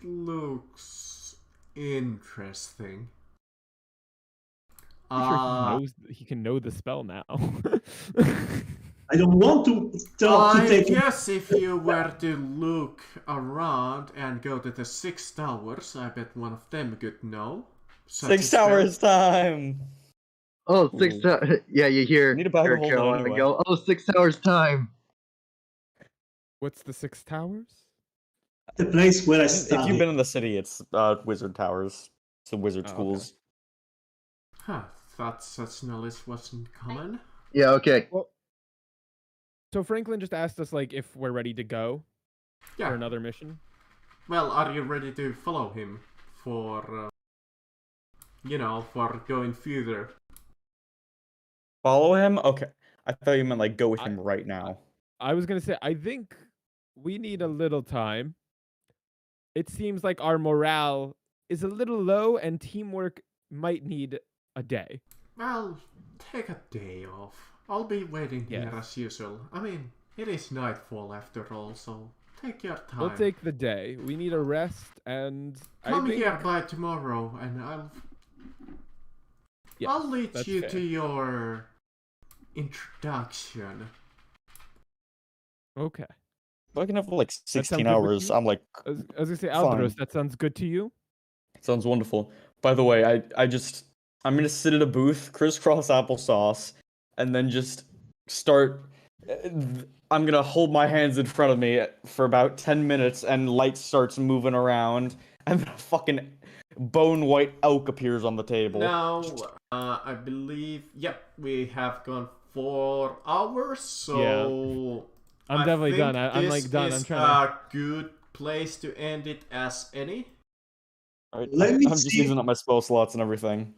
Speaker 5: looks interesting.
Speaker 1: Sure he can know the spell now.
Speaker 4: I don't want to talk to take.
Speaker 5: I guess if you were to look around and go to the 6 towers, I bet one of them could know.
Speaker 6: 6 towers time!
Speaker 3: Oh, 6 towers. Yeah, you hear
Speaker 6: Need a bag of holding anyway.
Speaker 3: Go, oh, 6 towers time.
Speaker 1: What's the 6 towers?
Speaker 4: The place where I study.
Speaker 6: If you've been in the city, it's wizard towers. So wizard schools.
Speaker 5: Okay. Huh, thought such knowledge wasn't common.
Speaker 3: Yeah, okay.
Speaker 1: Well, so Franklin just asked us like if we're ready to go for another mission.
Speaker 5: Well, are you ready to follow him for, for going further?
Speaker 6: Follow him? Okay. I thought you meant like go with him right now.
Speaker 1: I was going to say, I think we need a little time. It seems like our morale is a little low and teamwork might need a day.
Speaker 5: Well, take a day off. I'll be waiting here as usual. I mean, it is nightfall after all, so take your time.
Speaker 1: We'll take the day. We need a rest, and
Speaker 5: come here by tomorrow, and I'll lead you to your introduction.
Speaker 1: Okay.
Speaker 6: If I can have like 16 hours, I'm like.
Speaker 1: I was gonna say, Alvaros, that sounds good to you?
Speaker 6: Sounds wonderful. By the way, I'm gonna sit at a booth, crisscross applesauce, and then just start. I'm gonna hold my hands in front of me for about 10 minutes, and light starts moving around, and then a fucking bone white elk appears on the table.
Speaker 5: Now, I believe, we have gone 4 hours, so
Speaker 1: I'm definitely done. I'm like done. I'm trying
Speaker 5: a good place to end it as any.
Speaker 6: Right. I'm just using up my spell slots and everything.